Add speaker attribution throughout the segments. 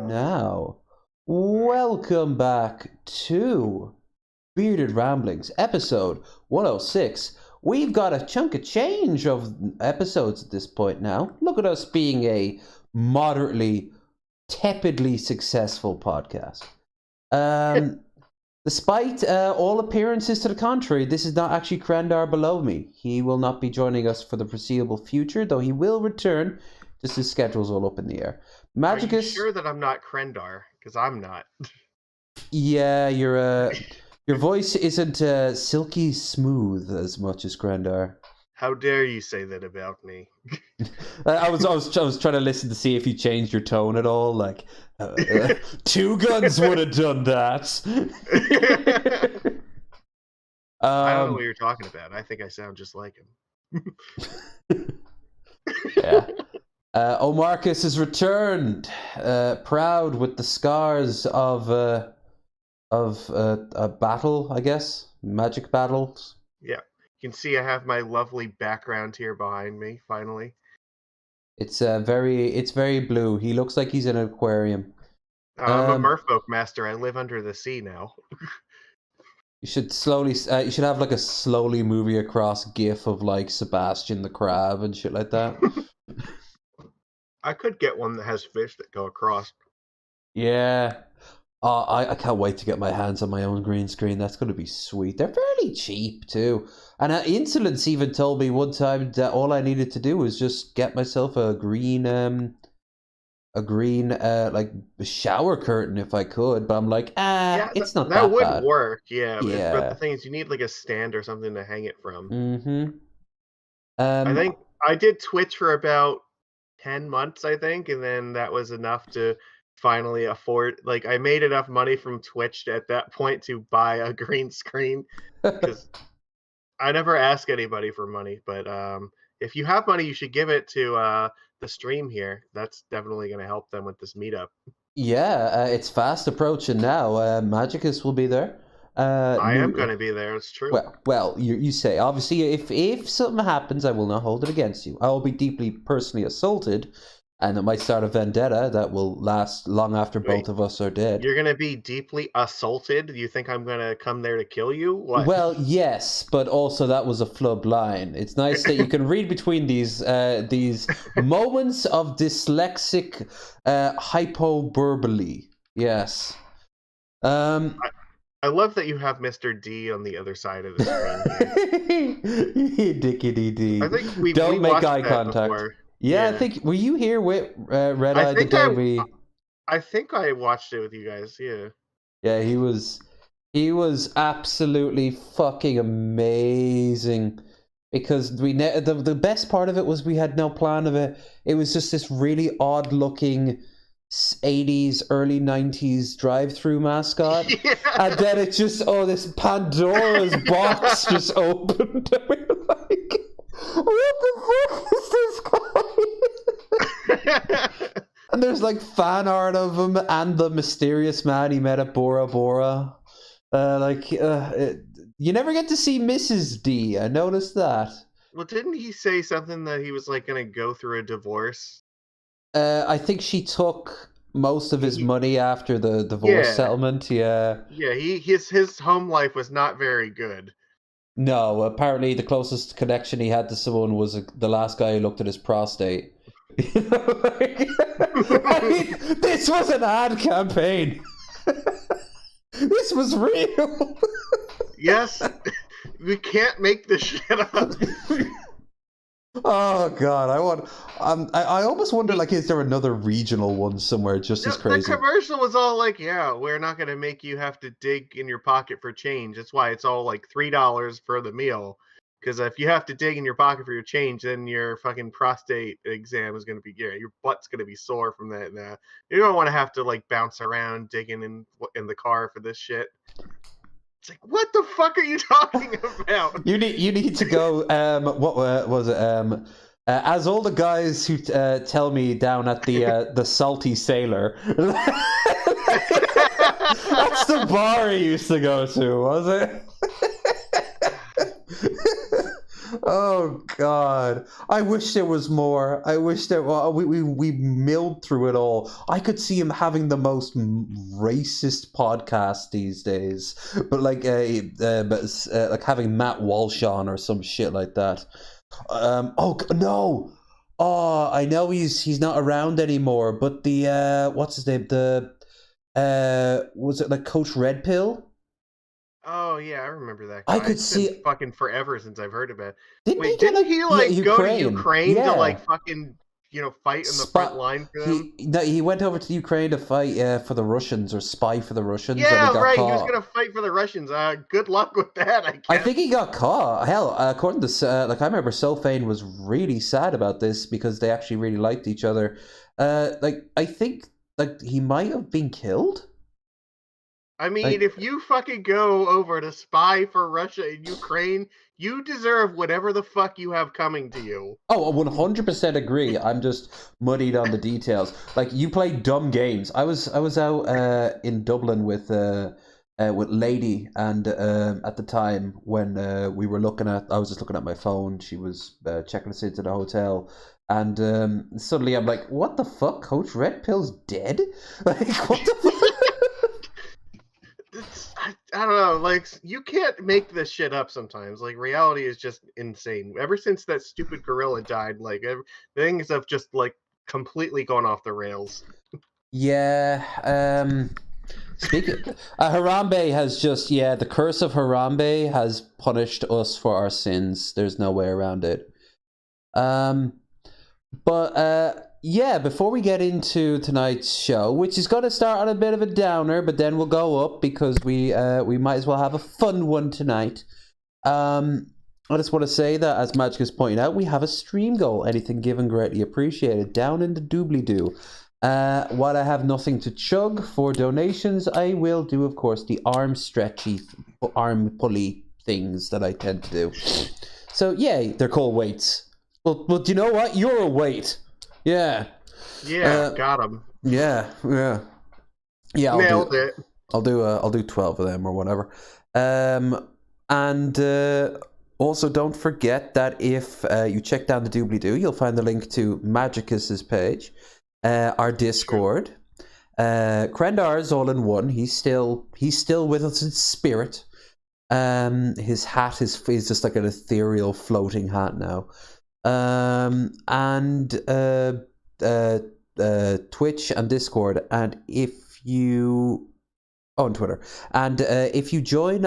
Speaker 1: Now, welcome back to Bearded Ramblings, episode 106. We've got a chunk of change of episodes at this point now. Look at us being a moderately, tepidly successful podcast. Despite all appearances to the contrary, this is not actually Krendar below me. He will not be joining us for the foreseeable future, though he will return. Just his schedule's all up in the air. Magicus,
Speaker 2: are you sure that I'm not Krendar? Because I'm not.
Speaker 1: Yeah, your voice isn't silky smooth as much as Krendar.
Speaker 2: How dare you say that about me?
Speaker 1: I was trying to listen to see if you changed your tone at all. Like, Two Guns would have done that.
Speaker 2: I don't know what you're talking about. I think I sound just like him.
Speaker 1: Yeah. O'Marcus has returned, proud with the scars of a battle, I guess, magic battles.
Speaker 2: Yeah, you can see I have my lovely background here behind me. Finally,
Speaker 1: it's very blue. He looks like he's in an aquarium.
Speaker 2: I'm a merfolk master. I live under the sea now.
Speaker 1: You should you should have like a slowly moving across GIF of like Sebastian the Crab and shit like that.
Speaker 2: I could get one that has fish that go across.
Speaker 1: Yeah. I can't wait to get my hands on my own green screen. That's going to be sweet. They're fairly cheap too. And Insolence even told me one time that all I needed to do was just get myself a green like shower curtain if I could. But I'm like, it's not that
Speaker 2: that would
Speaker 1: bad.
Speaker 2: Work. Yeah. But the thing is, you need like a stand or something to hang it from.
Speaker 1: Mm-hmm.
Speaker 2: I think I did Twitch for about 10 months, I think, and then that was enough to finally afford, like, I made enough money from Twitch at that point to buy a green screen, because I never ask anybody for money, but if you have money, you should give it to the stream here. That's definitely going to help them with this meetup.
Speaker 1: Yeah, it's fast approaching now. Magicus will be there.
Speaker 2: I am going to be there. It's true.
Speaker 1: Well, you say. Obviously, if something happens, I will not hold it against you. I will be deeply personally assaulted, and it might start a vendetta that will last long after both of us are dead.
Speaker 2: You're going to be deeply assaulted? You think I'm going to come there to kill you? What?
Speaker 1: Well, yes, but also that was a flub line. It's nice that you can read between these moments of dyslexic hyperbole. Yes.
Speaker 2: I love that you have Mr. D on the other side of the screen.
Speaker 1: Dicky D.
Speaker 2: I think we
Speaker 1: don't make eye contact.
Speaker 2: Before.
Speaker 1: Yeah, I think, were you here with Red Eye the day we...
Speaker 2: I think I watched it with you guys, yeah.
Speaker 1: Yeah, he was absolutely fucking amazing, because the best part of it was we had no plan of it. It was just this really odd looking 80s, early 90s drive-through mascot. Yeah. And then it just, this Pandora's box just opened. And we were like, what the fuck is this guy? And there's like fan art of him and the mysterious man he met at Bora Bora. You never get to see Mrs. D. I noticed that.
Speaker 2: Well, didn't he say something that he was like going to go through a divorce?
Speaker 1: I think she took most of his money after the divorce settlement. Yeah.
Speaker 2: Yeah, his home life was not very good.
Speaker 1: No, apparently the closest connection he had to someone was the last guy who looked at his prostate. I mean, this was an ad campaign. This was real.
Speaker 2: Yes, we can't make this shit up.
Speaker 1: Oh god, I almost wonder, like, is there another regional one somewhere just as crazy?
Speaker 2: The commercial was all like, yeah, we're not going to make you have to dig in your pocket for change. That's why it's all like $3 for the meal. Because if you have to dig in your pocket for your change, then your fucking prostate exam is going to be, your butt's going to be sore from that. You don't want to have to like bounce around digging in the car for this shit. It's like, what the fuck are you talking about?
Speaker 1: You need to go. What was it? As all the guys who tell me down at the Salty Sailor. That's the bar he used to go to, was it? Oh God! I wish there was more. I wish there. Well, we milled through it all. I could see him having the most racist podcast these days, but like having Matt Walsh on or some shit like that. Oh no! Oh, I know he's not around anymore. But the what's his name? The was it like Coach Red Pill?
Speaker 2: Oh yeah, I remember that
Speaker 1: I
Speaker 2: guy.
Speaker 1: could
Speaker 2: It's been
Speaker 1: see.
Speaker 2: fucking forever since I've heard about it.
Speaker 1: Didn't he
Speaker 2: Wait,
Speaker 1: get
Speaker 2: didn't
Speaker 1: like
Speaker 2: he
Speaker 1: yeah
Speaker 2: like go to
Speaker 1: Ukraine?
Speaker 2: Ukraine to
Speaker 1: Yeah.
Speaker 2: like fucking fight in the front
Speaker 1: Spot.
Speaker 2: line for them?
Speaker 1: He went over to Ukraine to fight for the Russians or spy for the Russians, and he
Speaker 2: Yeah,
Speaker 1: got
Speaker 2: right. He was
Speaker 1: caught.
Speaker 2: gonna fight for the Russians. Good luck with that, I
Speaker 1: I
Speaker 2: guess.
Speaker 1: think he got caught. Hell, according to like I remember, Sophane was really sad about this because they actually really liked each other. Like I think like he might have been killed.
Speaker 2: I mean,
Speaker 1: Like
Speaker 2: if you fucking go over to spy for Russia and Ukraine, you deserve whatever the fuck you have coming to you.
Speaker 1: oh, I 100% agree. I'm just muddied on the details. Like you play dumb games. I was out in Dublin with Lady, and at the time when we were I was just looking at my phone. She was checking us into the hotel, and suddenly I'm like, "What the fuck? Coach Red Pill's dead? Like what the fuck?"
Speaker 2: I don't know. Like, you can't make this shit up sometimes. Like, reality is just insane. Ever since that stupid gorilla died, like, things have just, like, completely gone off the rails.
Speaker 1: Yeah. Speaking, Harambe has just the curse of Harambe has punished us for our sins. There's no way around it. Um, but yeah, before we get into tonight's show, which is going to start on a bit of a downer, but then we'll go up because we might as well have a fun one tonight. I just want to say that, as Magic has pointed out, we have a stream goal. Anything given, greatly appreciated. Down in the doobly doo. While I have nothing to chug for donations, I will do, of course, the arm pulley things that I tend to do. So, yeah, they're called weights. Well, do you know what? You're a weight. Yeah.
Speaker 2: Yeah, got him.
Speaker 1: Yeah.
Speaker 2: Nailed it.
Speaker 1: I'll do 12 of them or whatever. And also don't forget that if you check down the doobly doo, you'll find the link to Magicus's page. Our Discord, Krendar's all in one. He's still with us in spirit. His hat is just like an ethereal floating hat now. And Twitch and Discord, and on Twitter, and if you join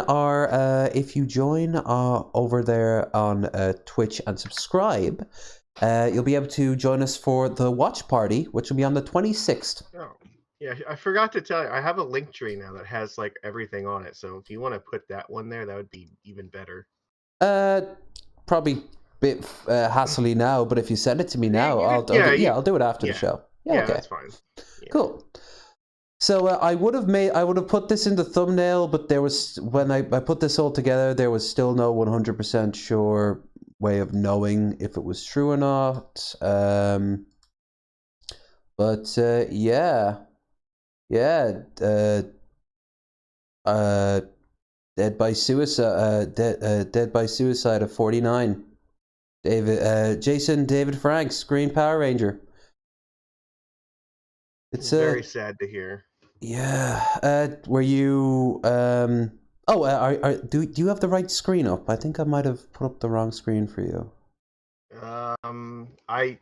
Speaker 1: over there on Twitch and subscribe. You'll be able to join us for the watch party, which will be on the 26th.
Speaker 2: Oh, yeah, I forgot to tell you, I have a link tree now that has like everything on it. So if you want to put that one there, that would be even better.
Speaker 1: Probably a bit hassly now, but if you send it to me now, I'll do it after the show. Yeah, okay,
Speaker 2: that's fine. Yeah.
Speaker 1: Cool. So I would have put this in the thumbnail, but there was when I put this all together, there was still no 100% sure way of knowing if it was true or not. But dead by suicide. Dead by suicide of 49. David Franks, Green Power Ranger. It's
Speaker 2: very sad to hear.
Speaker 1: Yeah. Were you do you have the right screen up? I think I might have put up the wrong screen for you.
Speaker 2: I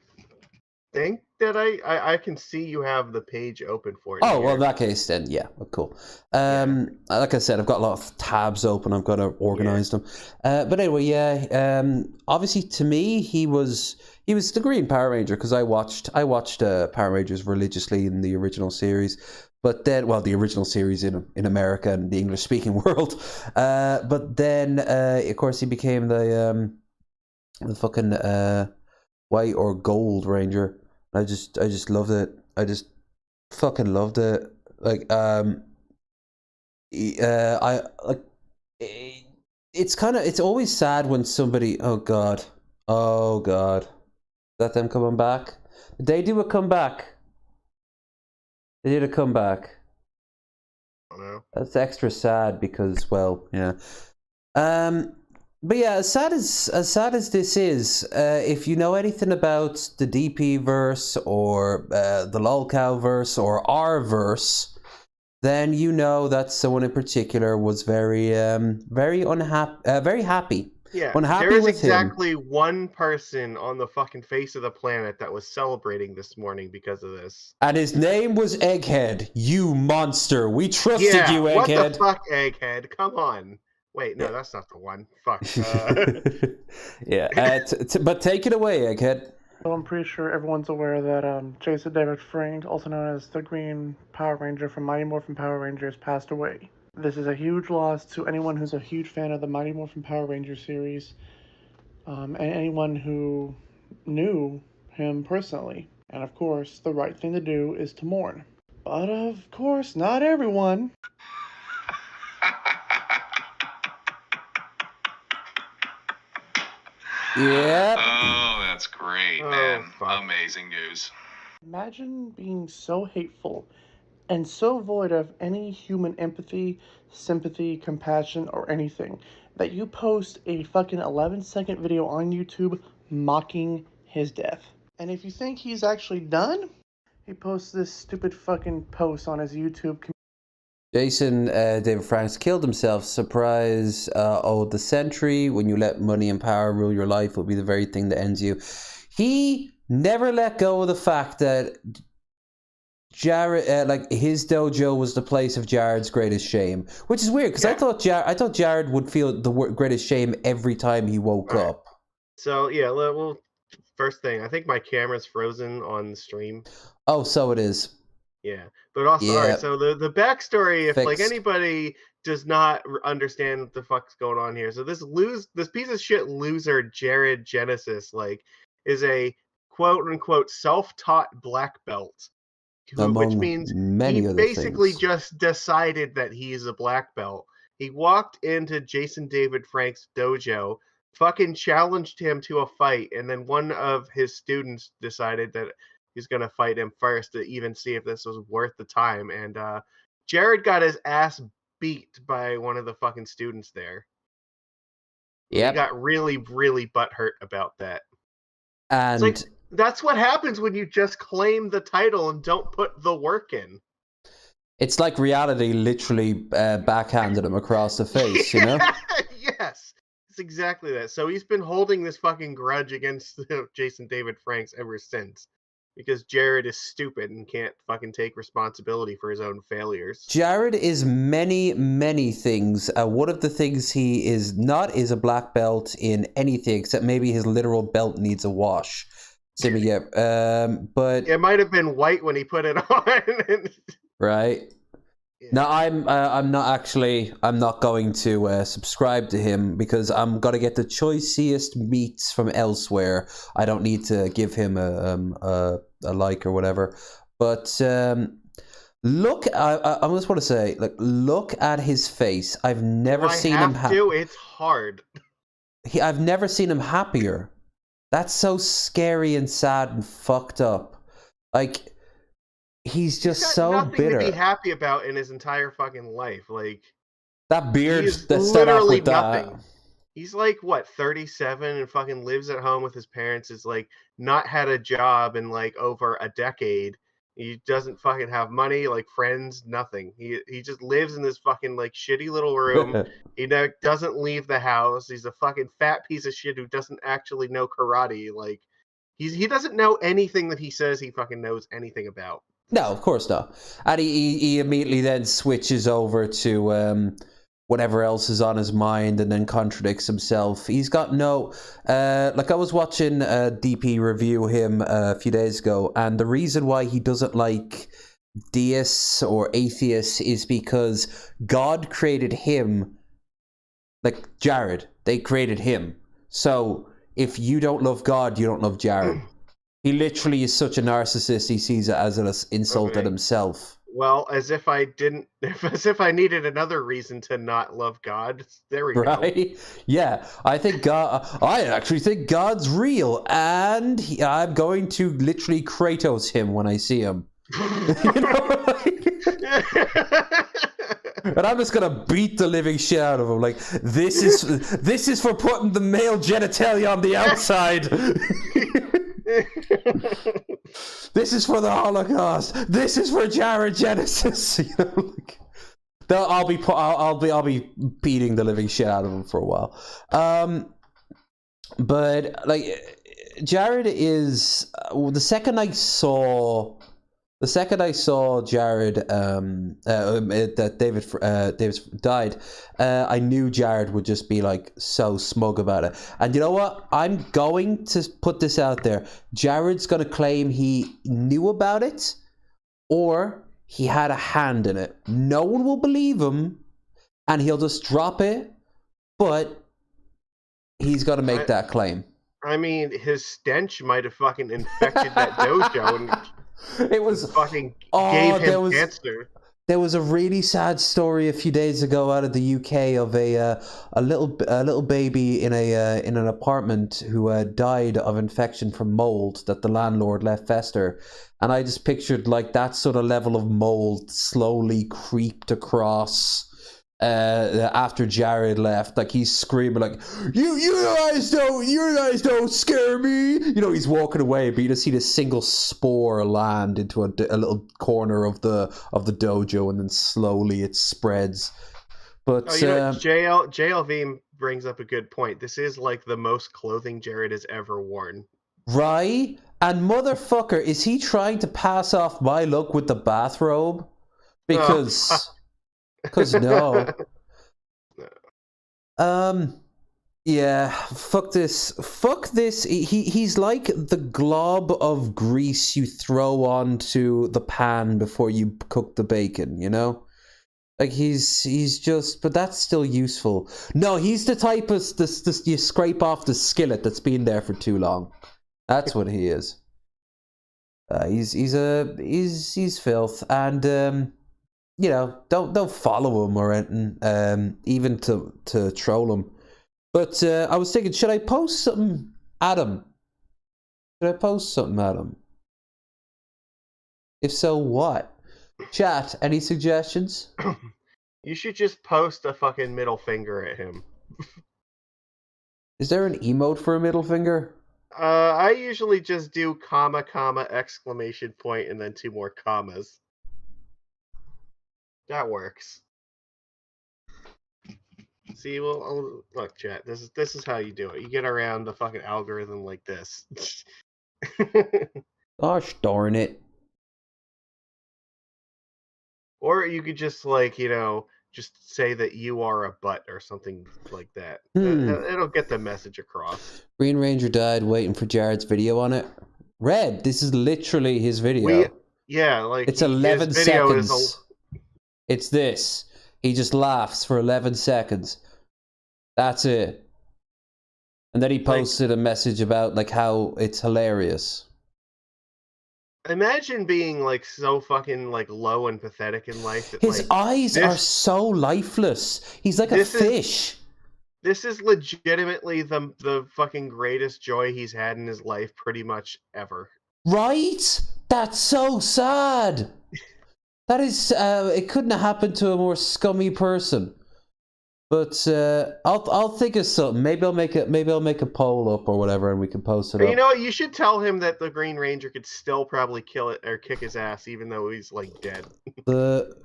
Speaker 2: think that I can see you have the page open for it.
Speaker 1: Oh, well, in that case, then, yeah, well, cool. Like I said, I've got a lot of tabs open. I've got to organize them. But anyway, yeah. Obviously, to me, he was the Green Power Ranger because I watched Power Rangers religiously in the original series. But then, well, the original series in America and the English-speaking world. But then, of course, he became the fucking white or gold Ranger. I just loved it. I just fucking loved it. Like, it's always sad when somebody. Oh god, is that them coming back? Did they do a comeback? They did a comeback.
Speaker 2: I don't know.
Speaker 1: That's extra sad because, well, yeah. But yeah, as sad as this is, if you know anything about the DP verse or the lolcow verse or our verse, then you know that someone in particular was very unhappy, very happy,
Speaker 2: Yeah, there
Speaker 1: unhappy
Speaker 2: is
Speaker 1: with him.
Speaker 2: exactly one person on the fucking face of the planet that was celebrating this morning because of this.
Speaker 1: And his name was Egghead. You monster! We trusted
Speaker 2: Yeah,
Speaker 1: you,
Speaker 2: what the
Speaker 1: Egghead.
Speaker 2: fuck, Egghead? Come on. Wait, no,
Speaker 1: Yeah.
Speaker 2: that's not the one. Fuck.
Speaker 1: Yeah, but take it away, Egghead.
Speaker 3: So I'm pretty sure everyone's aware that Jason David Frank, also known as the Green Power Ranger from Mighty Morphin Power Rangers, passed away. This is a huge loss to anyone who's a huge fan of the Mighty Morphin Power Ranger series, and anyone who knew him personally. And of course, the right thing to do is to mourn. But of course, not everyone.
Speaker 1: Yeah.
Speaker 4: Oh, that's great,
Speaker 2: Oh,
Speaker 4: man.
Speaker 2: fuck.
Speaker 4: Amazing news.
Speaker 3: Imagine being so hateful and so void of any human empathy, sympathy, compassion, or anything that you post a fucking 11-second video on YouTube mocking his death. And if you think he's actually done, he posts this stupid fucking post on his YouTube.
Speaker 1: Jason David Franks killed himself. Surprise, the century. When you let money and power rule your life, will be the very thing that ends you. He never let go of the fact that Jared, like his dojo was the place of Jared's greatest shame, which is weird because
Speaker 2: Yeah.
Speaker 1: I thought Jared would feel the greatest shame every time he woke
Speaker 2: Right.
Speaker 1: up.
Speaker 2: So, yeah, well, first thing, I think my camera's frozen on the stream.
Speaker 1: Oh, so it is.
Speaker 2: Yeah, but also, all
Speaker 1: Yeah.
Speaker 2: right. So the backstory, if like
Speaker 1: Fixed.
Speaker 2: anybody does not understand what the fuck's going on here, so this piece of shit loser Jared Genesis is a quote unquote self-taught black belt, which
Speaker 1: Among
Speaker 2: means
Speaker 1: many
Speaker 2: he
Speaker 1: other
Speaker 2: basically
Speaker 1: things.
Speaker 2: just decided that he's a black belt. He walked into Jason David Frank's dojo, fucking challenged him to a fight, and then one of his students decided that he's gonna fight him first to even see if this was worth the time. And Jared got his ass beat by one of the fucking students there.
Speaker 1: Yep.
Speaker 2: He got really, really butthurt about that.
Speaker 1: And
Speaker 2: It's like, that's what happens when you just claim the title and don't put the work in.
Speaker 1: it's like reality literally backhanded him across the face, you know?
Speaker 2: Yes, it's exactly that. So he's been holding this fucking grudge against Jason David Franks ever since, because Jared is stupid and can't fucking take responsibility for his own failures.
Speaker 1: Jared is many, many things. One of the things he is not is a black belt in anything except maybe his literal belt needs a wash. So yeah, but
Speaker 2: It might have been white when he put it on.
Speaker 1: right.
Speaker 2: Yeah.
Speaker 1: No, I'm not going to subscribe to him because I'm gonna get the choicest meats from elsewhere. I don't need to give him a like or whatever. But look, I just want to say, like, look at his face. I've never seen him happy.
Speaker 2: It's hard.
Speaker 1: I've never seen him happier. That's so scary and sad and fucked up. Like, he's just
Speaker 2: He's got
Speaker 1: so
Speaker 2: nothing
Speaker 1: bitter.
Speaker 2: to be happy about in his entire fucking life. Like,
Speaker 1: That beard,
Speaker 2: he's
Speaker 1: that start off
Speaker 2: literally
Speaker 1: with that.
Speaker 2: nothing. He's like, what, 37 and fucking lives at home with his parents, is like not had a job in like over a decade. He doesn't fucking have money, like friends, nothing. He just lives in this fucking like shitty little room. He doesn't leave the house. He's a fucking fat piece of shit who doesn't actually know karate. Like, he doesn't know anything that he says he fucking knows anything about.
Speaker 1: No, of course not. And he immediately then switches over to whatever else is on his mind and then contradicts himself. He's got no... like, I was watching DP review him a few days ago, and the reason why he doesn't like deists or atheists is because God created him, like Jared. They created him. So if you don't love God, you don't love Jared. He literally is such a narcissist, he sees it as an insult at himself.
Speaker 2: Well, as if I needed another reason to not love God. There we go.
Speaker 1: Right? Yeah, I actually think God's real, and I'm going to literally Kratos him when I see him. You know? And I'm just gonna beat the living shit out of him. Like, this is for putting the male genitalia on the outside. This is for the Holocaust. This is for Jared Genesis. You know, like, I'll be beating the living shit out of him for a while. But like, Jared is the second I saw Jared, that David died, I knew Jared would just be like so smug about it. And you know what? I'm going to put this out there. Jared's going to claim he knew about it, or he had a hand in it. No one will believe him, and he'll just drop it. But he's got to make that claim.
Speaker 2: I mean, his stench might have fucking infected that dojo, and
Speaker 1: it was
Speaker 2: fucking gave him cancer.
Speaker 1: There was a really sad story a few days ago out of the UK of a little baby in an apartment who died of infection from mold that the landlord left fester, and I just pictured like that sort of level of mold slowly creeped across. After Jared left, like he's screaming like, you guys don't scare me. You know, he's walking away, but you just see this single spore land into a little corner of the dojo, and then slowly it spreads. But
Speaker 2: JLV brings up a good point. This is like the most clothing Jared has ever worn.
Speaker 1: Right? And motherfucker, is he trying to pass off my look with the bathrobe? Because no. Yeah, fuck this. He's like the glob of grease you throw onto the pan before you cook the bacon, you know? Like he's just, but that's still useful. No, he's the type of this you scrape off the skillet that's been there for too long. That's what he is. He's filth, and you know, don't follow him or anything, even to troll him. But I was thinking, should I post something at him? Should I post something at him? If so, what? Chat, any suggestions?
Speaker 2: You should just post a fucking middle finger at him.
Speaker 1: Is there an emote for a middle finger?
Speaker 2: I usually just do comma, exclamation point, and then 2 more commas. That works. See, well, look, chat. This is how you do it. You get around the fucking algorithm like this.
Speaker 1: Gosh darn it!
Speaker 2: Or you could just just say that you are a butt or something like that. It'll get the message across.
Speaker 1: Green Ranger died waiting for Jared's video on it. Red, this is literally his video.
Speaker 2: It's
Speaker 1: 11 seconds. It's this. He just laughs for 11 seconds. That's it. And then he posted a message about like how it's hilarious.
Speaker 2: Imagine being like so fucking like low and pathetic in life that
Speaker 1: his eyes are so lifeless. He's like a fish.
Speaker 2: This is legitimately the fucking greatest joy he's had in his life pretty much ever.
Speaker 1: Right? That's so sad. That is, it couldn't have happened to a more scummy person. But I'll think of something. Maybe I'll make a poll up or whatever, and we can post it up.
Speaker 2: You know what? You should tell him that the Green Ranger could still probably kill it or kick his ass, even though he's like dead.
Speaker 1: The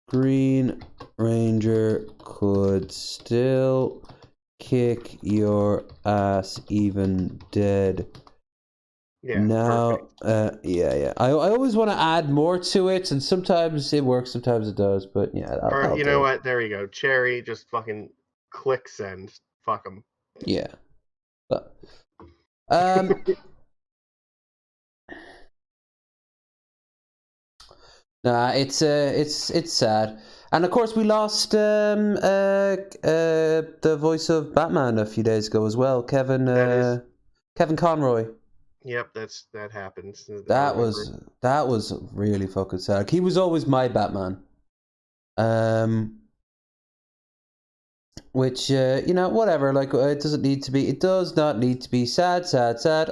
Speaker 1: Green Ranger could still kick your ass, even dead.
Speaker 2: Yeah.
Speaker 1: Now, yeah. I always want to add more to it, and sometimes it works, sometimes it does. But yeah,
Speaker 2: you know what? There you go. Cherry, just fucking click send. Fuck him.
Speaker 1: Yeah. But, nah, it's sad, and of course we lost the voice of Batman a few days ago as well, Kevin Conroy.
Speaker 2: Yep, that happens.
Speaker 1: That was really fucking sad. He was always my Batman. Which you know, whatever. Like it does not need to be sad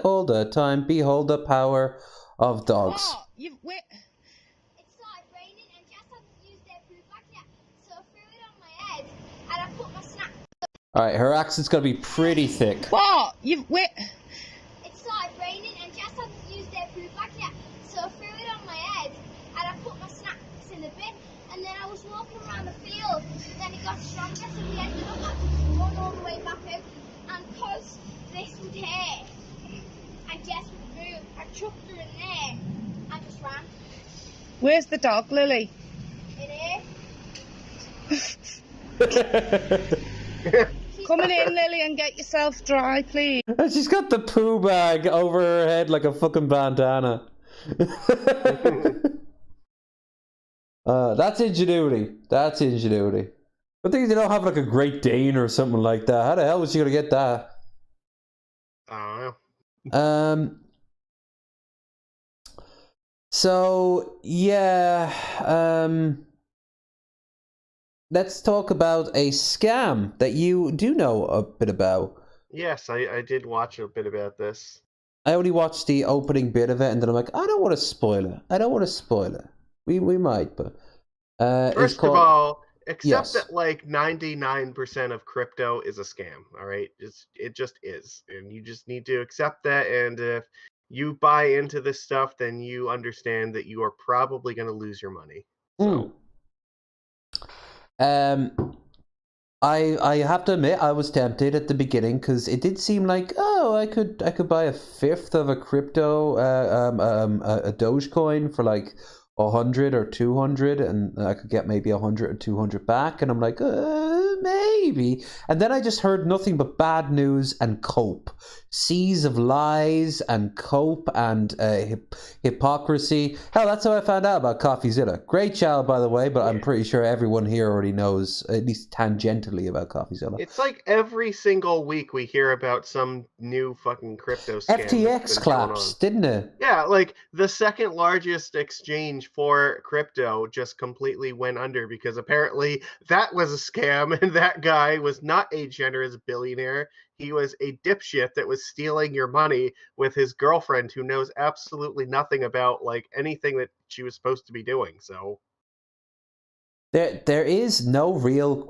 Speaker 1: all the time. Behold the power of dogs.
Speaker 5: Oh, it started raining and Jess hasn't used their food back yet. So
Speaker 1: Alright, her accent's gonna be pretty thick.
Speaker 5: What? You've wait.
Speaker 6: It started raining and Jess hadn't used their food bag yet, so I threw it on my head and I put my snacks in the bin, and then I was walking around the field, and then it got stronger, so we ended up having to run all the way back out, and because this was here and Jess would move, I chucked her in there and just ran.
Speaker 5: Where's the dog, Lily?
Speaker 6: In here.
Speaker 5: Coming in, Lily, and get yourself dry, please.
Speaker 1: And she's got the poo bag over her head like a fucking bandana. That's ingenuity. That's ingenuity. I think they don't have like a Great Dane or something like that. How the hell was she gonna get that?
Speaker 2: I don't know.
Speaker 1: So yeah, let's talk about a scam that you do know a bit about.
Speaker 2: Yes, I did watch a bit about this.
Speaker 1: I only watched the opening bit of it, and then I'm like, I don't want to spoil it. I don't want to spoil it. We might, but
Speaker 2: First of all, accept
Speaker 1: Yes.
Speaker 2: that like 99% of crypto is a scam. All right, it just is, and you just need to accept that. And if you buy into this stuff, then you understand that you are probably going to lose your money. So.
Speaker 1: I have to admit I was tempted at the beginning because it did seem like, oh, I could buy a fifth of a crypto a Dogecoin for like 100 or 200, and I could get maybe 100 or 200 back, and I'm like, maybe. And then I just heard nothing but bad news and cope, seas of lies and cope and hypocrisy. Hell, that's how I found out about CoffeeZilla. Great channel, by the way, but I'm pretty sure everyone here already knows, at least tangentially, about CoffeeZilla.
Speaker 2: It's like every single week we hear about some new fucking crypto scam.
Speaker 1: FTX collapsed, didn't it?
Speaker 2: Yeah, like the second largest exchange for crypto just completely went under because apparently that was a scam, and that guy was not a generous billionaire. He was a dipshit that was stealing your money with his girlfriend who knows absolutely nothing about like anything that she was supposed to be doing. So
Speaker 1: there is no real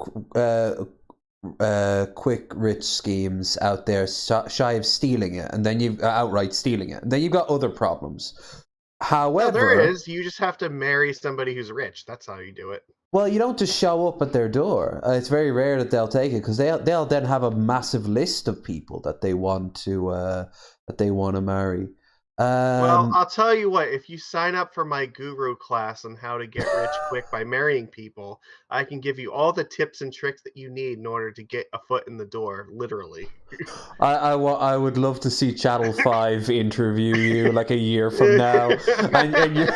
Speaker 1: quick rich schemes out there shy of stealing it, and then you've outright stealing it. Then you've got other problems. However,
Speaker 2: there is. You just have to marry somebody who's rich. That's how you do it.
Speaker 1: Well, you don't just show up at their door. It's very rare that they'll take it because they'll then have a massive list of people that they want to marry.
Speaker 2: Well, I'll tell you what, if you sign up for my guru class on how to get rich quick by marrying people, I can give you all the tips and tricks that you need in order to get a foot in the door, literally.
Speaker 1: I would love to see Channel 5 interview you like a year from now. And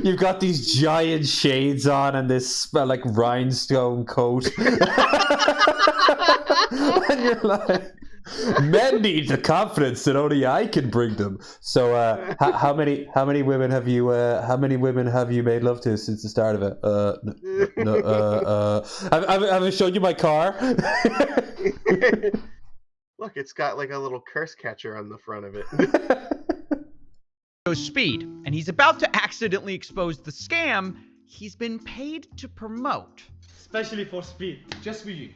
Speaker 1: you've got these giant shades on and this like rhinestone coat. And you're like, men need the confidence that only I can bring them. So, how many women have you made love to since the start of it? Have I shown you my car?
Speaker 2: Look, it's got like a little curse catcher on the front of it.
Speaker 7: Speed, and he's about to accidentally expose the scam he's been paid to promote.
Speaker 8: Especially for Speed, just for you.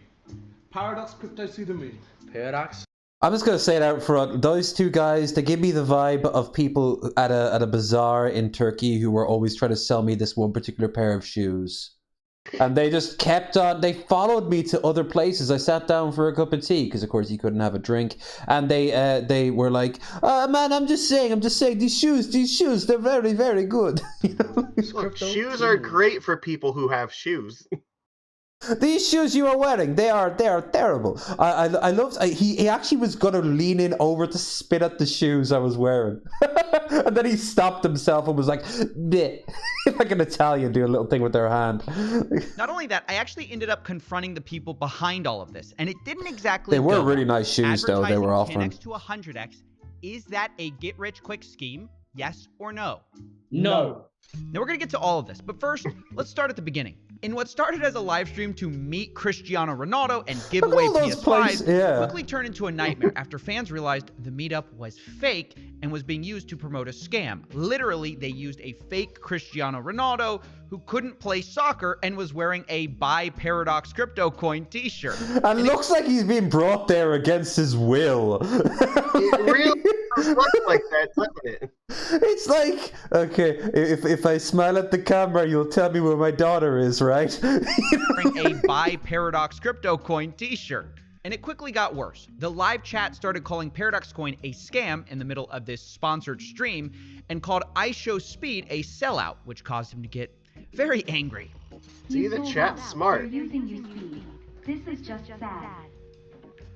Speaker 8: Paradox crypto to the moon. Paradox.
Speaker 1: I'm just gonna say it out front. Those two guys, they give me the vibe of people at a bazaar in Turkey who were always trying to sell me this one particular pair of shoes. And they just kept on. They followed me to other places. I sat down for a cup of tea because, of course, you couldn't have a drink. And they were like, "Man, I'm just saying. These shoes, they're very, very good." You know?
Speaker 2: Look, shoes are great for people who have shoes.
Speaker 1: These shoes you are wearing, they are terrible. I loved. He actually was gonna lean in over to spit at the shoes I was wearing, and then he stopped himself and was like, "Bleh." Like an Italian doing a little thing with their hand.
Speaker 7: Not only that, I actually ended up confronting the people behind all of this, and it didn't exactly.
Speaker 1: They were
Speaker 7: go
Speaker 1: really
Speaker 7: well.
Speaker 1: nice shoes, though. They were offering
Speaker 7: 10x to 100x. Is that a get-rich-quick scheme? Yes or no?
Speaker 8: No.
Speaker 7: Now we're gonna get to all of this, but first, let's start at the beginning. In what started as a live stream to meet Cristiano Ronaldo and give
Speaker 1: Look at
Speaker 7: away
Speaker 1: all those
Speaker 7: PS5s,
Speaker 1: places, yeah.
Speaker 7: quickly turned into a nightmare after fans realized the meetup was fake and was being used to promote a scam. Literally, they used a fake Cristiano Ronaldo who couldn't play soccer and was wearing a Buy Paradox Crypto Coin t-shirt.
Speaker 1: And looks like he's being brought there against his will.
Speaker 2: It really does look like that, doesn't it?
Speaker 1: It's like, okay, if I smile at the camera, you'll tell me where my daughter is, right?
Speaker 7: Wearing a Buy Paradox Crypto Coin t-shirt. And it quickly got worse. The live chat started calling Paradox Coin a scam in the middle of this sponsored stream and called iShowSpeed a sellout, which caused him to get very angry.
Speaker 2: See, the chat's smart.
Speaker 9: Using your speed. This is just sad.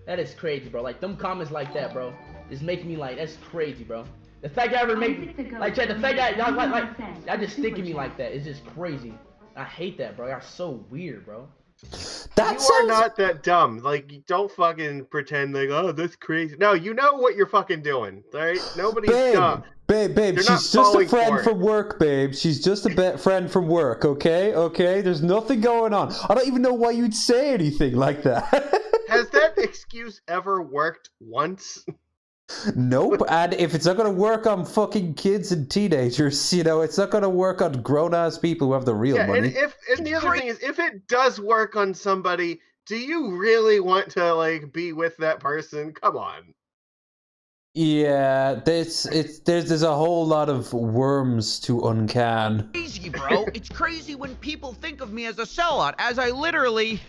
Speaker 8: That is crazy, bro. Like, them comments like that, bro, is making me like, that's crazy, bro. The fact y'all ever make, like, chat, the fact that y'all, like, y'all just thinking me like that is just crazy. I hate that, bro. Y'all are so weird, bro.
Speaker 1: That
Speaker 2: You are not that dumb. Like, don't fucking pretend like, oh, that's crazy. No, you know what you're fucking doing, right? Nobody's dumb.
Speaker 1: Babe,
Speaker 2: They're not
Speaker 1: she's just a
Speaker 2: falling
Speaker 1: friend
Speaker 2: for it.
Speaker 1: from work, babe. She's just a friend from work, okay? Okay? There's nothing going on. I don't even know why you'd say anything like that.
Speaker 2: Has that excuse ever worked once?
Speaker 1: Nope. And if it's not going to work on fucking kids and teenagers, you know, it's not going to work on grown-ass people who have the real
Speaker 2: Yeah,
Speaker 1: money.
Speaker 2: and the other thing is, if it does work on somebody, do you really want to, like, be with that person? Come on.
Speaker 1: Yeah, there's a whole lot of worms to uncan.
Speaker 7: Crazy, bro. It's crazy when people think of me as a sellout, as I literally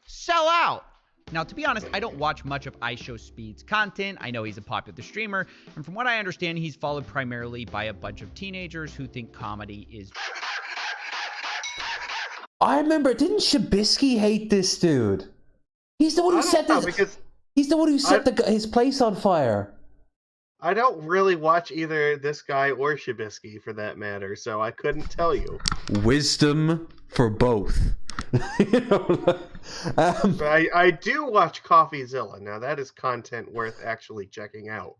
Speaker 7: sell out. Now, to be honest, I don't watch much of iShowSpeed's content. I know he's a popular streamer, and from what I understand, he's followed primarily by a bunch of teenagers who think comedy is...
Speaker 1: I remember, didn't Shabisky hate this dude? He's the one who set this. He's the one who set his place on fire.
Speaker 2: I don't really watch either this guy or Shabisky, for that matter, so I couldn't tell you.
Speaker 1: Wisdom for both. You know,
Speaker 2: But I do watch CoffeeZilla. Now, that is content worth actually checking out.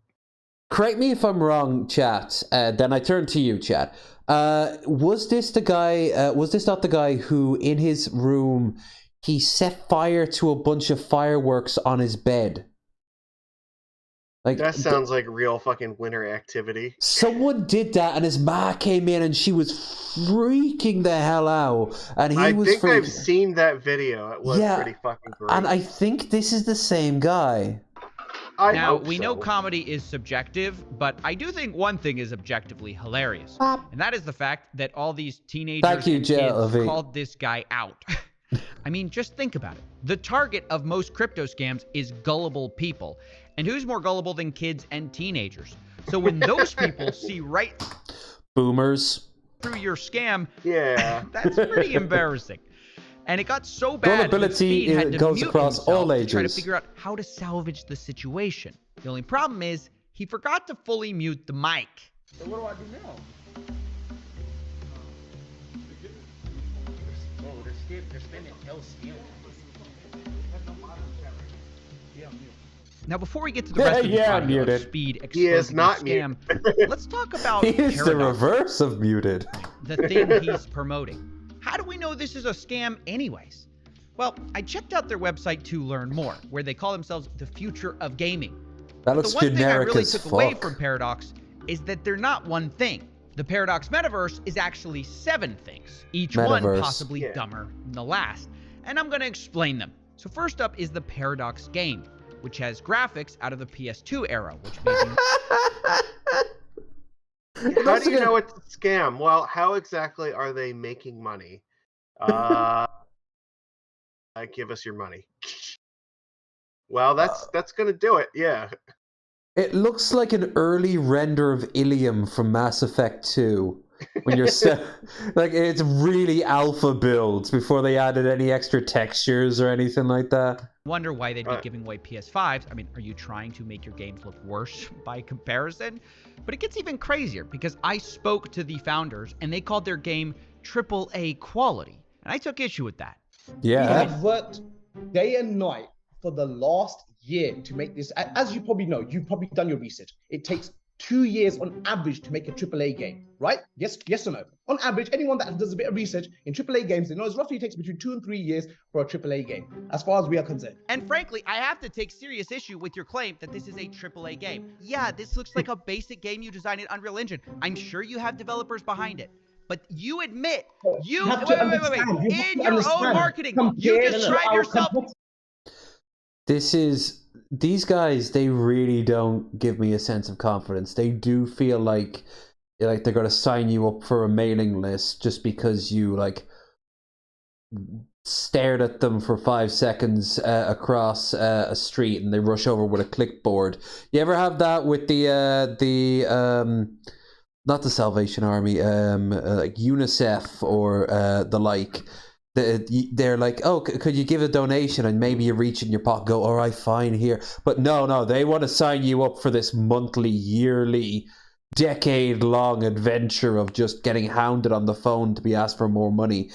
Speaker 1: Correct me if I'm wrong, chat. Then I turn to you, chat. Was this the guy? Was this not the guy who, in his room, he set fire to a bunch of fireworks on his bed? Like,
Speaker 2: That sounds like real fucking winter activity.
Speaker 1: Someone did that, and his ma came in, and she was freaking the hell out. And he was.
Speaker 2: I think I've seen that video. It was pretty fucking great.
Speaker 1: And I think this is the same guy.
Speaker 7: Now, we know comedy is subjective, but I do think one thing is objectively hilarious. And that is the fact that all these teenagers and kids called this guy out. I mean, just think about it. The target of most crypto scams is gullible people. And who's more gullible than kids and teenagers? So when those people see right
Speaker 1: boomers
Speaker 7: through your scam,
Speaker 2: yeah,
Speaker 7: that's pretty embarrassing. And it got so bad that Speed had to
Speaker 1: goes
Speaker 7: mute
Speaker 1: across
Speaker 7: himself
Speaker 1: all
Speaker 7: to try to
Speaker 1: ages.
Speaker 7: figure out how to salvage the situation. The only problem is he forgot to fully mute the mic.
Speaker 8: So what do I do now? Oh, they're spending LCM.
Speaker 7: Now, before we get to the rest of the audio of Speed exposing the scam, let's talk about
Speaker 1: He is the
Speaker 7: Paradox,
Speaker 1: reverse of muted.
Speaker 7: the thing he's promoting. How do we know this is a scam anyways? Well, I checked out their website to learn more, where they call themselves the future of gaming.
Speaker 1: That
Speaker 7: But
Speaker 1: looks
Speaker 7: the one thing I
Speaker 1: generic
Speaker 7: really
Speaker 1: as
Speaker 7: took away
Speaker 1: fuck.
Speaker 7: from Paradox is that they're not one thing. The Paradox Metaverse is actually 7 things, each one
Speaker 1: Metaverse.
Speaker 7: possibly dumber than the last. And I'm going to explain them. So first up is the Paradox game, which has graphics out of the PS2 era, which made you...
Speaker 2: How do you know it's a scam? Well, how exactly are they making money? Give us your money. Well, that's gonna do it. Yeah.
Speaker 1: It looks like an early render of Ilium from Mass Effect 2. When you're like, it's really alpha builds before they added any extra textures or anything like that.
Speaker 7: Wonder why they'd be giving away PS5s. I mean, are you trying to make your games look worse by comparison? But it gets even crazier because I spoke to the founders and they called their game AAA quality. And I took issue with that.
Speaker 1: Yeah.
Speaker 10: We have worked day and night for the last year to make this. As you probably know, you've probably done your research. It takes 2 years on average to make a AAA game, right? Yes or no? On average, anyone that does a bit of research in AAA games, they know it roughly takes between 2 and 3 years for a AAA game, as far as we are concerned.
Speaker 7: And frankly, I have to take serious issue with your claim that this is a AAA game. Yeah, this looks like a basic game you designed in Unreal Engine. I'm sure you have developers behind it. But you admit, wait, in your own marketing, you describe yourself.
Speaker 1: These guys, they really don't give me a sense of confidence. They do feel like they're going to sign you up for a mailing list just because you stared at them for 5 seconds across a street and they rush over with a clipboard. You ever have that with the not the Salvation Army, like UNICEF or the like? They're like, oh, could you give a donation? And maybe you reach in your pocket, go, all right, fine, here. But no, they want to sign you up for this monthly, yearly, decade-long adventure of just getting hounded on the phone to be asked for more money.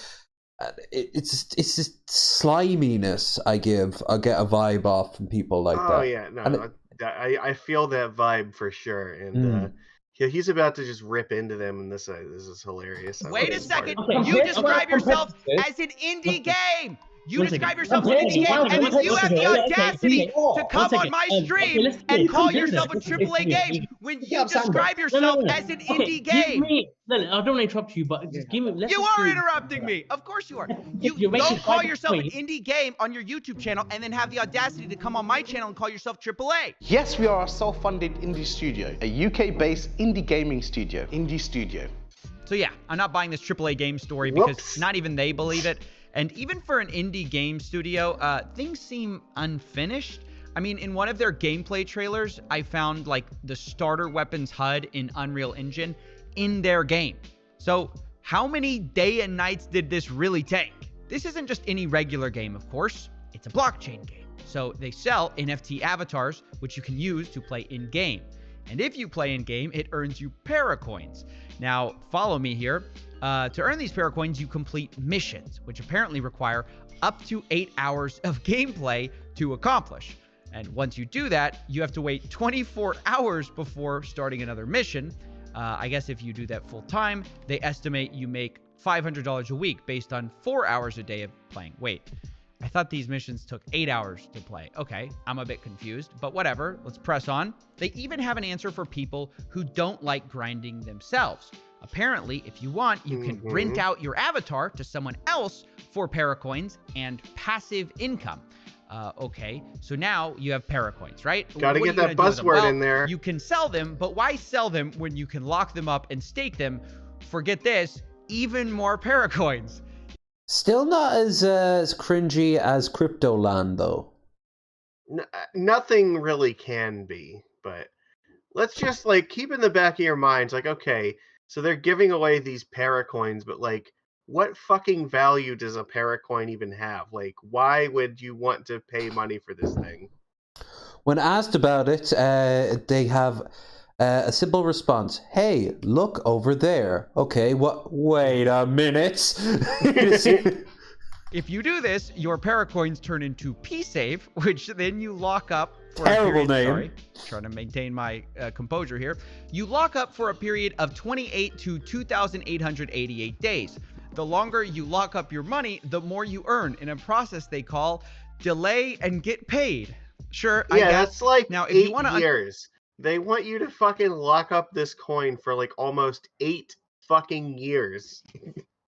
Speaker 1: It's this sliminess I get a vibe off from people like that.
Speaker 2: Oh yeah, no, I feel that vibe for sure, and yeah, he's about to just rip into them, and this is hilarious.
Speaker 7: Wait a second, you describe yourself as an indie game. You describe yourself as an indie game, and then you have the audacity to come on my stream and call yourself a AAA game when you describe yourself as an indie game.
Speaker 8: I don't want to interrupt you, but just give me.
Speaker 7: You are interrupting me. Of course you are. You don't call yourself an indie game on your YouTube channel and then have the audacity to come on my channel and call yourself AAA.
Speaker 11: Yes, we are a self-funded indie studio, a UK-based indie gaming studio, indie studio.
Speaker 7: So yeah, I'm not buying this AAA game story because not even they believe it. And even for an indie game studio, things seem unfinished. I mean, in one of their gameplay trailers, I found like the starter weapons HUD in Unreal Engine in their game. So how many day and nights did this really take? This isn't just any regular game, of course. It's a blockchain game. So they sell NFT avatars, which you can use to play in-game. And if you play in-game, it earns you Paracoins. Now, follow me here. To earn these Paracoins, you complete missions, which apparently require up to 8 hours of gameplay to accomplish. And once you do that, you have to wait 24 hours before starting another mission. I guess if you do that full time, they estimate you make $500 a week based on 4 hours a day of playing. Wait, I thought these missions took 8 hours to play. Okay, I'm a bit confused, but whatever. Let's press on. They even have an answer for people who don't like grinding themselves. Apparently, if you want, you can rent out your avatar to someone else for Paracoins and passive income. Okay, so now you have Paracoins, right?
Speaker 2: Gotta get that buzzword in there.
Speaker 7: You can sell them, but why sell them when you can lock them up and stake them for, get this, even more Paracoins?
Speaker 1: Still not as cringy as Cryptoland, though.
Speaker 2: Nothing really can be, but let's just like keep in the back of your minds, like, okay, so they're giving away these Paracoins, but like, what fucking value does a Paracoin even have? Like, why would you want to pay money for this thing?
Speaker 1: When asked about it, they have a simple response. Hey, look over there. Okay, what? Wait a minute.
Speaker 7: If you do this, your Paracoins turn into P-Save, which then you lock up for
Speaker 1: Terrible
Speaker 7: a period,
Speaker 1: name.
Speaker 7: Sorry, trying to maintain my composure here. You lock up for a period of 28 to 2,888 days. The longer you lock up your money, the more you earn in a process they call delay and get paid. Sure,
Speaker 2: yeah,
Speaker 7: I guess.
Speaker 2: That's like
Speaker 7: now, if
Speaker 2: 8
Speaker 7: you wanna
Speaker 2: years. They want you to fucking lock up this coin for like almost 8 fucking years.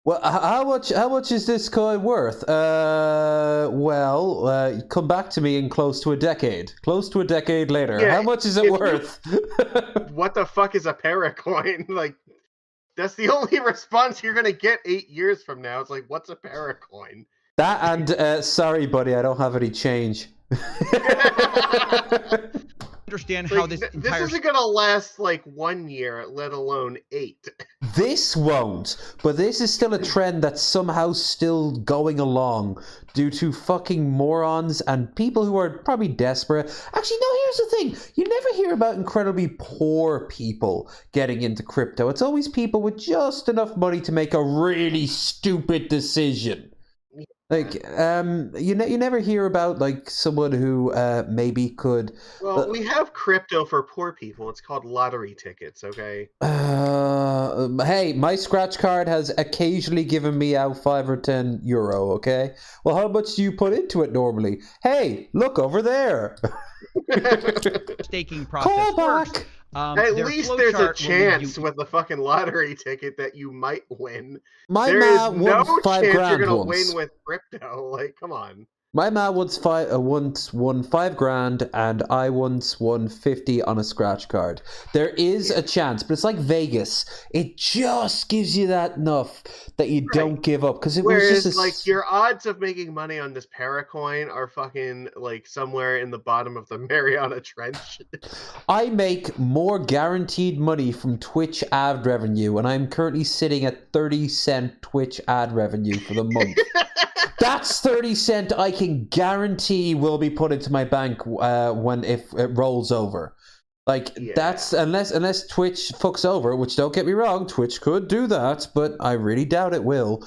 Speaker 1: Well, how much is this coin worth? Come back to me in close to a decade. Close to a decade later.
Speaker 2: Yeah,
Speaker 1: how much is it worth?
Speaker 2: What the fuck is a Paracoin? Like, that's the only response you're gonna get 8 years from now. It's like, what's a Paracoin?
Speaker 1: That and sorry, buddy, I don't have any change.
Speaker 7: Understand
Speaker 2: like,
Speaker 7: how this entire...
Speaker 2: This isn't gonna last like 1 year, let alone 8.
Speaker 1: This won't, but this is still a trend that's somehow still going along due to fucking morons and people who are probably desperate. Actually, no, here's the thing. You never hear about incredibly poor people getting into crypto. It's always people with just enough money to make a really stupid decision. Like, you never hear about like someone who maybe could.
Speaker 2: Well, we have crypto for poor people. It's called lottery tickets. Okay.
Speaker 1: Hey, my scratch card has occasionally given me out €5 or €10. Okay. Well, how much do you put into it normally? Hey, look over there.
Speaker 7: Staking process works.
Speaker 2: At least there's a chance with the fucking lottery ticket that you might win.
Speaker 1: My
Speaker 2: there is
Speaker 1: ma
Speaker 2: no
Speaker 1: won
Speaker 2: chance you're gonna
Speaker 1: once.
Speaker 2: win with crypto. Like, come on.
Speaker 1: My ma once won $5,000, and I once won 50 on a scratch card. There is a chance, but it's like Vegas. It just gives you that enough that you don't give up, because it was just
Speaker 2: like your odds of making money on this Paracoin are fucking like somewhere in the bottom of the Mariana Trench.
Speaker 1: I make more guaranteed money from Twitch ad revenue, and I'm currently sitting at 30-cent Twitch ad revenue for the month. That's 30 cent I can guarantee will be put into my bank if it rolls over. Like, that's unless Twitch fucks over, which, don't get me wrong, Twitch could do that, but I really doubt it will.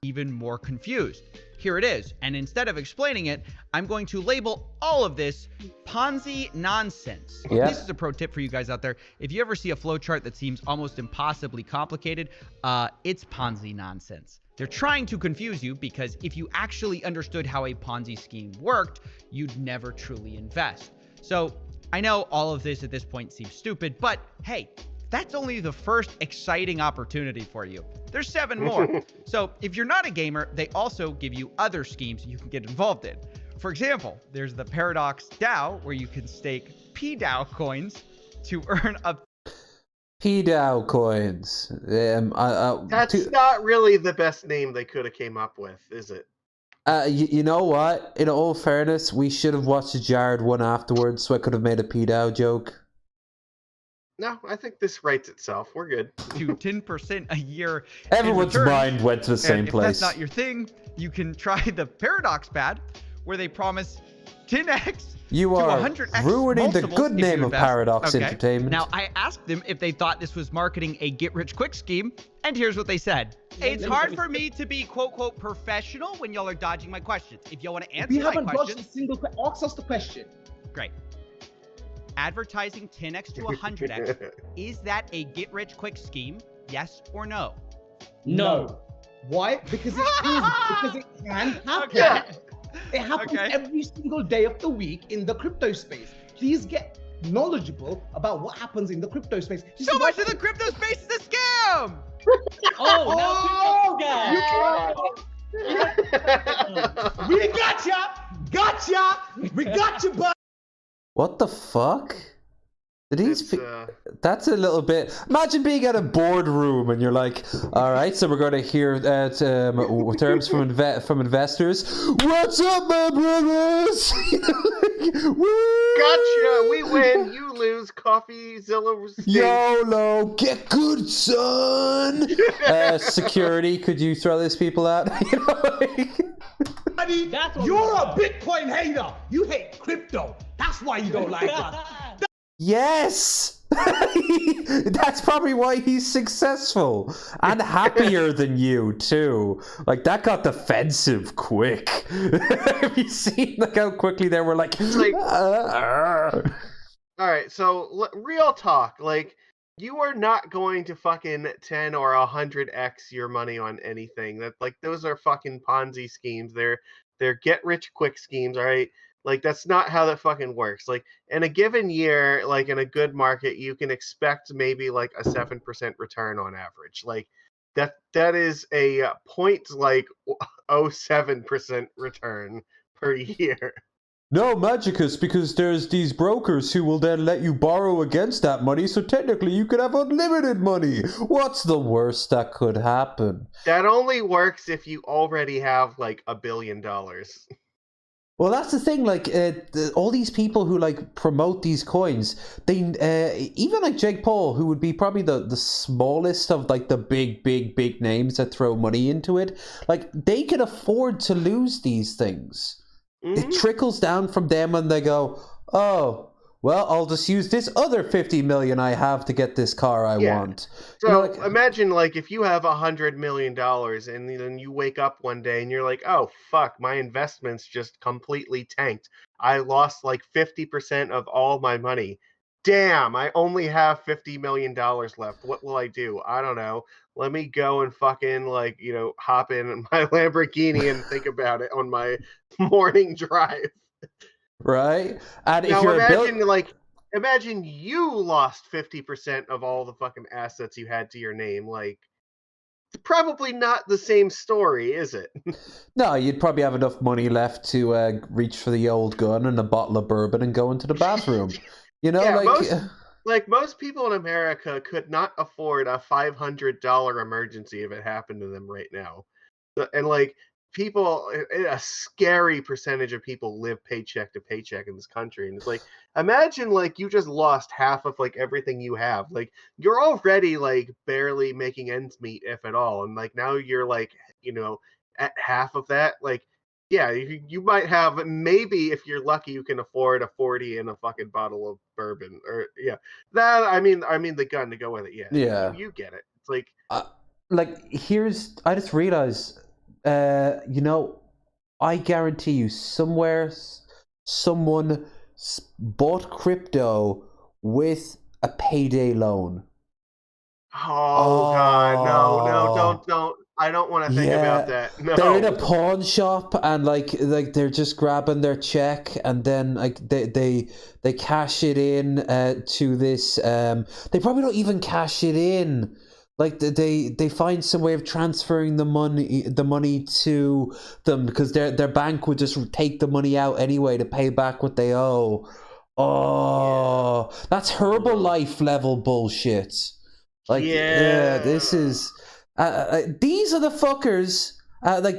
Speaker 7: Even more confused. Here it is, and instead of explaining it, I'm going to label all of this Ponzi nonsense.
Speaker 1: Yeah.
Speaker 7: This is a pro tip for you guys out there. If you ever see a flowchart that seems almost impossibly complicated, it's Ponzi nonsense. They're trying to confuse you, because if you actually understood how a Ponzi scheme worked, you'd never truly invest. So I know all of this at this point seems stupid, but hey, that's only the first exciting opportunity for you. There's 7 more. So if you're not a gamer, they also give you other schemes you can get involved in. For example, there's the Paradox DAO, where you can stake PDAO coins to earn up.
Speaker 1: PDAO coins.
Speaker 2: That's not really the best name they could have came up with, is it?
Speaker 1: You know what? In all fairness, we should have watched the Jared one afterwards, so I could have made a PDAO joke.
Speaker 2: No, I think this writes itself. We're good.
Speaker 7: To 10% a year.
Speaker 1: Everyone's mind went to the same place.
Speaker 7: If that's not your thing, you can try the Paradox Pad, where they promise 10x.
Speaker 1: You are ruining the good name of Paradox Entertainment.
Speaker 7: Now, I asked them if they thought this was marketing a get-rich-quick scheme, and here's what they said. It's hard for me to be, quote-quote, professional when y'all are dodging my questions. If y'all want to answer my questions...
Speaker 10: We haven't dodged a single question. Ask us the question.
Speaker 7: Great. Advertising 10x to 100x, is that a get-rich-quick scheme? Yes or no?
Speaker 10: No. Why? Because it is. Because it can happen. Okay. It happens every single day of the week in the crypto space. Please get knowledgeable about what happens in the crypto space.
Speaker 7: So much of the crypto space is a scam!
Speaker 10: We gotcha! Gotcha! We gotcha, bud!
Speaker 1: What the fuck? That's a little bit... Imagine being at a boardroom and you're like, all right, so we're going to hear terms from investors. What's up, my brothers?
Speaker 2: Gotcha! We win, you lose. Coffee, Zillow.
Speaker 1: YOLO! Get good, son! Security, could you throw these people out?
Speaker 10: You're a Bitcoin hater. You hate crypto. That's why you don't like us.
Speaker 1: Yes! That's probably why he's successful and happier than you too. Like, that got defensive quick. Have you seen like how quickly they were like?
Speaker 2: All right, so real talk. Like, you are not going to fucking 10 or 100x your money on anything. That, like, those are fucking Ponzi schemes. They're get rich quick schemes. All right. Like, that's not how that fucking works. Like, in a given year, like in a good market, you can expect maybe like a 7% return on average. Like, that is a 0.07% return per year.
Speaker 1: No, Magicus, because there's these brokers who will then let you borrow against that money, so technically you could have unlimited money. What's the worst that could happen?
Speaker 2: That only works if you already have like $1 billion.
Speaker 1: Well, that's the thing. Like, all these people who like promote these coins, they even like Jake Paul, who would be probably the smallest of like the big names that throw money into it. Like, they can afford to lose these things. Mm-hmm. It trickles down from them, and they go, "Oh, well, I'll just use this other 50 million I have to get this car I want.
Speaker 2: So imagine like if you have $100 million and then you wake up one day and you're like, oh fuck, my investments just completely tanked. I lost like 50% of all my money. Damn, I only have $50 million left. What will I do? I don't know. Let me go and fucking hop in my Lamborghini and think about it on my morning drive.
Speaker 1: Right? And
Speaker 2: now imagine you lost 50% of all the fucking assets you had to your name. Like, it's probably not the same story, is it?
Speaker 1: No, you'd probably have enough money left to reach for the old gun and a bottle of bourbon and go into the bathroom.
Speaker 2: Most people in America could not afford a $500 emergency if it happened to them right now. And people, a scary percentage of people live paycheck to paycheck in this country. And it's like, imagine you just lost half of everything you have. You're already barely making ends meet, if at all. And now you're at half of that. Yeah, you might have, maybe if you're lucky, you can afford a 40 and a fucking bottle of bourbon, or that. I mean the gun to go with it. Yeah. You get it. It's
Speaker 1: I just realized, I guarantee you somewhere someone bought crypto with a payday loan.
Speaker 2: Oh God, no, don't. I don't want to think about that. No.
Speaker 1: They're in a pawn shop and they're just grabbing their check, and then they cash it in to this. They probably don't even cash it in. They find some way of transferring the money to them, because their bank would just take the money out anyway to pay back what they owe. Oh, that's Herbalife level bullshit. This is. These are the fuckers.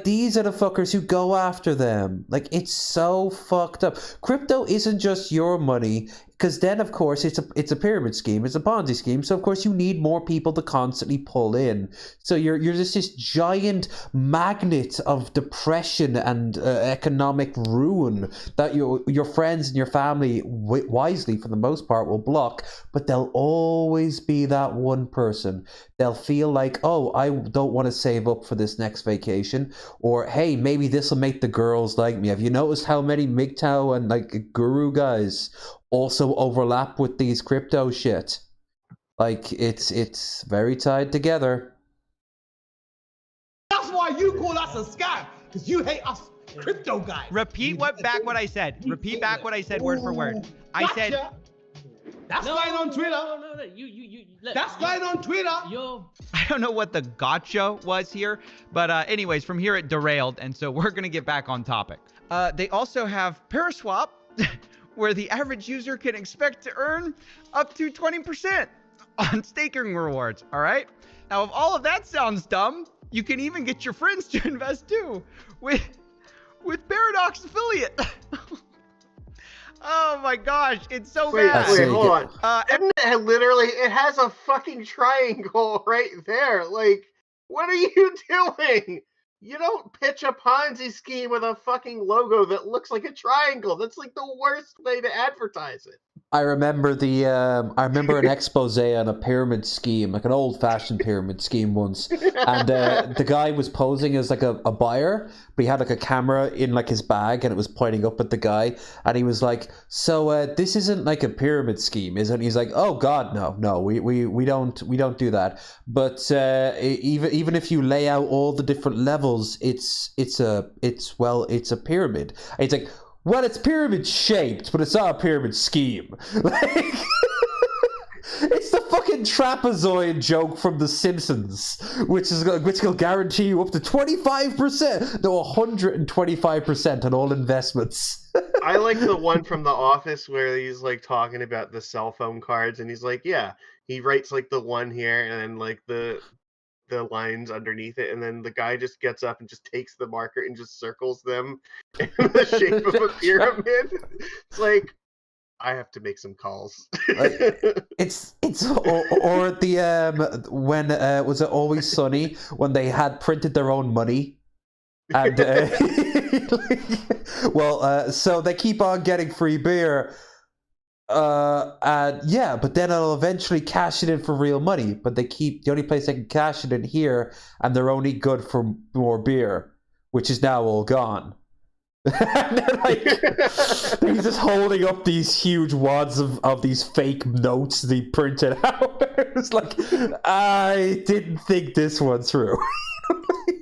Speaker 1: These are the fuckers who go after them. It's so fucked up. Crypto isn't just your money, because then of course it's a pyramid scheme, it's a Ponzi scheme. So of course you need more people to constantly pull in. So you're just this giant magnet of depression and economic ruin that your friends and your family wisely for the most part will block. But there'll always be that one person. They'll feel like, oh, I don't want to save up for this next vacation, or hey, maybe this will make the girls like me. Have you noticed how many MGTOW and guru guys also overlap with these crypto shit? It's very tied together.
Speaker 10: That's why you call us a scam, because you hate us crypto guys.
Speaker 7: Repeat back what I said. Repeat back what I said word for word. I said.
Speaker 10: That's going on Twitter.
Speaker 8: No.
Speaker 10: That's going on Twitter.
Speaker 7: I don't know what the gotcha was here, but anyways, from here it derailed, and so we're gonna get back on topic. They also have Paraswap, where the average user can expect to earn up to 20% on staking rewards. All right. Now, if all of that sounds dumb, you can even get your friends to invest too with Paradox Affiliate. Oh my gosh, it's so bad.
Speaker 2: Wait, hold on. It has a fucking triangle right there. What are you doing? You don't pitch a Ponzi scheme with a fucking logo that looks like a triangle. That's the worst way to advertise it.
Speaker 1: I remember an expose on a pyramid scheme, an old-fashioned pyramid scheme once, and the guy was posing as a buyer, but he had a camera in his bag, and it was pointing up at the guy, and he was like, "So this isn't a pyramid scheme, is it?" And he's like, "Oh God, no, we don't do that. But even if you lay out all the different levels, it's a pyramid." And he's like, well, it's pyramid shaped, but it's not a pyramid scheme. It's the fucking trapezoid joke from The Simpsons, which will guarantee you up to 25%, no, 125% on all investments.
Speaker 2: I like the one from The Office where he's talking about the cell phone cards, and he's like, yeah, he writes the one here, and then the lines underneath it, and then the guy just gets up and just takes the marker and just circles them in the shape of a pyramid. It's I have to make some calls.
Speaker 1: It's or the when was it Always Sunny when they had printed their own money, and so they keep on getting free beer. Yeah, but then I'll eventually cash it in for real money. But the only place I can cash it in here, and they're only good for more beer, which is now all gone. And then, like, he's just holding up these huge wads of these fake notes that he printed out. It's like, I didn't think this one through.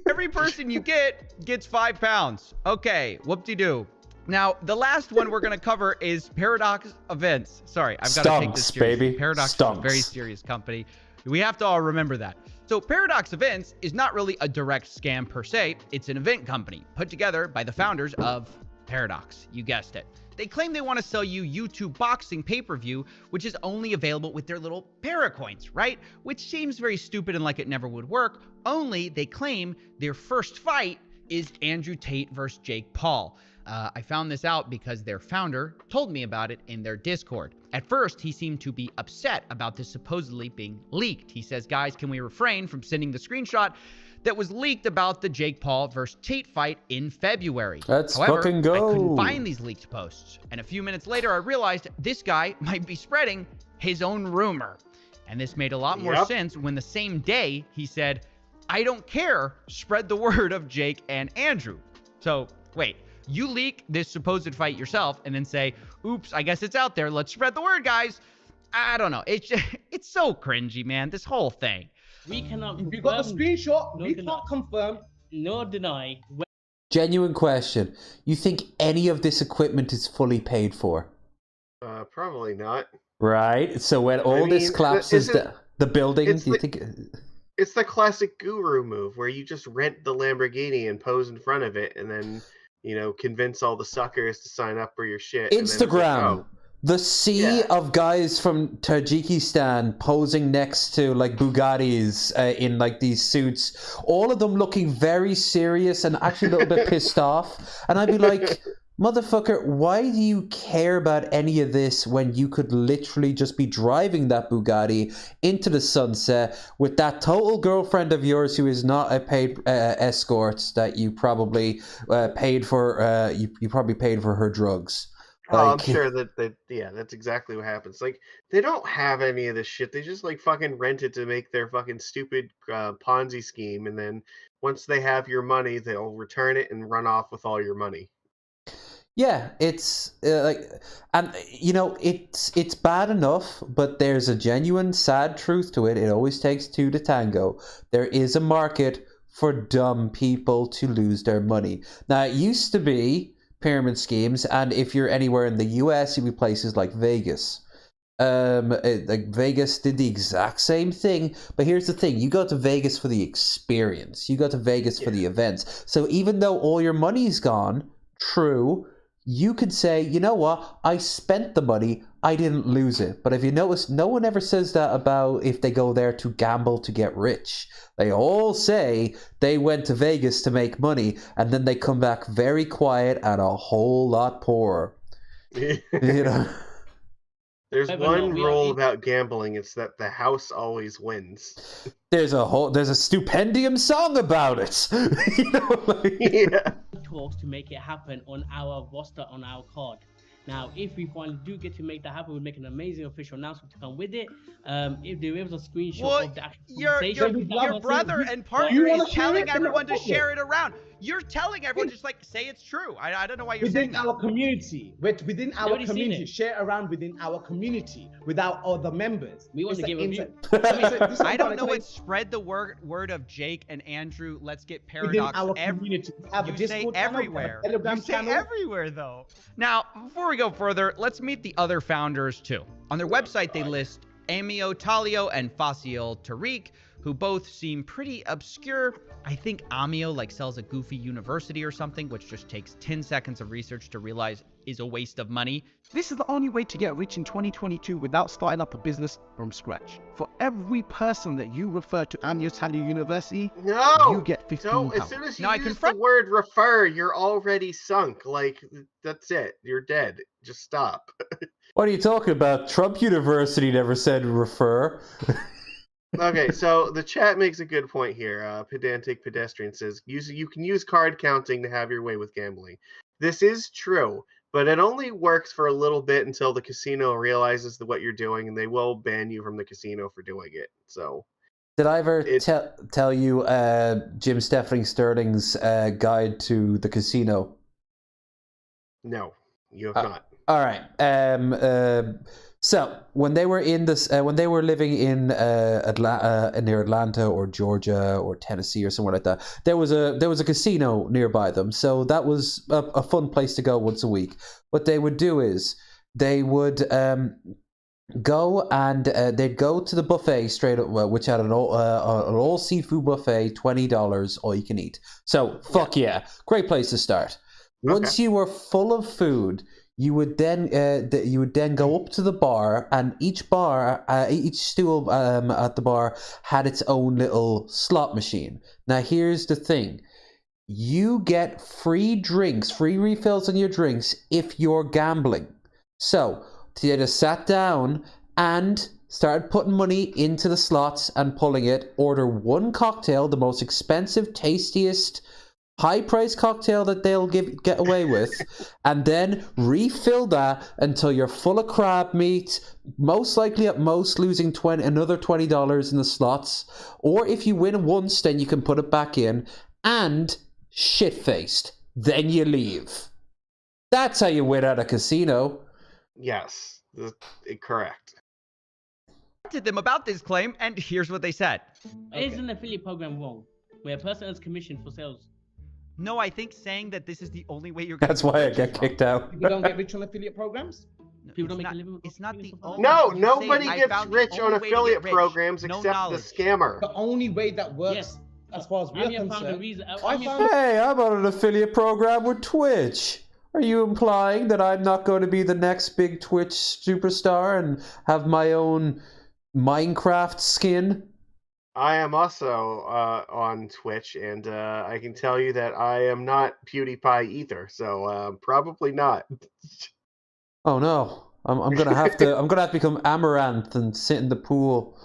Speaker 7: Every person you gets £5. Okay, whoop-de-doo. Now, the last one we're going to cover is Paradox Events. Sorry, I've got to take this seriously.
Speaker 1: Baby.
Speaker 7: Paradox is a very serious company. We have to all remember that. So Paradox Events is not really a direct scam per se. It's an event company put together by the founders of Paradox. You guessed it. They claim they want to sell you YouTube boxing pay-per-view, which is only available with their little Paracoins, right? Which seems very stupid and like it never would work. Only they claim their first fight is Andrew Tate versus Jake Paul. I found this out because their founder told me about it in their Discord. At first, he seemed to be upset about this supposedly being leaked. He says, guys, can we refrain from sending the screenshot that was leaked about the Jake Paul versus Tate fight in February? However,
Speaker 1: fucking go.
Speaker 7: I couldn't find these leaked posts. And a few minutes later, I realized this guy might be spreading his own rumor. And this made a lot more sense when the same day he said, I don't care, spread the word of Jake and Andrew. So, wait. You leak this supposed fight yourself and then say, oops, I guess it's out there. Let's spread the word, guys. I don't know. It's so cringy, man. This whole thing.
Speaker 10: We cannot. If you got the screenshot, we can't confirm
Speaker 12: nor deny.
Speaker 1: Genuine question. You think any of this equipment is fully paid for?
Speaker 2: Probably not.
Speaker 1: Right. So when all this collapses, the building, do you think...
Speaker 2: It's the classic guru move where you just rent the Lamborghini and pose in front of it and then... convince all the suckers to sign up for your shit.
Speaker 1: Instagram. The sea of guys from Tajikistan posing next to like Bugattis in like these suits, all of them looking very serious and actually a little bit pissed off. And I'd be like, motherfucker, why do you care about any of this when you could literally just be driving that Bugatti into the sunset with that total girlfriend of yours who is not a paid escort that you probably paid for? You probably paid for her drugs.
Speaker 2: I'm sure that that's exactly what happens. Like, they don't have any of this shit. They just like fucking rent it to make their fucking stupid Ponzi scheme, and then once they have your money, they'll return it and run off with all your money.
Speaker 1: Yeah, it's it's bad enough, but there's a genuine sad truth to it. It always takes two to tango. There is a market for dumb people to lose their money. Now, it used to be pyramid schemes, and if you're anywhere in the US, you'd be places like Vegas. Like Vegas did the exact same thing, but here's the thing: you go to Vegas for the experience. You go to Vegas for the events. So even though all your money's gone, true, you could say, you know what, I spent the money, I didn't lose it. But if you notice, no one ever says that about if they go there to gamble to get rich. They all say they went to Vegas to make money, and then they come back very quiet and a whole lot poorer.
Speaker 2: There's one rule about gambling. It's that the house always wins.
Speaker 1: There's a stupendium song about it.
Speaker 12: Talks to make it happen on our roster, on our card. Now, if we finally do get to make that happen, we'll make an amazing official announcement to come with it. If there is a screenshot of the actual
Speaker 7: your brother and partner is telling everyone to share it around. You're telling everyone just like say it's true. I don't know why you're saying that.
Speaker 10: Within our community, within our community, share around within our community without other members.
Speaker 12: We want to give a
Speaker 7: I don't know what spread the word of Jake and Andrew. Let's get Paradox.
Speaker 10: Within our community,
Speaker 7: you say everywhere. You say everywhere though. Now, before we go further, let's meet the other founders too. On their website, they list Amio Talio and Faciel Tariq, who both seem pretty obscure. I think Amio like sells a goofy university or something, which just takes 10 seconds of research to realize is a waste of money.
Speaker 13: This is the only way to get rich in 2022 without starting up a business from scratch. For every person that you refer to Amio Talio University, you get 15 pounds.
Speaker 2: As soon as you use the word refer, you're already sunk. Like, that's it. You're dead. Just stop.
Speaker 1: What are you talking about? Trump University never said refer.
Speaker 2: Okay, so the chat makes a good point here. Pedantic Pedestrian says, you can use card counting to have your way with gambling. This is true, but it only works for a little bit until the casino realizes what you're doing, and they will ban you from the casino for doing it. So,
Speaker 1: did I ever tell you Jim Sterling's guide to the casino?
Speaker 2: No, you have not.
Speaker 1: All right. So when they were in this, when they were living in near Atlanta or Georgia or Tennessee or somewhere like that, there was a casino nearby them. So that was a fun place to go once a week. What they would do is they would go and they'd go to the buffet straight up, which had an all seafood buffet, $20 all you can eat. So fuck yeah, great place to start. Once you were full of food, you would then go up to the bar, and each stool at the bar had its own little slot machine. Now here's the thing: you get free drinks, free refills on your drinks if you're gambling. So they just sat down and started putting money into the slots and pulling it. Order one cocktail, the most expensive, tastiest, high-priced cocktail that they'll get away with, and then refill that until you're full of crab meat, most likely at most losing another $20 in the slots. Or if you win once, then you can put it back in, and shit-faced, then you leave. That's how you win at a casino.
Speaker 2: Yes, correct.
Speaker 7: I to them about this claim, and here's what they said.
Speaker 12: Is an affiliate program wrong, where a person earns commission for sales?
Speaker 7: No, I think saying that this is the only way you're.
Speaker 1: That's why I get kicked out.
Speaker 10: People don't get rich on affiliate programs.
Speaker 12: People don't make a living.
Speaker 7: It's not the only.
Speaker 2: No, nobody gets rich on affiliate programs except the scammer.
Speaker 10: The only way that works, as far as we're concerned.
Speaker 1: Hey, I'm on an affiliate program with Twitch. Are you implying that I'm not going to be the next big Twitch superstar and have my own Minecraft skin?
Speaker 2: I am also on Twitch, and I can tell you that I am not PewDiePie either. So probably not.
Speaker 1: Oh no, I'm gonna have to become Amaranth and sit in the pool.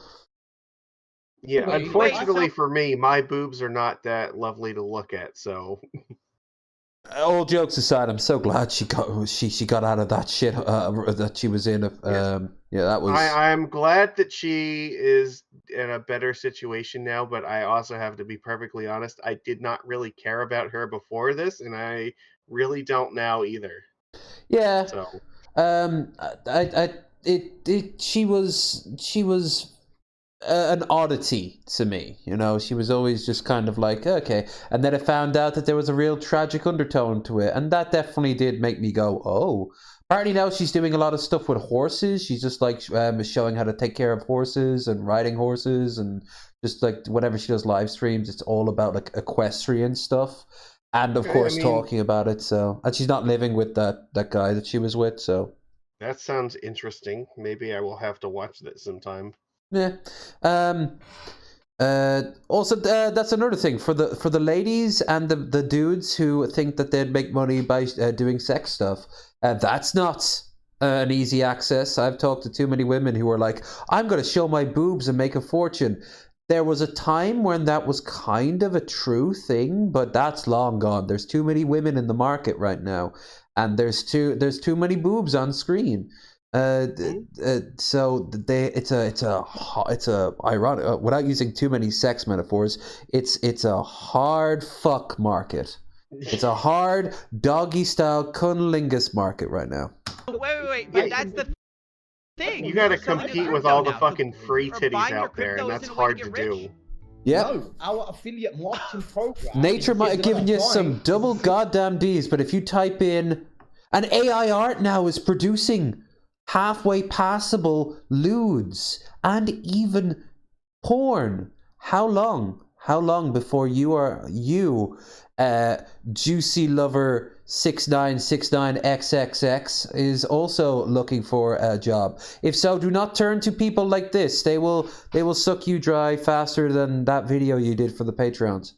Speaker 2: Yeah, unfortunately for me, my boobs are not that lovely to look at. So.
Speaker 1: All jokes aside, I'm so glad she got out of that shit that she was in. Yeah, that was.
Speaker 2: I'm glad that she is in a better situation now, but I also have to be perfectly honest. I did not really care about her before this, and I really don't now either.
Speaker 1: Yeah.
Speaker 2: So.
Speaker 1: She was an oddity to me, you know. She was always just kind of like, okay, and then I found out that there was a real tragic undertone to it, and that definitely did make me go, oh. Apparently now she's doing a lot of stuff with horses. She's just like showing how to take care of horses and riding horses, and just like whenever she does live streams, it's all about like equestrian stuff, and of course talking about it. So, and she's not living with that guy that she was with. So
Speaker 2: that sounds interesting. Maybe I will have to watch that sometime.
Speaker 1: Yeah. Also, that's another thing for the ladies and the dudes who think that they'd make money by doing sex stuff. That's not an easy access. I've talked to too many women who are like, I'm going to show my boobs and make a fortune. There was a time when that was kind of a true thing, but that's long gone. There's too many women in the market right now, and there's too many boobs on screen. So it's a ironic, without using too many sex metaphors, it's a hard fuck market. It's a hard doggy style cunnilingus market right now.
Speaker 7: Wait, but that's the thing.
Speaker 2: You gotta compete with all the fucking free titties out there, and that's hard to do.
Speaker 1: Yeah.
Speaker 10: No, our affiliate marketing program.
Speaker 1: Nature might have given you some double goddamn D's, but if you type in, and AI art now is producing halfway passable lewds and even porn. How long before you juicy lover 6969XXX is also looking for a job? If so, do not turn to people like this. They will suck you dry faster than that video you did for the Patreons.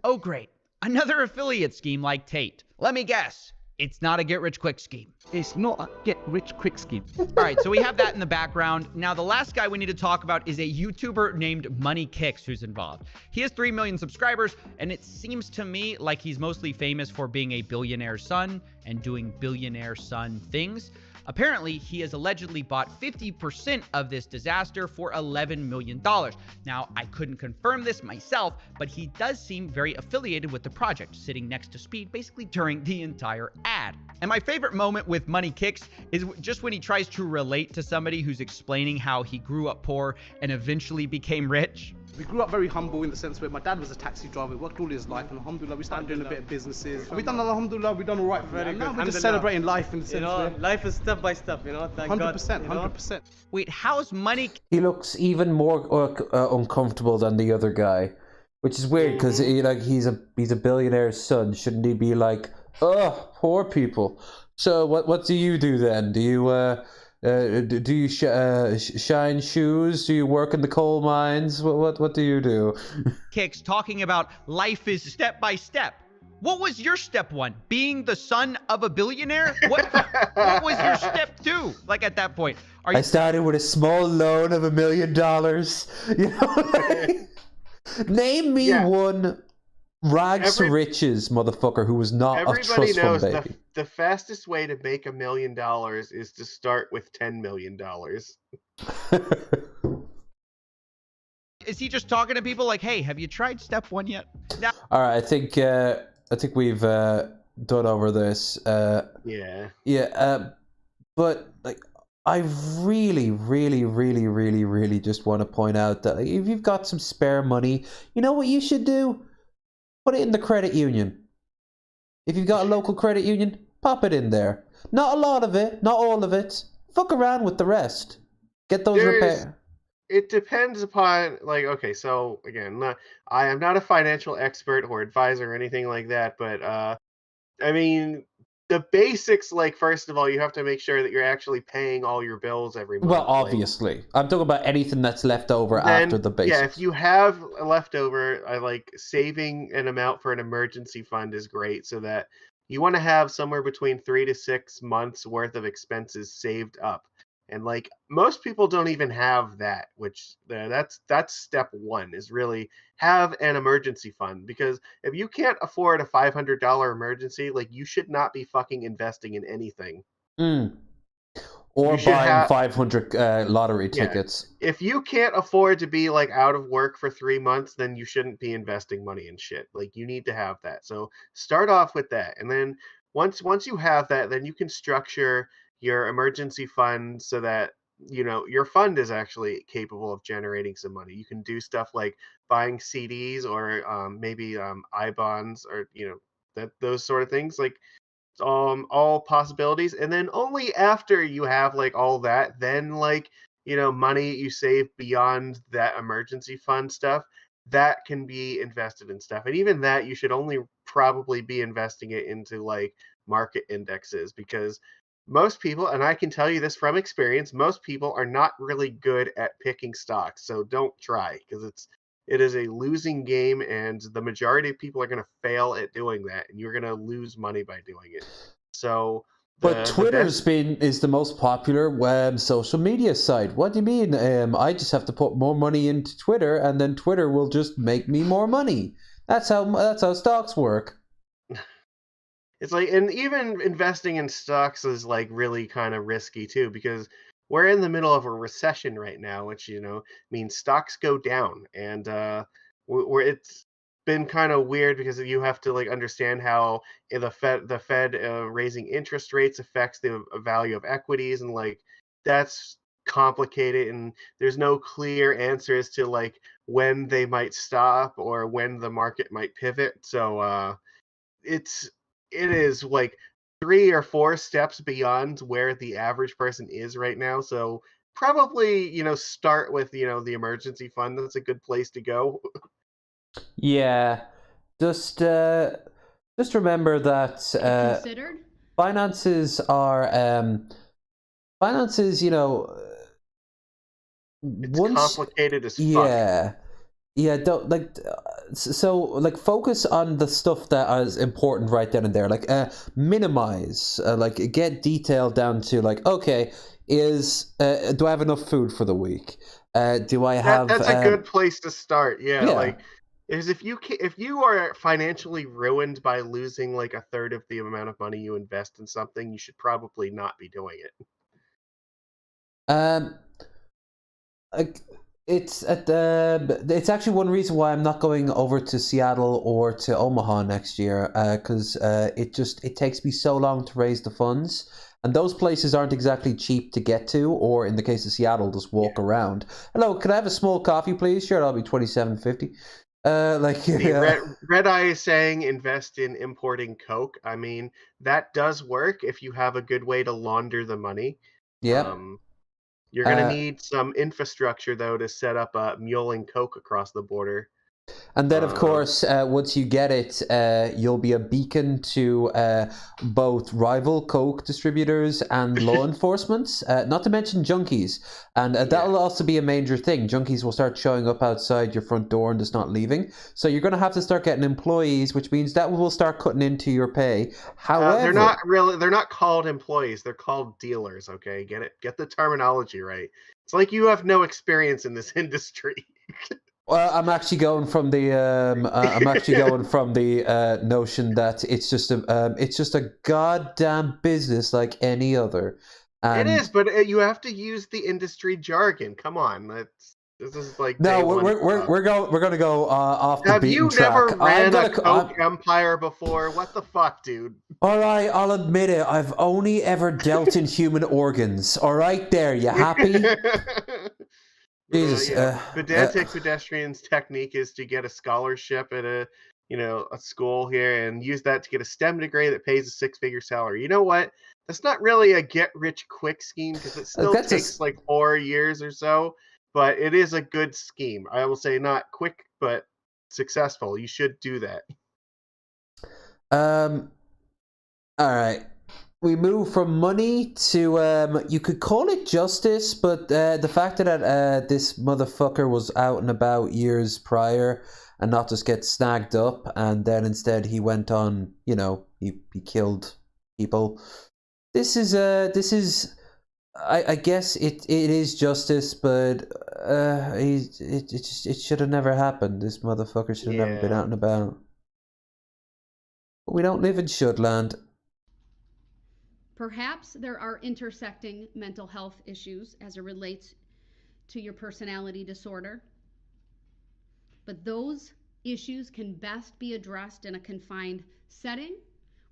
Speaker 7: Oh great, another affiliate scheme like Tate. Let me guess. It's not a get-rich-quick scheme.
Speaker 13: It's not a get-rich-quick scheme.
Speaker 7: All right, so we have that in the background. Now, the last guy we need to talk about is a YouTuber named Money Kicks who's involved. He has 3 million subscribers, and it seems to me like he's mostly famous for being a billionaire son and doing billionaire son things. Apparently, he has allegedly bought 50% of this disaster for $11 million. Now, I couldn't confirm this myself, but he does seem very affiliated with the project, sitting next to Speed basically during the entire ad. And my favorite moment with Money Kicks is just when he tries to relate to somebody who's explaining how he grew up poor and eventually became rich.
Speaker 13: We grew up very humble in the sense where my dad was a taxi driver, worked all his life, and alhamdulillah, we started doing a bit of businesses. We've done alhamdulillah, we've done all right for it. Now we're just celebrating life in the sense where...
Speaker 14: life is step by step, thank
Speaker 13: 100%,
Speaker 14: God.
Speaker 13: 100%.
Speaker 7: Wait, how's Money...
Speaker 1: He looks even more uncomfortable than the other guy, which is weird because he's a billionaire's son. Shouldn't he be like, oh, poor people? So what do you do then? Do you shine shoes? Do you work in the coal mines? What do you do?
Speaker 7: Kicks talking about life is step by step. What was your step 1? Being the son of a billionaire? What was your step 2? Like at that point,
Speaker 1: I started with a small loan of $1 million. You know, name me one rags to riches motherfucker who was not a trust fund baby.
Speaker 2: Everybody knows the fastest way to make $1 million is to start with $10 million.
Speaker 7: Is he just talking to people like, hey, have you tried step 1 yet? Now
Speaker 1: all right, I think we've done over this. But like, I really just want to point out that if you've got some spare money, you know what you should do? Put it in the credit union. If you've got a local credit union, pop it in there. Not a lot of it, not all of it. Fuck around with the rest. Get those repaired.
Speaker 2: It depends upon, like, okay, so again, I am not a financial expert or advisor or anything like that, but I mean, the basics, like, first of all, you have to make sure that you're actually paying all your bills every month.
Speaker 1: Well, obviously. I'm talking about anything that's left over after the basics.
Speaker 2: Yeah, if you have a leftover, I like saving an amount for an emergency fund is great, so that you want to have somewhere between 3 to 6 months worth of expenses saved up. And like most people don't even have that, which that's step 1 is really have an emergency fund, because if you can't afford a $500 emergency, like you should not be fucking investing in anything.
Speaker 1: Or buying 500 lottery tickets.
Speaker 2: If you can't afford to be like out of work for 3 months, then you shouldn't be investing money in shit. Like you need to have that. So start off with that, and then once you have that, then you can structure your emergency fund so that your fund is actually capable of generating some money. You can do stuff like buying CDs or maybe I-bonds or those sort of things, like all possibilities. And then only after you have like all that, then like money you save beyond that emergency fund stuff, that can be invested in stuff. And even that, you should only probably be investing it into like market indexes, because most people, and I can tell you this from experience, most people are not really good at picking stocks. So don't try, because it is a losing game, and the majority of people are going to fail at doing that, and you're going to lose money by doing it. So
Speaker 1: but Twitter's is the most popular social media site. What do you mean? I just have to put more money into Twitter, and then Twitter will just make me more money. That's how stocks work.
Speaker 2: It's like, and even investing in stocks is like really kind of risky too, because we're in the middle of a recession right now, which means stocks go down, and it's been kind of weird because you have to like understand how the Fed raising interest rates affects the value of equities, and like that's complicated, and there's no clear answers to like when they might stop or when the market might pivot. So it is like 3 or 4 steps beyond where the average person is right now. So probably, start with, the emergency fund. That's a good place to go.
Speaker 1: Yeah. Just remember that finances are
Speaker 2: it's complicated as fuck.
Speaker 1: Yeah. Yeah, don't like so like focus on the stuff that is important right then and there. Like minimize, like get detail down to like, okay, do I have enough food for the week? Do I have?
Speaker 2: That's a good place to start. Yeah, like is if you are financially ruined by losing like a third of the amount of money you invest in something, you should probably not be doing it.
Speaker 1: It's actually one reason why I'm not going over to Seattle or to Omaha next year, because it takes me so long to raise the funds, and those places aren't exactly cheap to get to, or in the case of Seattle, just walk around. Hello, can I have a small coffee, please? Sure, that'll be $27.50.
Speaker 2: Red Eye is saying invest in importing Coke. I mean, that does work if you have a good way to launder the money.
Speaker 1: Yeah.
Speaker 2: You're going to need some infrastructure, though, to set up muling Coke across the border.
Speaker 1: And then, of course, once you get it, you'll be a beacon to both rival Coke distributors and law enforcement, not to mention junkies. And that'll also be a major thing. Junkies will start showing up outside your front door and just not leaving. So you're going to have to start getting employees, which means that will start cutting into your pay. However,
Speaker 2: they're not called employees. They're called dealers, okay? Get it? Get the terminology right. It's like you have no experience in this industry.
Speaker 1: Well, I'm actually going from the notion that it's just a goddamn business like any other.
Speaker 2: It is, but you have to use the industry jargon. Come on, this is like
Speaker 1: we're going to go off the beaten track.
Speaker 2: Have you never ran a Coke empire before? What the fuck, dude?
Speaker 1: All right, I'll admit it. I've only ever dealt in human organs. All right, there, you happy? Jesus,
Speaker 2: pedantic pedestrian's technique is to get a scholarship at a school here and use that to get a STEM degree that pays a 6-figure salary. You know what? That's not really a get-rich-quick scheme because it still takes like 4 years or so, but it is a good scheme. I will say not quick, but successful. You should do that.
Speaker 1: All right. We move from money to, you could call it justice, but the fact that this motherfucker was out and about years prior and not just get snagged up, and then instead he went on, he killed people. This is, I guess it is justice, but it should have never happened. This motherfucker should have never been out and about. But we don't live in Shudland.
Speaker 15: Perhaps there are intersecting mental health issues as it relates to your personality disorder, but those issues can best be addressed in a confined setting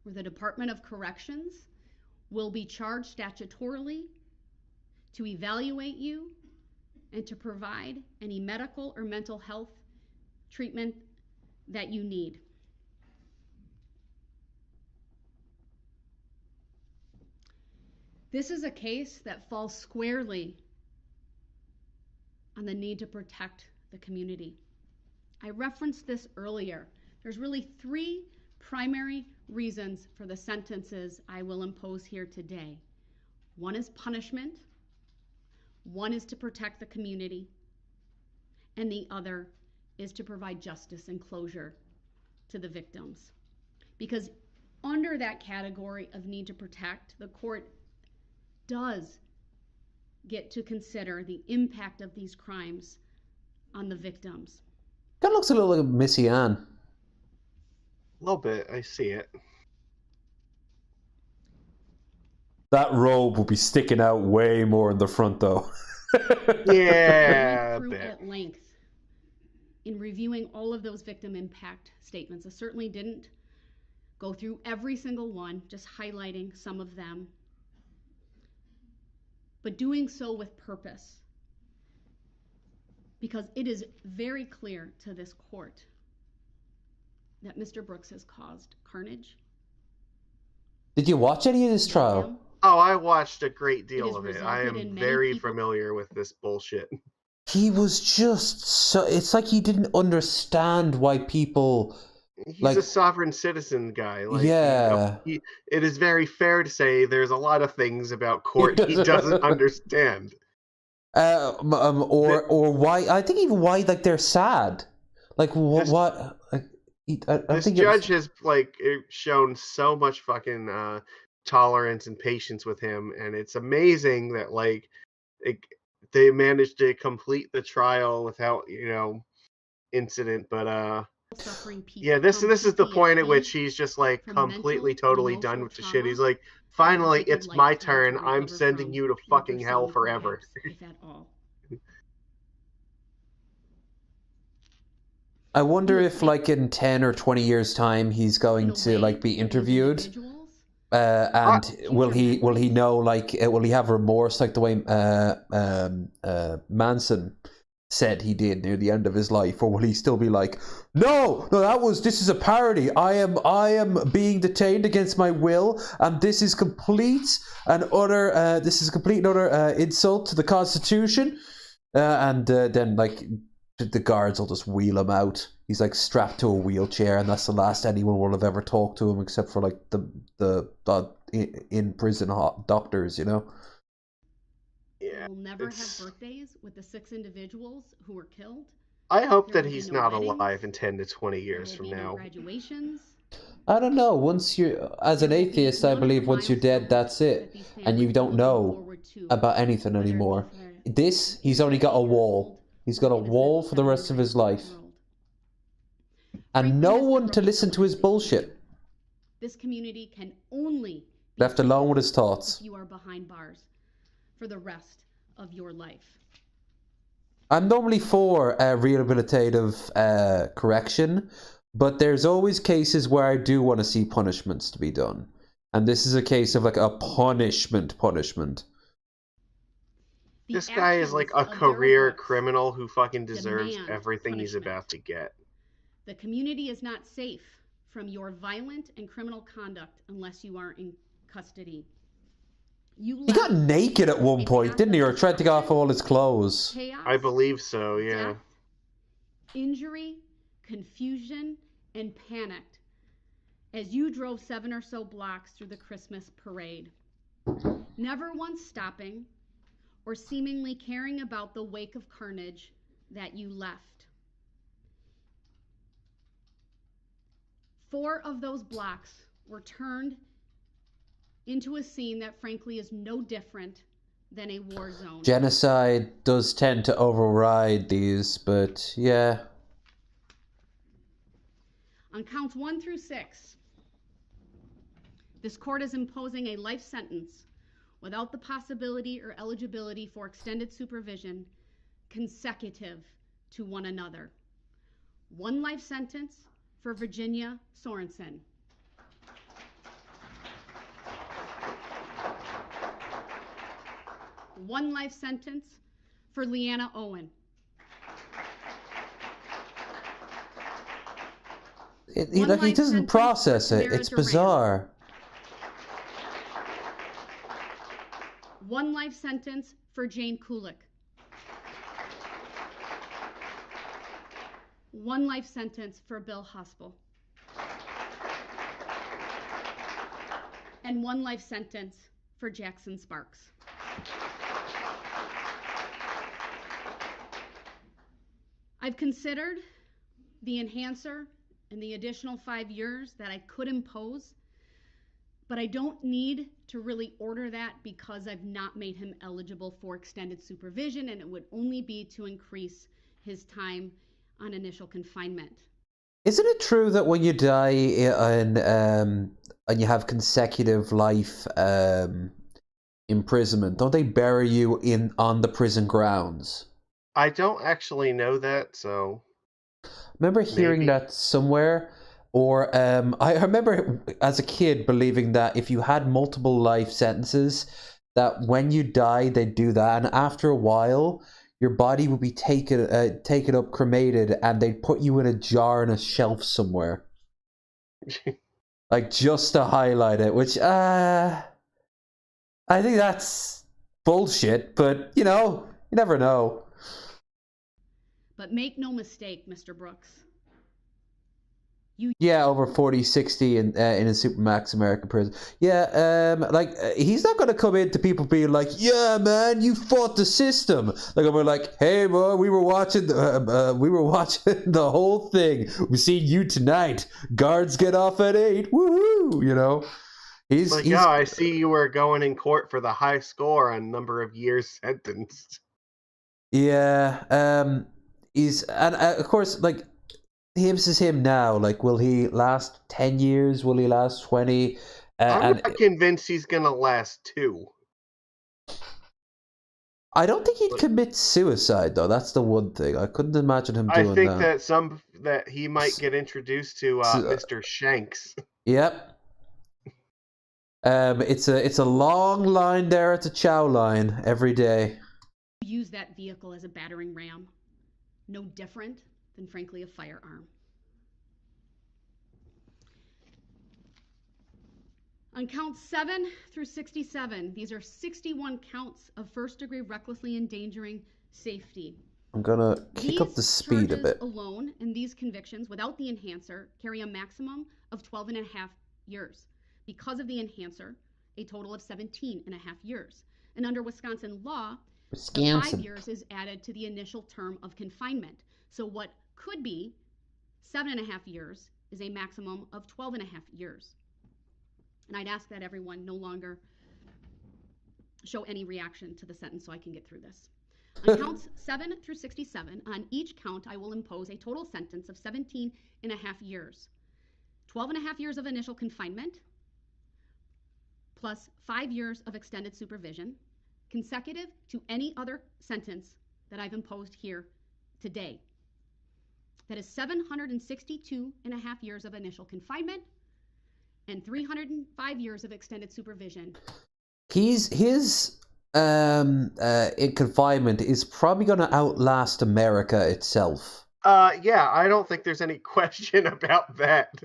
Speaker 15: where the Department of Corrections will be charged statutorily to evaluate you and to provide any medical or mental health treatment that you need. This is a case that falls squarely on the need to protect the community. I referenced this earlier. There's really 3 primary reasons for the sentences I will impose here today. One is punishment, one is to protect the community, and the other is to provide justice and closure to the victims. Because under that category of need to protect, the court does get to consider the impact of these crimes on the victims.
Speaker 1: That looks a little like Missy Ann.
Speaker 2: A little bit, I see it.
Speaker 1: That robe will be sticking out way more in the front, though.
Speaker 2: Yeah,
Speaker 15: at length in reviewing all of those victim impact statements. I certainly didn't go through every single one, just highlighting some of them, but doing so with purpose, because it is very clear to this court that Mr. Brooks has caused carnage.
Speaker 1: Did you watch any of this trial?
Speaker 2: Oh, I watched a great deal of it. I am very familiar with this bullshit.
Speaker 1: He was just so... It's like he didn't understand why people...
Speaker 2: He's a sovereign citizen guy.
Speaker 1: It
Speaker 2: is very fair to say there's a lot of things about court he doesn't understand.
Speaker 1: Or why... I think even why they're sad. Like what? Like,
Speaker 2: this judge has like shown so much fucking tolerance and patience with him, and it's amazing that like they managed to complete the trial without incident. But yeah, this is the point at which he's just like completely totally done with the shit. He's like, finally, it's my turn. I'm sending you to fucking hell forever.
Speaker 1: I wonder if, like, in 10 or 20 years' time, he's going to like be interviewed, and will he know, like, will he have remorse like the way Manson said he did near the end of his life, or will he still be like, no, this is a parody. I am being detained against my will, and this is complete and utter insult to the Constitution, and then like the guards will just wheel him out. He's like strapped to a wheelchair, and that's the last anyone will have ever talked to him, except for like the in prison doctors,
Speaker 2: Yeah,
Speaker 15: we'll never have birthdays with the 6 individuals who were killed.
Speaker 2: I hope that he's not alive in 10 to 20 years from now.
Speaker 15: Graduations.
Speaker 1: I don't know. Once as an atheist, I believe once you're dead, that's it, and you don't know about anything anymore. He's only got a wall. He's got a wall for the rest of his life. And no one to listen to his bullshit.
Speaker 15: This community can only
Speaker 1: left alone with his thoughts.
Speaker 15: If you are behind bars for the rest of your life.
Speaker 1: I'm normally for rehabilitative correction, but there's always cases where I do want to see punishments to be done. And this is a case of like a punishment.
Speaker 2: This guy is like a career criminal who fucking deserves everything he's about to get.
Speaker 15: The community is not safe from your violent and criminal conduct unless you are in custody.
Speaker 1: He got naked at one point, didn't he? Or tried to get off all his clothes.
Speaker 2: I believe so, yeah.
Speaker 15: Death, injury, confusion, and panic as you drove 7 or so blocks through the Christmas parade. Never once stopping or seemingly caring about the wake of carnage that you left. 4 of those blocks were turned into a scene that frankly is no different than a war zone.
Speaker 1: Genocide does tend to override these, but yeah.
Speaker 15: On counts 1 through 6, this court is imposing a life sentence without the possibility or eligibility for extended supervision consecutive to one another. 1 life sentence for Virginia Sorensen. 1 life sentence for Leanna Owen.
Speaker 1: He doesn't process it. It's bizarre.
Speaker 15: 1 life sentence for Jane Kulik. 1 life sentence for Bill Hospital. And 1 life sentence for Jackson Sparks. I've considered the enhancer and the additional 5 years that I could impose, but I don't need to really order that because I've not made him eligible for extended supervision, and it would only be to increase his time on initial confinement.
Speaker 1: Isn't it true that when you die and you have consecutive life imprisonment, don't they bury you on the prison grounds?
Speaker 2: I don't actually know that, so...
Speaker 1: I remember hearing that somewhere, or I remember as a kid believing that if you had multiple life sentences, that when you die, they'd do that, and after a while, your body would be taken up, cremated, and they'd put you in a jar on a shelf somewhere. Like, just to highlight it, which, I think that's bullshit, but, you never know.
Speaker 15: But make no mistake, Mr. Brooks.
Speaker 1: Yeah, over 40, 60 in a Supermax American prison. Yeah, he's not gonna come into people being like, "Yeah, man, you fought the system." Like, I'm like, "Hey, boy, we were watching the whole thing. We seen you tonight. Guards get off at 8. Woohoo!" You know, he's
Speaker 2: yeah, I see you were going in court for the high score on number of years sentenced.
Speaker 1: Yeah, he's and of course like. Him's is him now. Like, will he last 10 years? Will he last 20?
Speaker 2: I'm not convinced he's gonna last 2.
Speaker 1: I don't think he'd commit suicide, though. That's the one thing. I couldn't imagine him doing that.
Speaker 2: I think that he might get introduced to Mr. Shanks.
Speaker 1: Yep. It's a long line there at the chow line every day.
Speaker 15: Use that vehicle as a battering ram. No different than, frankly, a firearm. On counts 7 through 67, these are 61 counts of first-degree recklessly endangering safety.
Speaker 1: I'm gonna kick up the speed a bit.
Speaker 15: Alone, and these convictions, without the enhancer, carry a maximum of 12 and a half years. Because of the enhancer, a total of 17 and a half years. And under Wisconsin law, 5 years is added to the initial term of confinement. So what could be 7.5 years is a maximum of 12.5 years. And I'd ask that everyone no longer show any reaction to the sentence so I can get through this. On counts 7 through 67, on each count I will impose a total sentence of 17.5 years. 12.5 years of initial confinement, plus 5 years of extended supervision, consecutive to any other sentence that I've imposed here today. That is 762.5 years of initial confinement and 305 years of extended supervision.
Speaker 1: His in confinement is probably going to outlast America itself.
Speaker 2: Yeah, I don't think there's any question about that.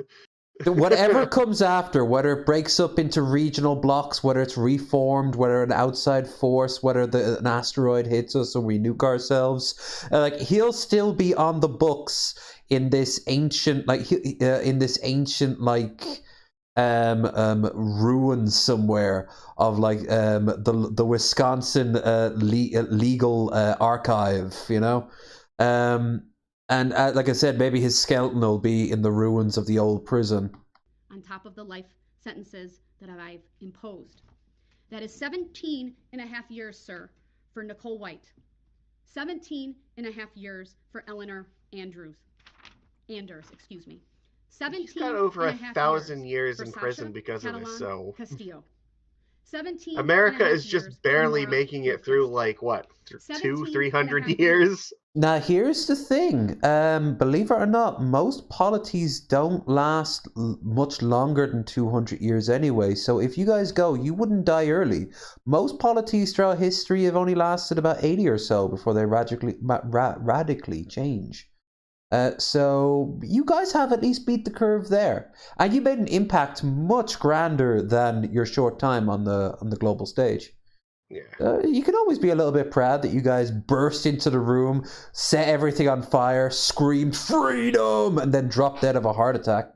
Speaker 1: Whatever comes after, whether it breaks up into regional blocks, whether it's reformed, whether an outside force, whether an asteroid hits us and we nuke ourselves, he'll still be on the books in this ancient, ruin somewhere of the Wisconsin legal archive, you know. And like I said, maybe his skeleton will be in the ruins of the old prison.
Speaker 15: On top of the life sentences that I've imposed. That is 17.5 years, sir, for Nicole White. 17.5 years for Eleanor Anders, excuse me. 17.
Speaker 2: He's got over 1,000 years in prison because of this, so.
Speaker 15: Castillo. 17.
Speaker 2: America is just barely making it through, 200-300 years.
Speaker 1: Now, here's the thing. Believe it or not, most polities don't last much longer than 200 years anyway. So if you guys go, you wouldn't die early. Most polities throughout history have only lasted about 80 or so before they radically change. So you guys have at least beat the curve there. And you made an impact much grander than your short time on the global stage.
Speaker 2: Yeah.
Speaker 1: You can always be a little bit proud that you guys burst into the room, set everything on fire, screamed freedom, and then dropped dead of a heart attack.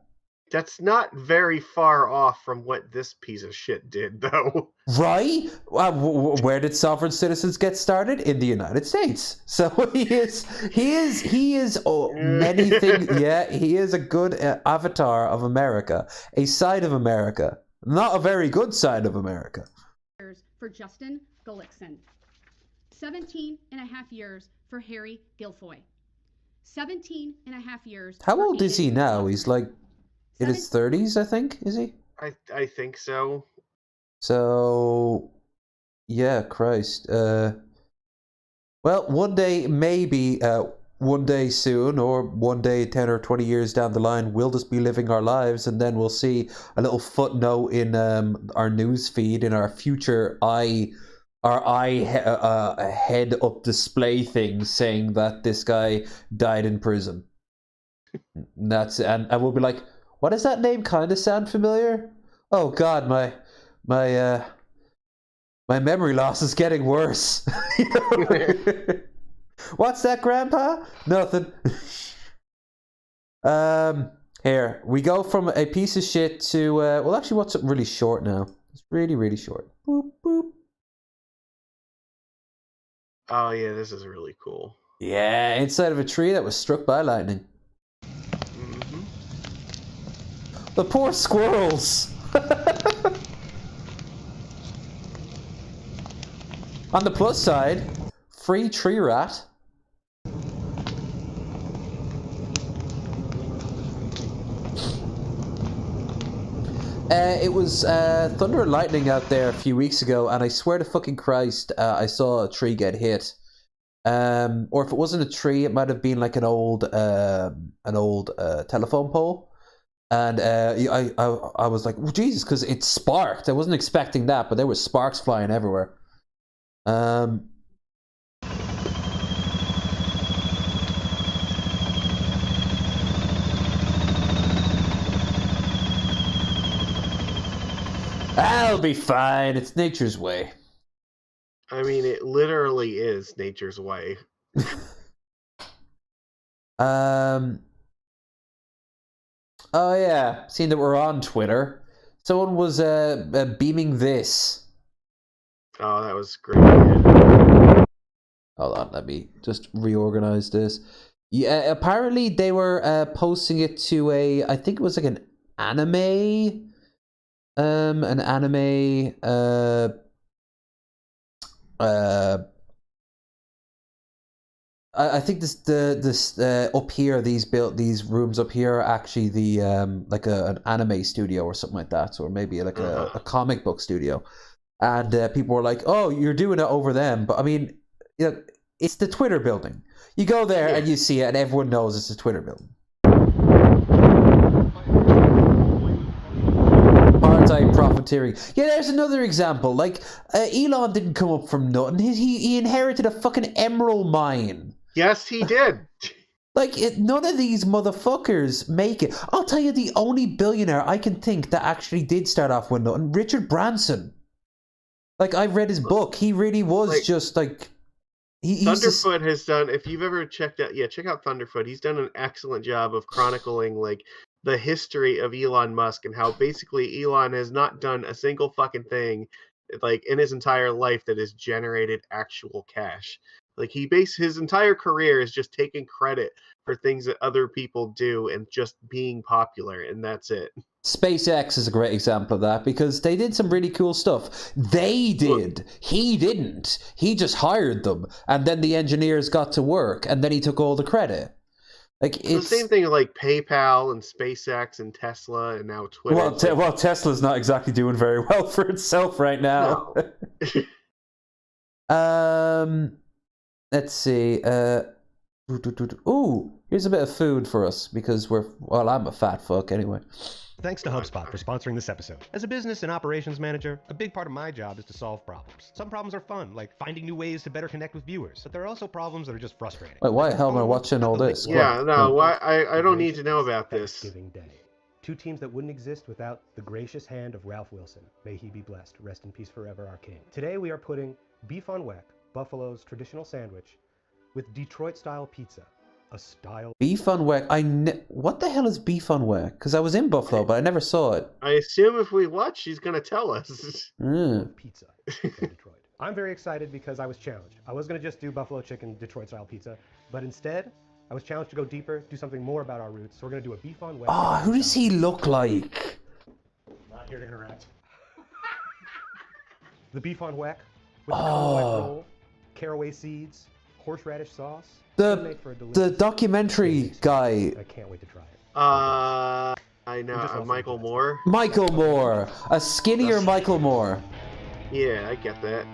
Speaker 2: That's not very far off from what this piece of shit did, though.
Speaker 1: Right? Where did sovereign citizens get started? In the United States. So he is many things. Yeah, he is a good avatar of America, a side of America, not a very good side of America.
Speaker 15: For Justin Gullickson. 17.5 years for Harry Guilfoyle. 17.5 years.
Speaker 1: How old is he now? He's in his 30s, I think, is he?
Speaker 2: I think so.
Speaker 1: So, yeah, Christ. Well, one day, maybe one day soon, or one day 10 or 20 years down the line, we'll just be living our lives, and then we'll see a little footnote in our news feed in our future head up display thing saying that this guy died in prison. And we'll be like, what does that name kind of sound familiar? Oh God, my memory loss is getting worse. What's that, Grandpa? Nothing. Here, we go from a piece of shit to, well, actually, what's really short now? It's really, really short. Boop, boop.
Speaker 2: Oh, yeah, this is really cool.
Speaker 1: Yeah, inside of a tree that was struck by lightning.
Speaker 2: Mm-hmm.
Speaker 1: The poor squirrels! On the plus side, free tree rat. It was thunder and lightning out there a few weeks ago, and I swear to fucking Christ, I saw a tree get hit. Or if it wasn't a tree, it might have been like an old telephone pole. And I was like, well, Jesus, because it sparked. I wasn't expecting that, but there were sparks flying everywhere. I'll be fine. It's nature's way.
Speaker 2: I mean, it literally is nature's way.
Speaker 1: Oh yeah, seeing that we're on Twitter, someone was beaming this.
Speaker 2: Oh, that was great. Yeah.
Speaker 1: Hold on, let me just reorganize this. Yeah, apparently they were posting it to I think it was like an anime. I think this up here, these rooms up here are actually the like an anime studio or something like that, or maybe like a comic book studio, and people were like, "Oh, you're doing it over them," but I mean, you know, it's the Twitter building. You go there and you see it, and everyone knows it's a Twitter building. Part-time profiteering. Yeah, there's another example. Like Elon didn't come up from nothing. He inherited a fucking emerald mine.
Speaker 2: Yes, he did.
Speaker 1: Like, none of these motherfuckers make it. I'll tell you, the only billionaire I can think that actually did start off with nothing, Richard Branson. Like, I read his book. He really was like, just like...
Speaker 2: Thunderfoot has done, if you've ever checked out, check out Thunderfoot. He's done an excellent job of chronicling, like, the history of Elon Musk and how basically Elon has not done a single fucking thing, like, in his entire life that has generated actual cash. Like, his entire career is just taking credit for things that other people do and just being popular, and that's it.
Speaker 1: SpaceX is a great example of that because they did some really cool stuff. They did. He didn't. He just hired them, and then the engineers got to work, and then he took all the credit. Like, it's
Speaker 2: the same thing like PayPal and SpaceX and Tesla and now Twitter.
Speaker 1: Well, Tesla's not exactly doing very well for itself right now. No. Let's see. Ooh, here's a bit of food for us because I'm a fat fuck anyway.
Speaker 16: Thanks to HubSpot for sponsoring this episode. As a business and operations manager, a big part of my job is to solve problems. Some problems are fun, like finding new ways to better connect with viewers, but there are also problems that are just frustrating.
Speaker 1: Wait, why the hell am I watching all this?
Speaker 2: Yeah, no, I don't need to know about this.
Speaker 16: Thanksgiving Day. Two teams that wouldn't exist without the gracious hand of Ralph Wilson. May he be blessed. Rest in peace forever, our king. Today we are putting beef on weck, Buffalo's traditional sandwich, with Detroit-style pizza. A style.
Speaker 1: Beef on weck. What the hell is beef on weck? Because I was in Buffalo, but I never saw it.
Speaker 2: I assume if we watch, she's going to tell us.
Speaker 16: Pizza from Detroit. I'm very excited because I was challenged. I was going to just do buffalo chicken Detroit-style pizza, but instead, I was challenged to go deeper, do something more about our roots. So we're going to do a beef on weck.
Speaker 1: Oh, who does he look like?
Speaker 16: Not here to interact. The beef on weck with the roll, caraway seeds, horseradish sauce.
Speaker 1: The documentary guy.
Speaker 16: I can't wait to try it.
Speaker 2: I know, Michael Moore.
Speaker 1: Michael Moore, a skinnier Michael Moore.
Speaker 2: Yeah, I get that.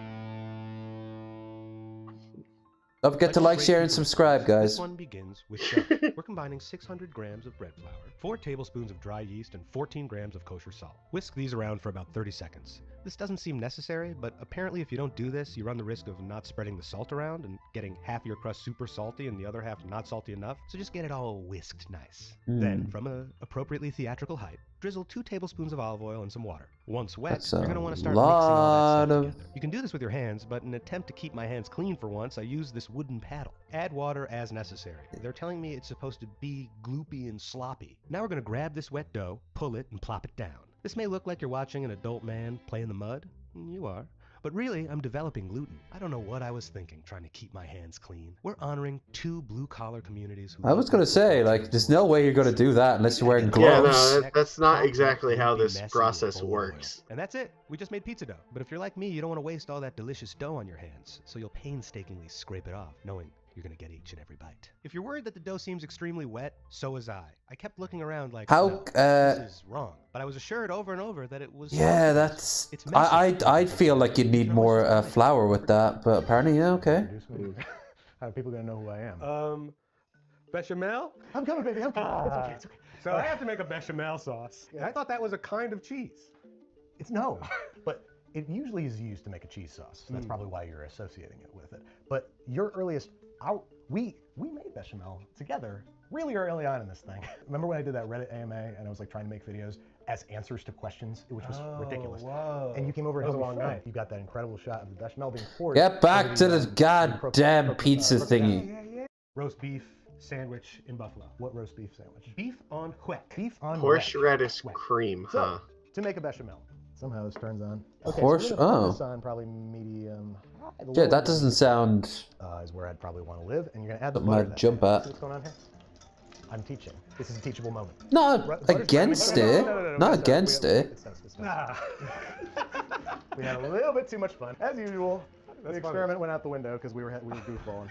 Speaker 1: Don't forget to like, share, and subscribe, guys.
Speaker 16: This one begins with dough. We're combining 600 grams of bread flour, 4 tablespoons of dry yeast, and 14 grams of kosher salt. Whisk these around for about 30 seconds. This doesn't seem necessary, but apparently if you don't do this, you run the risk of not spreading the salt around and getting half your crust super salty and the other half not salty enough. So just get it all whisked nice. Then, from an appropriately theatrical height, drizzle 2 tablespoons of olive oil and some water. Once wet, you're going to want to start mixing all that stuff together. You can do this with your hands, but in an attempt to keep my hands clean for once, I use this wooden paddle. Add water as necessary. They're telling me it's supposed to be gloopy and sloppy. Now we're gonna grab this wet dough, pull it, and plop it down. This may look like you're watching an adult man play in the mud. You are. But really, I'm developing gluten. I don't know what I was thinking trying to keep my hands clean. We're honoring 2 blue-collar communities who...
Speaker 1: I was going to say, like, there's no way you're going to do that unless you're wearing gloves.
Speaker 2: Yeah, no, that's not exactly how this process works.
Speaker 16: And that's it. We just made pizza dough. But if you're like me, you don't want to waste all that delicious dough on your hands. So you'll painstakingly scrape it off, knowing you're going to get each and every bite. If you're worried that the dough seems extremely wet, so was I. I kept looking around like, no, this is wrong. But I was assured over and over that it was...
Speaker 1: Yeah, that's... I feel like you'd need more flour with that, but apparently, yeah, okay.
Speaker 17: How are people going to know who I am?
Speaker 16: Bechamel?
Speaker 17: I'm coming, baby, I'm coming. It's okay, it's okay.
Speaker 16: So I have to make a bechamel sauce. Yeah. I thought that was a kind of cheese.
Speaker 17: It's no, but it usually is used to make a cheese sauce. So that's probably why you're associating it with it. But your earliest... we made bechamel together really early on in this thing. Remember when I did that Reddit AMA and I was like trying to make videos as answers to questions, which was ridiculous.
Speaker 16: Whoa.
Speaker 17: And you came over and helped me film. You got that incredible shot of the bechamel being poured.
Speaker 1: Get back to the goddamn pizza thingy.
Speaker 16: Roast beef sandwich in Buffalo.
Speaker 17: What roast beef sandwich?
Speaker 16: Beef on hueck.
Speaker 17: Beef on
Speaker 2: horseradish cream, huh?
Speaker 17: So, to make a bechamel. Somehow this turns on. Okay,
Speaker 1: Horse?
Speaker 17: So put this on probably medium.
Speaker 1: Yeah, that doesn't sound...
Speaker 17: is where I'd probably want to live, and you're going to add the
Speaker 1: something
Speaker 17: butter.
Speaker 1: I'd jump at.
Speaker 17: See what's going on here? I'm teaching. This is a teachable moment.
Speaker 1: Not against it. Not against it.
Speaker 17: We had a little bit too much fun. As usual, the experiment went out the window because we were goofballing.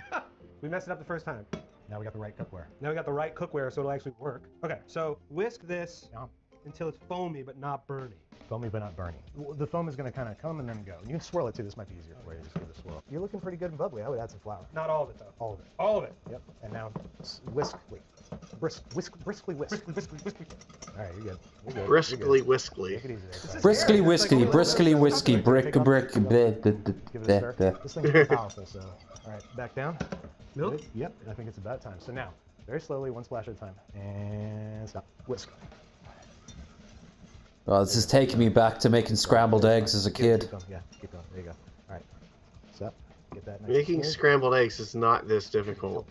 Speaker 16: We messed it up the first time.
Speaker 17: Now we got the right cookware.
Speaker 16: Now we got the right cookware so it'll actually work. Okay, so whisk this until it's foamy but not burny.
Speaker 17: Foamy but not burny. The foam is going to kind of come and then go. You can swirl it too. This might be easier for you. Just give it a swirl. You're looking pretty good and bubbly. I would add some flour.
Speaker 16: Not all of it though.
Speaker 17: All of it.
Speaker 16: All of it.
Speaker 17: Yep. And now briskly whisk.
Speaker 16: Briskly whisk.
Speaker 17: All right, you're good.
Speaker 2: Briskly whiskly.
Speaker 17: Take it easy there.
Speaker 1: Briskly whiskey, briskly whiskey, brick.
Speaker 17: Give it a stir. This thing's pretty powerful, so. All right, back down.
Speaker 16: Milk?
Speaker 17: Yep, I think it's about time. So now, very slowly, one splash at a time. And stop. Whisk.
Speaker 1: Oh, this is taking me back to making scrambled eggs as a kid.
Speaker 17: Keep going. Yeah, keep going. There you go. All right. Stop. Get that nice.
Speaker 2: Making scrambled eggs is not this difficult.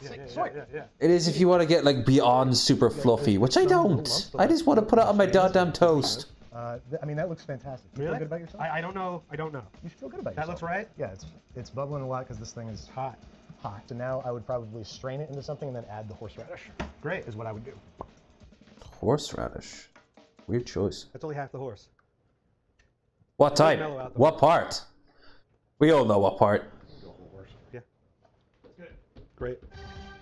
Speaker 16: Yeah.
Speaker 1: It is if you want to get like beyond super fluffy, which I don't. I just want to put it on my goddamn toast.
Speaker 17: I mean, that looks fantastic. You feel good about yourself?
Speaker 16: I don't know.
Speaker 17: You should feel good about yourself.
Speaker 16: That looks right?
Speaker 17: Yeah, it's bubbling a lot because this thing is hot. So now I would probably strain it into something and then add the horseradish.
Speaker 16: Great, is what I would do.
Speaker 1: Horseradish. Weird choice.
Speaker 16: That's only half the horse.
Speaker 1: What type? What part? We all know what part.
Speaker 16: Yeah. Good. Great.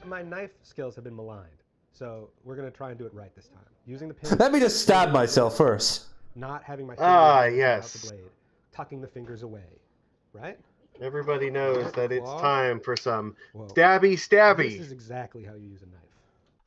Speaker 16: My knife skills have been maligned, so we're going to try and do it right this time. Using the pin.
Speaker 1: Let me just stab myself first.
Speaker 16: Not having my fingers
Speaker 2: yes.
Speaker 16: out the blade. Tucking the fingers away. Right?
Speaker 2: Everybody knows that it's time for some stabby.
Speaker 16: This is exactly how you use a knife.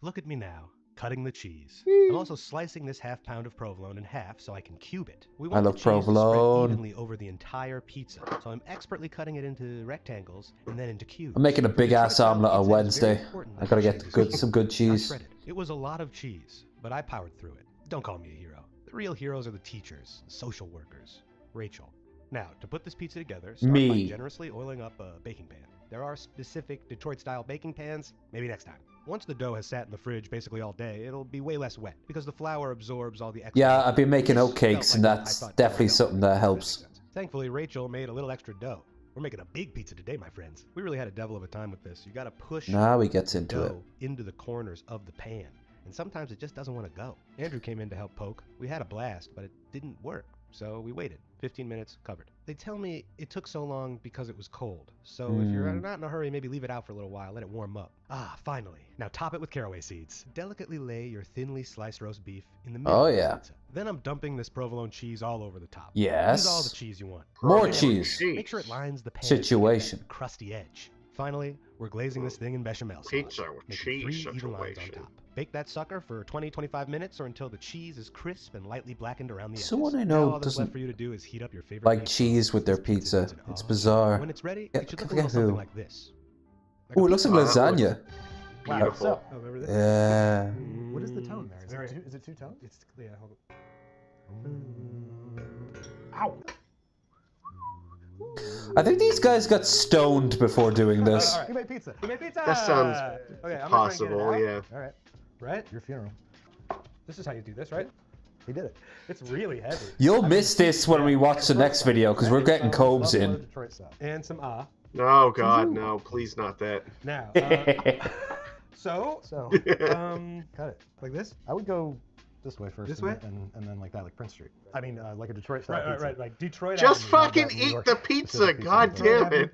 Speaker 16: Look at me now, cutting the cheese. I'm also slicing this half pound of provolone in half so I can cube it. We want
Speaker 1: I love
Speaker 16: the cheese to
Speaker 1: provolone.
Speaker 16: spread evenly over the entire pizza, so I'm expertly cutting it into rectangles and then into cubes.
Speaker 1: I'm making a big ass omelet on Wednesday. I gotta get some good cheese.
Speaker 16: It was a lot of cheese, but I powered through it. Don't call me a hero. The real heroes are the teachers, social workers. Rachel. Now, to put this pizza together, start by generously oiling up a baking pan. There are specific Detroit-style baking pans, maybe next time. Once the dough has sat in the fridge basically all day, it'll be way less wet, because the flour absorbs all the extra...
Speaker 1: Yeah, I've been making oatcakes, and that's definitely something that helps.
Speaker 16: Thankfully, Rachel made a little extra dough. We're making a big pizza today, my friends. We really had a devil of a time with this. You gotta push
Speaker 1: now he gets into
Speaker 16: dough into the corners of the pan, and sometimes it just doesn't want to go. Andrew came in to help poke. We had a blast, but it didn't work, so we waited. 15 minutes, covered. They tell me it took so long because it was cold. So if you're not in a hurry, maybe leave it out for a little while, let it warm up. Ah, finally. Now top it with caraway seeds. Delicately lay your thinly sliced roast beef in the middle of the pizza. Then I'm dumping this provolone cheese all over the top.
Speaker 1: Yes.
Speaker 16: Use all the cheese you want.
Speaker 1: More cheese.
Speaker 16: Make sure it lines the pan.
Speaker 1: Situation.
Speaker 16: Crusty edge. Finally, we're glazing this thing in bechamel sauce.
Speaker 2: Pizza with cheese
Speaker 16: 3 even lines on top. Bake that sucker for 20-25 minutes or until the cheese is crisp and lightly blackened around the edges.
Speaker 1: Someone I
Speaker 16: Now
Speaker 1: know
Speaker 16: all that's left
Speaker 1: doesn't
Speaker 16: for you to do is heat up your favorite
Speaker 1: like cheese with their pizza. It's bizarre.
Speaker 16: When it's ready,
Speaker 1: Yeah,
Speaker 16: it should
Speaker 1: I
Speaker 16: look a
Speaker 1: forget
Speaker 16: little something
Speaker 1: who.
Speaker 16: like this.
Speaker 1: Oh, it looks like lasagna.
Speaker 2: Beautiful.
Speaker 16: Oh, remember this?
Speaker 1: Yeah.
Speaker 17: What is the tone there? Is it two-tone?
Speaker 16: It's, yeah, hold on.
Speaker 17: Ow!
Speaker 1: I think these guys got stoned before doing this.
Speaker 17: All right. You made pizza. You made pizza.
Speaker 2: That sounds
Speaker 17: okay, I'm
Speaker 2: possible, yeah.
Speaker 17: All right. Brett, your funeral.
Speaker 16: This is how you do this, right?
Speaker 17: He did it.
Speaker 16: It's really heavy.
Speaker 1: You'll miss this when we watch the next video because we're getting Cobes in.
Speaker 16: And some
Speaker 2: Oh God, no! Please not that.
Speaker 16: Now,
Speaker 17: so
Speaker 16: cut it like this.
Speaker 17: I would go this way first.
Speaker 16: This way,
Speaker 17: and then like that, like Prince Street. I mean, like a Detroit style pizza.
Speaker 16: Right. Like Detroit.
Speaker 2: Just
Speaker 16: Avenue,
Speaker 2: fucking eat the pizza. God damn it!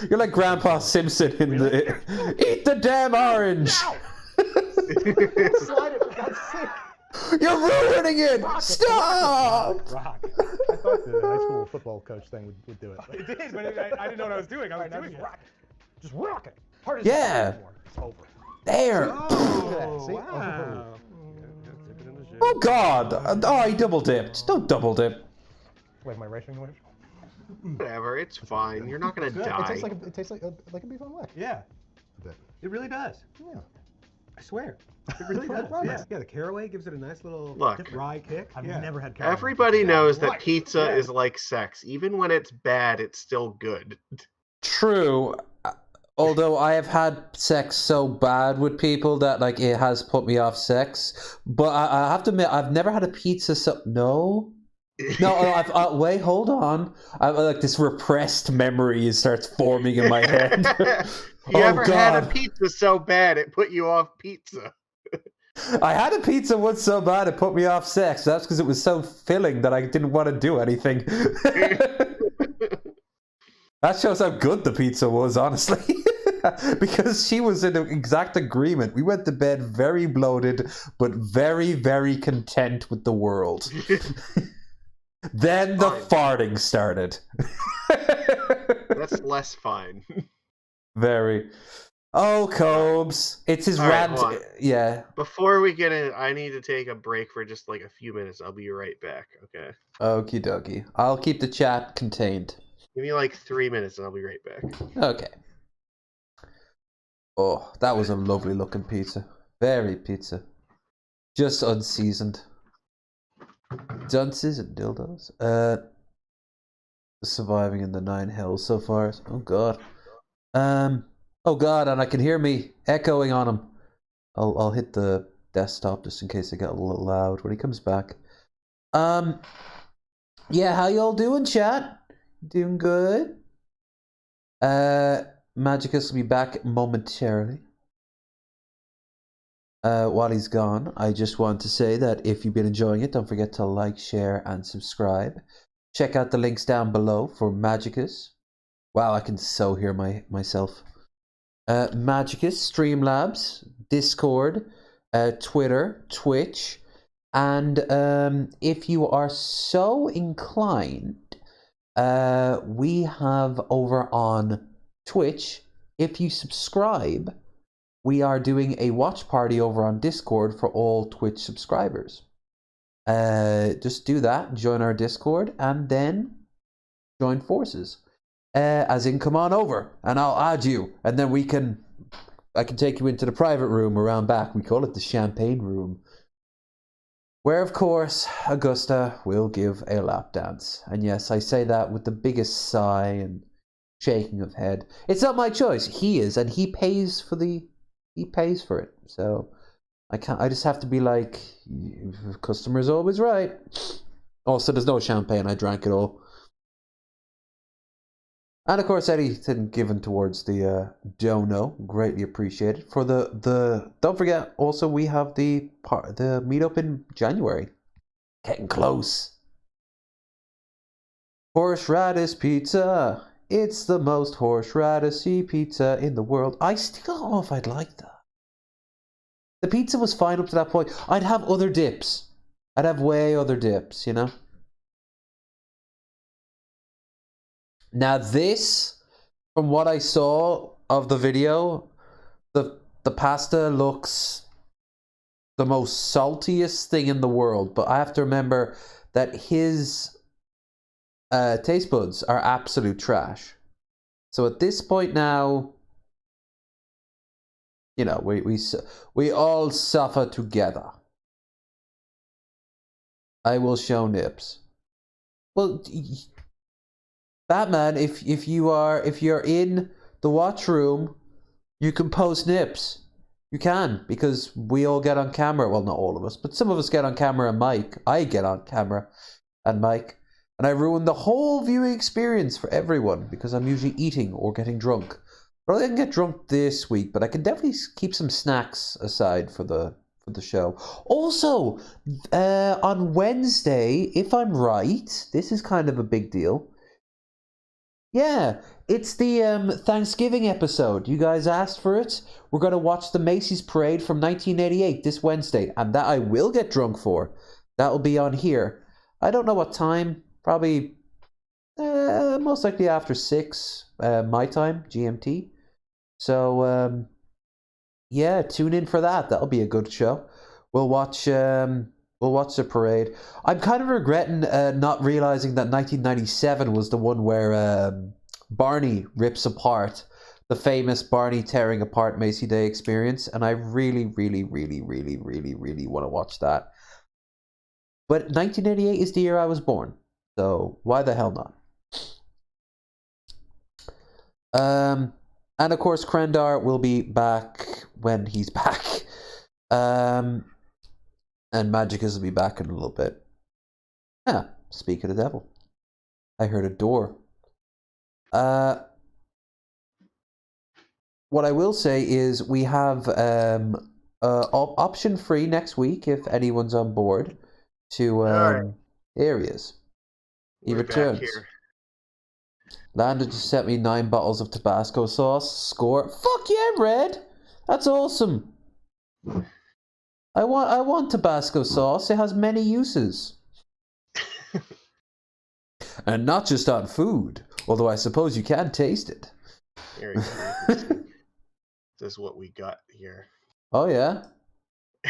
Speaker 1: you're like Grandpa Simpson in the eat the damn orange.
Speaker 17: Slide it, for God's sake.
Speaker 1: You're ruining it! Stop!
Speaker 17: Rock. I thought the high school football coach thing would do it.
Speaker 16: It did, but I didn't know what I was doing. I was doing it.
Speaker 17: Just rock it. Hard as
Speaker 1: Yeah.
Speaker 17: It's over.
Speaker 1: There.
Speaker 16: Oh,
Speaker 17: See?
Speaker 16: wow.
Speaker 1: Oh God! Oh, I double dipped. Don't double dip.
Speaker 17: Wait, am I racing away?
Speaker 2: Whatever, it's fine. You're not gonna die.
Speaker 17: It tastes like a beef on wax.
Speaker 16: Yeah.
Speaker 17: A bit.
Speaker 16: It really does.
Speaker 17: Yeah.
Speaker 16: I swear. It really does. Yeah, the caraway gives it a nice little dry kick.
Speaker 17: I've never had caraway.
Speaker 2: Everybody knows that pizza is like sex. Even when it's bad, it's still good.
Speaker 1: True. Although I have had sex so bad with people that like it has put me off sex, but I have to admit I've never had a pizza so I've wait, hold on. I like this repressed memory starts forming in my head.
Speaker 2: You ever had a pizza so bad it put you off pizza?
Speaker 1: I had a pizza once so bad it put me off sex. That's because it was so filling that I didn't want to do anything. That shows how good the pizza was, honestly. Because she was in exact agreement. We went to bed very bloated, but very, very content with the world. Then the farting started.
Speaker 2: That's less fine.
Speaker 1: Very. Oh, Cobes. It's his rant. Yeah.
Speaker 2: Before we get in, I need to take a break for just like a few minutes. I'll be right back, okay?
Speaker 1: Okie dokie. I'll keep the chat contained.
Speaker 2: Give me like 3 minutes and I'll be right back.
Speaker 1: Okay. Oh, that was a lovely looking pizza. Very pizza. Just unseasoned. Dunces and dildos. Surviving in the 9 hells so far. Oh god. Oh god, and I can hear me echoing on him. I'll hit the desktop just in case it got a little loud when he comes back. Yeah, how y'all doing, chat? Doing good? Magicus will be back momentarily. While he's gone, I just want to say that if you've been enjoying it, don't forget to like, share, and subscribe. Check out the links down below for Magicus. Wow, I can so hear myself. Magicus, Streamlabs, Discord, Twitter, Twitch, and if you are so inclined, we have over on Twitch, if you subscribe, we are doing a watch party over on Discord for all Twitch subscribers. Just do that, join our Discord, and then join forces. As in, come on over, and I'll add you, and then I can take you into the private room around back. We call it the champagne room, where, of course, Augusta will give a lap dance. And yes, I say that with the biggest sigh and shaking of head. It's not my choice. He is, and he pays for it. So I just have to be like, customer's always right. Also, there's no champagne. I drank it all. And of course, anything given towards the dono, greatly appreciated. For the don't forget, also we have the meetup in January, getting close. Horseradish pizza, it's the most horseradishy pizza in the world. I still don't know if I'd like that. The pizza was fine up to that point. I'd have other dips. I'd have way other dips, you know. Now this, from what I saw of the video, the pasta looks the most saltiest thing in the world. But I have to remember that his taste buds are absolute trash. So at this point now, you know, we all suffer together. I will show Nips. Well, Batman, if you're in the watch room, you can post nips. You can, because we all get on camera. Well, not all of us, but some of us get on camera and mic. I get on camera and mic, and I ruin the whole viewing experience for everyone because I'm usually eating or getting drunk. But I didn't get drunk this week, but I can definitely keep some snacks aside for the show. Also, on Wednesday, if I'm right, this is kind of a big deal. Yeah, it's the Thanksgiving episode. You guys asked for it. We're going to watch the Macy's Parade from 1988 this Wednesday, and that I will get drunk for. That'll be on here. I don't know what time. Probably, most likely after 6, my time, GMT. So, yeah, tune in for that. That'll be a good show. We'll watch the parade. I'm kind of regretting not realizing that 1997 was the one where Barney rips apart the famous Barney tearing apart Macy Day experience, and I really, really, really, really, really, really want to watch that. But 1988 is the year I was born, so why the hell not? And of course, Krendar will be back when he's back. And Magicus will be back in a little bit. Yeah, speak of the devil. I heard a door. What I will say is we have option free next week if anyone's on board to areas. He returns. Landa just sent me 9 bottles of Tabasco sauce. Score. Fuck yeah, Red! That's awesome. I want Tabasco sauce. It has many uses. And not just on food, although I suppose you can taste it.
Speaker 2: Here, this is what we got here.
Speaker 1: Oh yeah?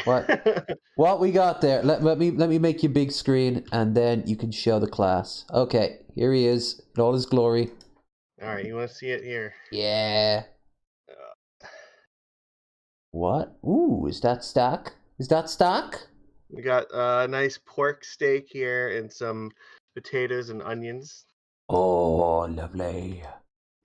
Speaker 1: What? What we got there? Let me make you big screen, and then you can show the class. Okay, here he is in all his glory.
Speaker 2: All right, you want to see it here?
Speaker 1: Yeah. What? Ooh, is that stock? Is that stock?
Speaker 2: We got a nice pork steak here and some potatoes and onions.
Speaker 1: Oh, lovely.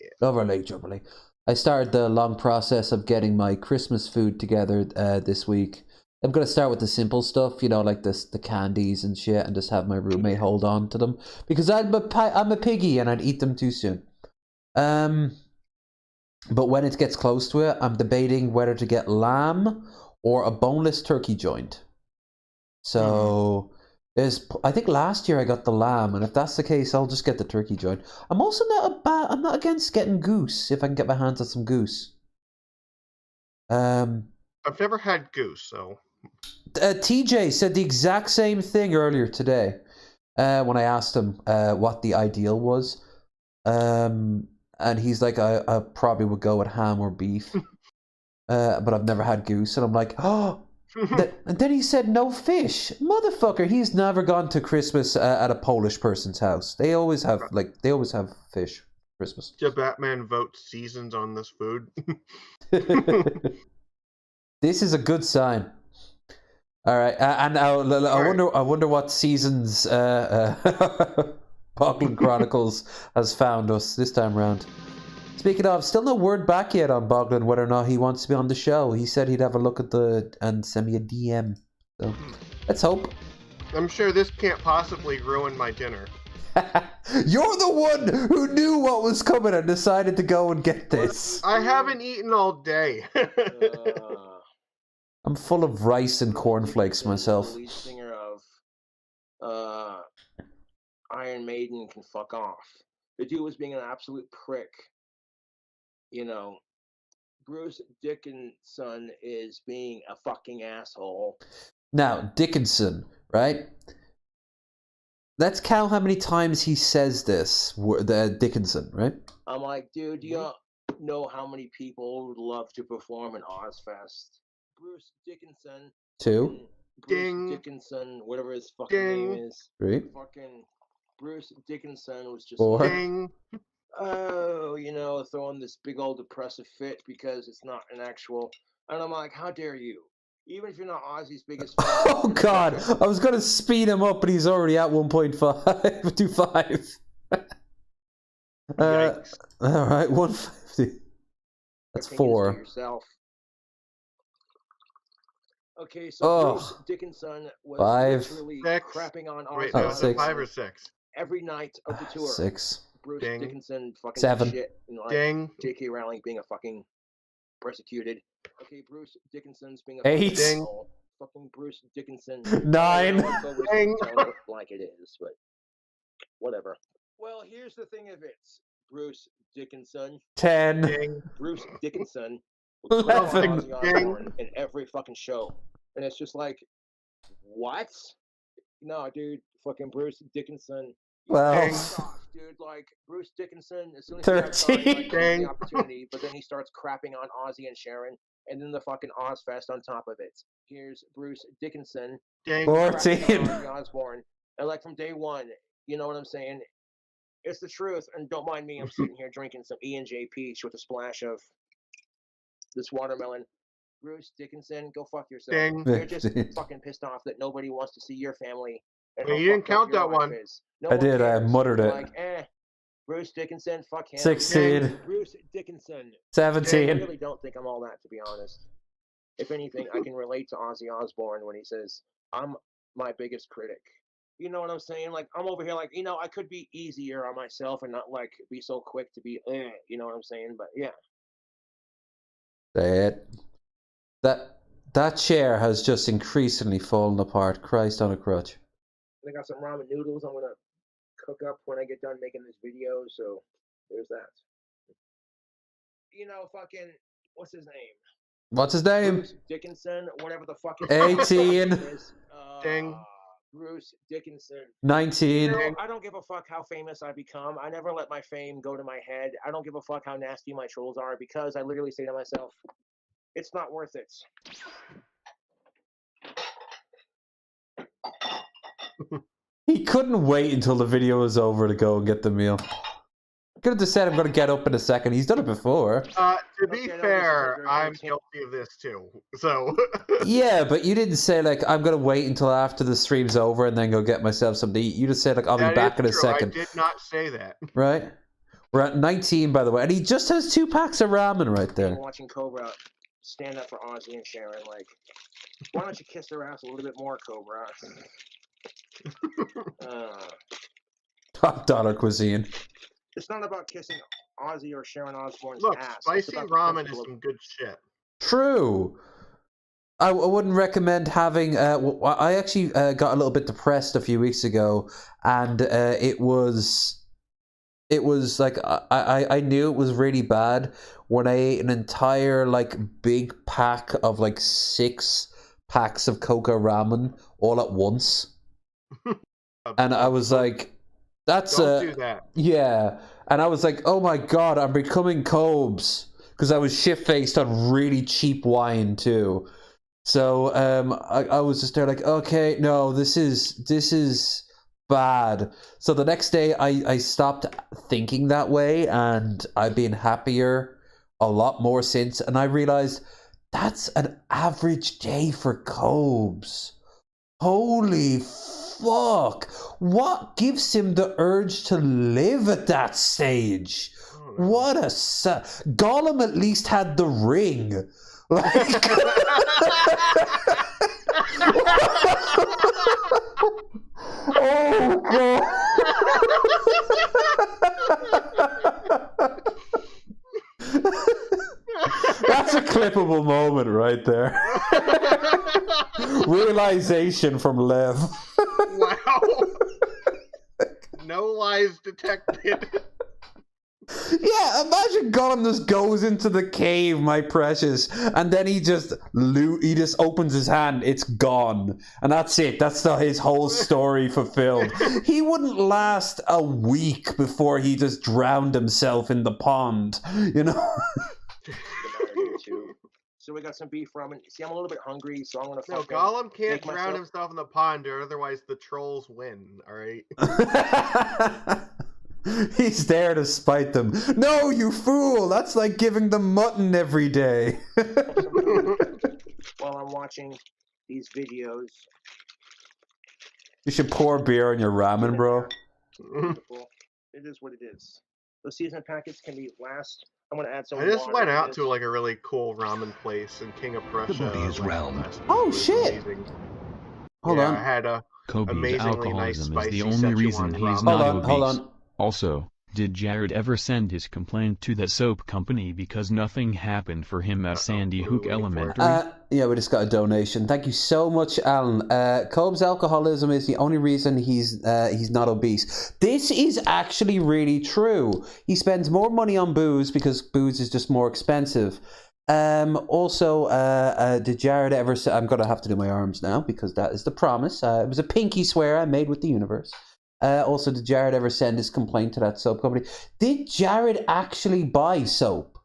Speaker 1: Yeah. Lovely. I started the long process of getting my Christmas food together this week. I'm going to start with the simple stuff, you know, like the candies and shit, and just have my roommate hold on to them. Because I'm a piggy and I'd eat them too soon. But when it gets close to it, I'm debating whether to get lamb or a boneless turkey joint. So I think last year I got the lamb, and if that's the case, I'll just get the turkey joint. I'm also I'm not against getting goose if I can get my hands on some goose.
Speaker 2: I've never had goose, so.
Speaker 1: TJ said the exact same thing earlier today when I asked him what the ideal was. And he's like, I probably would go with ham or beef. But I've never had goose. And I'm like, oh. And then he said no fish. Motherfucker, he's never gone to Christmas at a Polish person's house. They always have fish Christmas.
Speaker 2: The Batman votes seasons on this food.
Speaker 1: This is a good sign. All right, and I wonder what seasons Boglin Chronicles has found us this time round. Speaking of, still no word back yet on Boglin whether or not he wants to be on the show. He said he'd have a look at and send me a DM. So let's hope.
Speaker 2: I'm sure this can't possibly ruin my dinner.
Speaker 1: You're the one who knew what was coming and decided to go and get this.
Speaker 2: I haven't eaten all day.
Speaker 1: I'm full of rice and cornflakes myself.
Speaker 18: The lead singer of Iron Maiden can fuck off. The dude was being an absolute prick. You know, Bruce Dickinson is being a fucking asshole.
Speaker 1: Now, Dickinson, right? Let's count how many times he says this, Dickinson, right?
Speaker 18: I'm like, dude, do you know how many people would love to perform in Ozfest? Bruce Dickinson.
Speaker 1: 2.
Speaker 18: Bruce Dickinson, whatever his fucking name is.
Speaker 1: 3.
Speaker 18: Fucking Bruce Dickinson was just
Speaker 1: 4.
Speaker 18: like, oh, you know, throwing this big old depressive fit because it's not an actual. And I'm like, how dare you? Even if you're not Ozzy's biggest fan.
Speaker 1: Oh, God. I was going to speed him up, but he's already at 1.5. All right, 150. That's 4.
Speaker 18: Yourself. Okay, so Bruce Dickinson was
Speaker 1: 5.
Speaker 18: literally
Speaker 2: 6.
Speaker 18: crapping on
Speaker 2: Wait,
Speaker 18: Ozzy
Speaker 2: no, is it 5 or 6?
Speaker 18: every night of the tour.
Speaker 1: 6.
Speaker 18: Bruce
Speaker 2: Ding.
Speaker 18: Dickinson fucking
Speaker 1: 7.
Speaker 18: shit. And like
Speaker 2: Ding.
Speaker 18: J.K. Rowling being a fucking persecuted. Okay, Bruce Dickinson's being a
Speaker 1: 8.
Speaker 18: fucking fucking Bruce Dickinson.
Speaker 1: 9.
Speaker 18: Ding. Like it is, but whatever. Well, here's the thing of it. Bruce Dickinson.
Speaker 1: 10.
Speaker 18: Ding. Bruce Dickinson.
Speaker 1: 11.
Speaker 18: In every fucking show. And it's just like, what? No, dude, fucking Bruce Dickinson.
Speaker 1: 12.
Speaker 18: Dude, like Bruce Dickinson, as soon as
Speaker 1: 13.
Speaker 18: he got the opportunity, but then he starts crapping on Ozzy and Sharon, and then the fucking Ozfest on top of it. Here's Bruce Dickinson.
Speaker 1: 14.
Speaker 18: Ozzy Osbourne. And like from day one, you know what I'm saying? It's the truth, and don't mind me, I'm sitting here drinking some E&J Peach with a splash of this watermelon. Bruce Dickinson, go fuck yourself.
Speaker 2: Ding.
Speaker 18: You're just fucking pissed off that nobody wants to see your family. And
Speaker 2: Well, you didn't count that one.
Speaker 18: No
Speaker 1: I did, I
Speaker 18: cares.
Speaker 1: muttered it.
Speaker 18: Like, Bruce Dickinson, fuck him.
Speaker 1: 16.
Speaker 18: Bruce Dickinson.
Speaker 1: 17.
Speaker 18: I really don't think I'm all that, to be honest. If anything, I can relate to Ozzy Osbourne when he says, I'm my biggest critic. You know what I'm saying? Like, I'm over here like, I could be easier on myself and not, like, be so quick to be, you know what I'm saying? But, yeah.
Speaker 1: That chair has just increasingly fallen apart. Christ on a crutch.
Speaker 18: I got some ramen noodles I'm gonna cook up when I get done making this video, so there's that. Fucking, what's his name?
Speaker 1: What's his name?
Speaker 18: Bruce Dickinson, whatever the fuck his
Speaker 1: 18.
Speaker 18: name is.
Speaker 2: Ding.
Speaker 18: Bruce Dickinson.
Speaker 1: 19.
Speaker 18: I don't give a fuck how famous I become. I never let my fame go to my head. I don't give a fuck how nasty my trolls are because I literally say to myself, it's not worth it.
Speaker 1: He couldn't wait until the video was over to go and get the meal. Could have just said I'm going to get up in a second. He's done it before.
Speaker 2: To be fair, I'm guilty of this too. So.
Speaker 1: Yeah, but you didn't say like I'm going to wait until after the stream's over and then go get myself something to eat. You just said like I'll be back in a second.
Speaker 2: I did not say that.
Speaker 1: Right. We're at 19, by the way, and he just has 2 packs of ramen right there.
Speaker 18: I'm watching Cobra stand up for Ozzy and Sharon. Like, why don't you kiss their ass a little bit more, Cobra?
Speaker 1: Top dollar cuisine.
Speaker 18: It's not about kissing Ozzy or Sharon Osbourne's ass.
Speaker 2: Spicy ramen is some good shit.
Speaker 1: True. I wouldn't recommend having. I actually got a little bit depressed a few weeks ago, and it was like I knew it was really bad when I ate an entire like big pack of like 6 packs of Coca ramen all at once. And I was like, that's
Speaker 2: Don't do that.
Speaker 1: Yeah. And I was like, oh my god, I'm becoming Cobes. Because I was shit-faced on really cheap wine too. So I was just there like, okay, no, this is bad. So the next day I stopped thinking that way, and I've been happier a lot more since, and I realized that's an average day for Cobes. Holy fuck. What gives him the urge to live at that stage? What a Gollum at least had the ring. Like oh god. That's a clippable moment right there. Realization from Lev.
Speaker 2: Wow. No lies detected.
Speaker 1: Yeah, imagine Gollum just goes into the cave, my precious, and then he just opens his hand, it's gone, and that's it. That's his whole story fulfilled. He wouldn't last a week before he just drowned himself in the pond, you know.
Speaker 18: So we got some beef ramen. See, I'm a little bit hungry, so I'm gonna.
Speaker 2: No, Gollum can't drown himself in the pond, or otherwise the trolls win. All right.
Speaker 1: He's there to spite them. No, you fool! That's like giving them mutton every day.
Speaker 18: While I'm watching these videos.
Speaker 1: You should pour beer on your ramen, bro.
Speaker 18: It is what it is. The season packets can be last. I'm gonna add some.
Speaker 2: I just
Speaker 18: water
Speaker 2: went
Speaker 18: to
Speaker 2: out
Speaker 18: this.
Speaker 2: to like a really cool ramen place in King of Prussia.
Speaker 1: Oh shit! Hold on.
Speaker 2: I had a
Speaker 19: Kobe's
Speaker 2: amazingly nice
Speaker 19: alcoholism is
Speaker 2: spicy
Speaker 19: the only reason
Speaker 2: Szechuan
Speaker 19: he's
Speaker 2: ramen.
Speaker 19: not obese.
Speaker 1: Hold on.
Speaker 19: Also, did Jared ever send his complaint to the soap company because nothing happened for him at Sandy Hook Elementary?
Speaker 1: Yeah, we just got a donation. Thank you so much, Alan. Cobb's alcoholism is the only reason he's not obese. This is actually really true. He spends more money on booze because booze is just more expensive. Also, did Jared ever say, I'm going to have to do my arms now because that is the promise. It was a pinky swear I made with the universe. Also, did Jared ever send his complaint to that soap company? Did Jared actually buy soap?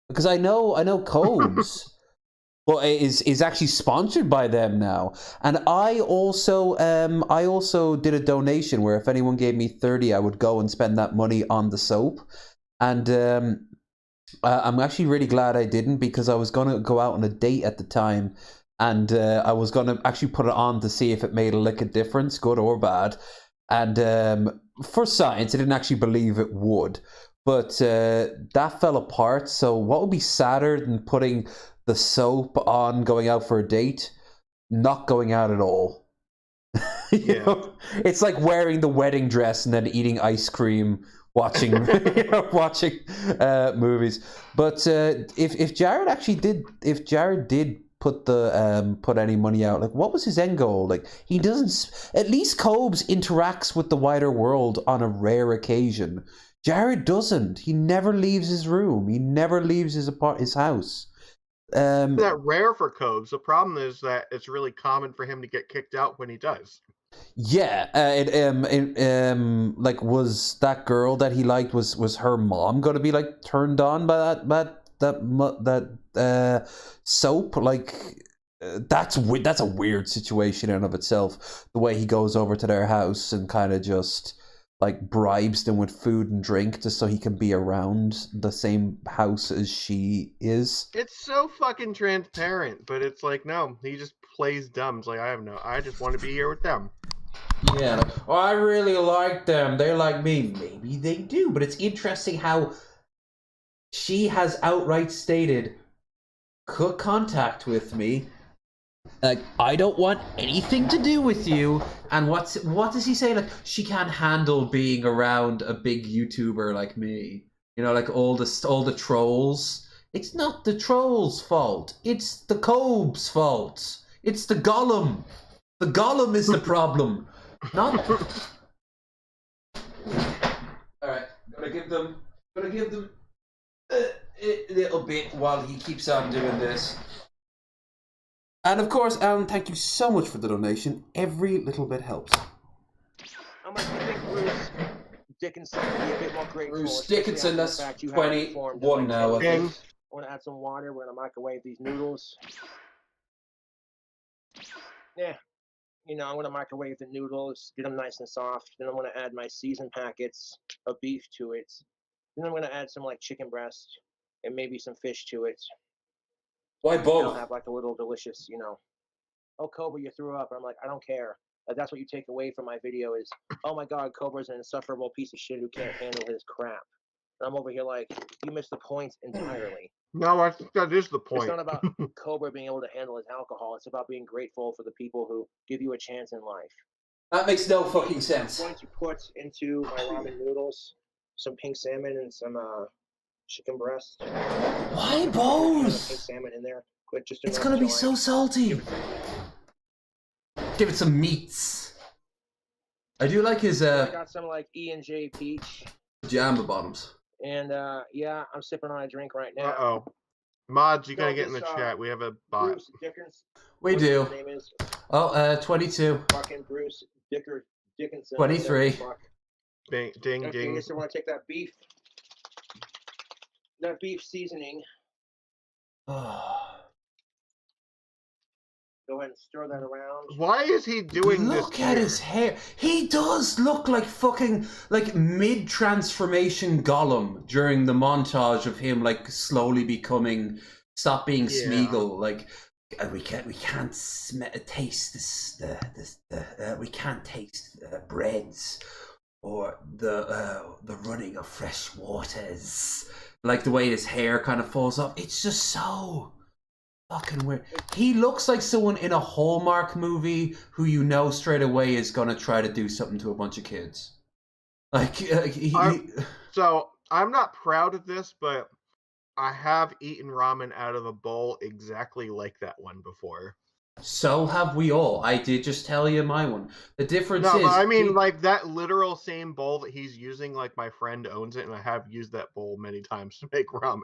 Speaker 1: Because I know Cobb's well, is actually sponsored by them now. And I also did a donation where if anyone gave me 30, I would go and spend that money on the soap. And I'm actually really glad I didn't because I was going to go out on a date at the time. And I was going to actually put it on to see if it made a lick of difference, good or bad. And for science, I didn't actually believe it would. But that fell apart. So what would be sadder than putting the soap on going out for a date? Not going out at all. You know? It's like wearing the wedding dress and then eating ice cream, watching watching movies. But if Jared did put any money out, like what was his end goal? Like he doesn't. At least Cobbs interacts with the wider world on a rare occasion. Jared doesn't. He never leaves his room. He never leaves his house.
Speaker 2: That rare for Cobbs. The problem is that it's really common for him to get kicked out when he does.
Speaker 1: Yeah, like was that girl that he liked was her mom going to be like turned on by that soap? Like that's a weird situation in and of itself. The way he goes over to their house and kind of just like bribes them with food and drink just so he can be around the same house as she is.
Speaker 2: It's so fucking transparent, but it's like no, he just plays dumb. It's like I just want to be here with them.
Speaker 1: Yeah, like, I really like them. They're like me. Maybe they do, but it's interesting how she has outright stated, "Cook contact with me. Like, I don't want anything to do with you." And what does he say? Like, she can't handle being around a big YouTuber like me. You know, like all the trolls. It's not the trolls' fault. It's the Cobb's fault. It's the Gollum. The Gollum is the problem. Not. All right, gonna give them a little bit while he keeps on doing this. And of course, Alan, thank you so much for the donation. Every little bit helps.
Speaker 18: I'm like, I think Bruce Dickinson would be a bit more grateful.
Speaker 1: Bruce Dickinson, that's 21 now, I think.
Speaker 18: I want to add some water. We're gonna microwave these noodles. Yeah. I'm going to microwave the noodles, get them nice and soft. Then I'm going to add my seasoned packets of beef to it. Then I'm going to add some like chicken breast and maybe some fish to it.
Speaker 1: Why both?
Speaker 18: I'll have like a little delicious, oh, Cobra, you threw up. I'm like, I don't care. That's what you take away from my video is, oh my God, Cobra's an insufferable piece of shit who can't handle his crap. And I'm over here like, you missed the point entirely.
Speaker 2: No, I think that is the point.
Speaker 18: It's not about Cobra being able to handle his alcohol. It's about being grateful for the people who give you a chance in life.
Speaker 1: That makes no fucking sense.
Speaker 18: I'm going to put into my ramen noodles some pink salmon and some chicken breast.
Speaker 1: Why both?
Speaker 18: Pink salmon in there.
Speaker 1: It's gonna be so salty. Give it some meats. I do like his
Speaker 18: I got some like E&J peach.
Speaker 1: Pajama bottoms.
Speaker 18: And yeah, I'm sipping on a drink right now.
Speaker 2: Uh-oh. Mods, you gotta get in the chat. We have a bot.
Speaker 18: Bruce Dickens.
Speaker 1: We do. His name is? 22.
Speaker 18: Fucking Bruce Dickinson.
Speaker 1: 23.
Speaker 2: Ding, ding,
Speaker 18: okay,
Speaker 2: ding.
Speaker 18: So I want to take that beef seasoning. Go ahead and stir that around.
Speaker 2: Why is he doing this?
Speaker 1: Look at his hair. He does look like fucking mid-transformation Gollum during the montage of him slowly becoming, stop being Smeagol. Like we can't taste this. We can't taste breads or the running of fresh waters. Like the way his hair kind of falls off. It's just so fucking weird. He looks like someone in a Hallmark movie who you know straight away is gonna try to do something to a bunch of kids.
Speaker 2: So I'm not proud of this, but I have eaten ramen out of a bowl exactly like that one before.
Speaker 1: So have we all. I did just tell you my one. The difference
Speaker 2: No,
Speaker 1: is...
Speaker 2: but I mean, like, that literal same bowl that he's using, like, my friend owns it, and I have used that bowl many times to make ramen.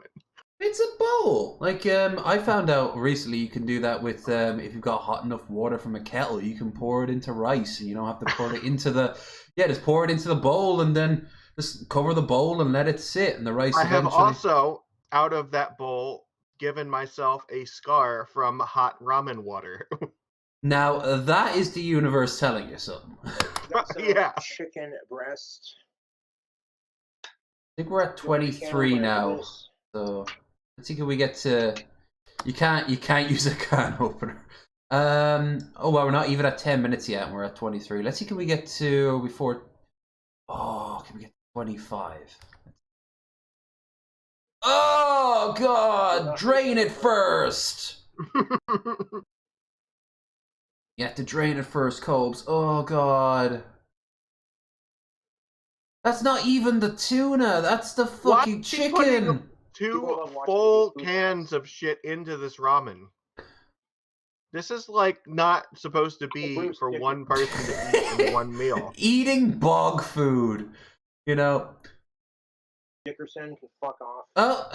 Speaker 1: It's a bowl. Like, I found out recently you can do that with, if you've got hot enough water from a kettle, you can pour it into rice. You don't have to pour it into the... Yeah, just pour it into the bowl and then just cover the bowl and let it sit, and the rice
Speaker 2: I
Speaker 1: eventually...
Speaker 2: have also, out of that bowl, given myself a scar from hot ramen water.
Speaker 1: Now, that is the universe telling you something.
Speaker 2: Yeah.
Speaker 18: Chicken breast.
Speaker 1: I think we're at 23 now. So let's see, can we get to... You can't use a can opener. Oh well, we're not even at 10 minutes yet, and we're at 23. Let's see, can we get to before... Oh, can we get to 25? Oh god! Drain it first! You have to drain it first, Cobes. Oh god. That's not even the tuna. That's the fucking chicken.
Speaker 2: 2 full cans of shit into this ramen. This is like not supposed to be for one person to eat in one meal.
Speaker 1: Eating bog food, you know.
Speaker 18: Dickerson can fuck off.
Speaker 1: Oh,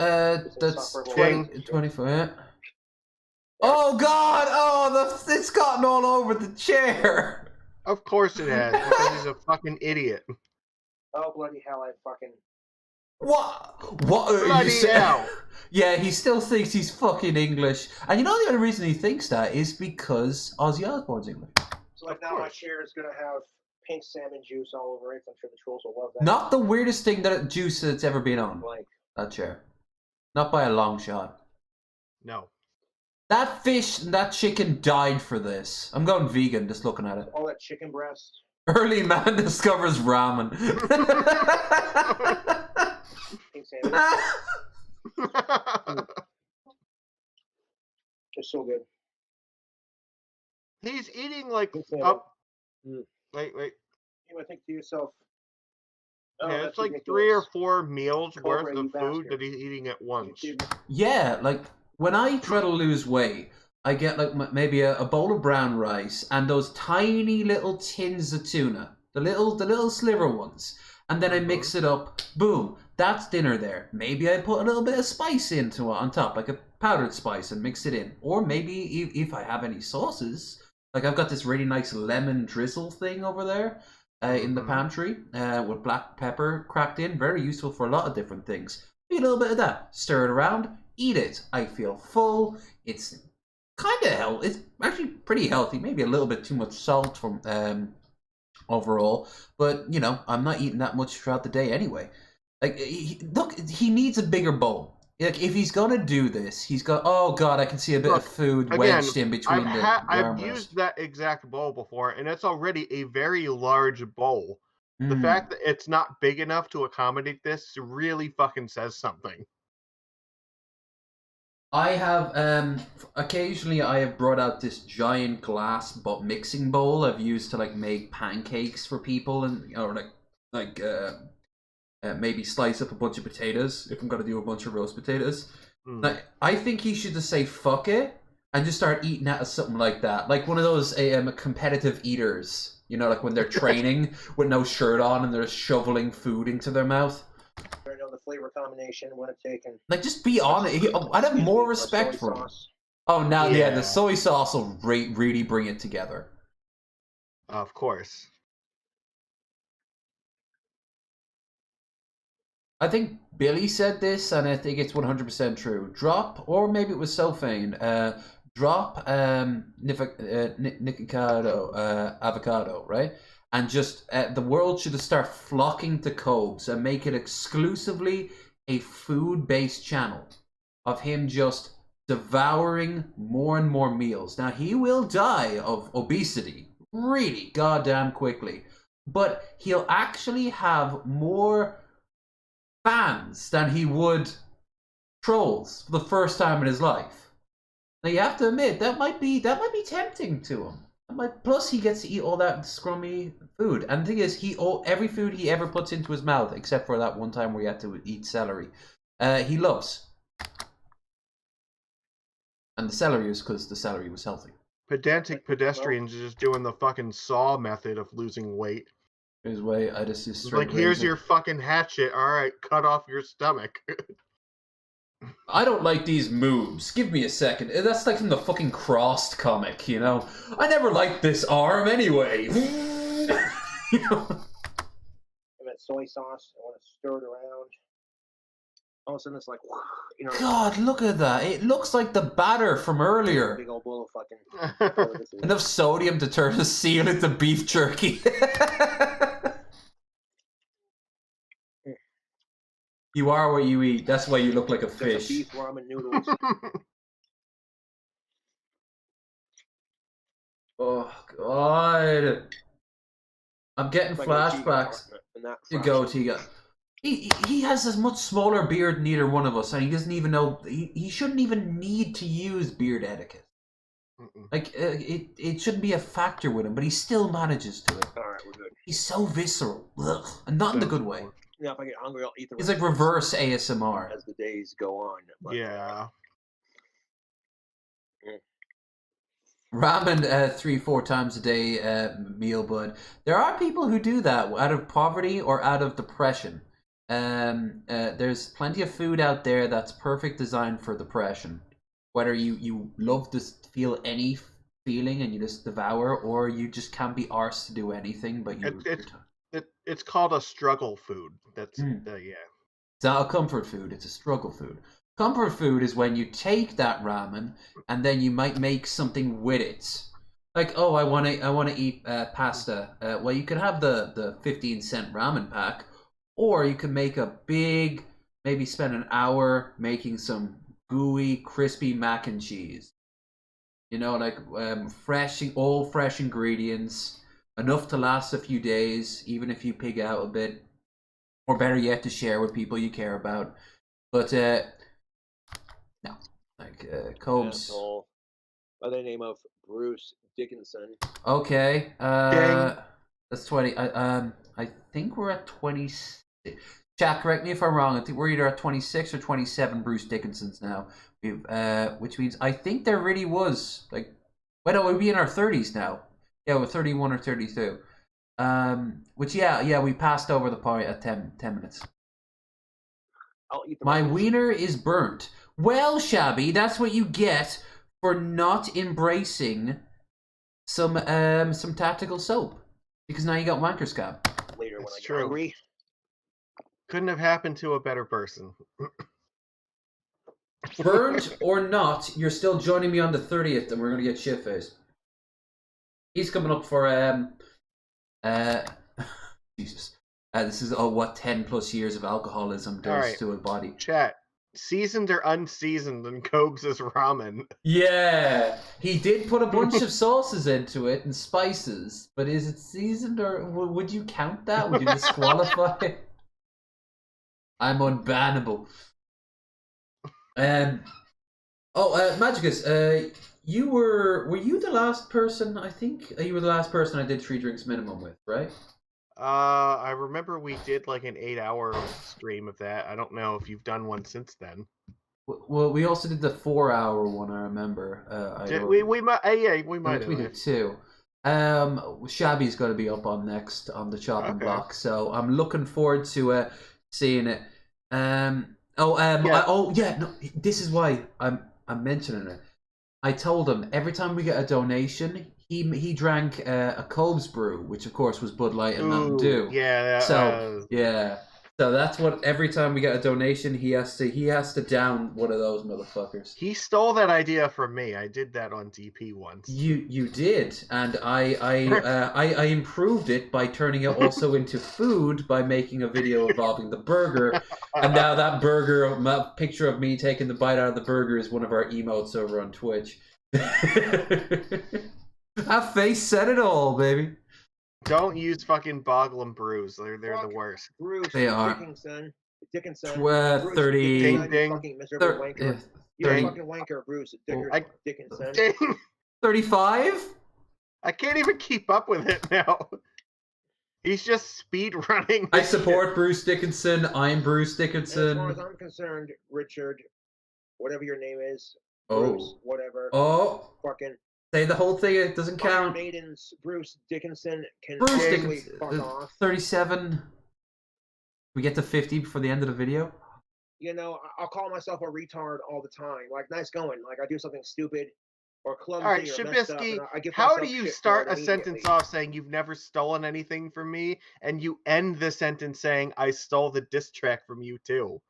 Speaker 1: that's 24. Oh god! Oh, it's gotten all over the chair.
Speaker 2: Of course it has, because he's a fucking idiot.
Speaker 18: Oh bloody hell! I fucking.
Speaker 1: What? What are
Speaker 2: bloody
Speaker 1: you saying?
Speaker 2: hell!
Speaker 1: Yeah, he still thinks he's fucking English, and you know the only reason he thinks that is because Ozzy Osbourne's English.
Speaker 18: So like now my chair is gonna have pink salmon juice all over it. I'm sure the trolls will love that.
Speaker 1: Not the weirdest thing juice that's ever been on that chair. Not by a long shot.
Speaker 2: No.
Speaker 1: That fish and that chicken died for this. I'm going vegan just looking at it.
Speaker 18: All that chicken breast.
Speaker 1: Early man discovers ramen.
Speaker 18: Pink salmon. It's so good.
Speaker 2: He's eating like
Speaker 18: up.
Speaker 2: Wait.
Speaker 18: You might think to yourself.
Speaker 2: Yeah, it's like 3 or 4 meals worth of food that he's eating at once.
Speaker 1: Yeah, like when I try to lose weight, I get like maybe a bowl of brown rice and those tiny little tins of tuna, the little sliver ones, and then I mix it up. Boom, that's dinner there. Maybe I put a little bit of spice into it on top, like a powdered spice, and mix it in. Or maybe if I have any sauces, like I've got this really nice lemon drizzle thing over there in the pantry with black pepper cracked in. Very useful for a lot of different things. Maybe a little bit of that. Stir it around. Eat it. I feel full. It's kind of healthy. It's actually pretty healthy. Maybe a little bit too much salt from overall, but you know, I'm not eating that much throughout the day anyway. Like, look, he needs a bigger bowl. Like, if he's gonna do this, he's got. Oh god, I can see a bit of food wedged in between
Speaker 2: I've used that exact bowl before, and it's already a very large bowl. The fact that it's not big enough to accommodate this really fucking says something.
Speaker 1: I have occasionally I have brought out this giant glass mixing bowl I've used to like make pancakes for people, and or maybe slice up a bunch of potatoes if I'm gonna do a bunch of roast potatoes. Like, I think he should just say fuck it and just start eating out of something like that, like one of those competitive eaters, you know, like when they're training with no shirt on and they're shoveling food into their mouth.
Speaker 18: I know the flavor combination when it's taken.
Speaker 1: Like, just be on it. I'd have more respect for him. Oh, now, yeah, the soy sauce will really bring it together.
Speaker 2: Of course.
Speaker 1: I think Billy said this, and I think it's 100% true. Drop, or maybe it was Sophane, drop avocado, right? And just the world should start flocking to Cobes and make it exclusively a food-based channel of him just devouring more and more meals. Now, he will die of obesity really goddamn quickly, but he'll actually have more fans than he would trolls for the first time in his life. Now you have to admit that might be tempting to him. Plus he gets to eat all that scrummy food, and the thing is, every food he ever puts into his mouth, except for that one time where he had to eat celery, he loves. And the celery is because the celery was healthy.
Speaker 2: Pedantic pedestrians are just doing the fucking Saw method of losing weight.
Speaker 1: His way, I just
Speaker 2: It's like, here's your fucking hatchet. All right, cut off your stomach.
Speaker 1: I don't like these moves. Give me a second. That's like from the fucking Crossed comic, you know? I never liked this arm anyway. You know?
Speaker 18: I got soy sauce. I want to stir it around. All of a sudden, it's like, you know.
Speaker 1: God, look at that. It looks like the batter from earlier.
Speaker 18: Big old bowl of fucking.
Speaker 1: Enough sodium to turn a seal into beef jerky. You are what you eat. That's why you look like a fish.
Speaker 18: Beef ramen noodles.
Speaker 1: Oh, God. I'm getting flashbacks. You go, Tiga. He has as much smaller beard than either one of us, and he doesn't even know. He shouldn't even need to use beard etiquette. Like, it shouldn't be a factor with him, but he still manages to it.
Speaker 18: Alright, we're good.
Speaker 1: He's so visceral. Ugh. And not in the good way.
Speaker 18: Yeah, if I get hungry, I'll eat the
Speaker 1: He's like reverse ASMR.
Speaker 18: as the days go on. But,
Speaker 2: yeah.
Speaker 1: Ramen 3-4 times a day meal, bud. There are people who do that out of poverty or out of depression. There's plenty of food out there that's perfect designed for depression. Whether you love to feel any feeling and you just devour, or you just can't be arsed to do anything, but you...
Speaker 2: It's called a struggle food. That's, yeah.
Speaker 1: It's not a comfort food, it's a struggle food. Comfort food is when you take that ramen and then you might make something with it. Like, oh, I want to eat pasta. Well, you can have the 15-cent ramen pack, or you can make a big, maybe spend an hour making some gooey, crispy mac and cheese. You know, like all fresh ingredients, enough to last a few days, even if you pig out a bit, or better yet, to share with people you care about. But no, like Combs.
Speaker 18: By the name of Bruce Dickinson.
Speaker 1: Okay, that's 20. I think we're at 26. Chat, correct me if I'm wrong. I think we're either at 26 or 27 Bruce Dickinsons now. We've, which means I think there really was like, well, no, we'd be in our 30s now. Yeah, we're 31 or 32. Which yeah, we passed over the point at 10 minutes.
Speaker 18: I'll eat the
Speaker 1: My wiener is burnt. Well, Shabby, that's what you get for not embracing some tactical soap, because now you got wanker scab.
Speaker 18: Later when I
Speaker 2: It's true.
Speaker 18: hungry.
Speaker 2: Couldn't have happened to a better person.
Speaker 1: Burnt or not, you're still joining me on the 30th, and we're gonna get shit-faced. He's coming up for Jesus. This is what 10+ years of alcoholism does to a body.
Speaker 2: Chat. Seasoned or unseasoned in Cobes' ramen.
Speaker 1: Yeah, he did put a bunch of sauces into it and spices, but is it seasoned, or would you count that? Would you disqualify it? I'm unbannable. Magicus, were you the last person? I think you were the last person I did 3 drinks minimum with, right?
Speaker 2: I remember we did like an 8-hour stream of that. I don't know if you've done one since then.
Speaker 1: Well, we also did the 4-hour one. I remember.
Speaker 2: We might.
Speaker 1: We did 2. Shabby's going to be up on next on the chopping block, so I'm looking forward to seeing it. This is why I'm mentioning it. I told him every time we get a donation, he drank a Cobes brew, which of course was Bud Light and Mountain Dew.
Speaker 2: Yeah.
Speaker 1: So that's what every time we get a donation, he has to down one of those motherfuckers.
Speaker 2: He stole that idea from me. I did that on DP once.
Speaker 1: You did, and I improved it by turning it also into food by making a video involving the burger, and now that burger, picture of me taking the bite out of the burger, is one of our emotes over on Twitch. That face said it all, baby.
Speaker 2: Don't use fucking Boggle and Bruce. They're the worst.
Speaker 18: Bruce
Speaker 1: They are.
Speaker 18: Dickinson.
Speaker 1: 30.
Speaker 18: Ding, ding. Fucking miserable wanker. You fucking wanker, Bruce Dickinson.
Speaker 1: 35?
Speaker 2: I can't even keep up with it now. He's just speed running.
Speaker 1: I support Bruce Dickinson. I'm Bruce Dickinson.
Speaker 18: And as far as I'm concerned, Richard, whatever your name is, Bruce, whatever.
Speaker 1: Oh.
Speaker 18: Fucking.
Speaker 1: Say the whole thing. It doesn't count.
Speaker 18: Maidens, Bruce Dickinson can
Speaker 1: Bruce
Speaker 18: totally
Speaker 1: Dickinson.
Speaker 18: fuck off.
Speaker 1: 37. We get to 50 before the end of the video.
Speaker 18: You know, I'll call myself a retard all the time. Like, nice going. Like, I do something stupid or clumsy
Speaker 2: all right,
Speaker 18: or messed up.
Speaker 2: Shabisky,
Speaker 18: I give
Speaker 2: how
Speaker 18: myself
Speaker 2: do you
Speaker 18: shit
Speaker 2: start
Speaker 18: for
Speaker 2: a
Speaker 18: it
Speaker 2: sentence off saying you've never stolen anything from me, and you end the sentence saying I stole the diss track from you too?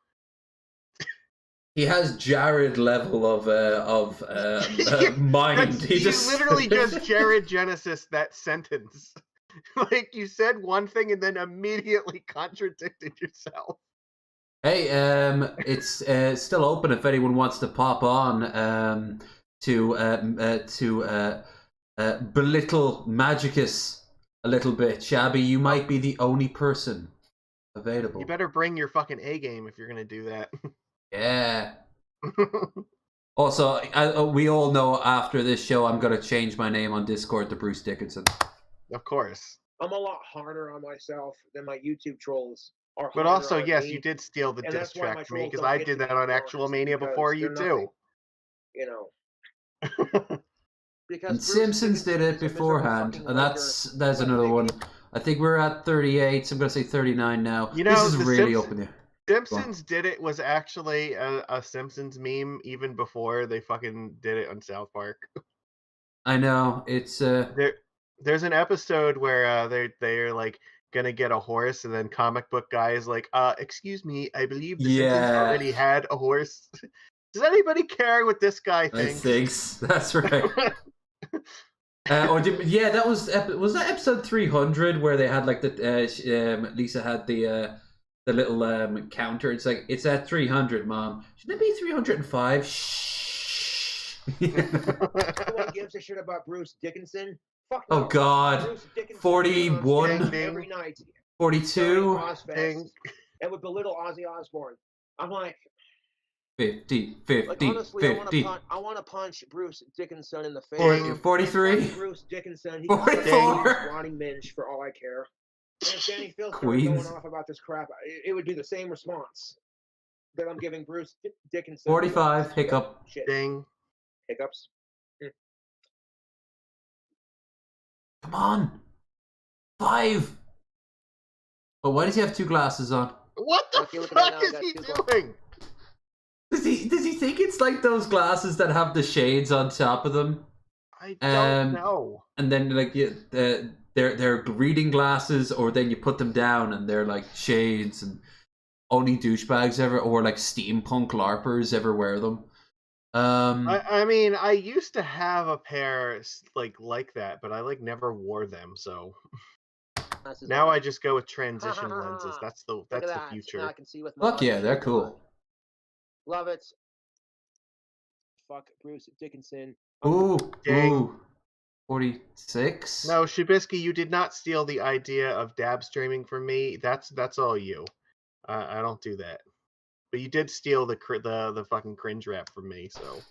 Speaker 1: He has Jared level of mind. He
Speaker 2: you literally just Jared Genesis that sentence. Like, you said one thing and then immediately contradicted yourself.
Speaker 1: Hey, it's still open if anyone wants to pop on to belittle Magicus a little bit. Shabby, you might be the only person available.
Speaker 2: You better bring your fucking A game if you're gonna do that.
Speaker 1: Yeah. Also, we all know after this show I'm gonna change my name on Discord to Bruce Dickinson.
Speaker 2: Of course.
Speaker 18: I'm a lot harder on myself than my YouTube trolls are.
Speaker 2: But also, yes, you did steal the diss track from me because I did that on Actual Mania before you too.
Speaker 18: You know. Because
Speaker 1: and Simpsons did it beforehand, and there's another one. I think we're at 38, so I'm gonna say 39 now.
Speaker 2: You know,
Speaker 1: this is really open here.
Speaker 2: Simpsons did it was actually a Simpsons meme even before they fucking did it on South Park.
Speaker 1: I know, it's
Speaker 2: there's an episode where they're like gonna get a horse, and then comic book guy is like, excuse me, I believe the Simpsons already had a horse. Does anybody care what this guy thinks?
Speaker 1: I think that's right. That was that episode 300 where they had like the Lisa had the little counter. It's like, it's at 300, Mom. Shouldn't it be 305? Shh.
Speaker 18: Everyone gives a shit about Bruce Dickinson. Fuck no.
Speaker 1: Oh God. 41.
Speaker 18: Every night.
Speaker 1: 42.
Speaker 18: And would belittle Ozzy Osbourne. I'm like
Speaker 1: 50.
Speaker 18: Like, honestly,
Speaker 1: 50.
Speaker 18: I want to punch Bruce Dickinson in the face.
Speaker 1: 43.
Speaker 18: Bruce Dickinson. He
Speaker 1: 44.
Speaker 18: squatting minge for all I care. And if Danny Phil started going off about this crap, it would be the same response that I'm giving Bruce Dickinson.
Speaker 1: 45. Hiccup.
Speaker 18: Shit.
Speaker 2: Ding.
Speaker 18: Hiccups.
Speaker 1: Come on. 5. But why does he have 2 glasses on?
Speaker 2: What the fuck is he doing?
Speaker 1: Does he think it's like those glasses that have the shades on top of them?
Speaker 2: I don't know.
Speaker 1: And then like they're reading glasses, or then you put them down and they're like shades, and only douchebags ever, or like steampunk LARPers ever wear them.
Speaker 2: I mean, I used to have a pair like that, but I like never wore them, so now I just go with transition lenses. That's the future.
Speaker 18: Now I can see with my
Speaker 1: Fuck yeah, they're cool.
Speaker 18: Love it. Fuck Bruce Dickinson.
Speaker 1: Ooh, ooh. 46.
Speaker 2: No, Shabisky, you did not steal the idea of dab streaming from me. That's all you. I don't do that. But you did steal the fucking cringe rap from me. So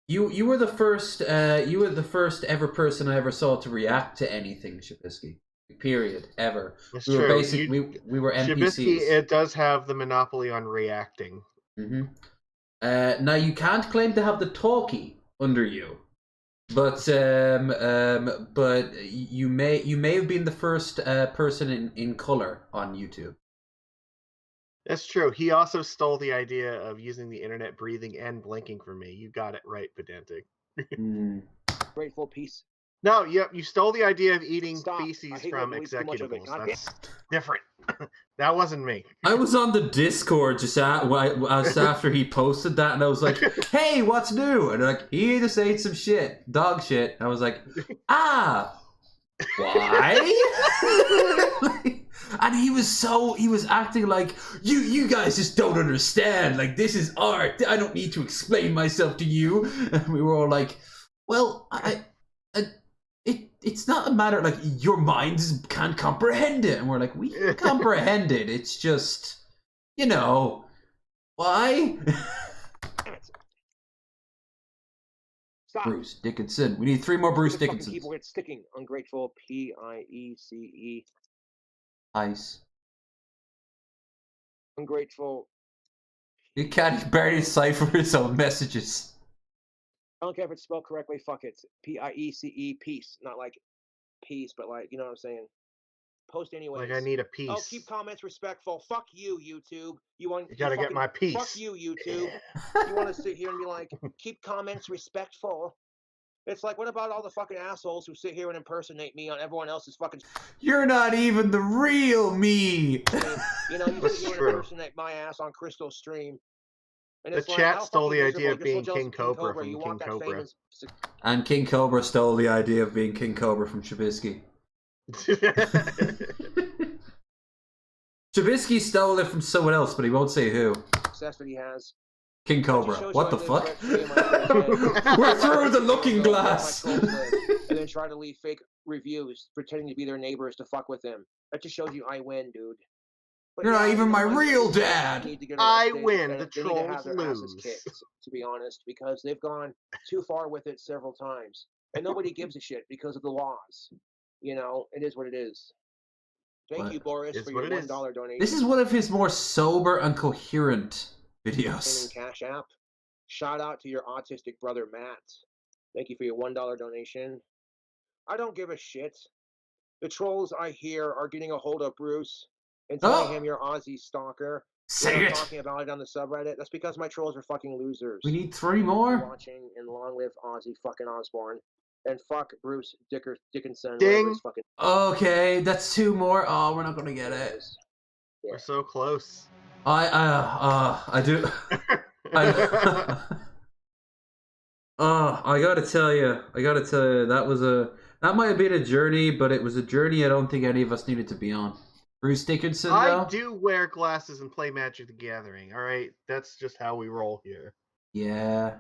Speaker 1: you were the first ever person I ever saw to react to anything, Shabisky. Period. Ever.
Speaker 2: It's
Speaker 1: we
Speaker 2: true.
Speaker 1: were basically we were NPCs.
Speaker 2: Shabisky, it does have the monopoly on reacting.
Speaker 1: Mm-hmm. Now you can't claim to have the talkie under you, but you may have been the first person in color on YouTube.
Speaker 2: That's true. He also stole the idea of using the internet breathing and blinking from me. You got it right, pedantic.
Speaker 18: Grateful piece.
Speaker 2: No, you stole the idea of eating feces from executables. That's different. That wasn't me.
Speaker 1: I was on the Discord just after he posted that, and I was like, "Hey, what's new?" And like, he just ate some shit, dog shit. I was like, "Ah, why?" And he was acting like, you guys just don't understand. Like, this is art. I don't need to it's not a matter like your minds can't comprehend it, and we're like, we can comprehend it. It's just, you know, why?
Speaker 18: Stop.
Speaker 1: Bruce Dickinson. We need 3 more Bruce Dickinsons.
Speaker 18: Keyboard sticking. Ungrateful. P-I-E-C-E.
Speaker 1: Ice.
Speaker 18: Ungrateful.
Speaker 1: You can't barely decipher his own messages.
Speaker 18: I don't care if it's spelled correctly. Fuck it. P-I-E-C-E. Peace. Not like peace, but like, you know what I'm saying? Post anyways.
Speaker 2: Like I need a piece.
Speaker 18: Oh, keep comments respectful. Fuck you, YouTube. You
Speaker 2: gotta get my piece.
Speaker 18: Fuck you, YouTube. You want to sit here and be like, keep comments respectful. It's like, what about all the fucking assholes who sit here and impersonate me on everyone else's fucking...
Speaker 1: You're not even the real me!
Speaker 18: I mean, you know, you sit here and impersonate my ass on Crystal's stream. And
Speaker 2: the chat stole the idea of being King Cobra from King Cobra.
Speaker 1: And King Cobra stole the idea of being King Cobra from Trubisky. Trubisky stole it from someone else, but he won't say who.
Speaker 18: Success that he has.
Speaker 1: King Cobra. What the fuck? We're through the looking glass!
Speaker 18: And then try to leave fake reviews, pretending to be their neighbors to fuck with them. That just shows you I win, dude. But
Speaker 1: you're not even my real dad!
Speaker 2: I win, the trolls lose.
Speaker 18: Kicked, to be honest, because they've gone too far with it several times. And nobody gives a shit because of the laws. You know, it is what it is. Thank you, Boris, for your $1 donation.
Speaker 1: This is one of his more sober and coherent videos.
Speaker 18: Cash App. Shout out to your autistic brother Matt. Thank you for your $1 donation. I don't give a shit. The trolls I hear are getting a hold of Bruce and telling him you're Aussie stalker.
Speaker 1: Say it.
Speaker 18: Talking about it on the subreddit. That's because my trolls are fucking losers.
Speaker 1: We need 3 more.
Speaker 18: Watching and long live Aussie fucking Osborne. And fuck Bruce Dickinson.
Speaker 2: Ding.
Speaker 18: Fucking...
Speaker 1: Okay, that's 2 more. Oh, we're not gonna get it.
Speaker 18: Yeah.
Speaker 2: We're so close.
Speaker 1: I do. I gotta tell you, that might have been a journey, but it was a journey I don't think any of us needed to be on. Bruce Dickinson, though?
Speaker 2: I do wear glasses and play Magic the Gathering, alright? That's just how we roll here.
Speaker 1: Yeah.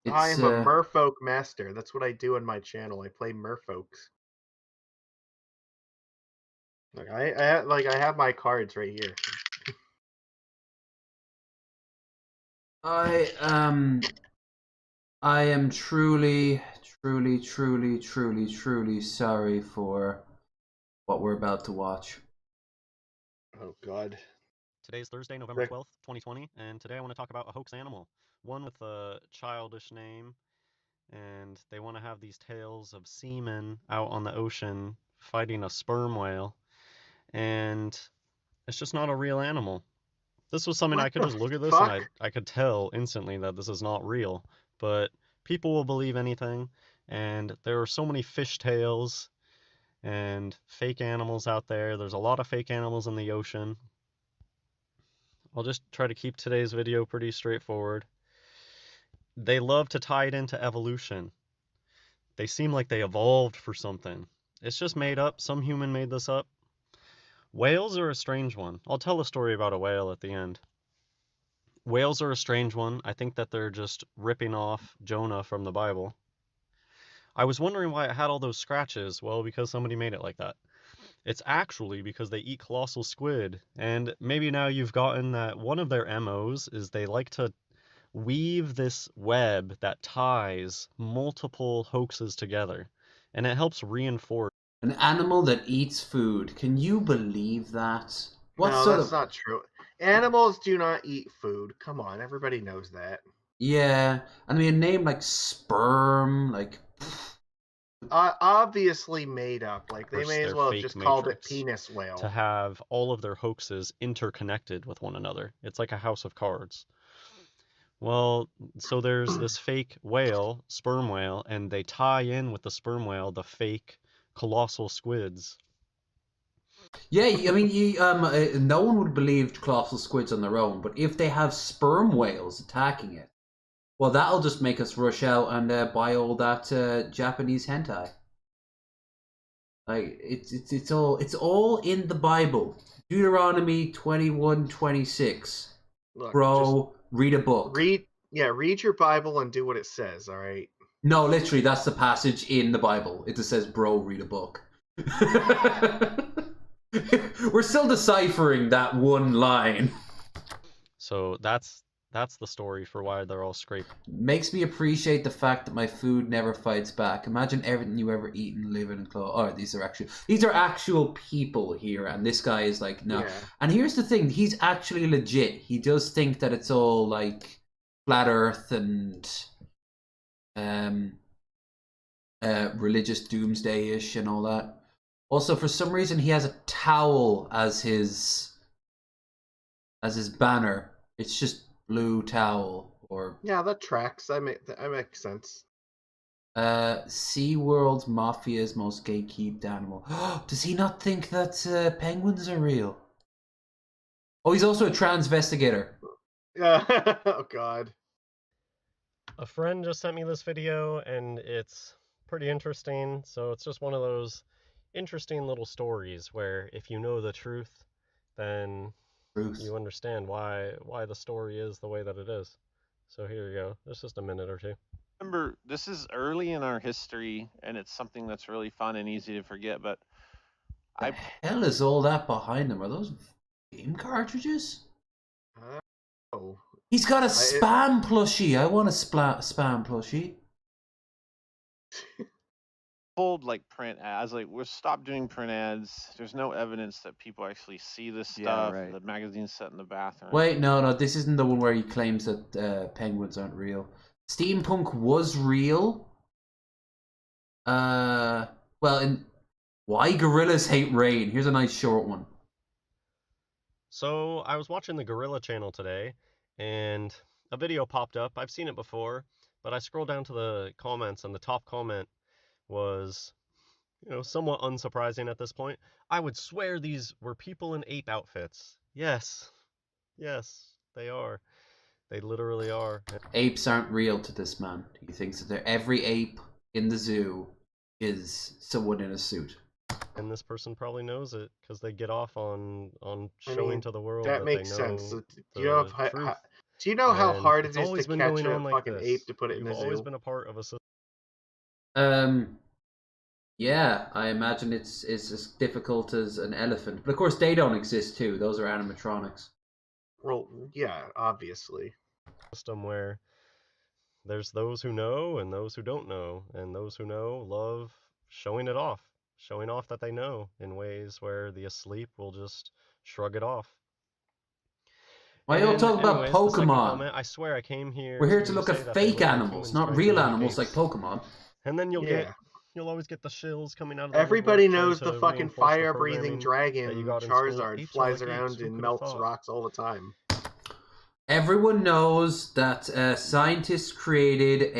Speaker 2: I am a merfolk master. That's what I do on my channel. I play merfolks. Like I have my cards right here.
Speaker 1: I am truly sorry for what we're about to watch.
Speaker 2: Oh God.
Speaker 16: Today's Thursday, November 12th, 2020, and today I want to talk about a hoax animal. One with a childish name, and they want to have these tales of seamen out on the ocean fighting a sperm whale, and it's just not a real animal. This was something I could just look at this and I could tell instantly that this is not real, but people will believe anything, and there are so many fish tales and fake animals out there. There's a lot of fake animals in the ocean. I'll just try to keep today's video pretty straightforward. They love to tie it into evolution. They seem like they evolved for something. It's just made up. Some human made this up. Whales are a strange one. I'll tell a story about a whale at the end. Whales are a strange one. I think that they're just ripping off Jonah from the Bible. I was wondering why it had all those scratches. Well, because somebody made it like that. It's actually because they eat colossal squid. And maybe now you've gotten that one of their MOs is they like to weave this web that ties multiple hoaxes together, and it helps reinforce.
Speaker 1: An animal that eats food. Can you believe that?
Speaker 2: No, that's not true. Animals do not eat food. Come on, everybody knows that.
Speaker 1: Yeah, I mean, a name like sperm, like...
Speaker 2: obviously made up. Like, they may as well have just called it penis whale.
Speaker 16: To have all of their hoaxes interconnected with one another. It's like a house of cards. Well, so there's this fake whale, sperm whale, and they tie in with the sperm whale the fake colossal squids.
Speaker 1: Yeah, I mean, no one would believe colossal squids on their own, but if they have sperm whales attacking it, well, that'll just make us rush out and buy all that Japanese hentai. Like, it's all in the Bible. Deuteronomy 21:26. Bro, read a book.
Speaker 2: Read your Bible and do what it says, all right?
Speaker 1: No, literally, that's the passage in the Bible. It just says, bro, read a book. We're still deciphering that one line.
Speaker 20: So that's the story for why they're all scraped.
Speaker 1: Makes me appreciate the fact that my food never fights back. Imagine everything you ever eaten, living, and clothes. Oh, these are actual people here, and this guy is like, no. Yeah. And here's the thing: he's actually legit. He does think that it's all like flat Earth and religious doomsday-ish and all that. Also, for some reason, he has a towel as his banner. It's just blue towel, or
Speaker 2: yeah, that tracks. That makes sense.
Speaker 1: SeaWorld's Mafia's most gatekept animal. Does he not think that penguins are real? Oh, he's also a transvestigator.
Speaker 2: Oh God.
Speaker 20: A friend just sent me this video, and it's pretty interesting. So it's just one of those interesting little stories where if you know the truth, then you understand why the story is the way that it is. So here you go. There's just a minute or two.
Speaker 21: Remember, this is early in our history, and it's something that's really fun and easy to forget, but
Speaker 1: the hell is all that behind him? Are those game cartridges?
Speaker 2: Oh.
Speaker 1: He's got a spam plushie. I want a spam plushie.
Speaker 21: Old like print ads, like we're stop doing print ads. There's no evidence that people actually see this stuff. Yeah, right. The magazine's set in the bathroom.
Speaker 1: Wait, no, this isn't the one where he claims that penguins aren't real. Steampunk was real. Well, why gorillas hate rain? Here's a nice short one.
Speaker 20: So I was watching the Gorilla channel today, and a video popped up. I've seen it before, but I scrolled down to the comments, and the top comment was, somewhat unsurprising at this point. I would swear these were people in ape outfits. Yes, they are. They literally are.
Speaker 1: Apes aren't real to this man. He thinks that every ape in the zoo is someone in a suit.
Speaker 20: And this person probably knows it because they get off on showing to the world
Speaker 2: that makes sense. Do you know how hard it is to catch a fucking ape to put it in a zoo?
Speaker 20: You've always been a part of a system.
Speaker 1: Yeah, I imagine it's as difficult as an elephant. But of course, they don't exist too. Those are animatronics.
Speaker 2: Well, yeah, obviously.
Speaker 20: System where there's those who know and those who don't know, and those who know love showing off that they know in ways where the asleep will just shrug it off.
Speaker 1: Why y'all talk about Pokemon?
Speaker 20: I swear I came here.
Speaker 1: We're here to look at fake animals, not real animals like Pokemon.
Speaker 20: And then you'll always get the shills coming out of
Speaker 2: everybody knows the fucking fire-breathing dragon Charizard flies around and melts rocks all the time.
Speaker 1: Everyone knows that scientists created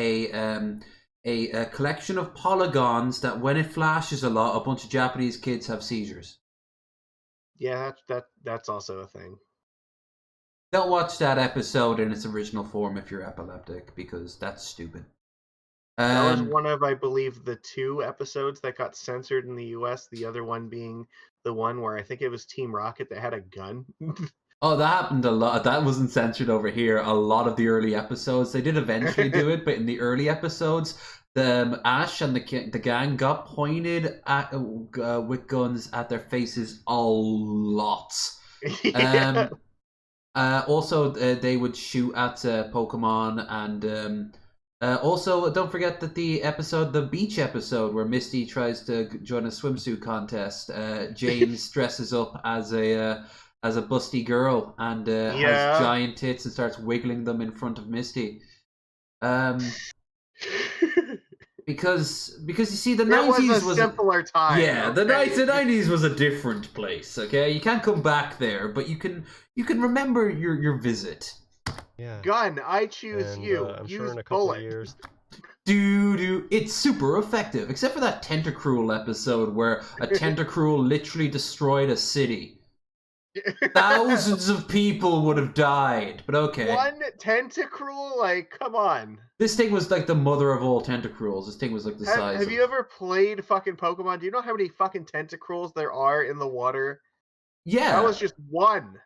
Speaker 1: a collection of polygons that when it flashes a lot, a bunch of Japanese kids have seizures.
Speaker 2: Yeah, that's also a thing.
Speaker 1: Don't watch that episode in its original form if you're epileptic, because that's stupid.
Speaker 2: That was one of, I believe, the 2 episodes that got censored in the US, the other one being the one where I think it was Team Rocket that had a gun.
Speaker 1: Oh, that happened a lot. That wasn't censored over here. A lot of the early episodes, they did eventually do it, but in the early episodes, Ash and the gang got pointed at with guns at their faces a lot.
Speaker 2: Yeah.
Speaker 1: Also, they would shoot at Pokemon, and also don't forget that the beach episode where Misty tries to join a swimsuit contest, James dresses up as a busty girl and has giant tits and starts wiggling them in front of Misty. Because you see, the 90s was a
Speaker 2: simpler time.
Speaker 1: Yeah, the 90s was a different place. Okay, you can't come back there, but you can remember your visit.
Speaker 20: Yeah.
Speaker 2: Gun, I choose you.
Speaker 20: I'm
Speaker 2: Use
Speaker 20: sure in a couple
Speaker 2: bullet.
Speaker 20: of years.
Speaker 1: It's super effective, except for that Tentacruel episode where a Tentacruel literally destroyed a city. Thousands of people would have died, but okay.
Speaker 2: One Tentacruel? Like, come on.
Speaker 1: This thing was like the mother of all Tentacruels. This thing was like the size
Speaker 2: Have you ever played fucking Pokemon? Do you know how many fucking Tentacruels there are in the water?
Speaker 1: Yeah.
Speaker 2: That was just one.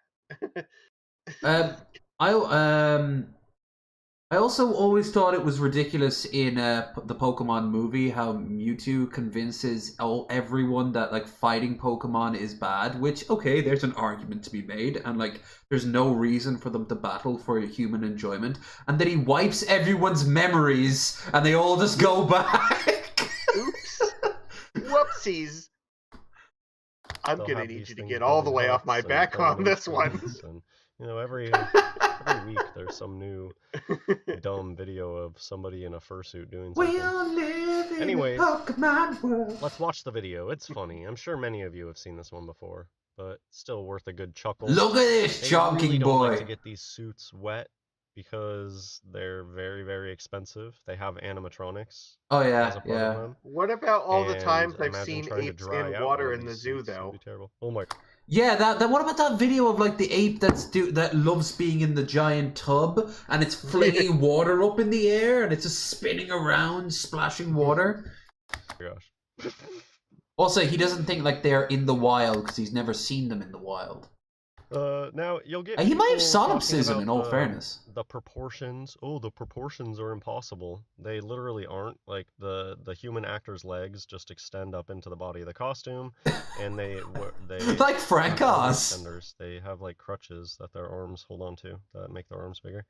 Speaker 1: I also always thought it was ridiculous in the Pokemon movie how Mewtwo convinces everyone that like fighting Pokemon is bad, which, okay, there's an argument to be made, and like there's no reason for them to battle for human enjoyment, and then he wipes everyone's memories and they all just go back.
Speaker 2: Oops. Whoopsies. I'm gonna need you to get all the way off my back on this one.
Speaker 20: And, you know, every week there's some new dumb video of somebody in a fursuit doing something. Anyways, let's watch the video. It's funny. I'm sure many of you have seen this one before, but still worth a good chuckle.
Speaker 1: Look at this chunky
Speaker 20: really
Speaker 1: boy.
Speaker 20: Don't like to get these suits wet because they're very, very expensive. They have animatronics.
Speaker 1: Oh yeah,
Speaker 20: as a part
Speaker 1: yeah.
Speaker 20: of them.
Speaker 2: What about all the times I've
Speaker 20: imagine
Speaker 2: seen
Speaker 20: trying to
Speaker 2: apes
Speaker 20: dry
Speaker 2: in
Speaker 20: out
Speaker 2: water
Speaker 20: one of
Speaker 2: in the
Speaker 20: these
Speaker 2: zoo,
Speaker 20: suits. It'd
Speaker 2: though?
Speaker 20: be terrible. Oh my.
Speaker 1: Yeah, that what about that video of like the ape that loves being in the giant tub and it's flinging water up in the air and it's just spinning around, splashing water?
Speaker 20: Oh my gosh.
Speaker 1: Also, he doesn't think like they're in the wild because he's never seen them in the wild.
Speaker 20: Now you'll get.
Speaker 1: He might have
Speaker 20: people
Speaker 1: solipsism,
Speaker 20: talking
Speaker 1: in all
Speaker 20: about
Speaker 1: fairness.
Speaker 20: The proportions. Oh, the proportions are impossible. They literally aren't. Like the human actor's legs just extend up into the body of the costume, and they
Speaker 1: like Frank Oz.
Speaker 20: Extenders. They have like crutches that their arms hold on to that make their arms bigger.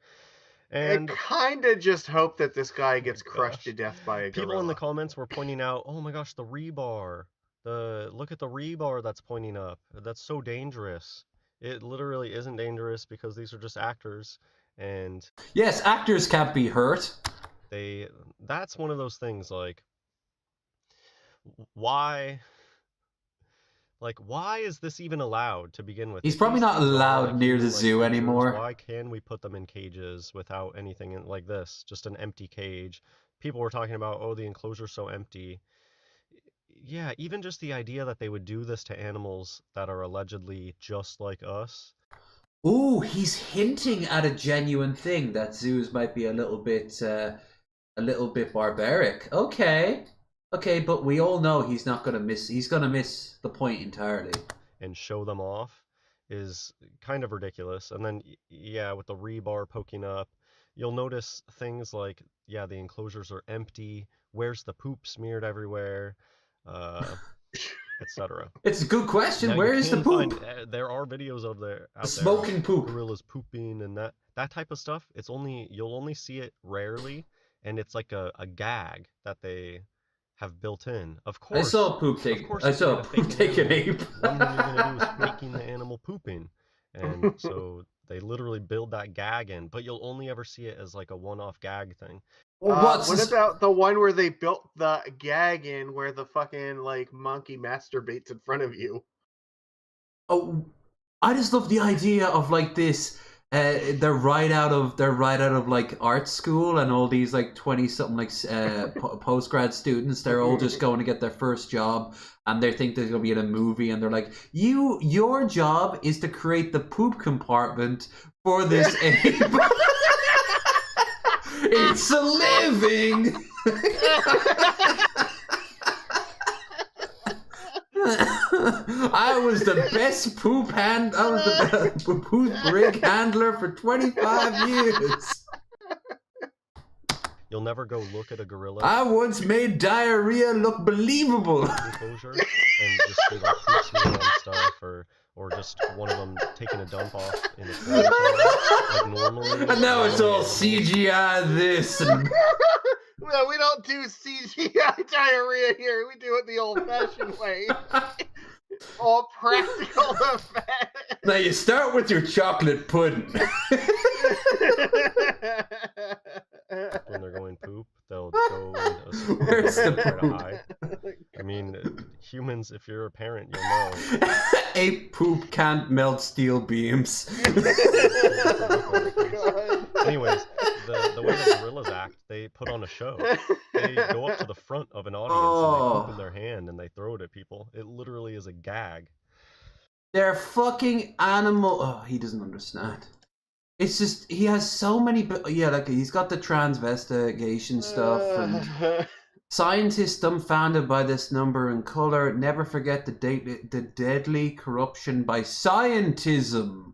Speaker 20: And
Speaker 2: I kind of just hope that this guy gets crushed to death by a gorilla.
Speaker 20: people in the comments were pointing out, oh my gosh, the rebar. Look at the rebar that's pointing up. That's so dangerous. It literally isn't dangerous because these are just actors, and
Speaker 1: yes, actors can't be hurt.
Speaker 20: That's one of those things. Like, why is this even allowed to begin with?
Speaker 1: He's probably not allowed near the zoo anymore.
Speaker 20: Why can we put them in cages without anything like this? Just an empty cage. People were talking about, oh, the enclosure's so empty. Yeah, even just the idea that they would do this to animals that are allegedly just like us.
Speaker 1: Ooh, he's hinting at a genuine thing that zoos might be a little bit barbaric. Okay, but we all know he's not gonna miss. He's gonna miss the point entirely.
Speaker 20: And show them off is kind of ridiculous. And then, yeah, with the rebar poking up, you'll notice things like, yeah, the enclosures are empty. Where's the poop smeared everywhere? Etc.
Speaker 1: It's a good question. Now, where is the poop?
Speaker 20: There are videos of
Speaker 1: smoking poop,
Speaker 20: gorillas pooping, and that type of stuff. You'll only see it rarely, and it's like a gag that they have built in. Of course,
Speaker 1: I saw a poop take. I saw a poop take an ape.
Speaker 20: One thing you're gonna do is faking the animal pooping, and so they literally build that gag in, but you'll only ever see it as like a one-off gag thing.
Speaker 2: What about the one where they built the gag in where the fucking like monkey masturbates in front of you?
Speaker 1: Oh, I just love the idea of like this. They're right out of like art school, and all these like 20-something like postgrad students. They're all just going to get their first job, and they think they're going to be in a movie, and they're like, your job is to create the poop compartment for this ape. It's a living. I was the best poop rig handler for 25 years.
Speaker 20: You'll never go look at a gorilla.
Speaker 1: I once made diarrhea look believable.
Speaker 20: Enclosure and just see like poop smearing on stuff, or just one of them taking a dump off in the corner, like normally.
Speaker 1: And now it's all CGI this. And...
Speaker 2: Well, we don't do CGI diarrhea here. We do it the old-fashioned way. All practical effects.
Speaker 1: Now you start with your chocolate pudding.
Speaker 20: When they're going poop, they'll go into a
Speaker 1: Where's the
Speaker 20: try to
Speaker 1: poop?
Speaker 20: hide. I mean, humans, if you're a parent, you'll know.
Speaker 1: Ape poop can't melt steel beams.
Speaker 20: Anyways, the way the gorillas act, they put on a show. They go up to the front of an audience and they poop in their hand and they throw it at people. It literally is a gag.
Speaker 1: They're fucking animal. Oh, he doesn't understand. It's just, he has so many, yeah, like he's got the transvestigation stuff, and scientists dumbfounded by this number and color never forget the deadly corruption by scientism.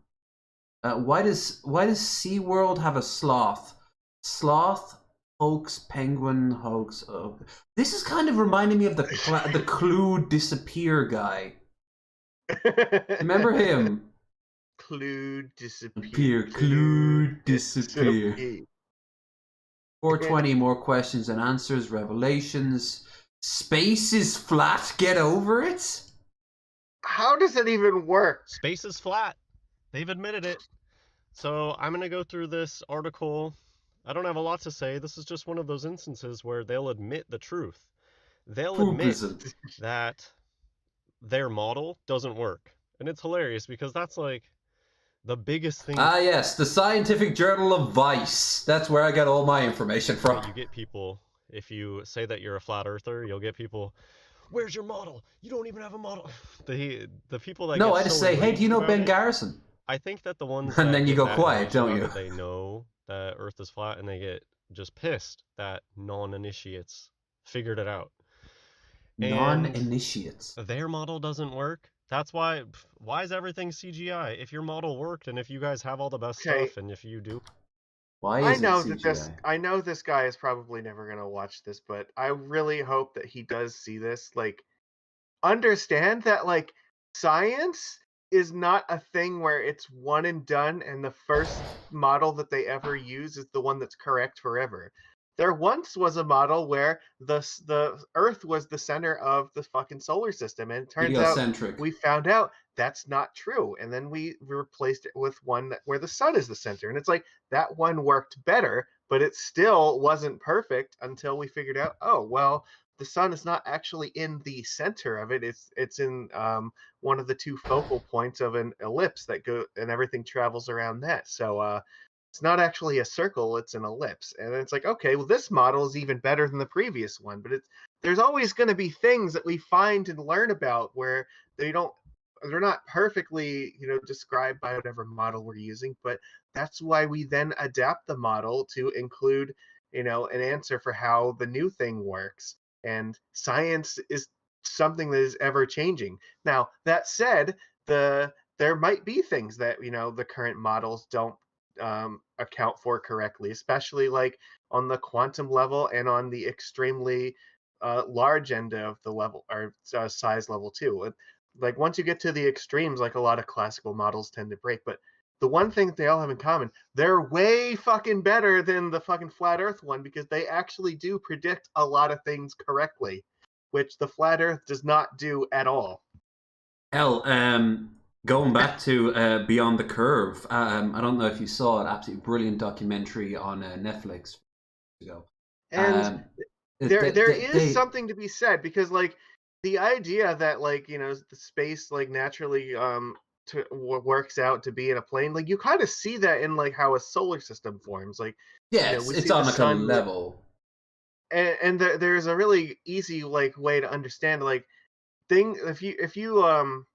Speaker 1: Why does SeaWorld have a sloth? Sloth hoax, penguin hoax. Oh. This is kind of reminding me of the Clue disappear guy. Remember him?
Speaker 2: Clue disappear.
Speaker 1: Clue disappear. 420 more questions and answers. Revelations. Space is flat. Get over it.
Speaker 2: How does it even work?
Speaker 20: Space is flat. They've admitted it. So I'm going to go through this article. I don't have a lot to say. This is just one of those instances where they'll admit the truth. They'll admit that their model doesn't work. And it's hilarious because that's like the biggest thing.
Speaker 1: Ah, yes, the Scientific Journal of Vice. That's where I get all my information from.
Speaker 20: You get people, if you say that you're a flat earther, you'll get people, where's your model? You don't even have a model. The people that
Speaker 1: No,
Speaker 20: get
Speaker 1: I just
Speaker 20: so
Speaker 1: say, hey, do you know Ben
Speaker 20: it,
Speaker 1: Garrison?
Speaker 20: I think that the ones
Speaker 1: and
Speaker 20: that
Speaker 1: then you
Speaker 20: get
Speaker 1: go
Speaker 20: that
Speaker 1: quiet, don't you?
Speaker 20: They know that Earth is flat and they get just pissed that non-initiates figured it out.
Speaker 1: Non-initiates.
Speaker 20: Their model doesn't work. That's why is everything CGI? If your model worked and if you guys have all the best stuff and if you do.
Speaker 1: Why is it CGI?
Speaker 2: I know this guy is probably never going to watch this, but I really hope that he does see this. Like, understand that, like, science is not a thing where it's one and done and the first model that they ever use is the one that's correct forever. There once was a model where the Earth was the center of the fucking solar system, and it turns out we found out that's not true. And then we replaced it with one where the sun is the center, and it's like that one worked better, but it still wasn't perfect until we figured out, oh well, the sun is not actually in the center of it. It's in one of the two focal points of an ellipse that go, and everything travels around that. So it's not actually a circle, it's an ellipse. And it's like, okay, well, this model is even better than the previous one. But there's always going to be things that we find and learn about where they're not perfectly, described by whatever model we're using. But that's why we then adapt the model to include, an answer for how the new thing works. And science is something that is ever changing. Now, that said, there might be things that, the current models don't account for correctly, especially like on the quantum level and on the extremely large end of the level or size level too. Like once you get to the extremes, like a lot of classical models tend to break, but the one thing they all have in common, they're way fucking better than the fucking flat earth one because they actually do predict a lot of things correctly, which the flat earth does not do at all.
Speaker 1: Hell, going back to Beyond the Curve, I don't know if you saw an absolutely brilliant documentary on Netflix ago.
Speaker 2: And there is something to be said because, like, the idea that, like, the space, like, naturally works out to be in a plane, like, you kind of see that in, like, how a solar system forms. Like,
Speaker 1: yeah, it's on like a level.
Speaker 2: And there's a really easy, like, way to understand, like, if you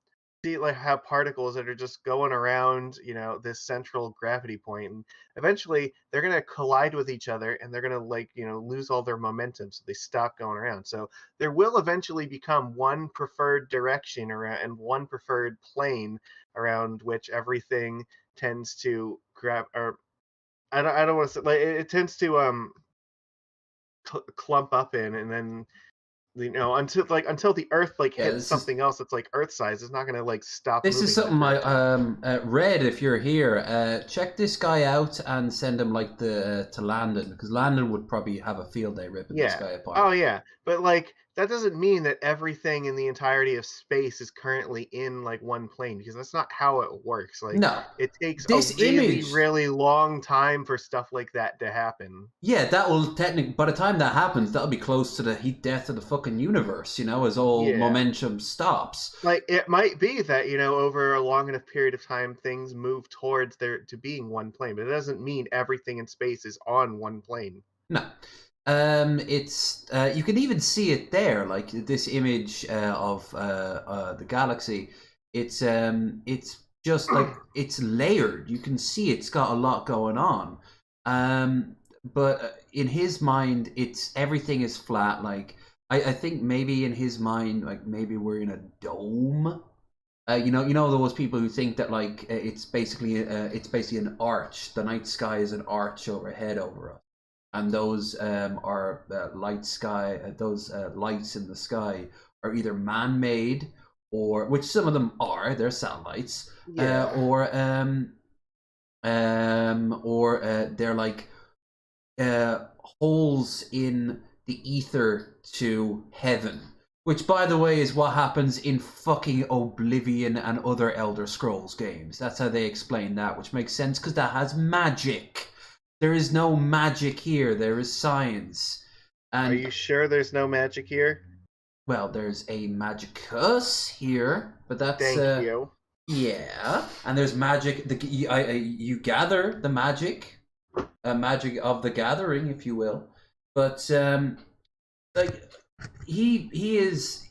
Speaker 2: see like have particles that are just going around this central gravity point, and eventually they're going to collide with each other and they're going to like lose all their momentum, so they stop going around. So there will eventually become one preferred direction around and one preferred plane around which everything tends to grab, or I don't want to say, like, it tends to clump up in, and then until the Earth like hits something else that's like Earth size, it's not going to like stop.
Speaker 1: This is something I Red, if you're here, check this guy out and send him like to Landon, because Landon would probably have a field day ripping this guy apart.
Speaker 2: Oh yeah, but like that doesn't mean that everything in the entirety of space is currently in like one plane, because that's not how it works. Like, no, it takes a really long time for stuff like that to happen.
Speaker 1: Yeah, that will technically, by the time that happens, that'll be close to the heat death of the fucking universe, as all momentum stops.
Speaker 2: Like, it might be that, over a long enough period of time, things move towards to being one plane, but it doesn't mean everything in space is on one plane.
Speaker 1: No. It's you can even see it there, like this image of the galaxy. It's just like it's layered. You can see it's got a lot going on. But in his mind, everything is flat. Like I think maybe in his mind, like maybe we're in a dome. You know those people who think that like it's basically an arch. The night sky is an arch overhead over us. and those are light sky. Those lights in the sky are either man-made, or which some of them are. They're satellites, or they're like holes in the ether to heaven. Which, by the way, is what happens in fucking Oblivion and other Elder Scrolls games. That's how they explain that, which makes sense because that has magic. There is no magic here. There is science. And,
Speaker 2: are you sure there's no magic here?
Speaker 1: Well, there's a magicus here, but that's...
Speaker 2: Thank you.
Speaker 1: Yeah, and there's magic. You gather the magic, magic of the gathering, if you will. But like he is.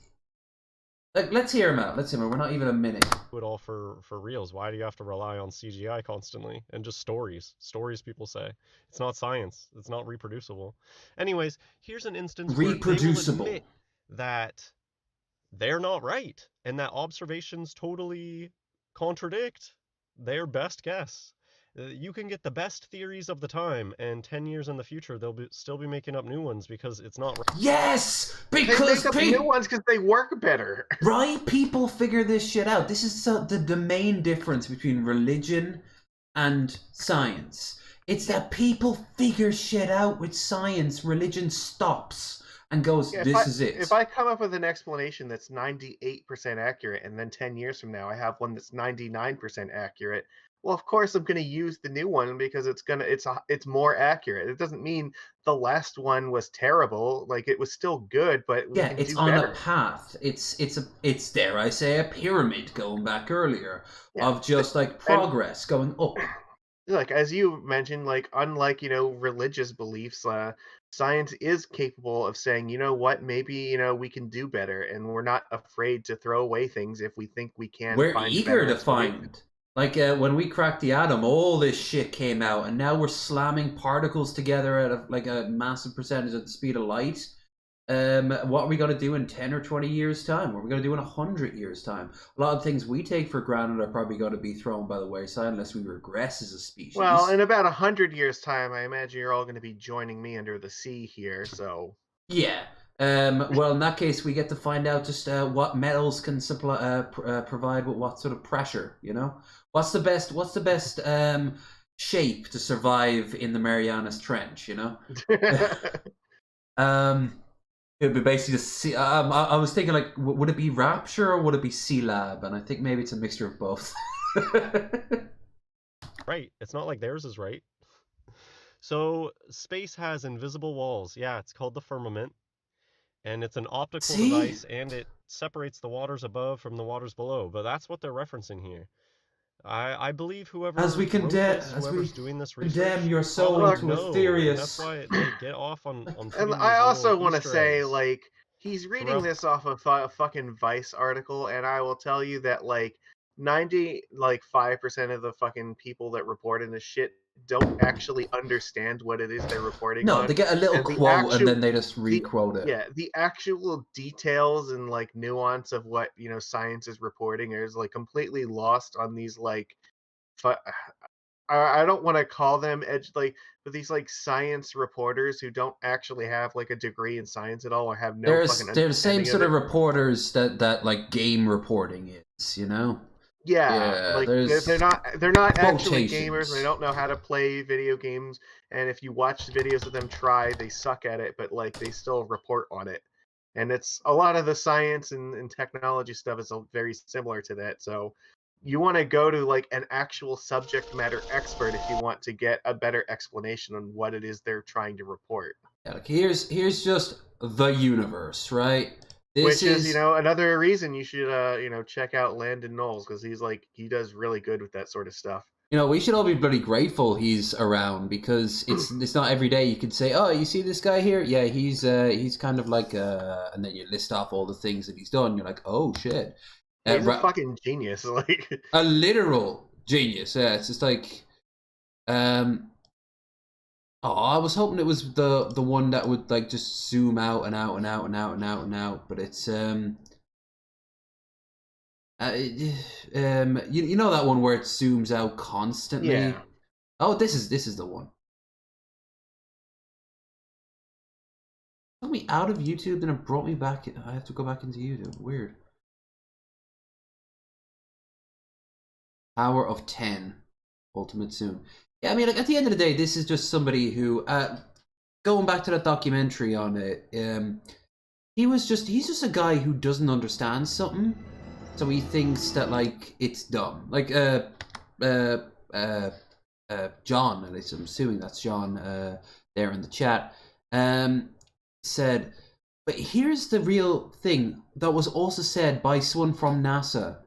Speaker 1: Like, let's hear him out. Let's hear him out. We're not even a minute.
Speaker 20: Do it all for reals. Why do you have to rely on CGI constantly and just stories? Stories, people say. It's not science. It's not reproducible. Anyways, here's an instance where they will admit that they're not right and that observations totally contradict their best guess. You can get the best theories of the time, and 10 years in the future, they'll still be making up new ones because it's not right.
Speaker 1: Yes! Because
Speaker 2: they make up new ones because they work better.
Speaker 1: Right? People figure this shit out. This is the main difference between religion and science. It's that people figure shit out with science. Religion stops and goes, this is it.
Speaker 2: If I come up with an explanation that's 98% accurate, and then 10 years from now I have one that's 99% accurate, well, of course I'm going to use the new one because it's more accurate. It doesn't mean the last one was terrible. Like, it was still good, but we can
Speaker 1: it's
Speaker 2: do
Speaker 1: on
Speaker 2: better.
Speaker 1: a path. It's dare I say a pyramid going back earlier of just like progress going up.
Speaker 2: Like, as you mentioned, like, unlike, religious beliefs, science is capable of saying, you know what, maybe, we can do better, and we're not afraid to throw away things if we think we can.
Speaker 1: We're eager to find. Like, when we cracked the atom, all this shit came out, and now we're slamming particles together at a massive percentage of the speed of light. What are we going to do in 10 or 20 years' time? What are we going to do in 100 years' time? A lot of things we take for granted are probably going to be thrown by the wayside unless we regress as a species.
Speaker 2: Well, in about 100 years' time, I imagine you're all going to be joining me under the sea here, so...
Speaker 1: Yeah. Well, in that case, we get to find out just what metals can supply, provide with what sort of pressure, What's the best shape to survive in the Marianas Trench, It'd be basically the I was thinking, like, would it be Rapture or would it be C-Lab? And I think maybe it's a mixture of both.
Speaker 20: Right. It's not like theirs is right. So, space has invisible walls. Yeah, it's called the firmament. And it's an optical device, and it separates the waters above from the waters below. But that's what they're referencing here. I believe whoever's doing this research,
Speaker 1: condemn your soul to Aetherius.
Speaker 20: That's why they get off on
Speaker 2: and I also want to say, like, he's reading this off of a fucking Vice article, and I will tell you that, like, 95% of the fucking people that report in this shit don't actually understand what it is they're reporting on.
Speaker 1: No, they get a little quote and then they just re-quote it.
Speaker 2: Yeah, the actual details and, like, nuance of what, science is reporting is, like, completely lost on these, like, I don't want to call them but these, like, science reporters who don't actually have, like, a degree in science at all or have no fucking understanding.
Speaker 1: They're the same sort of reporters that like game reporting is,
Speaker 2: Yeah, like, they're not actually gamers. They don't know how to play video games, and if you watch the videos of them try, they suck at it, but, like, they still report on it. And it's a lot of the science and technology stuff is very similar to that. So you want to go to, like, an actual subject matter expert if you want to get a better explanation on what it is they're trying to report.
Speaker 1: Yeah, like, here's just the universe, right?
Speaker 2: Which is, another reason you should, check out Landon Knowles, because he does really good with that sort of stuff.
Speaker 1: We should all be bloody grateful he's around, because it's not every day you can say, oh, you see this guy here? Yeah, he's kind of like, and then you list off all the things that he's done. You're like, oh shit,
Speaker 2: he's a fucking genius, like
Speaker 1: a literal genius. Yeah, it's just like, oh, I was hoping it was the one that would, like, just zoom out and out and out and out and out and out, but it's you know that one where it zooms out constantly?
Speaker 2: Yeah.
Speaker 1: Oh, this is the one. took me out of YouTube, then it brought me back. I have to go back into YouTube. Weird. Power of 10. Ultimate soon. Yeah, I mean, like, at the end of the day, this is just somebody who, going back to that documentary on it, he's just a guy who doesn't understand something, so he thinks that, like, it's dumb. Like, John, at least I'm assuming that's John, there in the chat, said, but here's the real thing that was also said by someone from NASA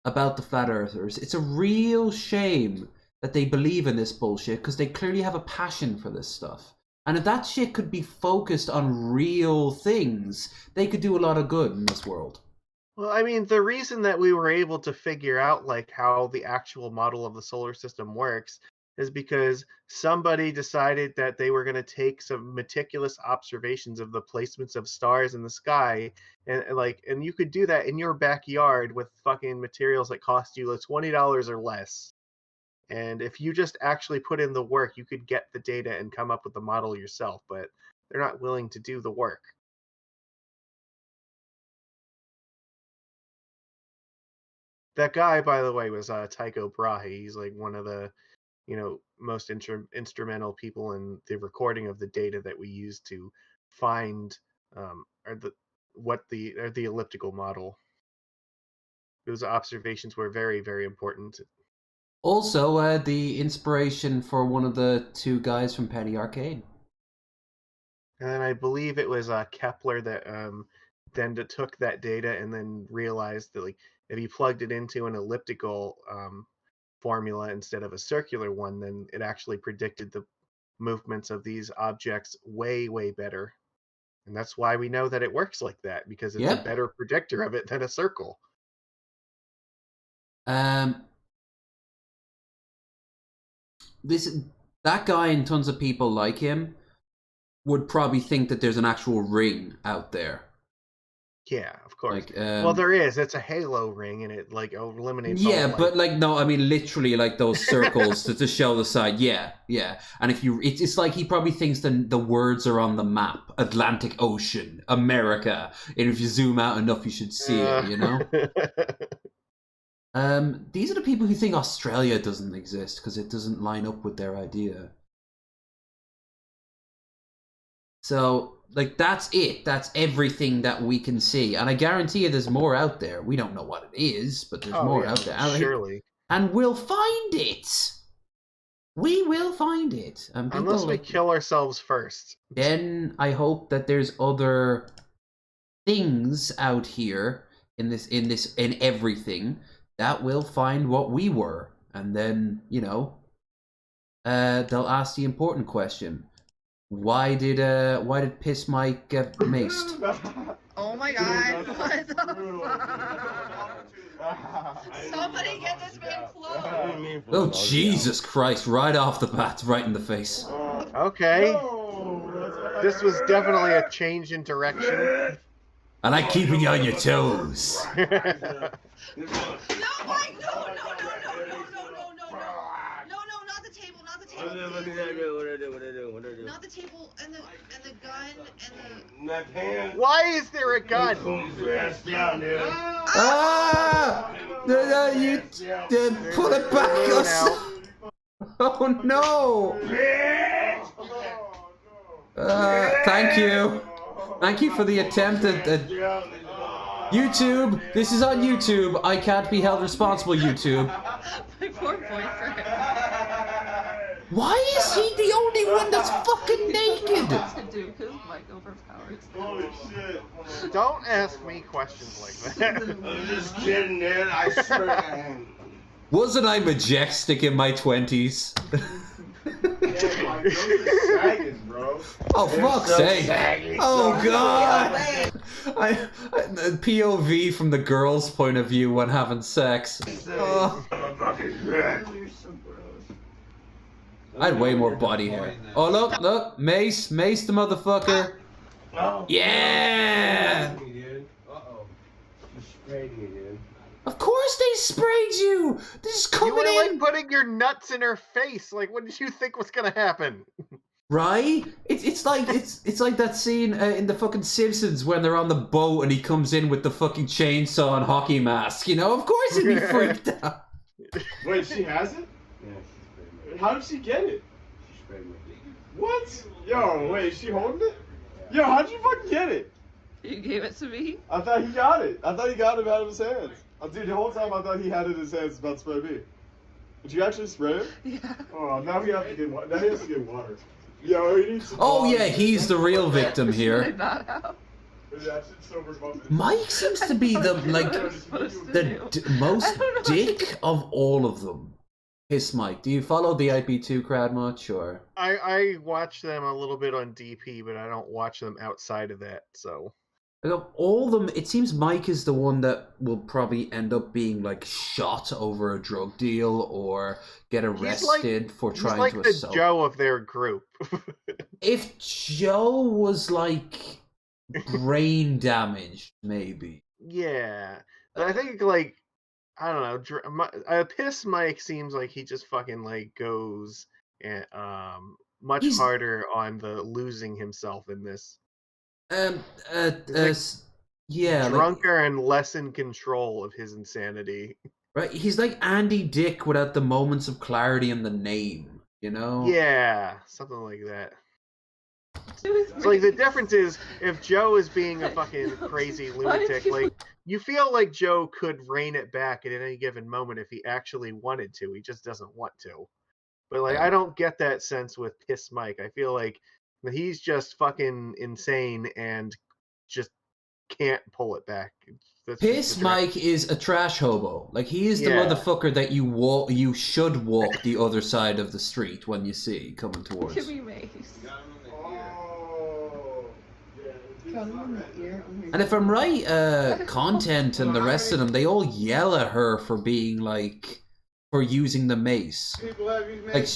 Speaker 1: about the flat earthers. It's a real shame that they believe in this bullshit, because they clearly have a passion for this stuff. And if that shit could be focused on real things, they could do a lot of good in this world.
Speaker 2: Well, I mean, the reason that we were able to figure out like how the actual model of the solar system works is because somebody decided that they were going to take some meticulous observations of the placements of stars in the sky, and you could do that in your backyard with fucking materials that cost you like $20 or less. And if you just actually put in the work, you could get the data and come up with the model yourself, but they're not willing to do the work. That guy, by the way, was Tycho Brahe. He's like one of the, most instrumental people in the recording of the data that we use to find the elliptical model. Those observations were very, very important.
Speaker 1: Also, the inspiration for one of the two guys from Penny Arcade.
Speaker 2: And then I believe it was Kepler that then took that data and then realized that, like, if he plugged it into an elliptical formula instead of a circular one, then it actually predicted the movements of these objects way, way better. And that's why we know that it works like that, because it's a better predictor of it than a circle.
Speaker 1: That guy and tons of people like him would probably think that there's an actual ring out there.
Speaker 2: Yeah, of course. Like, well, there is. It's a halo ring, and it like eliminates.
Speaker 1: Yeah, but like no, I mean literally like those circles to show the side. Yeah. And if you, it's like he probably thinks the words are on the map: Atlantic Ocean, America. And if you zoom out enough, you should see it. You know. These are the people who think Australia doesn't exist because it doesn't line up with their idea. So, like, that's it. That's everything that we can see. And I guarantee you there's more out there. We don't know what it is, but there's more out there.
Speaker 2: Surely.
Speaker 1: And we'll find it. We will find it.
Speaker 2: Unless we kill ourselves first.
Speaker 1: Then I hope that there's other things out here in everything that will find what we were. And then, they'll ask the important question. Why did Piss Mike get maced?
Speaker 5: Oh my god, what the fuck? Somebody get this man close.
Speaker 1: Oh, Jesus Christ, right off the bat, right in the face.
Speaker 2: Okay. This was definitely a change in direction.
Speaker 1: I like keeping you on your toes.
Speaker 5: No, Mike, no, not the table, not the table. Not the table and the gun and the
Speaker 2: Why is there a gun?
Speaker 1: You pull it back. Oh no! Thank you. Thank you for the attempt at YouTube. This is on YouTube. I can't be held responsible, YouTube.
Speaker 5: My poor boyfriend.
Speaker 1: Why is he the only one that's fucking naked?
Speaker 2: Holy shit. Don't ask me questions like that.
Speaker 4: I'm just kidding, man. I swear.
Speaker 1: Wasn't I majestic in my 20s? Oh, fuck's sake. Oh, God. POV from the girl's point of view when having sex. Oh. I had way more body hair. Oh, look. Mace the motherfucker. Yeah!
Speaker 4: Uh-oh. You sprayed me, dude.
Speaker 1: Of course they sprayed you! This is coming
Speaker 2: in! You were like putting your nuts in her face. Like, what did you think was gonna happen?
Speaker 1: Right? It's like that scene in the fucking Simpsons when they're on the boat and he comes in with the fucking chainsaw and hockey mask. You know, of course he'd be freaked out.
Speaker 3: Wait, she has it?
Speaker 4: Yeah, she's sprayed me.
Speaker 3: How did she get it?
Speaker 4: She sprayed me.
Speaker 3: What? Yo, wait, is she holding it? Yo, how'd you fucking get it?
Speaker 5: You gave it to me?
Speaker 3: I thought he got it. I thought he got it out of his hands. Dude, the whole time I thought he had it in his hands about to spray me. Did you actually spray it?
Speaker 5: Yeah.
Speaker 3: Oh, now we have to get water. Now he has to get water. Yo, he needs some
Speaker 1: Oh
Speaker 3: water.
Speaker 1: yeah, he's the real victim here. Mike seems to be the most dick of all of them. Piss Mike. Do you follow the IP2 crowd much, or?
Speaker 2: I watch them a little bit on DP, but I don't watch them outside of that. So.
Speaker 1: Of all of them, it seems Mike is the one that will probably end up being like shot over a drug deal or get arrested for trying to assault.
Speaker 2: He's like the Joe of their group.
Speaker 1: If Joe was like brain damaged, maybe.
Speaker 2: Yeah, but I think like I don't know. Piss Mike seems like he just fucking like goes and much harder on the losing himself in this.
Speaker 1: Yeah,
Speaker 2: drunker and less in control of his insanity.
Speaker 1: Right, he's like Andy Dick without the moments of clarity in the name, you know?
Speaker 2: Yeah, something like that. It's like the difference is if Joe is being a fucking crazy lunatic, like you feel like Joe could rein it back at any given moment if he actually wanted to. He just doesn't want to. But like I don't get that sense with Piss Mike. I feel like he's just fucking insane and just can't pull it back.
Speaker 1: Piss Mike is a trash hobo. Like he is the motherfucker that you should walk the other side of the street when you see coming towards.
Speaker 5: Give me Mace.
Speaker 1: And if I'm right, Content and the rest of them, they all yell at her for being like, for using the mace. Like,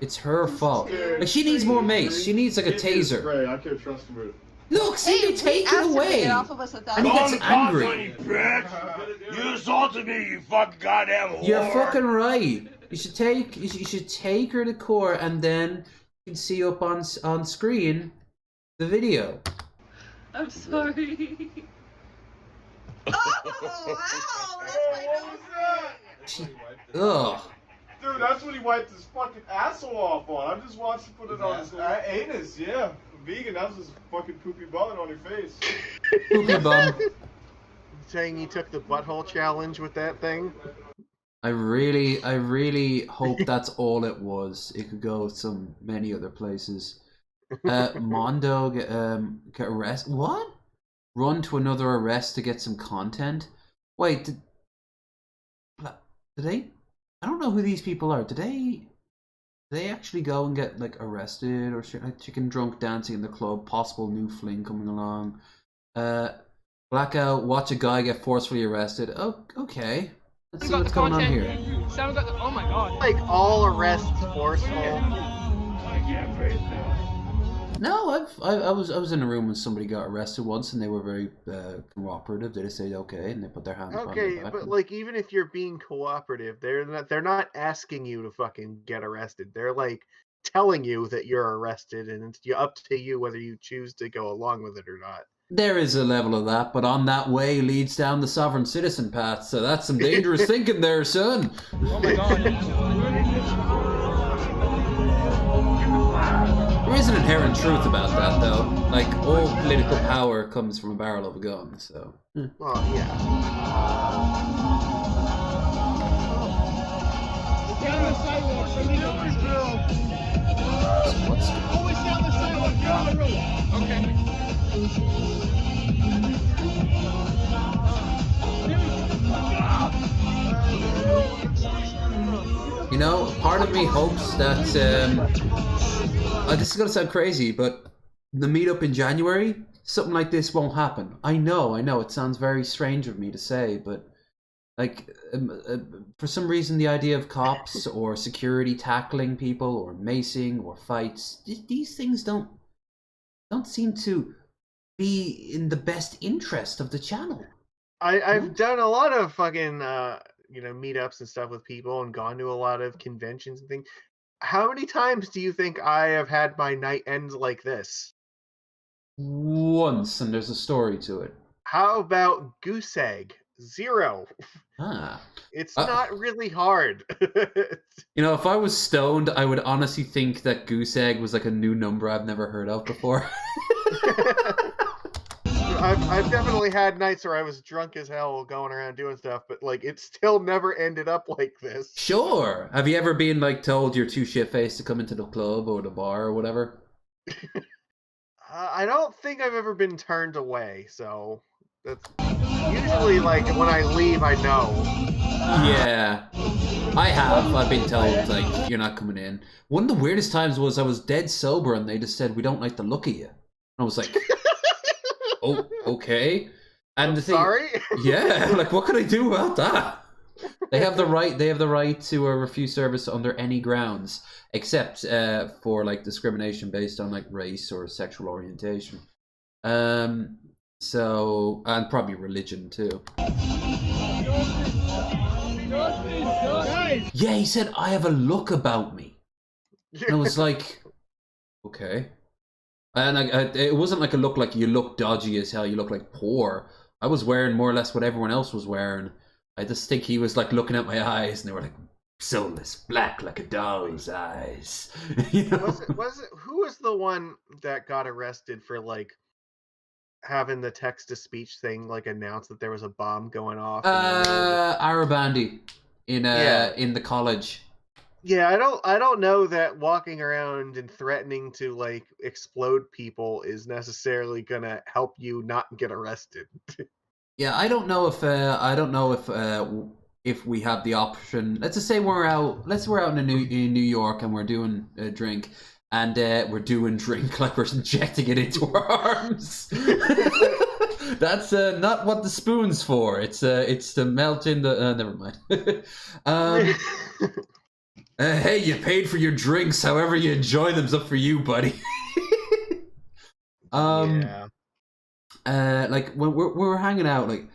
Speaker 1: it's her fault. Like, she needs more mace. She needs like a taser.
Speaker 3: I can't trust him.
Speaker 1: Look, see, they take it away. And he gets angry.
Speaker 4: You assaulted me, you fucking goddamn whore.
Speaker 1: You're fucking right. You should take her to court and then you can see up on screen the video.
Speaker 5: I'm sorry.
Speaker 1: Ugh.
Speaker 3: Dude, that's what he wiped his fucking asshole off on. I just watched him put it on his anus, yeah. Vegan, that was his fucking poopy bun on your face.
Speaker 1: Poopy bun.
Speaker 2: Saying he took the butthole challenge with that thing?
Speaker 1: I really hope that's all it was. It could go many other places. Mondo get arrested. What? Run to another arrest to get some content? Wait, did they? I don't know who these people are. Did they actually go and get like arrested or shit? Like chicken drunk dancing in the club, possible new fling coming along. Blackout, watch a guy get forcefully arrested. Oh, okay. Let's see what's going on here.
Speaker 5: Oh my god.
Speaker 2: Like all arrests forceful.
Speaker 1: No, I was in a room when somebody got arrested once, and they were very cooperative. They just said okay, and they put their hands on their back.
Speaker 2: But like even if you're being cooperative, they're not asking you to fucking get arrested. They're like telling you that you're arrested, and it's up to you whether you choose to go along with it or not.
Speaker 1: There is a level of that, but on that way leads down the sovereign citizen path, so that's some dangerous thinking there, son.
Speaker 5: Oh my god.
Speaker 1: There is an inherent truth about that, though. Like, all political power comes from a barrel of a gun, so...
Speaker 2: Well, yeah.
Speaker 5: Down the sidewalk,
Speaker 1: What's
Speaker 5: always down the sidewalk, down the road. Okay.
Speaker 1: You know, part of me hopes that, this is gonna sound crazy, but the meetup in January, something like this won't happen. I know, it sounds very strange of me to say, but, like, for some reason the idea of cops or security tackling people or macing or fights, these things don't seem to be in the best interest of the channel.
Speaker 2: I've done a lot of fucking meetups and stuff with people and gone to a lot of conventions and things. How many times do you think I have had my night end like this?
Speaker 1: Once, and there's a story to it.
Speaker 2: How about goose egg? 0.
Speaker 1: Ah.
Speaker 2: It's not really hard.
Speaker 1: You know, if I was stoned, I would honestly think that goose egg was like a new number I've never heard of before.
Speaker 2: I've definitely had nights where I was drunk as hell going around doing stuff, but like it still never ended up like this.
Speaker 1: Sure. Have you ever been like told you're too shit-faced to come into the club or the bar or whatever?
Speaker 2: I don't think I've ever been turned away, so that's usually like when I leave, I know.
Speaker 1: Yeah, I have. I've been told like you're not coming in. One of the weirdest times was I was dead sober and they just said we don't like the look of you. And I was like, oh, okay. And the thing,
Speaker 2: sorry.
Speaker 1: Yeah, like what can I do about that? They have the right. They have the right to refuse service under any grounds, except for like discrimination based on like race or sexual orientation. So and probably religion too. Yeah, he said I have a look about me, and I was like, okay. And it wasn't like a look like you look dodgy as hell. You look like poor. I was wearing more or less what everyone else was wearing. I just think he was like looking at my eyes, and they were like soulless, black like a doll's eyes. You know?
Speaker 2: Was it who was the one that got arrested for like having the text to speech thing like announce that there was a bomb going off?
Speaker 1: Arabandi in the college.
Speaker 2: Yeah, I don't know that walking around and threatening to like explode people is necessarily gonna help you not get arrested.
Speaker 1: Yeah, I don't know if we have the option. Let's just say we're out in New York and we're doing a drink, and we're doing drink like we're injecting it into our arms. That's not what the spoon's for. It's to melt in the. Never mind. Hey, you paid for your drinks. However you enjoy them's up for you, buddy.
Speaker 2: Yeah.
Speaker 1: Like when we're hanging out, like,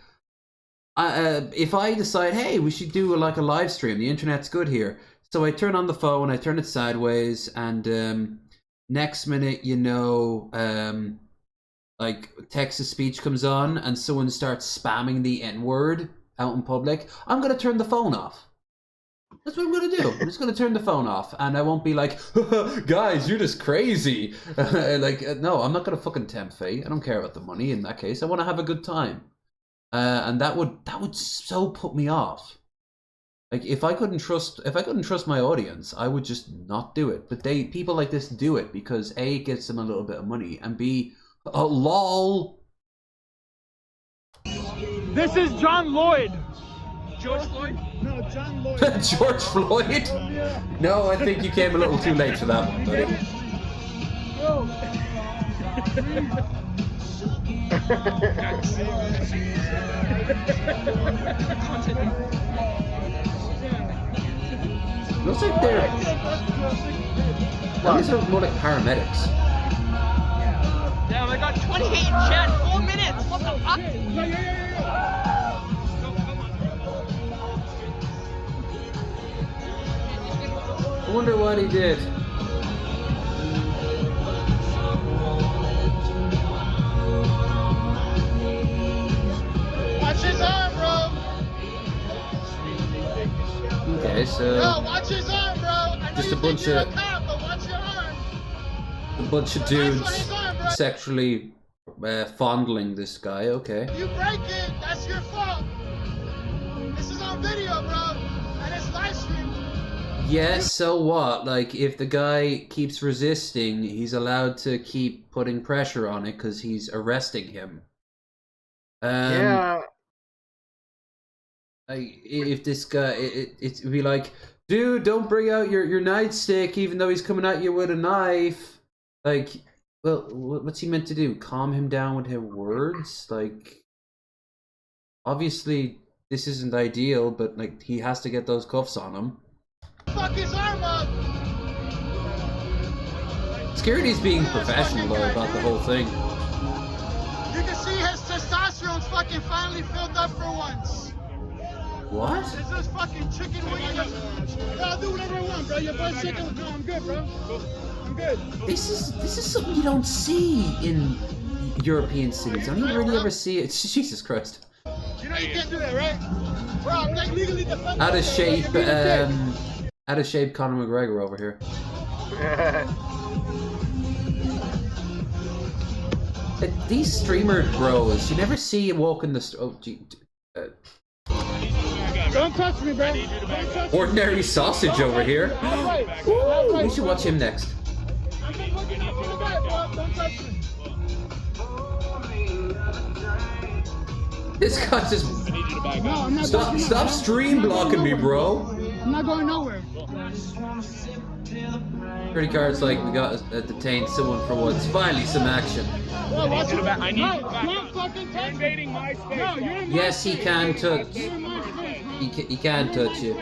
Speaker 1: if I decide, hey, we should do like a live stream. The internet's good here, so I turn on the phone, I turn it sideways, and next minute, you know, like text to speech comes on, and someone starts spamming the N-word out in public. I'm gonna turn the phone off. That's what I'm gonna do. I'm just gonna turn the phone off, and I won't be like, guys, you're just crazy. Like, no, I'm not gonna fucking tempt fate. I don't care about the money in that case. I want to have a good time, and that would so put me off. Like, if I couldn't trust my audience, I would just not do it. But people like this do it because A, it gets them a little bit of money, and B, lol.
Speaker 6: This is John Lloyd.
Speaker 12: George Floyd?
Speaker 6: No, John Lloyd.
Speaker 1: George Floyd? No, I think you came a little too late for that one, buddy. Looks like these are more like paramedics.
Speaker 12: Damn, I got 28 in chat, 4 minutes. What the fuck?
Speaker 1: I wonder what he did.
Speaker 6: Watch his arm, bro.
Speaker 1: Okay, so
Speaker 6: No, watch his arm, bro. I know
Speaker 1: just
Speaker 6: you
Speaker 1: a bunch
Speaker 6: think you're
Speaker 1: of
Speaker 6: a cop, but watch your arm.
Speaker 1: a bunch of dudes sexually fondling this guy. Okay.
Speaker 6: You break it, that's your fault. This is on video, bro, and it's live streamed.
Speaker 1: Yes, so what? Like, if the guy keeps resisting, he's allowed to keep putting pressure on it because he's arresting him.
Speaker 2: Yeah.
Speaker 1: If this guy, it'd be like, dude, don't bring out your nightstick even though he's coming at you with a knife. Like, well, what's he meant to do? Calm him down with his words? Like, obviously, this isn't ideal, but, like, he has to get those cuffs on him.
Speaker 6: Fuck his arm up.
Speaker 1: Security's being professional, though, about the whole thing.
Speaker 6: You can see his testosterone's fucking finally filled up for once.
Speaker 1: What?
Speaker 6: This is fucking chicken wings. I'll do whatever I want, bro. Your boy's chicken. No, I'm good, bro. I'm good.
Speaker 1: This is something you don't see in European cities. I don't really ever see it. Jesus Christ.
Speaker 6: You know you can't do that, right? Bro, I'm like legally defending.
Speaker 1: Out of shape Conor McGregor over here. These streamer bros, you never see him walking the
Speaker 6: Don't touch me, bro.
Speaker 1: Ordinary sausage over here. Ooh, we should watch him next.
Speaker 6: Don't touch me.
Speaker 1: This guy just stop stream blocking me, bro.
Speaker 6: I'm not going nowhere.
Speaker 1: Pretty cards like we got detained someone for once. Finally, some action.
Speaker 6: I need invading my space.
Speaker 1: Yes, he can touch. He can touch you.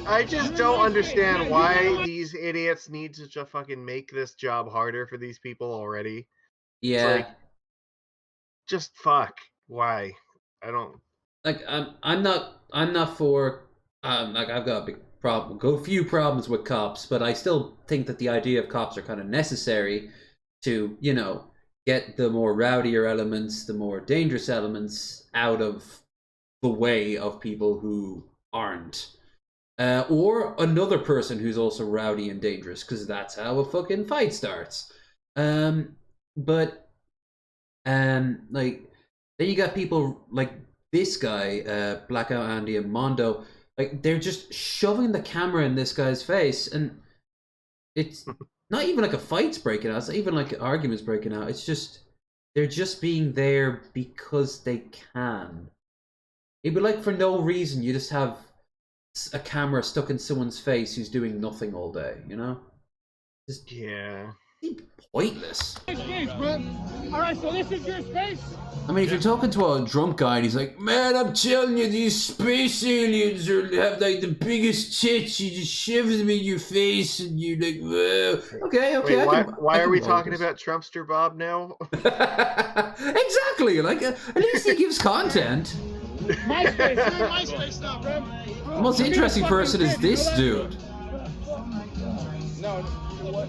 Speaker 2: I just don't understand why these idiots need to just fucking make this job harder for these people already.
Speaker 1: Yeah.
Speaker 2: Like, just fuck. Why? I don't.
Speaker 1: Like I'm not for like I've got a few problems with cops, but I still think that the idea of cops are kind of necessary to, you know, get the more rowdier elements, the more dangerous elements out of the way of people who aren't. Or another person who's also rowdy and dangerous, because that's how a fucking fight starts. Like, then you got people like this guy, Blackout Andy and Mondo. Like, they're just shoving the camera in this guy's face, and it's not even like a fight's breaking out. It's not even like arguments breaking out. It's just they're just being there because they can. It'd be like for no reason you just have a camera stuck in someone's face who's doing nothing all day, you know? Just pointless.
Speaker 6: Alright, so this is your space?
Speaker 1: I mean, if you're talking to a drunk guy and he's like, man, I'm telling you, these space aliens have like the biggest tits, you just shove them in your face and you're like, whoa. Okay.
Speaker 2: Wait, why are we talking about Trumpster Bob now?
Speaker 1: Exactly, like, at least he gives content.
Speaker 6: MySpace, you're in MySpace now, bro.
Speaker 1: The most interesting person is this dude.
Speaker 6: No, what?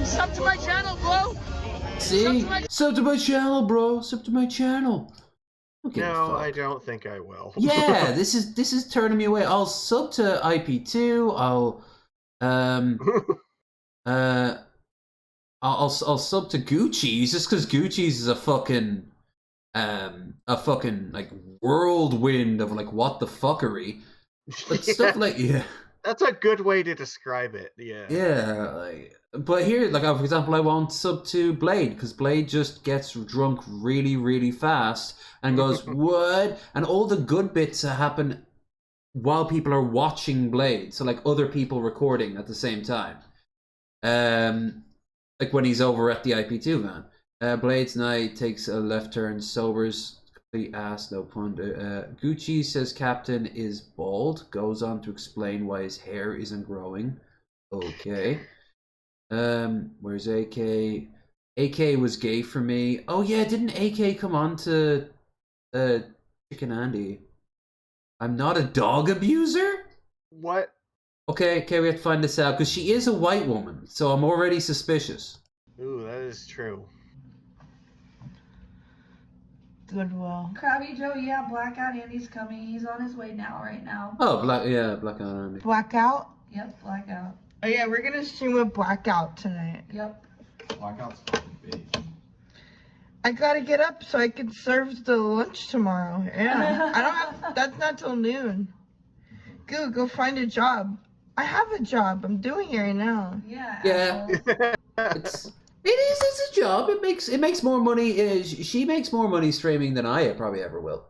Speaker 6: Sub to my channel, bro.
Speaker 1: See? Sub to my channel, bro. Sub to my channel.
Speaker 2: No, I don't think I will.
Speaker 1: Yeah, this is turning me away. I'll sub to IP2. I'll sub to Gucci's just because Gucci's is a fucking like whirlwind of like what the fuckery. But stuff like
Speaker 2: that's a good way to describe it.
Speaker 1: Yeah, like, but here, like, for example, I want sub to Blade because Blade just gets drunk really, really fast and goes what, and all the good bits happen while people are watching Blade. So like other people recording at the same time. Like when he's over at the IP2 van. Blade's night takes a left turn, sobers. Complete ass, no pun. Gucci says Captain is bald. Goes on to explain why his hair isn't growing. Okay. Where's AK? AK was gay for me. Oh yeah, didn't AK come on to Chicken Andy? I'm not a dog abuser?
Speaker 2: What?
Speaker 1: Okay, we have to find this out because she is a white woman, so I'm already suspicious.
Speaker 2: Ooh, that is true.
Speaker 9: Goodwill. Krabby Joe, yeah, Blackout Andy's coming. He's on his way right now.
Speaker 1: Oh, Blackout Andy.
Speaker 9: Blackout? Yep, Blackout. Oh yeah, we're gonna stream with Blackout tonight. Yep.
Speaker 3: Blackout's fucking big.
Speaker 9: I gotta get up so I can serve the lunch tomorrow. Yeah. I don't have, that's not till noon. Go find a job. I have a job. I'm doing it right now.
Speaker 1: Yeah. It's a job. It makes more money. She makes more money streaming than I probably ever will.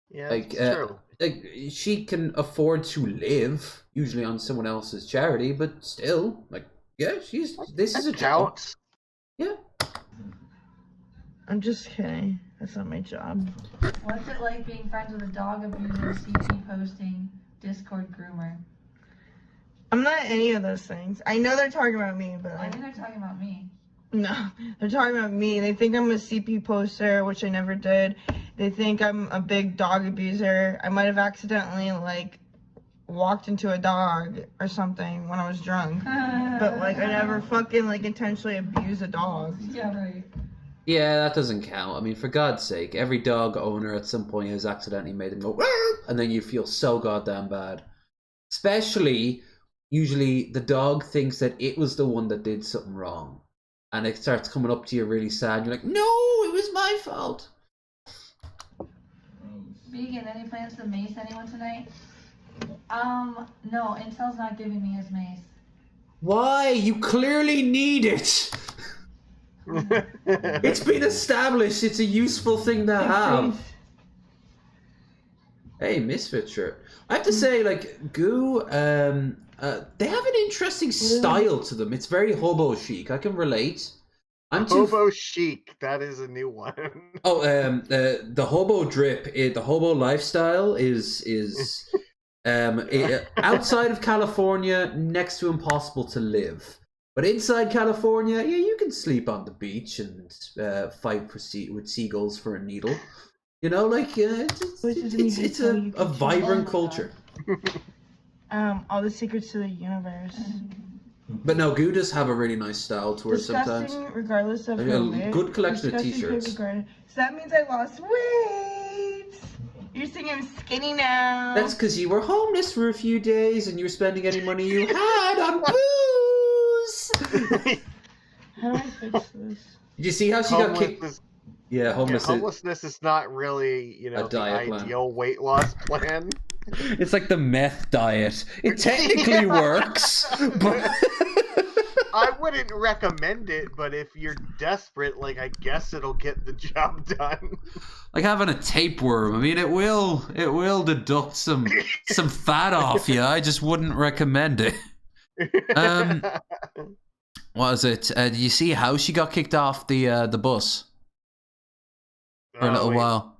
Speaker 2: Yeah,
Speaker 1: like,
Speaker 2: that's true.
Speaker 1: Like she can afford to live usually on someone else's charity, but still, like, yeah, this is a job. Yeah.
Speaker 9: I'm just kidding. That's not my job. What's it like being friends with a dog abuser, CP posting, Discord groomer? I'm not any of those things. I know they're talking about me, but I think they're talking about me. No, they're talking about me. They think I'm a CP poster, which I never did. They think I'm a big dog abuser. I might have accidentally, like, walked into a dog or something when I was drunk. But, like, I never fucking, like, intentionally abused a dog.
Speaker 11: Yeah, right.
Speaker 1: Yeah, that doesn't count. I mean, for God's sake, every dog owner at some point has accidentally made them go, and then you feel so goddamn bad. Especially, usually, the dog thinks that it was the one that did something wrong. And it starts coming up to you really sad. And you're like, no, it was my fault.
Speaker 11: Vegan, any plans to mace anyone tonight? No, Intel's not giving me his mace.
Speaker 1: Why? You clearly need it. It's been established. It's a useful thing to have. Hey, Misfit shirt. I have to say, like, Goo, they have an interesting style to them. It's very hobo chic. I can relate.
Speaker 2: Hobo chic. That is a new one.
Speaker 1: Oh, the hobo drip, the hobo lifestyle is outside of California, next to impossible to live. But inside California, yeah, you can sleep on the beach and fight with seagulls for a needle. You know, like it's a vibrant culture.
Speaker 9: All the secrets to the universe.
Speaker 1: But no, Goo does have a really nice style to her sometimes.
Speaker 9: Disgusting, regardless of
Speaker 1: Like
Speaker 9: her
Speaker 1: a
Speaker 9: weight.
Speaker 1: good collection of
Speaker 9: Disgusting,
Speaker 1: t-shirts.
Speaker 9: So that means I lost weight. You're saying I'm skinny now.
Speaker 1: That's because you were homeless for a few days and you were spending any money you had on booze.
Speaker 9: How do I fix this?
Speaker 1: Did you see how she got kicked? Yeah,
Speaker 2: homelessness is not really, the ideal weight loss plan.
Speaker 1: It's like the meth diet. It technically works, but
Speaker 2: I wouldn't recommend it, but if you're desperate, like, I guess it'll get the job done.
Speaker 1: Like having a tapeworm. I mean, it will deduct some fat off you. I just wouldn't recommend it. What is it? Did you see how she got kicked off the bus for a little while?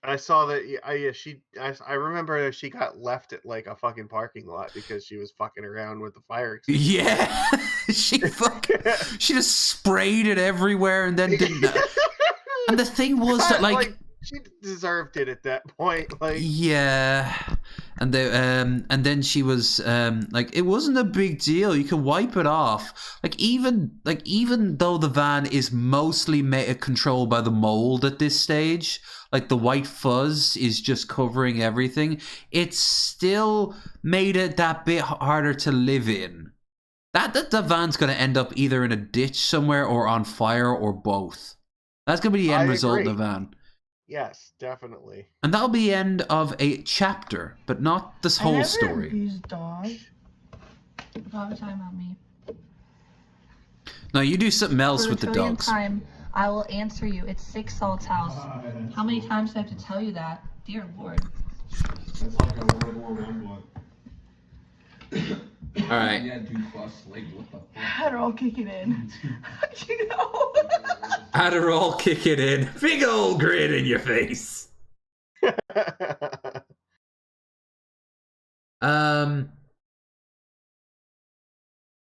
Speaker 2: I saw that. I remember that she got left at like a fucking parking lot because she was fucking around with the fire extinguisher.
Speaker 1: Yeah, she just sprayed it everywhere and then didn't. And the thing was that like
Speaker 2: she deserved it at that point. Like
Speaker 1: yeah, and then she was like it wasn't a big deal. You can wipe it off. Even though the van is mostly controlled by the mold at this stage. Like the white fuzz is just covering everything. It's still made it that bit harder to live in. That van's going to end up either in a ditch somewhere or on fire or both. That's going to be the end result of the van.
Speaker 2: Yes, definitely.
Speaker 1: And that'll be the end of a chapter, but not this whole story.
Speaker 9: Abuse dog.
Speaker 11: All the time on me.
Speaker 1: No, you do something else with the dogs.
Speaker 11: I will answer you. It's Sick Salt's house. How many times do I have to tell you that? Dear Lord.
Speaker 3: It's like a World War I one.
Speaker 1: Alright.
Speaker 3: Yeah, dude, like, what the fuck?
Speaker 9: Adderall kicking in. How'd you know?
Speaker 1: Adderall kicking in. Big old grin in your face.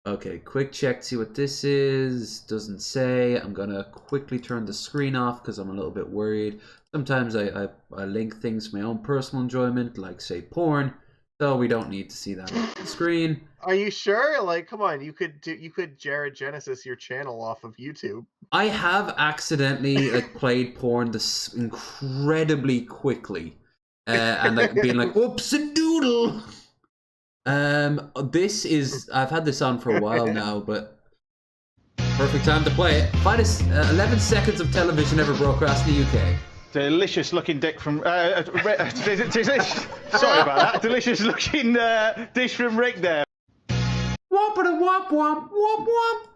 Speaker 1: Okay, quick check, see what this is. Doesn't say. I'm gonna quickly turn the screen off because I'm a little bit worried. Sometimes I link things for my own personal enjoyment, like say porn. So we don't need to see that on the screen.
Speaker 2: Are you sure? Like, come on, you could Jared Genesis your channel off of YouTube.
Speaker 1: I have accidentally played porn this incredibly quickly, and being like, "Oops a doodle." This is I've had this on for a while now, but perfect time to play it. Finest 11 seconds of television ever broadcast in the UK.
Speaker 22: Delicious looking dick from sorry about that. Delicious looking dish from Rick there.
Speaker 1: Womp womp womp womp womp.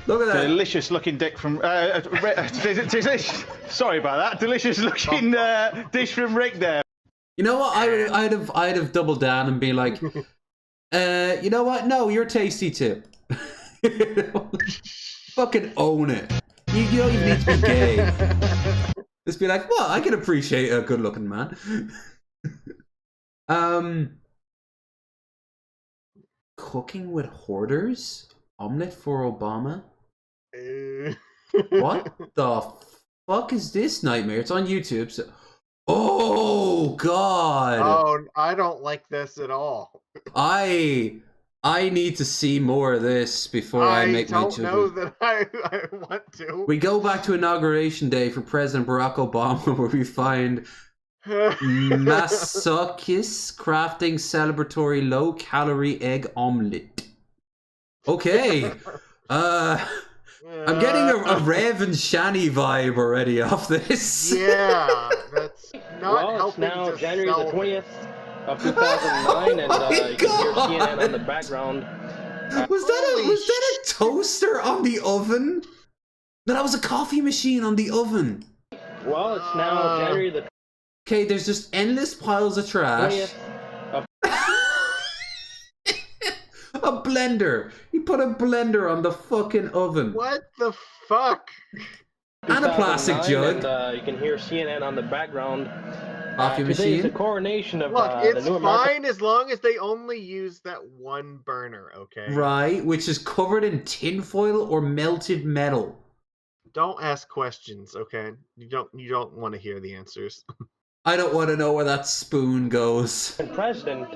Speaker 1: Look at that.
Speaker 22: Delicious looking dick from sorry about that. Delicious looking dish from Rick there.
Speaker 1: You know what? I'd have doubled down and be like, you know what? No, you're tasty too. Fucking own it. You don't even need to be gay. Just be like, well, I can appreciate a good-looking man. Cooking with hoarders? Omelette for Obama? What the fuck is this nightmare? It's on YouTube. So... Oh God!
Speaker 2: Oh, I don't like this at all.
Speaker 1: I need to see more of this before I make my judgment.
Speaker 2: I don't know that I want to.
Speaker 1: We go back to Inauguration Day for President Barack Obama, where we find Masakis crafting celebratory low-calorie egg omelette. Okay. I'm getting a Rev and Shani vibe already off this.
Speaker 2: Yeah, that's not helping.
Speaker 12: Now January the 20th of 2009, and you can hear CNN on the background.
Speaker 1: Was that a toaster on the oven? No, that was a coffee machine on the oven.
Speaker 12: Well, it's now January the...
Speaker 1: Okay, there's just endless piles of trash. A blender. He put a blender on the fucking oven.
Speaker 2: What the fuck?
Speaker 1: And a plastic jug.
Speaker 12: And, you can hear CNN on the background.
Speaker 1: Coffee
Speaker 12: Today
Speaker 1: machine.
Speaker 12: is the coronation of
Speaker 2: Look,
Speaker 12: the
Speaker 2: it's
Speaker 12: new
Speaker 2: fine as long as they only use that one burner, okay?
Speaker 1: Right, which is covered in tinfoil or melted metal.
Speaker 2: Don't ask questions, okay? You don't want to hear the answers.
Speaker 1: I don't want to know where that spoon goes.
Speaker 12: President,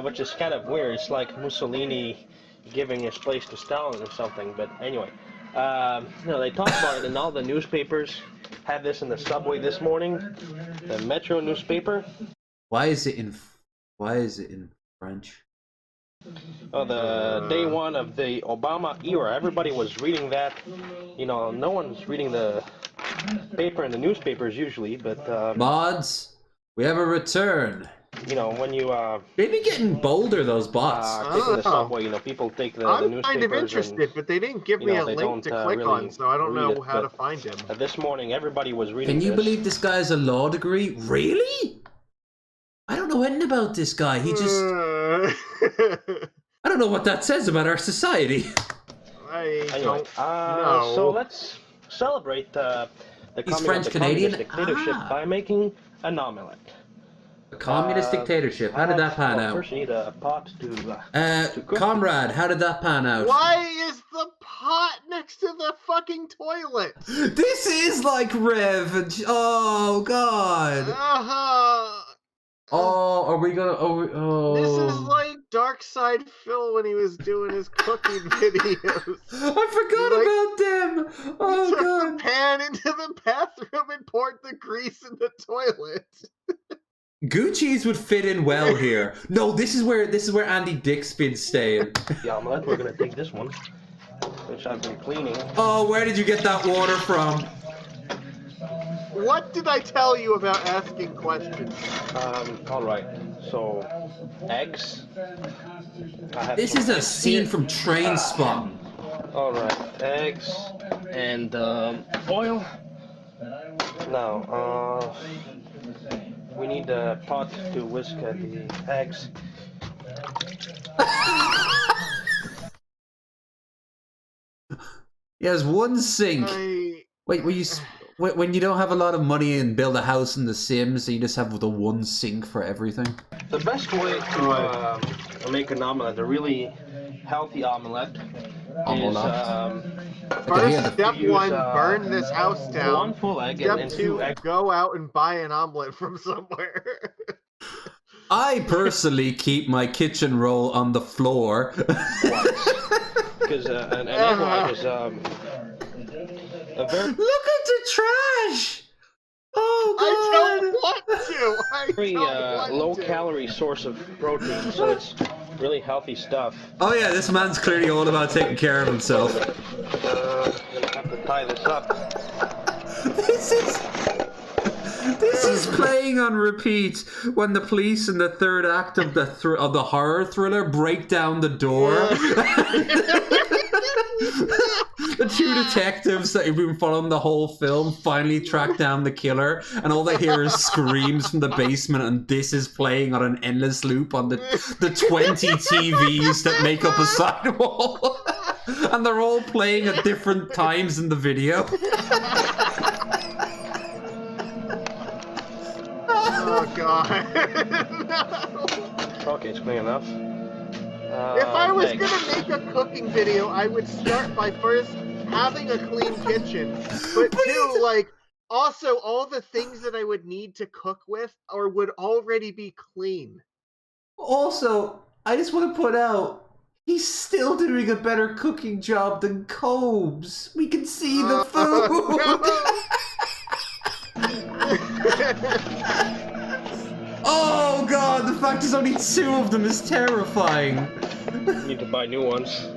Speaker 12: which is kind of weird. It's like Mussolini giving his place to Stalin or something. But anyway, they talk about it in all the newspapers. Had this in the subway this morning, the Metro newspaper.
Speaker 1: Why is it in French?
Speaker 12: Oh, the day one of the Obama era. Everybody was reading that. You know, no one's reading the paper in the newspapers usually, but
Speaker 1: mods, we have a return.
Speaker 12: You know, when you
Speaker 1: maybe getting bolder, those bots.
Speaker 12: Taking the subway, you know, people take the newspapers.
Speaker 2: I'm kind of interested, but they didn't give me a link to click
Speaker 12: really
Speaker 2: on, so I don't know how to find him.
Speaker 12: This morning, everybody was reading.
Speaker 1: Can you believe this guy has a law degree? Really? I don't know anything about this guy. He just... I don't know what that says about our society.
Speaker 12: Anyway, so let's celebrate the
Speaker 1: French Canadian
Speaker 12: dictatorship by making an omelette.
Speaker 1: A communist dictatorship. How did that pan out?
Speaker 12: First, you need a pot to cook.
Speaker 1: Comrade, how did that pan out?
Speaker 2: Why is the pot next to the fucking toilet?
Speaker 1: This is like Rev. Oh God. Oh, are we gonna? Oh.
Speaker 2: This is like Dark Side Phil when he was doing his cooking videos.
Speaker 1: I forgot about them. Oh
Speaker 2: he
Speaker 1: God!
Speaker 2: Took the pan into the bathroom and poured the grease in the toilet.
Speaker 1: Gucci's would fit in well here. No, this is where Andy Dick's been staying.
Speaker 12: The omelette. We're gonna take this one, which I've been cleaning.
Speaker 1: Oh, where did you get that water from?
Speaker 2: What did I tell you about asking questions?
Speaker 12: All right. So, eggs.
Speaker 1: This is a scene from Trainspotting.
Speaker 12: All right, eggs and oil. Now, we need a pot to whisk the eggs.
Speaker 1: He has one sink. Wait, when you don't have a lot of money and build a house in The Sims, so you just have the one sink for everything?
Speaker 12: The best way to make an omelette, a really healthy omelette, is
Speaker 2: first, step one, burn this house down.
Speaker 12: One full egg
Speaker 2: step two, go out and buy an omelette from somewhere.
Speaker 1: I personally keep my kitchen roll on the floor.
Speaker 12: Because an egg white is a very...
Speaker 1: Look at the trash! Oh God!
Speaker 2: I don't want to.
Speaker 12: Very low-calorie source of protein, so it's really healthy stuff.
Speaker 1: Oh yeah, this man's clearly all about taking care of himself.
Speaker 12: Gonna have to tie this up.
Speaker 1: This is playing on repeat when the police in the third act of the horror thriller break down the door. The two detectives that have been following the whole film finally track down the killer, and all they hear is screams from the basement, and this is playing on an endless loop on the 20 TVs that make up a sidewall. And they're all playing at different times in the video.
Speaker 2: Oh God.
Speaker 12: No. Okay, it's clean enough.
Speaker 2: If I was gonna make a cooking video, I would start by first having a clean kitchen, but two, like, also all the things that I would need to cook with or would already be clean.
Speaker 1: Also, I just want to put out, he's still doing a better cooking job than Cobes. We can see the food. Oh god, the fact there's only 2 of them is terrifying.
Speaker 12: Need to buy new ones.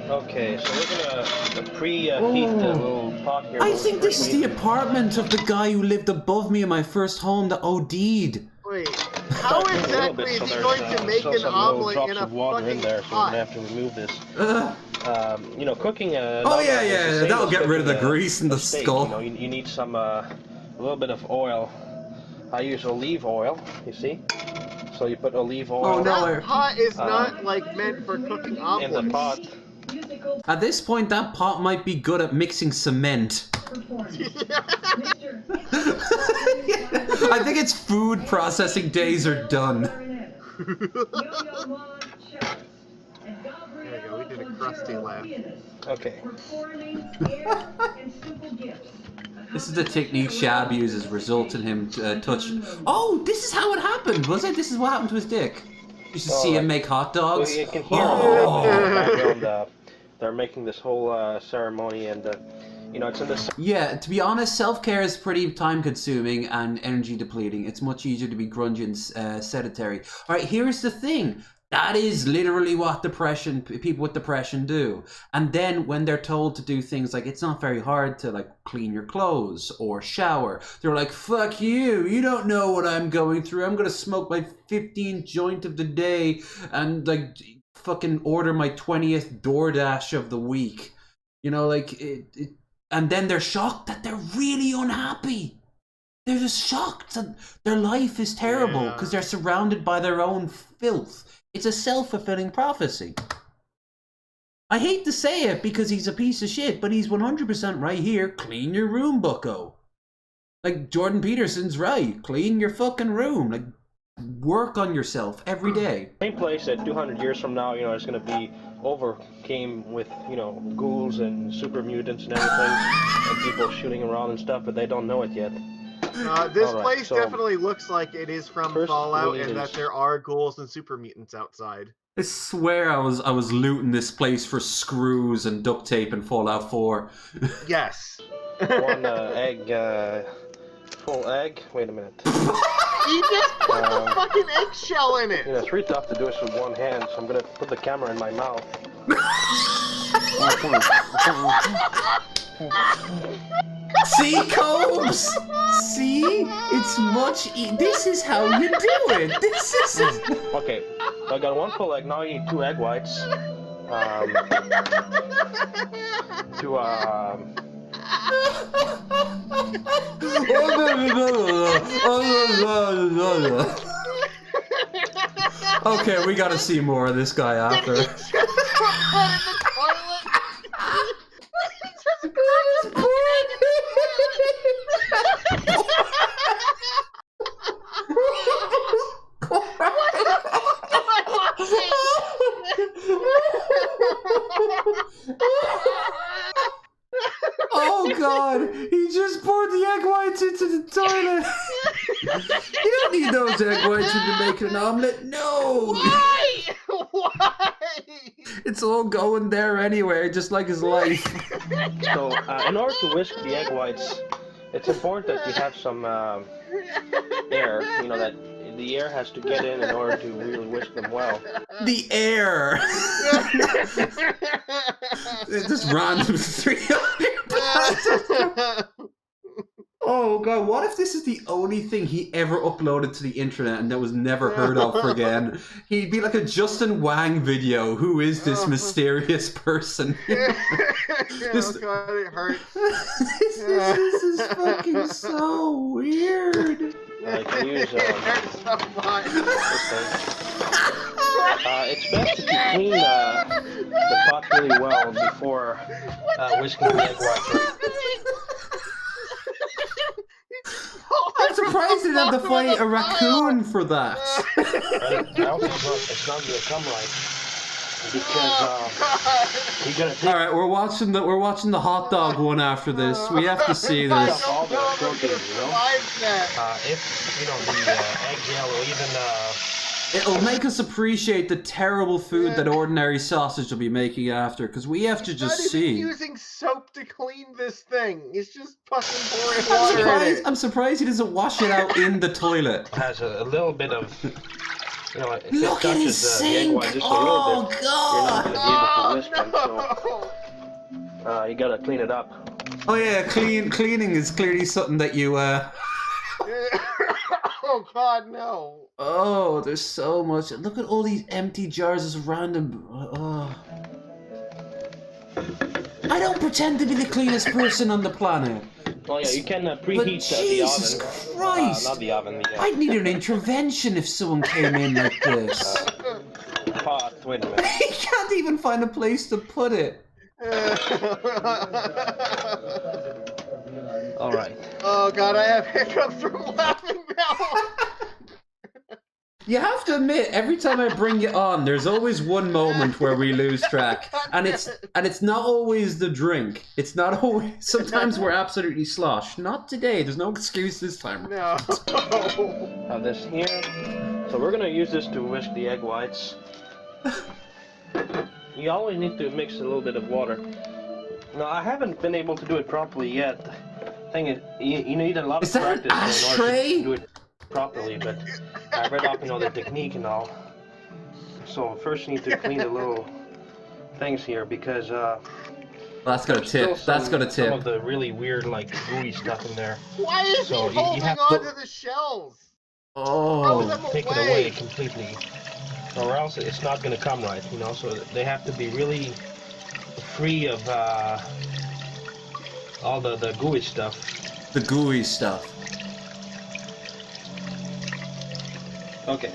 Speaker 12: Okay, so we're gonna preheat the little pot here.
Speaker 1: I think this is the apartment of the guy who lived above me in my first home that OD'd.
Speaker 2: Wait, how exactly is he going to make an omelet in a
Speaker 12: water in there, so we're gonna have to remove this. You know, cooking.
Speaker 1: Oh yeah, that'll get rid of the grease and the
Speaker 12: steak,
Speaker 1: skull.
Speaker 12: You know, you need some a little bit of oil. I use olive oil. You see. So you put olive oil.
Speaker 2: Oh no, that pot is not like meant for cooking omelets.
Speaker 12: In the pot.
Speaker 1: At this point, that pot might be good at mixing cement. I think its food processing days are done.
Speaker 2: There you go, we did a crusty laugh.
Speaker 12: Okay.
Speaker 1: This is the technique Shab uses, results in him touching. Oh, this is how it happened, was it? This is what happened to his dick. You should see him make hot dogs.
Speaker 12: Well, you can hear in the background, they're making this whole ceremony, and you know, it's in this.
Speaker 1: Yeah, to be honest, self-care is pretty time-consuming and energy-depleting. It's much easier to be grungy and sedentary. All right, here's the thing. That is literally what people with depression do. And then when they're told to do things like, it's not very hard to like clean your clothes or shower, they're like, fuck you, you don't know what I'm going through. I'm gonna smoke my 15th joint of the day and like fucking order my 20th DoorDash of the week. You know, like and then they're shocked that they're really unhappy. They're just shocked that their life is terrible because they're surrounded by their own filth. It's a self-fulfilling prophecy. I hate to say it because he's a piece of shit, but he's 100% right here. Clean your room, bucko. Like, Jordan Peterson's right. Clean your fucking room. Like, work on yourself every day.
Speaker 12: Same place that 200 years from now, you know, it's going to be overcame with, you know, ghouls and super mutants and everything, and people shooting around and stuff, but they don't know it yet.
Speaker 2: This place definitely looks like it is from Fallout, and that there are ghouls and super mutants outside.
Speaker 1: I swear I was looting this place for screws and duct tape in Fallout 4.
Speaker 2: Yes.
Speaker 12: One egg, full egg. Wait a minute.
Speaker 2: He just put the fucking eggshell in it.
Speaker 12: You know, it's really tough to do this with one hand, so I'm gonna put the camera in my mouth.
Speaker 1: See, Cobes? See? It's much this is how you do it. This is
Speaker 12: Okay, I got one full egg. Now I need 2 egg whites.
Speaker 1: Okay, we gotta see more of this guy after. Oh god, he just poured the egg whites into the toilet. You don't need those egg whites when you're making an omelet. No.
Speaker 2: Why? Why?
Speaker 1: It's all going there anyway, just like his life.
Speaker 12: So, in order to whisk the egg whites, it's important that you have some air. You know, that the air has to get in order to really whisk them well.
Speaker 1: The air. It's just random 300. Oh god, what if this is the only thing he ever uploaded to the internet and that was never heard of again? He'd be like a Justin Wang video. Who is this mysterious person?
Speaker 2: Oh god, it hurts.
Speaker 1: This is fucking so weird.
Speaker 12: I can use
Speaker 2: It hurts so much.
Speaker 12: It's best to clean the pot really well before whisking the egg whites.
Speaker 1: I'm surprised they didn't have to fight a raccoon for that.
Speaker 12: It's not gonna come right because you're gonna take.
Speaker 1: All right, we're watching the hot dog one after this. We have to see this.
Speaker 12: All the protein, if the egg yellow, even
Speaker 1: It'll make us appreciate the terrible food that ordinary sausage will be making after, because we have to just
Speaker 2: not
Speaker 1: see.
Speaker 2: even using soap to clean this thing. It's just fucking pouring water in it.
Speaker 1: I'm surprised he doesn't wash it out in the toilet.
Speaker 12: Has a little bit of, if
Speaker 1: Look
Speaker 12: it
Speaker 1: at his
Speaker 12: touches the egg white just a little bit, you're not going to be able to whisk them. So you gotta clean it up.
Speaker 1: Oh yeah, cleaning is clearly something that you.
Speaker 2: Oh God, no.
Speaker 1: Oh, there's so much. Look at all these empty jars of random. Oh. I don't pretend to be the cleanest person on the planet.
Speaker 12: Oh yeah, you can preheat the
Speaker 1: Jesus
Speaker 12: oven.
Speaker 1: Christ!
Speaker 12: Not the oven.
Speaker 1: I'd need an intervention if someone came in like this.
Speaker 12: Pot. Wait a minute.
Speaker 1: He can't even find a place to put it.
Speaker 12: All right.
Speaker 2: Oh God, I have hiccups from laughing now.
Speaker 1: You have to admit, every time I bring you on, there's always one moment where we lose track, and it's not always the drink. It's not always. Sometimes we're absolutely slosh. Not today. There's no excuse this time.
Speaker 2: No.
Speaker 12: Have this here. So we're gonna use this to whisk the egg whites. You always need to mix a little bit of water. Now I haven't been able to do it properly yet. Thing is, you need a lot of practice in order to do it properly, but I read up, the technique and all. So first you need to clean the little things here because
Speaker 1: that's got a tip. That's got a tip.
Speaker 12: Some of the really weird, gooey stuff in there.
Speaker 2: Why is he holding on to the shells?
Speaker 1: Oh,
Speaker 12: take it away completely, or else it's not going to come right. So they have to be really free of all the gooey stuff.
Speaker 1: The gooey stuff.
Speaker 12: Okay.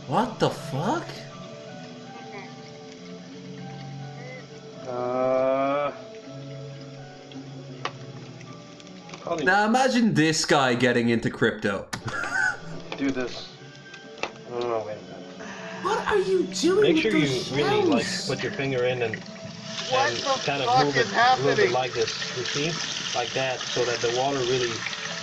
Speaker 1: What the fuck? Now imagine this guy getting into crypto.
Speaker 12: Do this. Oh, wait a minute.
Speaker 1: What are you doing?
Speaker 12: Make sure you really put your finger in and kind of move it a little bit like this. You see, like that, so that the water really.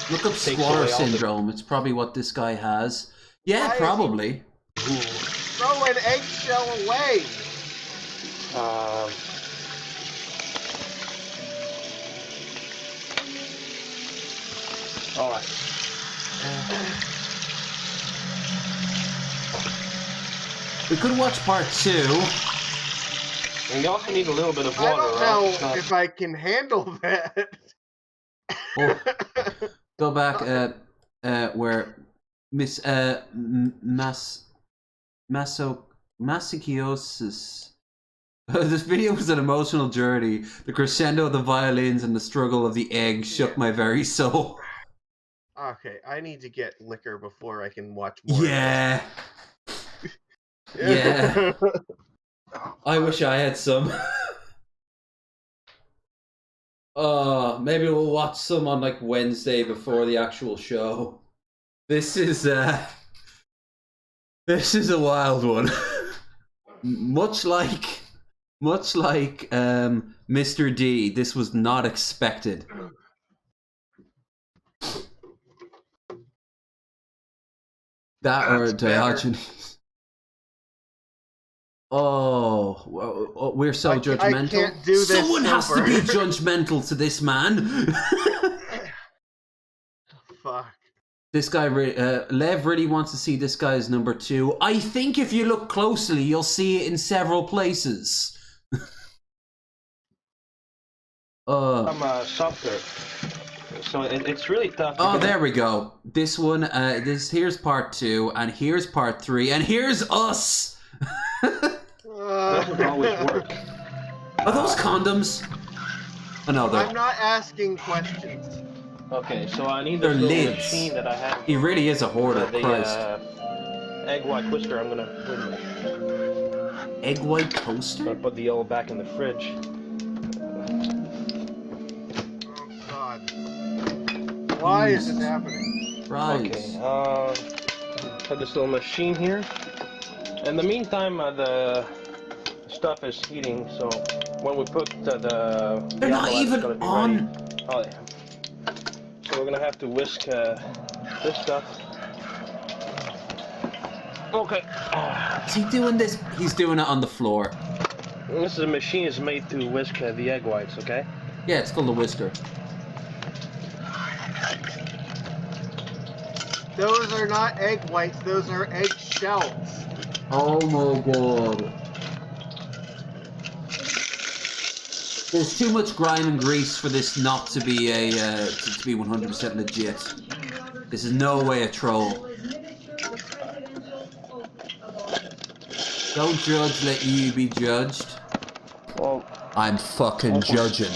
Speaker 1: Look up squatter syndrome. It's probably what this guy has. Yeah, probably.
Speaker 2: Throw an eggshell away.
Speaker 12: All right.
Speaker 1: We could watch part 2.
Speaker 12: And you also need a little bit of water.
Speaker 2: I don't know if I can handle that.
Speaker 1: Oh, go back where Miss Masakiosis. This video was an emotional journey. The crescendo of the violins and the struggle of the egg shook my very soul.
Speaker 2: Okay, I need to get liquor before I can watch more.
Speaker 1: Yeah. Yeah. I wish I had some. Maybe we'll watch some on Wednesday before the actual show. This is a wild one. much like Mr. D, this was not expected. That or Diogenes. Oh, we're so judgmental.
Speaker 2: I can't do this.
Speaker 1: Someone has to be judgmental to this man.
Speaker 2: Fuck.
Speaker 1: This guy, Lev really wants to see this guy as number 2. I think if you look closely, you'll see it in several places.
Speaker 12: I'm softer, so it's really tough.
Speaker 1: Oh, there we go. This one, here's part 2, and here's part 3, and here's us.
Speaker 12: Doesn't always work.
Speaker 1: Are those condoms? Oh, no,
Speaker 2: I'm not asking questions.
Speaker 12: Okay, so I need this little machine that I have.
Speaker 1: He really is a hoarder, Christ.
Speaker 12: Egg white twister, I'm gonna...
Speaker 1: Egg white toaster?
Speaker 12: I'm gonna put the yellow back in the fridge.
Speaker 2: Oh, God. Why is this happening?
Speaker 1: Right.
Speaker 12: Okay, have this little machine here. In the meantime, the stuff is heating, so when we put the
Speaker 1: they're not even on.
Speaker 12: Ready. Oh, yeah. So we're gonna have to whisk this stuff. Okay.
Speaker 1: Is he doing this? He's doing it on the floor.
Speaker 12: This is a machine is made to whisk the egg whites, okay?
Speaker 1: Yeah, it's called a whisker.
Speaker 2: Those are not egg whites, those are egg shells.
Speaker 1: Oh my god. There's too much grime and grease for this not to be a to be 100% legit. This is no way a troll. Don't judge, let you be judged.
Speaker 12: Well,
Speaker 1: I'm fucking judging.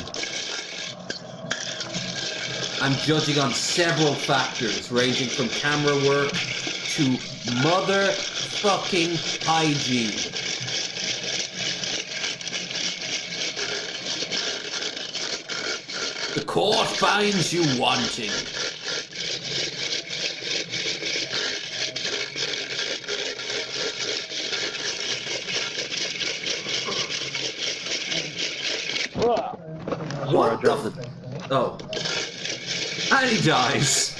Speaker 1: I'm judging on several factors, ranging from camera work to motherfucking hygiene. The court finds you wanting. What the? Oh. And he dies.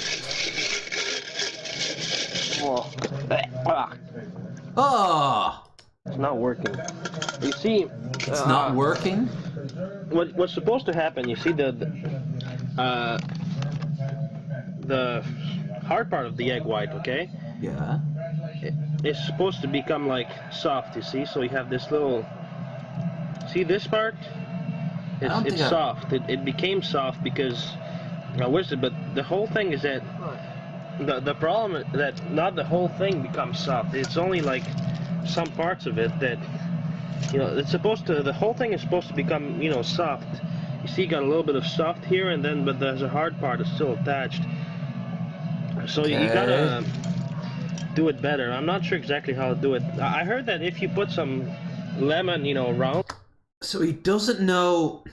Speaker 1: Ah.
Speaker 12: It's not working. You see,
Speaker 1: it's not working.
Speaker 12: What's supposed to happen? You see the hard part of the egg white, okay?
Speaker 1: Yeah.
Speaker 12: It's supposed to become like soft. You see, so you have this little. See this part? It's soft. It became soft because I wish it, but the whole thing is that the problem is that not the whole thing becomes soft. It's only like some parts of it that it's supposed to. The whole thing is supposed to become soft. You see, you got a little bit of soft here, and then but there's a hard part that's still attached. So you gotta do it better. I'm not sure exactly how to do it. I heard that if you put some lemon, around.
Speaker 1: So he doesn't know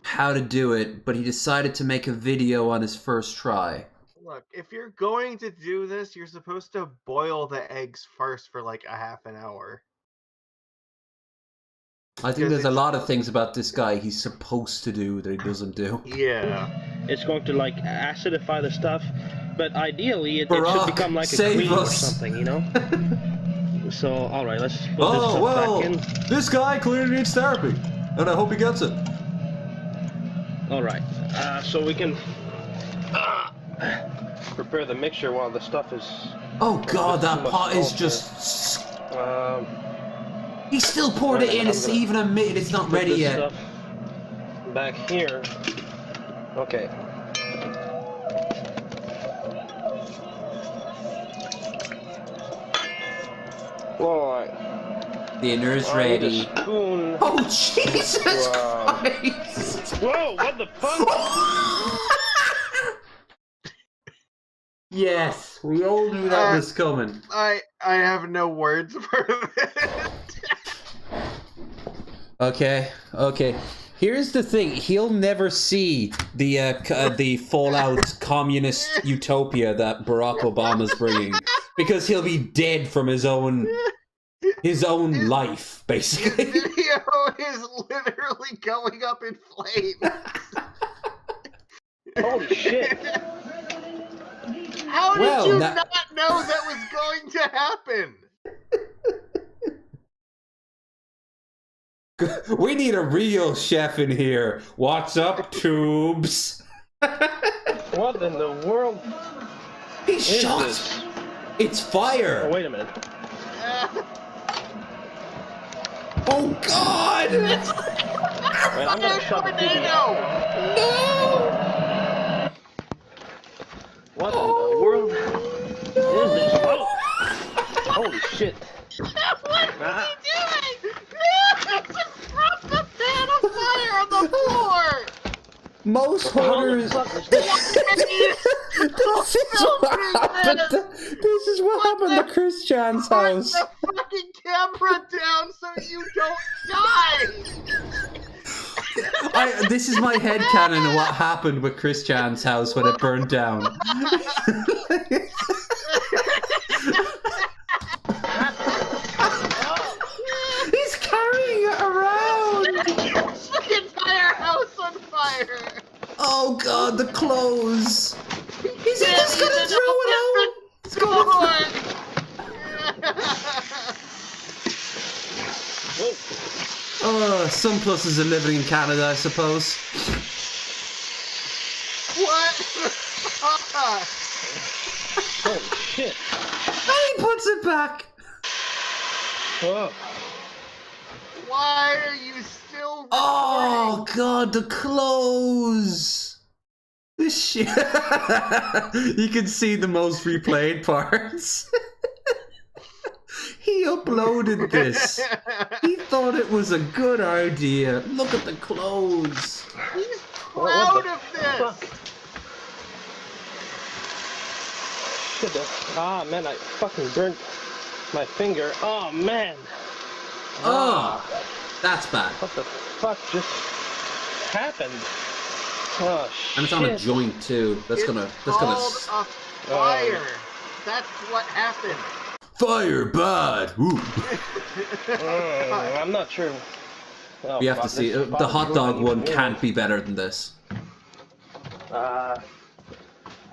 Speaker 1: how to do it, but he decided to make a video on his first try.
Speaker 2: Look, if you're going to do this, you're supposed to boil the eggs first for like a half an hour.
Speaker 1: I think there's a lot of things about this guy he's supposed to do that he doesn't do.
Speaker 2: Yeah.
Speaker 12: It's going to like acidify the stuff, but ideally it should become like a cream or something, So, alright, let's put this stuff back in.
Speaker 1: This guy clearly needs therapy, and I hope he gets it.
Speaker 12: Alright, so we can prepare the mixture while the stuff is...
Speaker 1: Oh god, that pot is just... he still poured it in, it's even admitted it's not ready yet.
Speaker 12: Stuff back here. Okay. Alright.
Speaker 1: Dinner's ready.
Speaker 12: Spoon.
Speaker 1: Oh, Jesus Christ!
Speaker 12: Whoa, what the fuck?
Speaker 1: Yes, we all knew that was coming.
Speaker 2: I have no words for this.
Speaker 1: Okay. Here's the thing: he'll never see the Fallout communist utopia that Barack Obama's bringing, because he'll be dead from his own life, basically.
Speaker 2: His video is literally going up in flames.
Speaker 12: Holy shit!
Speaker 2: How did you not know that was going to happen?
Speaker 1: We need a real chef in here. What's up, tubes?
Speaker 12: What in the world?
Speaker 1: He's shot. This? It's fire.
Speaker 12: Oh, wait a minute.
Speaker 1: Oh God!
Speaker 12: Wait, I'm gonna shut the TV off.
Speaker 1: No!
Speaker 12: What in the world is this? Oh! Holy shit!
Speaker 2: What are you doing? No! Just dropped the pan of fire on the floor!
Speaker 1: Most hunters. This is what happened to Chris Chan's house.
Speaker 2: Put the fucking camera down so you don't die!
Speaker 1: This is my headcanon of what happened with Chris Chan's house when it burned down. the clothes. Is he just gonna throw it out? It's gonna. Oh, some pluses of living in Canada, I suppose.
Speaker 2: What?
Speaker 12: Holy shit.
Speaker 1: And he puts it back.
Speaker 12: Oh.
Speaker 2: Why are you still recording?
Speaker 1: Oh, God, the clothes. This shit. You can see the most replayed parts. He uploaded this. He thought it was a good idea. Look at the clothes.
Speaker 2: He's proud of this.
Speaker 12: Shit, ah, man, I fucking burnt my finger. Oh, man.
Speaker 1: Oh, that's bad.
Speaker 12: What the fuck just happened? Oh, shit.
Speaker 1: And it's on a joint, too. That's gonna...
Speaker 2: Called a fire. That's what happened.
Speaker 1: Fire bad. Ooh.
Speaker 12: I'm not sure. Oh,
Speaker 1: We have to see. The hot dog one can't be better than this.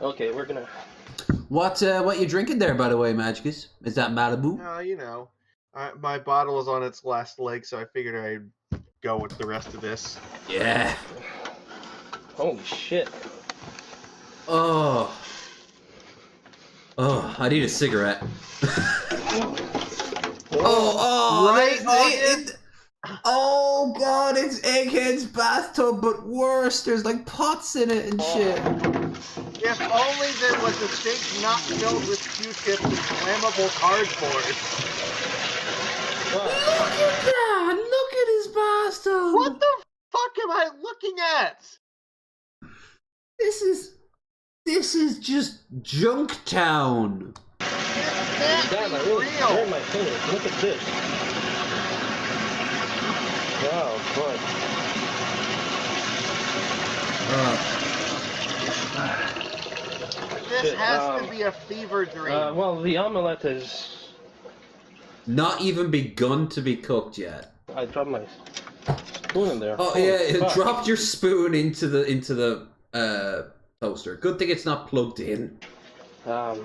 Speaker 12: Okay, we're gonna...
Speaker 1: What you drinking there, by the way, Magicus? Is that Malibu?
Speaker 2: You know, my bottle is on its last leg, so I figured I'd go with the rest of this.
Speaker 1: Yeah.
Speaker 12: Holy shit.
Speaker 1: Oh. Oh, I need a cigarette. Oh God, it's Egghead's bathtub, but worse. There's like pots in it and shit.
Speaker 2: If only there was a sink not filled with Q-tips and flammable cardboard.
Speaker 1: Look at that! Look at his bathtub!
Speaker 2: What the fuck am I looking at?
Speaker 1: This is just junk town.
Speaker 12: Damn, I really burned my fingers. Look at this. Oh, boy.
Speaker 2: This has to be a fever dream.
Speaker 12: Well, the omelette is...
Speaker 1: Not even begun to be cooked yet.
Speaker 12: I dropped my spoon in there.
Speaker 1: Oh yeah, it dropped your spoon into the toaster. Good thing it's not plugged in.
Speaker 12: I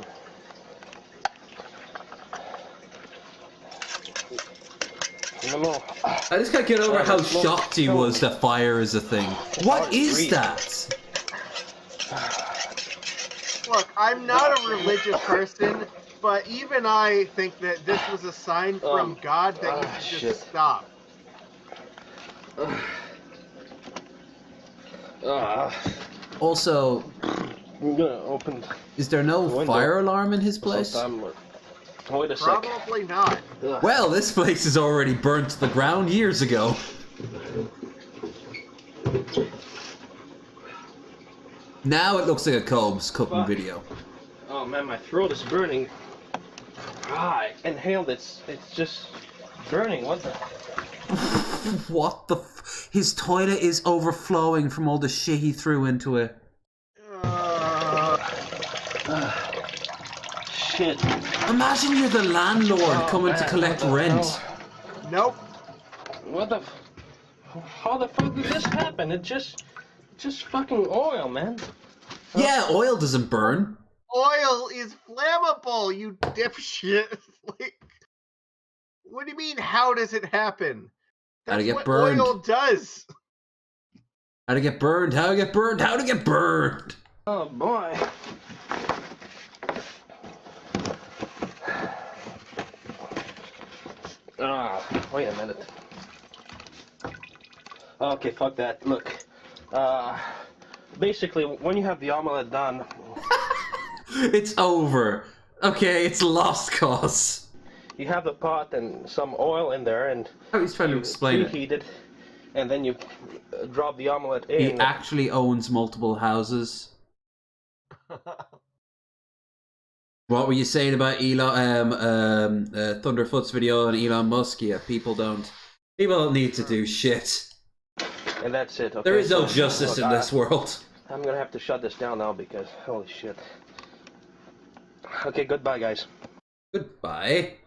Speaker 1: just can't get over how shocked he was that fire is a thing. What is that?
Speaker 2: Look, I'm not a religious person, but even I think that this was a sign from God that you should just stop.
Speaker 1: Also,
Speaker 12: I'm gonna open.
Speaker 1: Is there no fire alarm in his place?
Speaker 12: Wait a sec.
Speaker 2: Probably not.
Speaker 1: Well, this place is already burnt to the ground years ago. Now it looks like a Cobb's cooking video.
Speaker 12: Oh man, my throat is burning. I inhaled it's just burning. What the?
Speaker 1: What the? His toilet is overflowing from all the shit he threw into it.
Speaker 12: Shit.
Speaker 1: Imagine you're the landlord coming to collect rent.
Speaker 2: Nope.
Speaker 12: What the? How the fuck did this happen? It just fucking oil, man.
Speaker 1: Yeah, oil doesn't burn.
Speaker 2: Oil is flammable, you dipshit. Like, what do you mean? How does it happen? That's
Speaker 1: How to get
Speaker 2: what
Speaker 1: burned.
Speaker 2: oil does.
Speaker 1: How to get burned? How to get burned? How to get burned?
Speaker 12: Oh boy. Wait a minute. Okay, fuck that. Look, basically, when you have the omelette done,
Speaker 1: it's over. Okay, it's lost cause.
Speaker 12: You have the pot and some oil in there, and
Speaker 1: he's trying to explain it.
Speaker 12: Preheat it, and then you drop the omelette in.
Speaker 1: He actually owns multiple houses. What were you saying about Thunderfoot's video and Elon Musk? Yeah, people don't need to do shit.
Speaker 12: And that's it. Okay,
Speaker 1: there is no justice in this world.
Speaker 12: I'm gonna have to shut this down now because holy shit. Okay, goodbye, guys.
Speaker 1: Goodbye.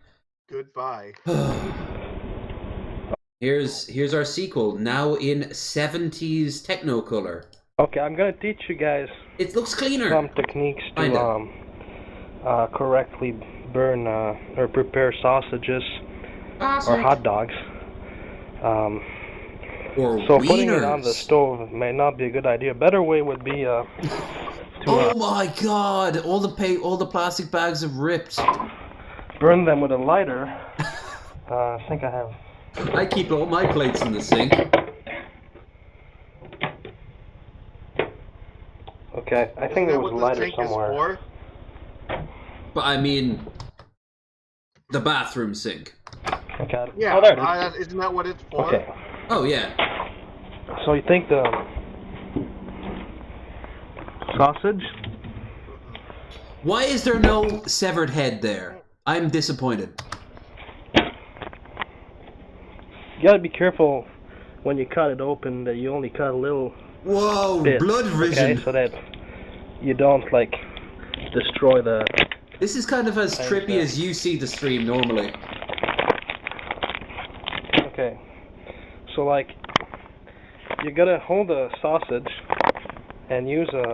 Speaker 2: Goodbye.
Speaker 1: Here's our sequel, now in 70s Technicolor.
Speaker 8: Okay, I'm gonna teach you guys.
Speaker 1: It looks cleaner.
Speaker 8: Some techniques to correctly burn or prepare sausages or hot dogs. So putting it on the stove may not be a good idea. A better way would be
Speaker 1: oh my god! All the plastic bags have ripped.
Speaker 8: Burn them with a lighter. I think I have.
Speaker 1: I keep all my plates in the sink.
Speaker 8: Okay, I think there was a lighter somewhere.
Speaker 1: But I mean, the bathroom sink.
Speaker 8: Okay.
Speaker 2: Yeah,
Speaker 8: oh, there it is.
Speaker 2: isn't that what it's for?
Speaker 8: Okay.
Speaker 1: Oh yeah.
Speaker 8: So you think the sausage?
Speaker 1: Why is there no severed head there? I'm disappointed.
Speaker 8: You gotta be careful when you cut it open that you only cut a little.
Speaker 1: Whoa,
Speaker 8: bit,
Speaker 1: blood vision.
Speaker 8: Okay, so that you don't like destroy the.
Speaker 1: This is kind of as trippy as you see the stream normally.
Speaker 8: Okay, so like you gotta hold the sausage and use a.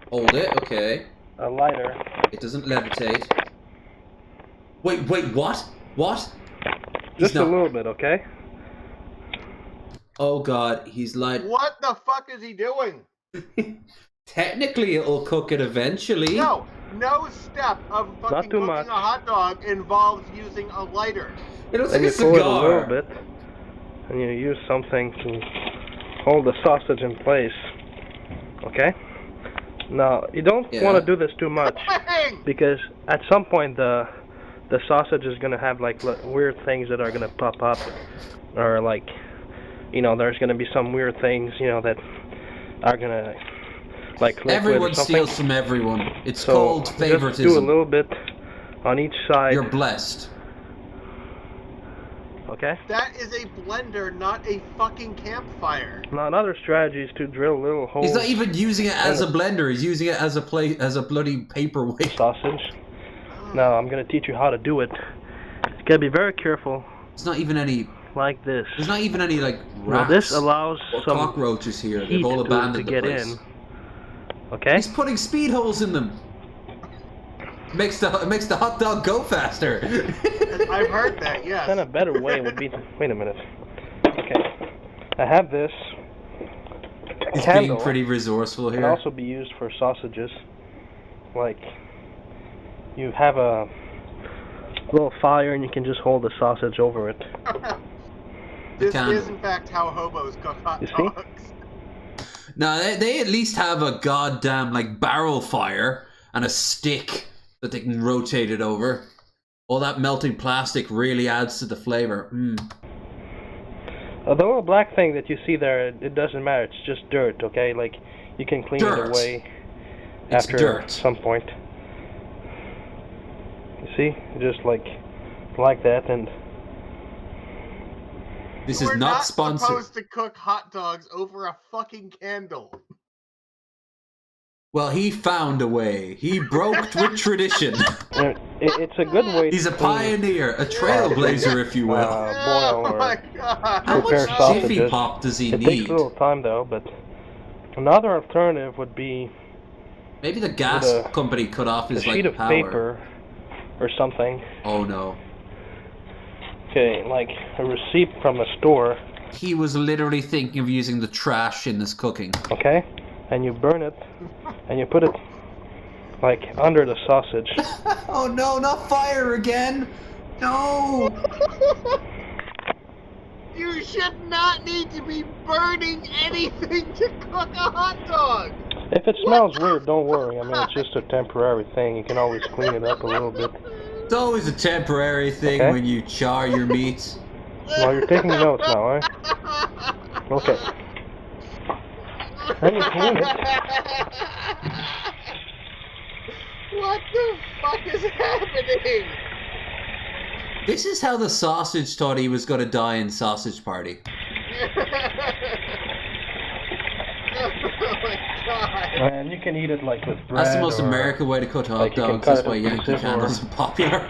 Speaker 1: Hold it, okay.
Speaker 8: A lighter.
Speaker 1: It doesn't levitate. Wait, what? What?
Speaker 8: Just a little bit, okay?
Speaker 1: Oh god, he's like...
Speaker 2: What the fuck is he doing?
Speaker 1: Technically, it'll cook it eventually.
Speaker 2: No step of fucking cooking a hot dog involves using a lighter.
Speaker 1: It looks
Speaker 8: like
Speaker 1: a cigar.
Speaker 8: Pull it a little bit, and you use something to hold the sausage in place. Okay? Now, you don't want to do this too much, because at some point the sausage is going to have like weird things that are going to pop up, or like, you know, there's going to be some weird things, you know, that are going to like liquid
Speaker 1: everyone
Speaker 8: or something.
Speaker 1: steals from everyone. It's called favoritism.
Speaker 8: Just do a little bit on each side.
Speaker 1: You're blessed.
Speaker 8: Okay?
Speaker 2: That is a blender, not a fucking campfire.
Speaker 8: Now, another strategy is to drill little holes.
Speaker 1: He's not even using it as a blender. He's using it as a bloody paperweight.
Speaker 8: Sausage. Now, I'm gonna teach you how to do it. You gotta be very careful.
Speaker 1: It's not even any
Speaker 8: like this.
Speaker 1: There's not even any like rats.
Speaker 8: Now, this allows some
Speaker 1: cockroaches here. They've all abandoned
Speaker 8: to get
Speaker 1: the place.
Speaker 8: in. Okay.
Speaker 1: He's putting speed holes in them. Makes the hot dog go faster.
Speaker 2: I've heard that, yes.
Speaker 8: Then a better way would be. Wait a minute. Okay. I have this.
Speaker 1: He's
Speaker 8: candle.
Speaker 1: being pretty resourceful here.
Speaker 8: Can also be used for sausages. Like, you have a little fire and you can just hold the sausage over it.
Speaker 2: This is in fact how hobos cook hot dogs.
Speaker 1: No, they at least have a goddamn like barrel fire and a stick that they can rotate it over. All that melting plastic really adds to the flavor.
Speaker 8: The little black thing that you see there, it doesn't matter. It's just dirt, okay? Like, you can clean it away after some point. You see? Just like that, and...
Speaker 1: This is not sponsored.
Speaker 2: We're not supposed to cook hot dogs over a fucking candle.
Speaker 1: Well, he found a way. He broke with tradition.
Speaker 8: It's a good way.
Speaker 1: He's a pioneer, a trailblazer, if you will.
Speaker 8: Boil or
Speaker 1: How
Speaker 8: prepare
Speaker 1: much
Speaker 8: sausages.
Speaker 1: Jiffy Pop does he
Speaker 8: it
Speaker 1: need?
Speaker 8: takes a little time though, but another alternative would be
Speaker 1: maybe the gas company cut off his
Speaker 8: a sheet of paper or something.
Speaker 1: Oh no.
Speaker 8: Okay, like a receipt from a store.
Speaker 1: He was literally thinking of using the trash in this cooking.
Speaker 8: Okay, and you burn it, and you put it like under the sausage.
Speaker 1: Oh no, not fire again! No!
Speaker 2: You should not need to be burning anything to cook a hot dog!
Speaker 8: If it smells weird, don't worry. I mean, it's just a temporary thing. You can always clean it up a little bit.
Speaker 1: It's always a temporary thing when you char your meats.
Speaker 8: Well, you're taking notes now, eh? Okay. Then you clean it.
Speaker 2: What the fuck is happening?
Speaker 1: This is how the sausage thought he was going to die in Sausage Party.
Speaker 2: Oh my god.
Speaker 8: And you can eat it like with bread.
Speaker 1: That's the most American way to cook hot dogs. That's why Yankee candles are popular.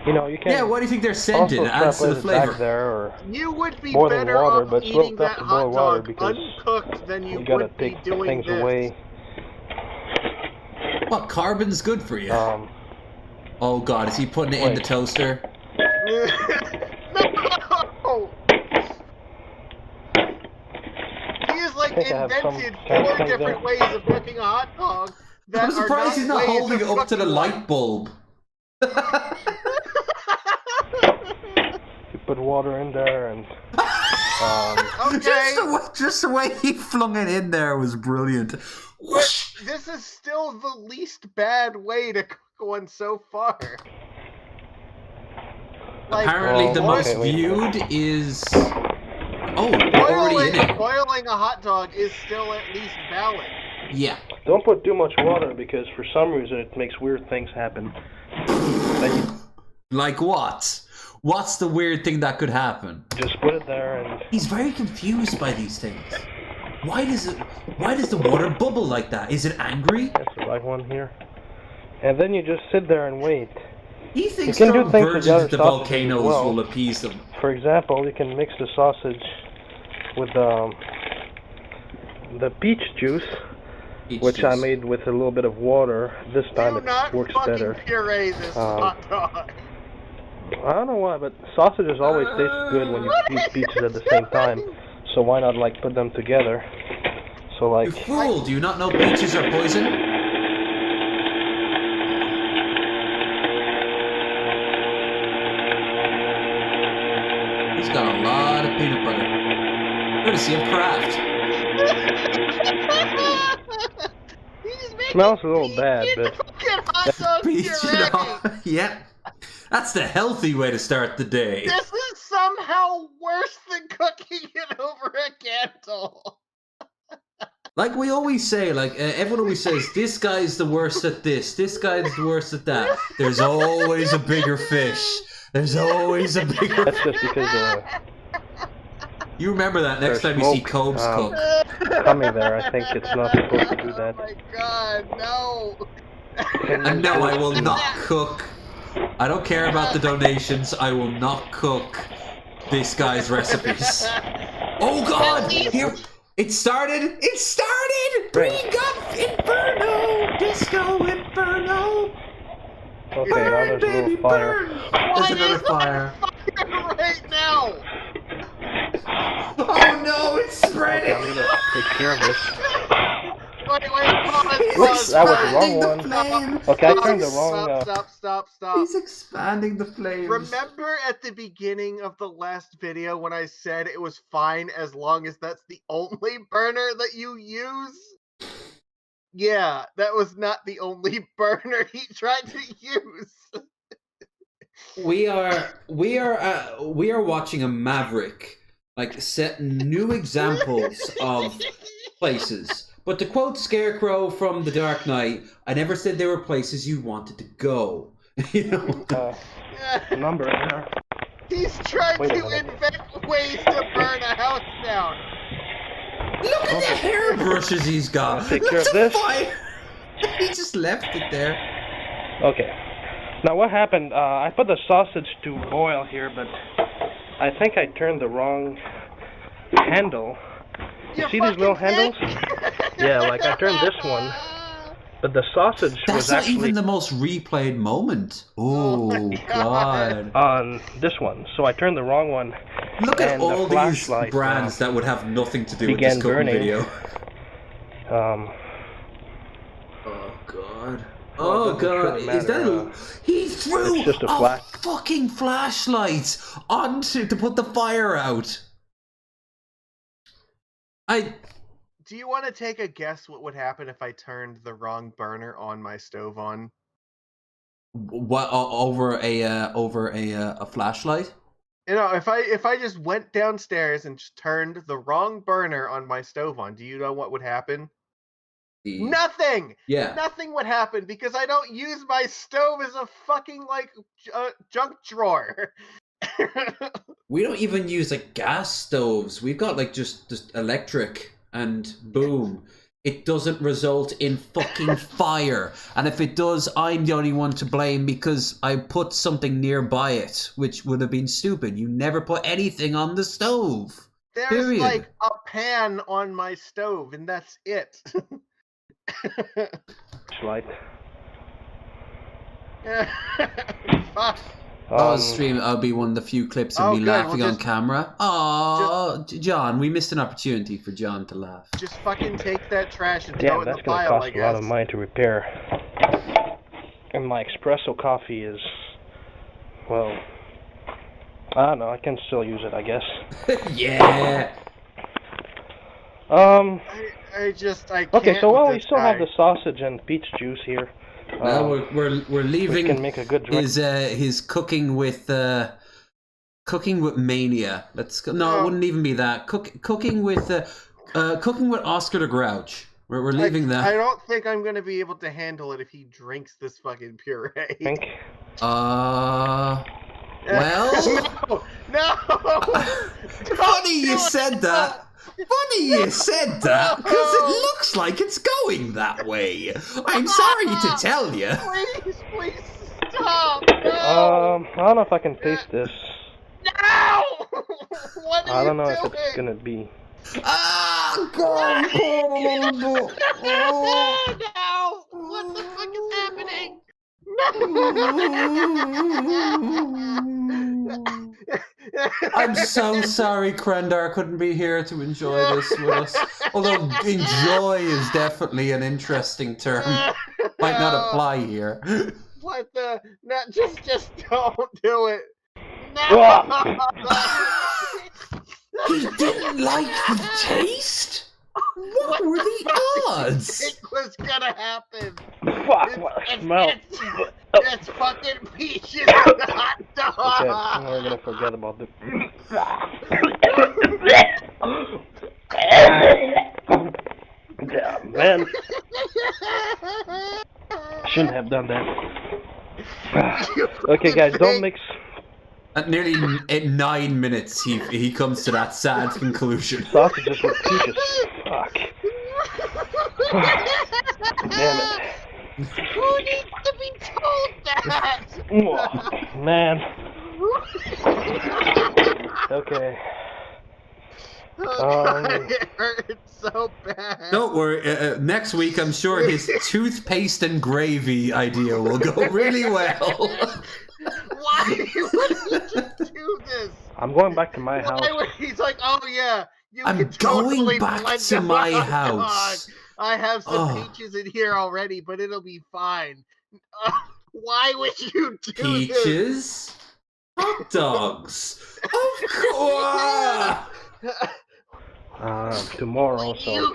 Speaker 8: You know, you can.
Speaker 1: Yeah, what do you think they're scented? Adds to the flavor.
Speaker 8: There or
Speaker 2: you would be
Speaker 8: more than
Speaker 2: better
Speaker 8: water,
Speaker 2: off
Speaker 8: but
Speaker 2: eating
Speaker 8: still
Speaker 2: that
Speaker 8: to
Speaker 2: hot
Speaker 8: boil water
Speaker 2: dog
Speaker 8: because
Speaker 2: uncooked than you
Speaker 8: gotta
Speaker 2: would be
Speaker 8: take
Speaker 2: doing
Speaker 8: things
Speaker 2: this.
Speaker 8: away.
Speaker 1: Well, carbon's good for you. Oh god, is he putting it in the toaster?
Speaker 2: No! He has like invented 4 different ways of cooking a hot dog. That
Speaker 1: I'm surprised he's not holding it up to the light bulb.
Speaker 8: You put water in there and.
Speaker 2: Okay.
Speaker 1: Just the way he flung it in there was brilliant.
Speaker 2: But this is still the least bad way to cook one so far. Like,
Speaker 1: apparently the most viewed is... Oh, already in it.
Speaker 2: Boiling a hot dog is still at least valid.
Speaker 1: Yeah.
Speaker 8: Don't put too much water because for some reason it makes weird things happen.
Speaker 1: Like what? What's the weird thing that could happen?
Speaker 8: Just put it there and...
Speaker 1: He's very confused by these things. Why does the water bubble like that? Is it angry?
Speaker 8: That's the right one here. And then you just sit there and wait.
Speaker 1: He thinks
Speaker 8: you can do things
Speaker 1: virgins
Speaker 8: with
Speaker 1: at the volcanoes will appease them.
Speaker 8: For example, you can mix the sausage with the peach juice, which I made with a little bit of water. This time it works better.
Speaker 2: Puree this hot dog.
Speaker 8: I don't know why, but sausages always taste good when you eat peaches at the same time. So why not like put them together? So like.
Speaker 1: You fool! Do you not know peaches are poison? He's got a lot of peanut butter. We're gonna see him craft.
Speaker 8: Smells a little bad, but.
Speaker 1: Yep. That's the healthy way to start the day.
Speaker 2: This is somehow worse than cooking it over a candle.
Speaker 1: Like we always say, like everyone always says, this guy's the worst at this guy's the worst at that. There's always a bigger fish. There's always a bigger
Speaker 8: That's just because
Speaker 1: you remember that next time you see Cobes cook.
Speaker 8: Coming there, I think it's not supposed to do that.
Speaker 2: Oh my god, no!
Speaker 1: And no, I will not cook. I don't care about the donations. I will not cook this guy's recipes. Oh god! Here, it started! It started! Bring up Inferno! Disco Inferno!
Speaker 8: Okay,
Speaker 1: burn,
Speaker 8: now there's
Speaker 1: baby,
Speaker 8: a little fire.
Speaker 1: There's another fire.
Speaker 2: Right now!
Speaker 1: Oh no, it's spreading!
Speaker 8: Okay, I'm gonna take care of this.
Speaker 2: Wait, pause.
Speaker 8: Oops, that was the wrong one. Okay, I turned the wrong...
Speaker 2: Stop.
Speaker 1: He's expanding the flames.
Speaker 2: Remember at the beginning of the last video when I said it was fine as long as that's the only burner that you use? Yeah, that was not the only burner he tried to use.
Speaker 1: We are watching a maverick, like, set new examples of places. But to quote Scarecrow from The Dark Knight, I never said there were places you wanted to go. You know?
Speaker 8: Number in there.
Speaker 2: He's trying to invent ways to burn a house down.
Speaker 1: Look at the hairbrushes he's got.
Speaker 8: Take care of this.
Speaker 1: Fire. He just left it there.
Speaker 8: Okay. Now what happened? I put the sausage to boil here, but I think I turned the wrong handle. You see these little handles? Yeah, like I turned this one, but the sausage was actually...
Speaker 1: That's not even the most replayed moment. Oh god.
Speaker 8: On this one, so I turned the wrong one.
Speaker 1: Look at all these brands that would have nothing to do with this cooking video.
Speaker 8: Oh
Speaker 1: god. Oh god. Is that he threw
Speaker 8: just a
Speaker 1: fucking flashlight onto to put the fire out.
Speaker 2: Do you want to take a guess what would happen if I turned the wrong burner on my stove on?
Speaker 1: What over a flashlight?
Speaker 2: You know, if I just went downstairs and just turned the wrong burner on my stove on, do you know what would happen? Nothing.
Speaker 1: Yeah.
Speaker 2: Nothing would happen because I don't use my stove as a fucking like junk drawer.
Speaker 1: We don't even use like gas stoves. We've got like just electric, and boom. it doesn't result in fucking fire. And if it does, I'm the only one to blame because I put something nearby it, which would have been stupid. You never put anything on the stove.
Speaker 2: There's
Speaker 1: period.
Speaker 2: like a pan on my stove, and that's it.
Speaker 8: Light.
Speaker 2: Fuck.
Speaker 1: I'll stream. I'll be one of the few clips of me laughing on camera. Oh, John, we missed an opportunity for John to laugh.
Speaker 2: Just fucking take that trash and
Speaker 8: Yeah,
Speaker 2: throw it in
Speaker 8: that's
Speaker 2: the
Speaker 8: gonna
Speaker 2: pile,
Speaker 8: cost a lot of money to repair. And my espresso coffee is, well, I don't know. I can still use it, I guess.
Speaker 1: Yeah.
Speaker 2: I can't.
Speaker 8: Okay, so while we still
Speaker 2: guy.
Speaker 8: have the sausage and peach juice here.
Speaker 1: Well, we're leaving.
Speaker 8: We can make a good drink.
Speaker 1: His cooking with mania. Let's go. No, it wouldn't even be that. Cooking with Oscar the Grouch. We're leaving that.
Speaker 2: I don't think I'm gonna be able to handle it if he drinks this fucking puree.
Speaker 1: Well.
Speaker 2: No.
Speaker 1: Funny you said that. Funny you said that, because it looks like it's going that way. I'm sorry to tell you.
Speaker 2: Please stop. No.
Speaker 8: I don't know if I can taste this.
Speaker 2: No. What are
Speaker 8: I don't know
Speaker 2: you
Speaker 8: if
Speaker 2: doing?
Speaker 8: it's gonna be.
Speaker 1: Ah, God.
Speaker 2: No. What the fuck is happening?
Speaker 1: I'm so sorry Krendar couldn't be here to enjoy this with us. Although enjoy is definitely an interesting term. Might not apply here.
Speaker 2: What the? No, just don't do it. No.
Speaker 1: He didn't like the taste? What were the odds?
Speaker 2: It was gonna happen.
Speaker 8: Fuck, what a smell.
Speaker 2: It's fucking peaches and hot dog.
Speaker 8: Okay, we're gonna forget about this. Yeah, man. Shouldn't have done that. Okay, guys, don't mix.
Speaker 1: At nearly 9 minutes, he comes to that sad conclusion.
Speaker 8: Sausages with peaches. Fuck. Damn it.
Speaker 2: Who needs to be told that?
Speaker 8: Man. Okay.
Speaker 2: It hurts so bad.
Speaker 1: Don't worry, next week I'm sure his toothpaste and gravy idea will go really well.
Speaker 2: Why would he just do this?
Speaker 8: I'm going back to my house.
Speaker 2: He's like, oh yeah,
Speaker 1: I'm
Speaker 2: can
Speaker 1: going
Speaker 2: totally
Speaker 1: back
Speaker 2: blend
Speaker 1: to
Speaker 2: them
Speaker 1: my
Speaker 2: out,
Speaker 1: house.
Speaker 2: dog. I have some peaches in here already, but it'll be fine. Why would you do
Speaker 1: Peaches?
Speaker 2: this?
Speaker 1: Hot dogs? Of course!
Speaker 8: Tomorrow, so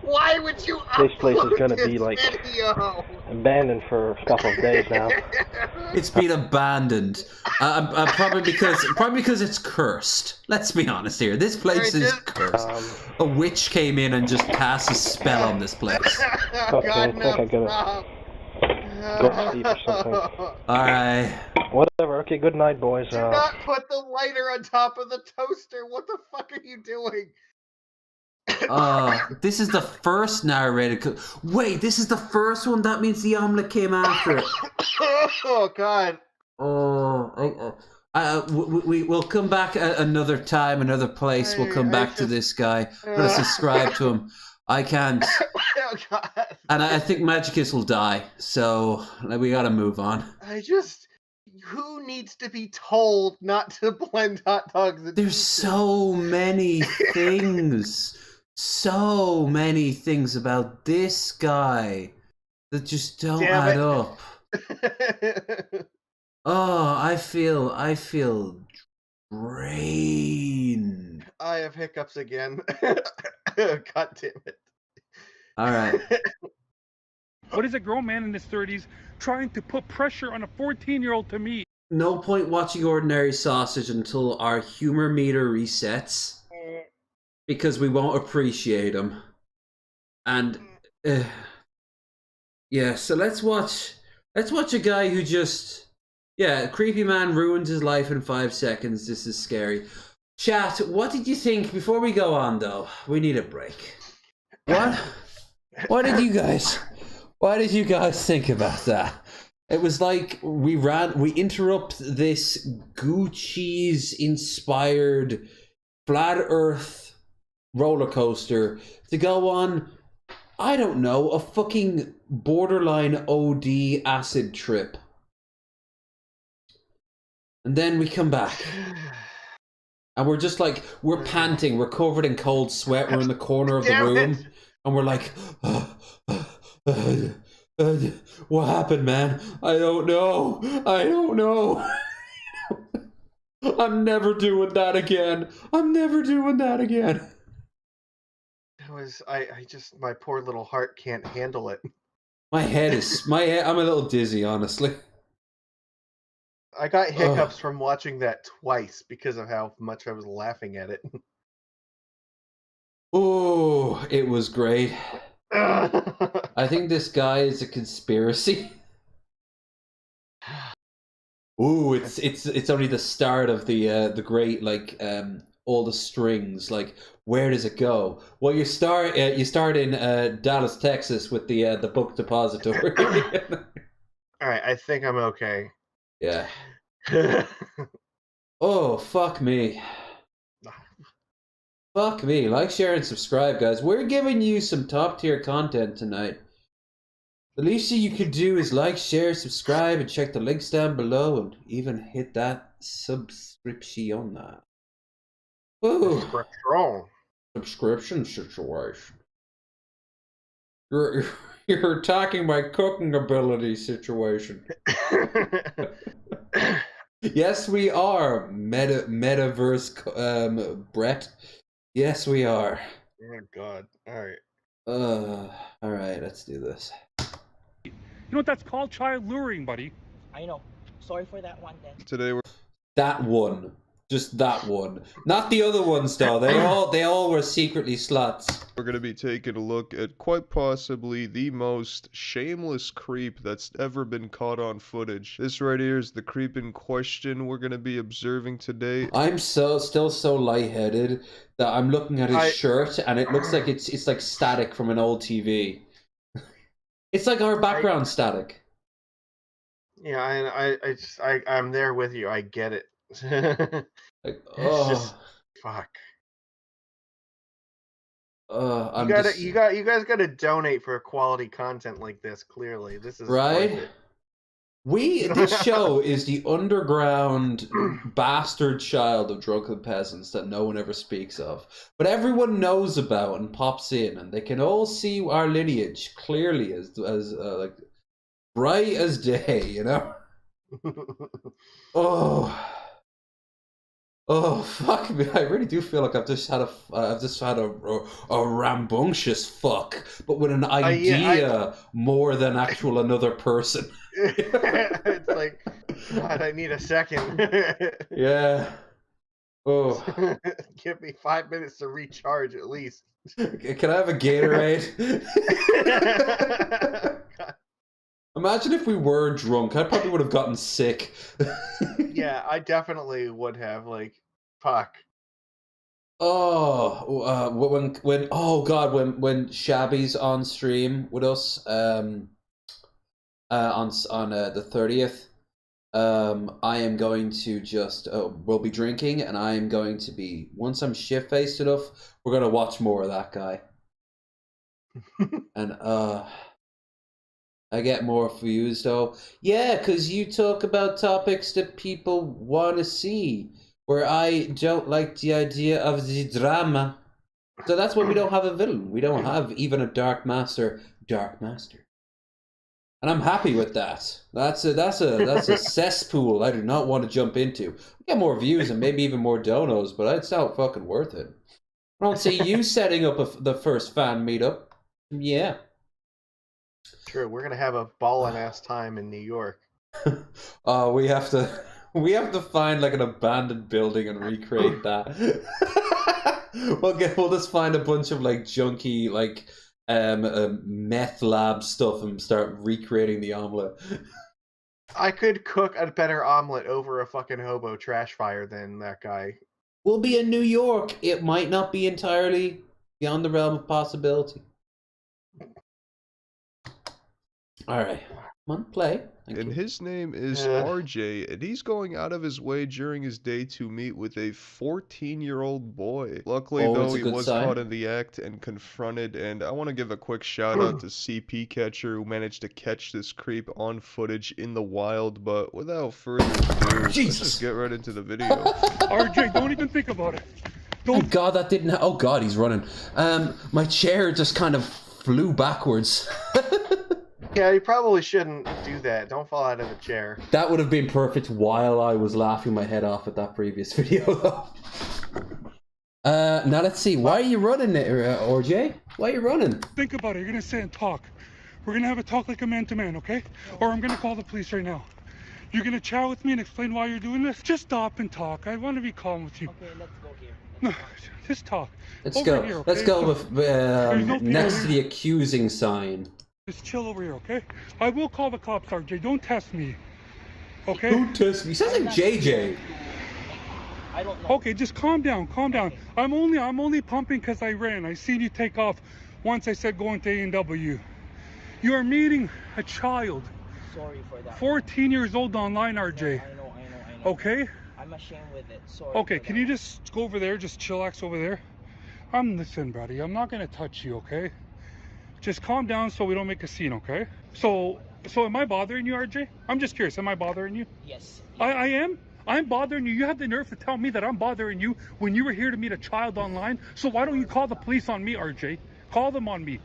Speaker 2: Why would you
Speaker 8: this place is
Speaker 2: upload
Speaker 8: gonna
Speaker 2: this
Speaker 8: be like
Speaker 2: video?
Speaker 8: abandoned for a couple of days now.
Speaker 1: It's been abandoned. Probably because it's cursed. Let's be honest here. This place is cursed. A witch came in and just cast a spell on this place.
Speaker 8: Okay, I think I gotta go to sleep or something.
Speaker 1: Alright.
Speaker 8: Whatever. Okay, good night, boys.
Speaker 2: Do not put the lighter on top of the toaster. What the fuck are you doing?
Speaker 1: This is the first narrated. Wait, this is the first one. That means the omelet came after it.
Speaker 2: Oh God.
Speaker 1: We'll come back another time, another place. We'll come back to this guy. I'm gonna subscribe to him. I can't.
Speaker 2: Oh God.
Speaker 1: And I think Magicus will die, so we gotta move on.
Speaker 2: Who needs to be told not to blend hot dogs?
Speaker 1: There's so many things. So many things about this guy that just don't add up. Oh, I feel drained.
Speaker 2: I have hiccups again. God damn it.
Speaker 1: All right.
Speaker 10: What is a grown man in his 30s trying to put pressure on a 14-year-old to meet?
Speaker 1: No point watching Ordinary Sausage until our humor meter resets. Because we won't appreciate him. And yeah, so let's watch a guy who just creepy man ruins his life in 5 seconds. This is scary. Chat, what did you think before we go on though? We need a break. What? Why did you guys think about that? It was like we interrupt this Gucci's inspired flat earth roller coaster to go on, I don't know, a fucking borderline OD acid trip. And then we come back. And we're just like, we're panting, we're covered in cold sweat, we're in the corner of the room, and we're like, what happened, man? I don't know. I'm never doing that again.
Speaker 2: My poor little heart can't handle it.
Speaker 1: I'm a little dizzy, honestly.
Speaker 2: I got hiccups from watching that twice because of how much I was laughing at it.
Speaker 1: Oh, it was great. I think this guy is a conspiracy. Ooh, it's only the start of the great, like, all the strings. Like, where does it go? Well, you start in Dallas, Texas, with the book depository.
Speaker 2: All right, I think I'm okay.
Speaker 1: Yeah. Oh, fuck me. Fuck me. Like, share, and subscribe, guys. We're giving you some top-tier content tonight. The least you could do is like, share, subscribe, and check the links down below, and even hit that subscription. Ooh. Subscription situation. You're attacking my cooking ability situation. Yes, we are, metaverse, Brett. Yes, we are.
Speaker 2: Oh God! All right.
Speaker 1: All right. Let's do this.
Speaker 10: You know what that's called? Child luring, buddy.
Speaker 13: I know. Sorry for that one then.
Speaker 1: Today we're that one. Just that one. Not the other ones though. They all were secretly sluts.
Speaker 14: We're going to be taking a look at quite possibly the most shameless creep that's ever been caught on footage. This right here is the creep in question we're going to be observing today.
Speaker 1: I'm still so lightheaded that I'm looking at his shirt and it looks like it's like static from an old TV. It's like our background static.
Speaker 2: Yeah, I'm there with you. I get it.
Speaker 1: Like, oh,
Speaker 2: fuck.
Speaker 1: You
Speaker 2: guys gotta donate for quality content like this. Clearly, this is
Speaker 1: right. This show is the underground bastard child of drunken peasants that no one ever speaks of, but everyone knows about and pops in, and they can all see our lineage clearly as like bright as day, you know. Oh fuck me! I really do feel like I've just had a rambunctious fuck, but with an idea more than actual another person.
Speaker 2: It's like, God, I need a second.
Speaker 1: Yeah. Oh.
Speaker 2: Give me 5 minutes to recharge at least.
Speaker 1: Can I have a Gatorade? Imagine if we were drunk. I probably would have gotten sick.
Speaker 2: Yeah, I definitely would have. Like, fuck.
Speaker 1: Oh, when oh god, when Shabby's on stream with us, on the 30th, I am going to just we'll be drinking, and I am going to be, once I'm shit-faced enough, we're gonna watch more of that guy, and I get more views though. Yeah, because you talk about topics that people want to see, where I don't like the idea of the drama. So that's why we don't have a villain. We don't have even a Dark Master. And I'm happy with that. That's a cesspool I do not want to jump into. I get more views and maybe even more donos, but it's not fucking worth it. I don't see you setting up the first fan meetup. Yeah.
Speaker 2: True, we're gonna have a ballin' ass time in New York.
Speaker 1: We have to find like an abandoned building and recreate that. We'll just find a bunch of like junky like meth lab stuff and start recreating the omelet.
Speaker 2: I could cook a better omelet over a fucking hobo trash fire than that guy.
Speaker 1: We'll be in New York. It might not be entirely beyond the realm of possibility. Alright. Come on, play.
Speaker 14: And his name is RJ, and he's going out of his way during his day to meet with a 14-year-old boy. Luckily, though, he was caught in the act and confronted, and I want to give a quick shout-out to CP Catcher, who managed to catch this creep on footage in the wild, but without further ado, let's just get right into the video.
Speaker 10: RJ, don't even think about it.
Speaker 1: Oh god, that didn't... Oh god, he's running. My chair just kind of flew backwards.
Speaker 2: Yeah, you probably shouldn't do that. Don't fall out of the chair.
Speaker 1: That would have been perfect while I was laughing my head off at that previous video, though. Now let's see. Why are you running, RJ? Why are you running?
Speaker 10: Think about it. You're gonna sit and talk. We're gonna have a talk like a man-to-man, okay? Or I'm gonna call the police right now. You're gonna chat with me and explain why you're doing this? Just stop and talk. I want to be calm with you.
Speaker 13: Okay, let's go here.
Speaker 10: No, just talk.
Speaker 1: Let's go.
Speaker 10: Here, okay?
Speaker 1: Let's go with next to the accusing sign.
Speaker 10: Just chill over here, okay? I will call the cops, RJ. Don't test me. Okay?
Speaker 1: Don't test me. Sounds like JJ.
Speaker 13: I don't know.
Speaker 10: Okay, just calm down, calm down. I'm only pumping because I ran. I seen you take off once I said going to A&W. You are meeting a child.
Speaker 13: Sorry for that.
Speaker 10: 14 years old online, RJ.
Speaker 13: I know.
Speaker 10: Okay?
Speaker 13: I'm ashamed with it. Sorry.
Speaker 10: Okay, can you just go over there? Just chillax over there. Listen, buddy. I'm not gonna touch you, okay? Just calm down so we don't make a scene, okay? So am I bothering you, RJ? I'm just curious. Am I bothering you?
Speaker 13: Yes.
Speaker 10: I am? I'm bothering you. You have the nerve to tell me that I'm bothering you when you were here to meet a child online. So why don't you call the police on me, RJ? Call them on me.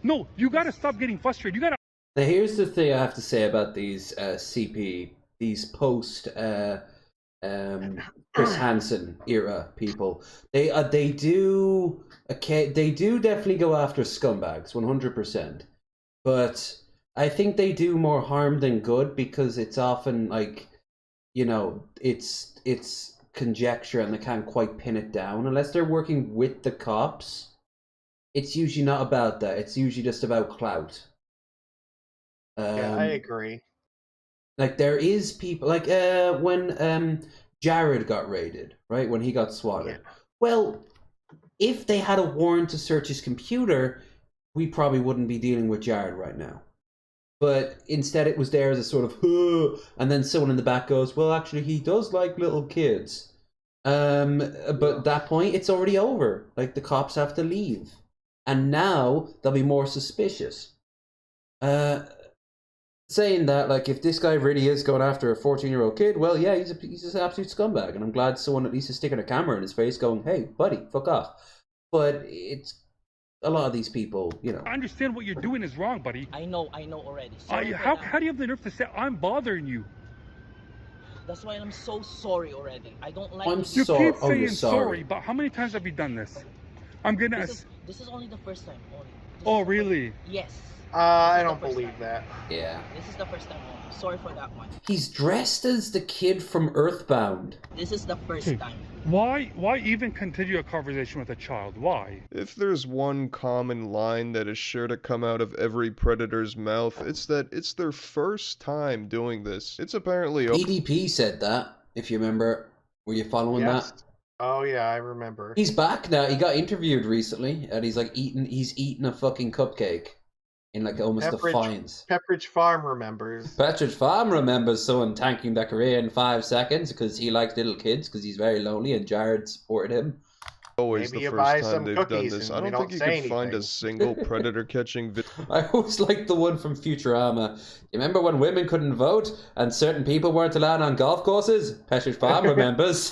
Speaker 10: No, you gotta stop getting frustrated. You gotta...
Speaker 1: Now here's the thing I have to say about these CP, these post Chris Hansen era people. They do definitely go after scumbags, 100%. But I think they do more harm than good because it's often like, you know, it's conjecture and they can't quite pin it down unless they're working with the cops. It's usually not about that. It's usually just about clout.
Speaker 2: Yeah, I agree.
Speaker 1: Like there is people like when Jared got raided, right? When he got swatted. Yeah. Well, if they had a warrant to search his computer, we probably wouldn't be dealing with Jared right now. But instead it was there as a sort of, and then someone in the back goes, well, actually, he does like little kids. But at that point, it's already over. Like, the cops have to leave. And now they'll be more suspicious. Saying that, like, if this guy really is going after a 14-year-old kid, well, yeah, he's an absolute scumbag. And I'm glad someone at least is sticking a camera in his face going, hey, buddy, fuck off. But it's... a lot of these people, you know.
Speaker 10: I understand what you're doing is wrong, buddy.
Speaker 13: I know already.
Speaker 10: How do you have the nerve to say I'm bothering you?
Speaker 13: That's why I'm so sorry already. I don't like.
Speaker 1: I'm
Speaker 10: you
Speaker 1: sorry.
Speaker 10: keep saying sorry, but how many times have you done this? I'm gonna.
Speaker 13: This is only the first time.
Speaker 10: Oh, really?
Speaker 13: Yes.
Speaker 2: I don't believe that.
Speaker 1: Yeah.
Speaker 13: This is the first time. Sorry for that one.
Speaker 1: He's dressed as the kid from Earthbound.
Speaker 13: This is the first time.
Speaker 10: Why even continue a conversation with a child? Why?
Speaker 14: If there's one common line that is sure to come out of every predator's mouth, it's that it's their first time doing this. It's apparently...
Speaker 1: EDP said that, if you remember. Were you following that?
Speaker 2: Oh yeah, I remember.
Speaker 1: He's back now. He got interviewed recently, and he's like he's eating a fucking cupcake. In like almost defiance.
Speaker 2: Pepperidge Farm remembers.
Speaker 1: Pepperidge Farm remembers someone tanking their career in 5 seconds because he likes little kids because he's very lonely and Jared supported him.
Speaker 14: Always
Speaker 2: Maybe
Speaker 14: the first time they've done this. I don't think you can find a single predator catching video.
Speaker 1: I always like the one from Futurama. You remember when women couldn't vote and certain people weren't allowed on golf courses? Pepperidge Farm remembers.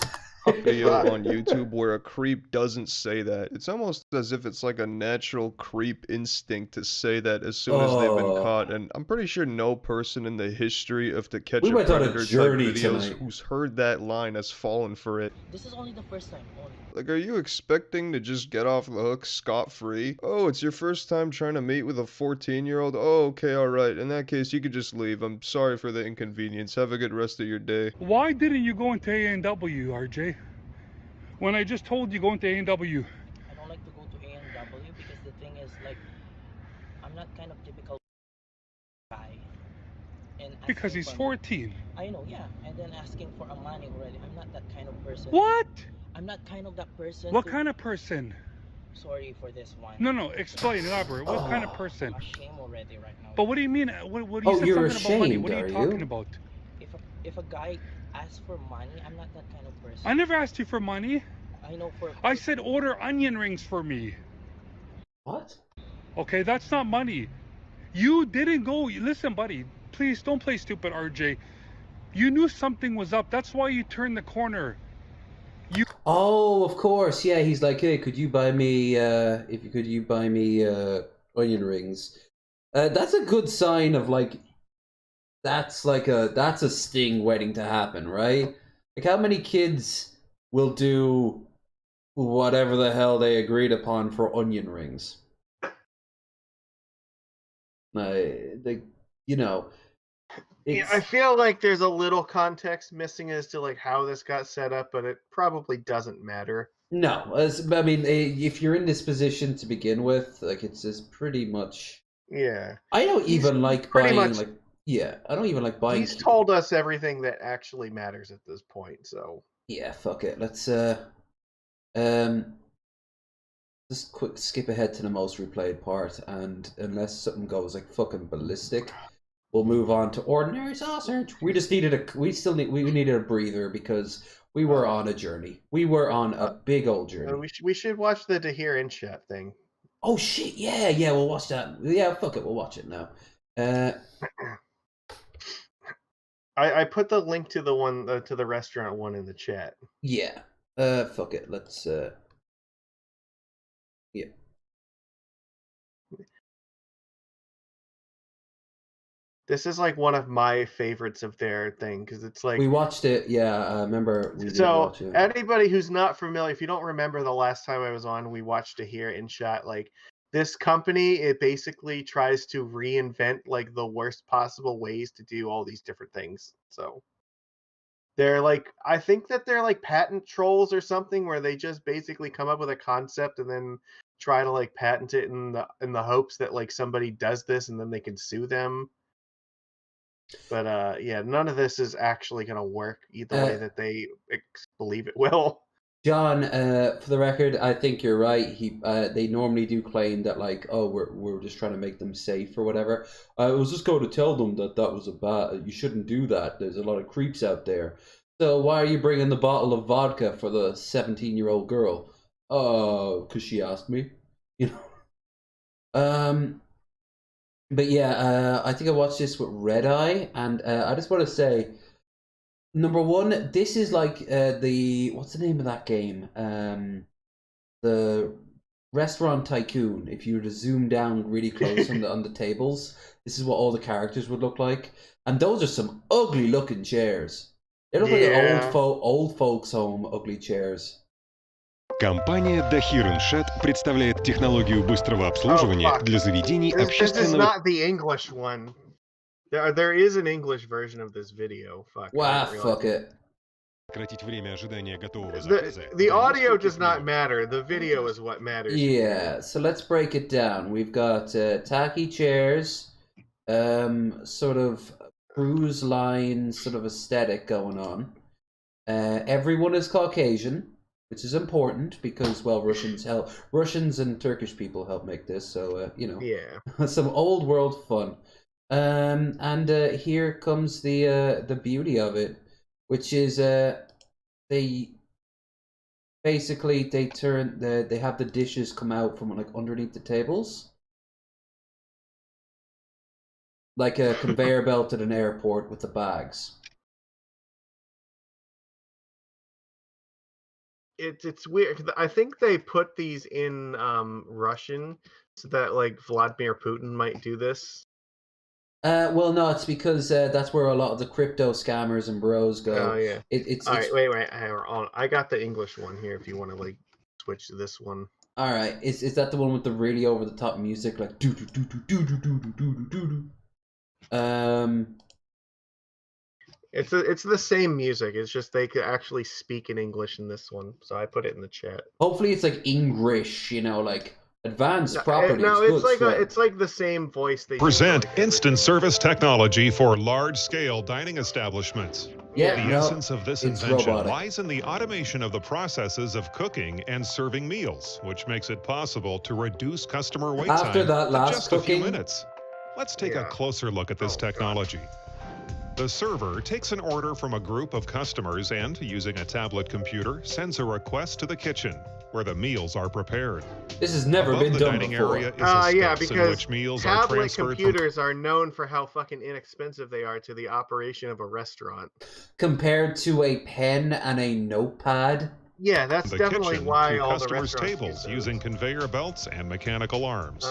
Speaker 14: Video on YouTube where a creep doesn't say that. It's almost as if it's like a natural creep instinct to say that as soon as they've been caught. And I'm pretty sure no person in the history of To Catch a Predator type videos who's heard that line has fallen for it.
Speaker 13: This is only the first time.
Speaker 14: Like, are you expecting to just get off the hook scot-free? Oh, it's your first time trying to meet with a 14-year-old? Oh, okay, alright. In that case, you could just leave. I'm sorry for the inconvenience. Have a good rest of your day.
Speaker 10: Why didn't you go into A&W, RJ? When I just told you go into A&W.
Speaker 13: I don't like to go to A&W because the thing is, like, I'm not kind of typical guy. And
Speaker 10: because he's 14.
Speaker 13: I know, yeah. And then asking for a money already. I'm not that kind of person.
Speaker 10: What?
Speaker 13: I'm not kind of that person.
Speaker 10: What kind of person?
Speaker 13: sorry for this one.
Speaker 10: No, explain, elaborate. What kind of person?
Speaker 13: I'm ashamed already right now.
Speaker 10: But what do you mean? What you said
Speaker 1: you're
Speaker 10: something about money. What are
Speaker 1: ashamed,
Speaker 10: you
Speaker 1: are
Speaker 10: talking
Speaker 1: you?
Speaker 10: about?
Speaker 13: If a guy asks for money, I'm not that kind of person.
Speaker 10: I never asked you for money.
Speaker 13: I know for.
Speaker 10: I said order onion rings for me.
Speaker 1: What?
Speaker 10: Okay, that's not money. You didn't go. Listen, buddy. Please don't play stupid, RJ. You knew something was up. That's why you turned the corner.
Speaker 1: Oh, of course. Yeah, he's like, hey, could you buy me? Could you buy me onion rings? That's a good sign of like. That's a sting waiting to happen, right? Like, how many kids will do whatever the hell they agreed upon for onion rings?
Speaker 2: Yeah, I feel like there's a little context missing as to like how this got set up, but it probably doesn't matter.
Speaker 1: No, I mean, if you're in this position to begin with, like it's pretty much.
Speaker 2: Yeah.
Speaker 1: I don't even like buying like. Yeah, I don't even like buying.
Speaker 2: He's told us everything that actually matters at this point, so.
Speaker 1: Yeah, fuck it. Let's just quick skip ahead to the most replayed part, and unless something goes like fucking ballistic, we'll move on to ordinary sausage. We just needed we needed a breather because we were on a journey. We were on a big old journey.
Speaker 2: We should watch the Tahir InShot thing.
Speaker 1: Oh shit! Yeah, we'll watch that. Yeah, fuck it, we'll watch it now.
Speaker 2: I put the link to the one to the restaurant one in the chat.
Speaker 1: Yeah. Fuck it. Let's. Yeah.
Speaker 2: This is like one of my favorites of their thing because it's like
Speaker 1: we watched it. Yeah, I remember. We did watch it.
Speaker 2: Anybody who's not familiar, if you don't remember the last time I was on, we watched Tahir InShot. Like this company, it basically tries to reinvent like the worst possible ways to do all these different things. So they're like, I think that they're like patent trolls or something, where they just basically come up with a concept and then try to like patent it in the hopes that like somebody does this and then they can sue them. But yeah, none of this is actually gonna work either way that they believe it will.
Speaker 1: John, for the record, I think you're right. They normally do claim that like, oh, we're just trying to make them safe or whatever. I was just going to tell them that was you shouldn't do that. There's a lot of creeps out there. So why are you bringing the bottle of vodka for the 17-year-old girl? Because she asked me. You know. But yeah, I think I watched this with Red Eye, and I just want to say. Number one, this is like what's the name of that game? The Restaurant Tycoon. If you were to zoom down really close on the tables, this is what all the characters would look like. And those are some ugly looking chairs. They look like old folks home ugly chairs.
Speaker 7: Компания Tahir InShot представляет технологию быстрого обслуживания для заведений общественного.
Speaker 2: This is not the English one. There is an English version of this video.
Speaker 1: Fuck it.
Speaker 2: The audio does not matter. The video is what matters.
Speaker 1: Yeah, so let's break it down. We've got tacky chairs, sort of cruise line sort of aesthetic going on. Everyone is Caucasian, which is important because, well, Russians and Turkish people help make this, so you know.
Speaker 2: Yeah.
Speaker 1: Some old world fun. And here comes the beauty of it, which is they basically they have the dishes come out from like underneath the tables, like a conveyor belt at an airport with the bags.
Speaker 2: It's weird. I think they put these in Russian so that like Vladimir Putin might do this.
Speaker 1: Well, no, it's because that's where a lot of the crypto scammers and bros go.
Speaker 2: Oh yeah.
Speaker 1: It's
Speaker 2: all right. Wait. I got the English one here. If you want to like switch to this one.
Speaker 1: All right. Is that the one with the really over the top music like do do do do do do do do do do?
Speaker 2: It's the same music. It's just they could actually speak in English in this one, so I put it in the chat.
Speaker 1: Hopefully, it's like English. You know, like. Advanced properties.
Speaker 2: No, it's like the same voice they
Speaker 7: present instant service technology for large-scale dining establishments.
Speaker 21: The essence of this invention lies in the automation of the processes of cooking and serving meals, which makes it possible to reduce customer wait time to just a few minutes. Let's take a closer look at this technology. The server takes an order from a group of customers and, using a tablet computer, sends a request to the kitchen, where the meals are prepared.
Speaker 1: This has never been done before.
Speaker 21: Area is a space in which meals are
Speaker 2: tablet
Speaker 21: transferred
Speaker 2: computers are known for how fucking inexpensive they are to the operation of a restaurant.
Speaker 1: Compared to a pen and a notepad.
Speaker 2: Yeah, that's
Speaker 21: the
Speaker 2: definitely
Speaker 21: kitchen
Speaker 2: why
Speaker 21: to
Speaker 2: all the
Speaker 21: customers'
Speaker 2: restaurants
Speaker 21: tables using conveyor belts and mechanical arms.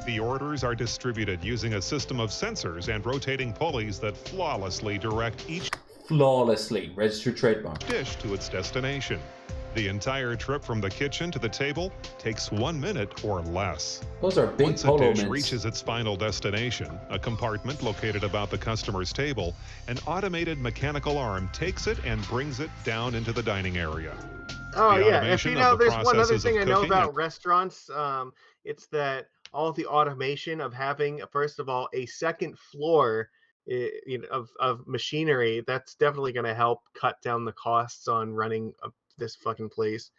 Speaker 21: The orders are distributed using a system of sensors and rotating pulleys that flawlessly direct each
Speaker 1: registered trademark
Speaker 21: dish to its destination. The entire trip from the kitchen to the table takes 1 minute or less.
Speaker 1: Those are big
Speaker 21: Once a dish reaches its final destination, a compartment located about the customer's table, an automated mechanical arm takes it and brings it down into the dining area.
Speaker 2: Oh
Speaker 21: The
Speaker 2: yeah, if you know, there's one other
Speaker 21: processes of
Speaker 2: thing I know
Speaker 21: cooking
Speaker 2: about restaurants. It's that all the automation of having, first of all, a second floor, of machinery. That's definitely going to help cut down the costs on running this fucking place.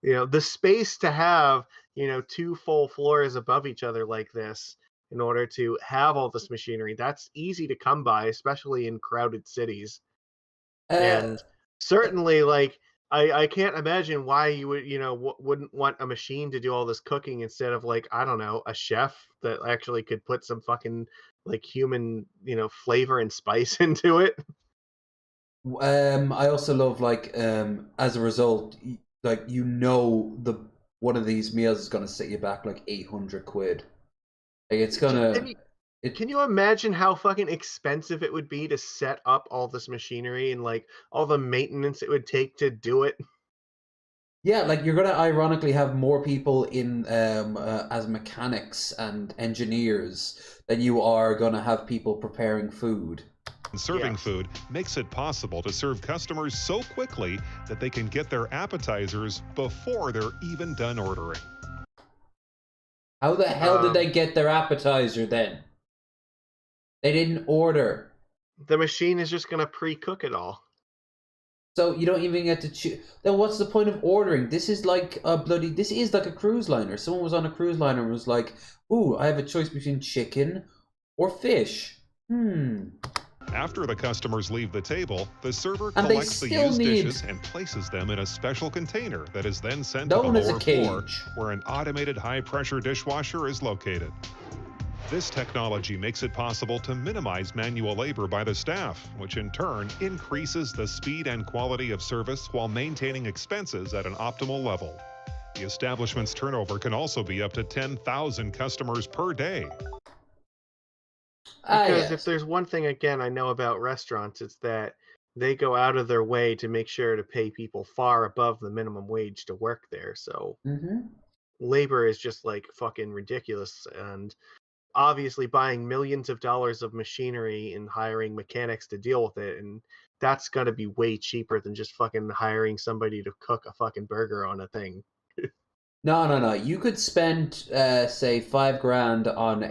Speaker 2: The space to have 2 full floors above each other like this in order to have all this machinery, that's easy to come by, especially in crowded cities. And certainly, like, I can't imagine why you would wouldn't want a machine to do all this cooking instead of, like, I don't know, a chef that actually could put some fucking, like, human flavor and spice into it.
Speaker 1: I also love, like, as a result, like, one of these meals is going to set you back like 800 quid. Like, it's gonna.
Speaker 2: Can you imagine how fucking expensive it would be to set up all this machinery and, like, all the maintenance it would take to do it?
Speaker 1: Yeah, like, you're gonna ironically have more people in as mechanics and engineers than you are gonna have people preparing food.
Speaker 21: Serving food makes it possible to serve customers so quickly that they can get their appetizers before they're even done ordering.
Speaker 1: How the hell did they get their appetizer then? They didn't order.
Speaker 2: The machine is just gonna pre-cook it all.
Speaker 1: So you don't even get to choose. Then what's the point of ordering? This is like this is like a cruise liner. Someone was on a cruise liner and was like, ooh, I have a choice between chicken or fish.
Speaker 21: After the customers leave the table, the server collects the used dishes and places them in a special container that is then sent to the lower floor, where an automated high-pressure dishwasher is located. This technology makes it possible to minimize manual labor by the staff, which in turn increases the speed and quality of service while maintaining expenses at an optimal level. The establishment's turnover can also be up to 10,000 customers per day.
Speaker 2: Because if there's one thing, again, I know about restaurants, it's that they go out of their way to make sure to pay people far above the minimum wage to work there. So labor is just, like, fucking ridiculous. And obviously buying millions of dollars of machinery and hiring mechanics to deal with it, and that's got to be way cheaper than just fucking hiring somebody to cook a fucking burger on a thing.
Speaker 1: No. You could spend, say, $5,000 on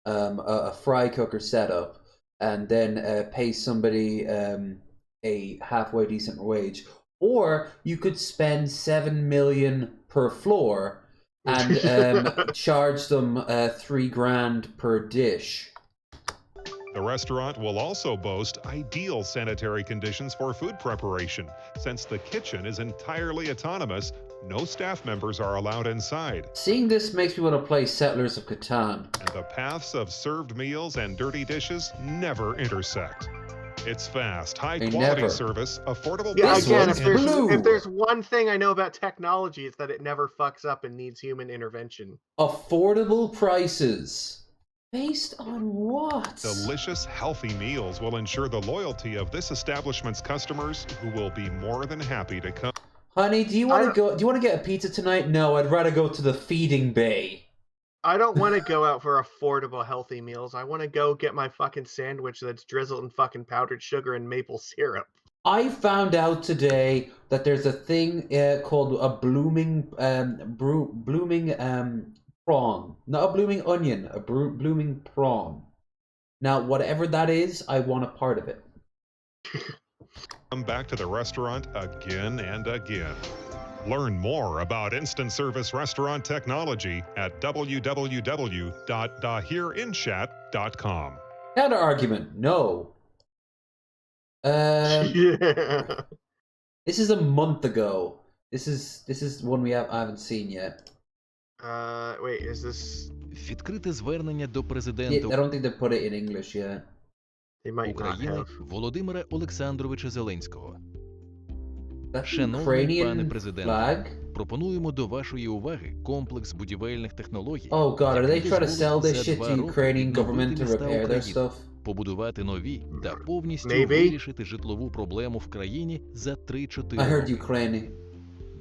Speaker 1: a fry cooker setup, and then pay somebody a halfway decent wage, or you could spend $7 million per floor and charge them $3,000 per dish.
Speaker 21: The restaurant will also boast ideal sanitary conditions for food preparation. Since the kitchen is entirely autonomous, no staff members are allowed inside.
Speaker 1: Seeing this makes me want to play Settlers of Catan.
Speaker 21: And the paths of served meals and dirty dishes never intersect. It's fast, high-quality service, affordable prices.
Speaker 2: Again, if there's one thing I know about technology, it's that it never fucks up and needs human intervention.
Speaker 1: Affordable prices. Based on what?
Speaker 21: Delicious, healthy meals will ensure the loyalty of this establishment's customers, who will be more than happy to come.
Speaker 1: Honey, do you want to go? Do you want to get a pizza tonight? No, I'd rather go to the feeding bay.
Speaker 2: I don't want to go out for affordable, healthy meals. I want to go get my fucking sandwich that's drizzled in fucking powdered sugar and maple syrup.
Speaker 1: I found out today that there's a thing called a blooming prawn. Not a blooming onion, a blooming prawn. Now, whatever that is, I want a part of it.
Speaker 21: Come back to the restaurant again and again. Learn more about instant service restaurant technology at www.dahirinchat.com.
Speaker 1: Counter argument, no.
Speaker 2: Yeah.
Speaker 1: This is a month ago. This is one I haven't seen yet.
Speaker 2: Wait, is this?
Speaker 15: Відкрите звернення до
Speaker 1: Yeah,
Speaker 15: президента
Speaker 1: I don't think they put it in English yet.
Speaker 2: They might not
Speaker 15: України
Speaker 2: have.
Speaker 15: Володимира Олександровича Зеленського.
Speaker 1: That's
Speaker 15: Шановний пане
Speaker 1: Ukrainian
Speaker 15: президенте,
Speaker 1: flag.
Speaker 15: пропонуємо до вашої уваги комплекс будівельних технологій.
Speaker 1: Oh god, are they
Speaker 15: який
Speaker 1: trying to sell
Speaker 15: дозволить
Speaker 1: this
Speaker 15: за
Speaker 1: shit
Speaker 15: 2
Speaker 1: to
Speaker 15: роки
Speaker 1: Ukrainian
Speaker 15: відновити
Speaker 1: government to
Speaker 15: міста
Speaker 1: repair their
Speaker 15: України,
Speaker 1: stuff?
Speaker 15: побудувати нові та повністю
Speaker 2: Maybe.
Speaker 15: вирішити житлову проблему в країні за 3-4
Speaker 1: I heard
Speaker 15: роки.
Speaker 1: Ukraine.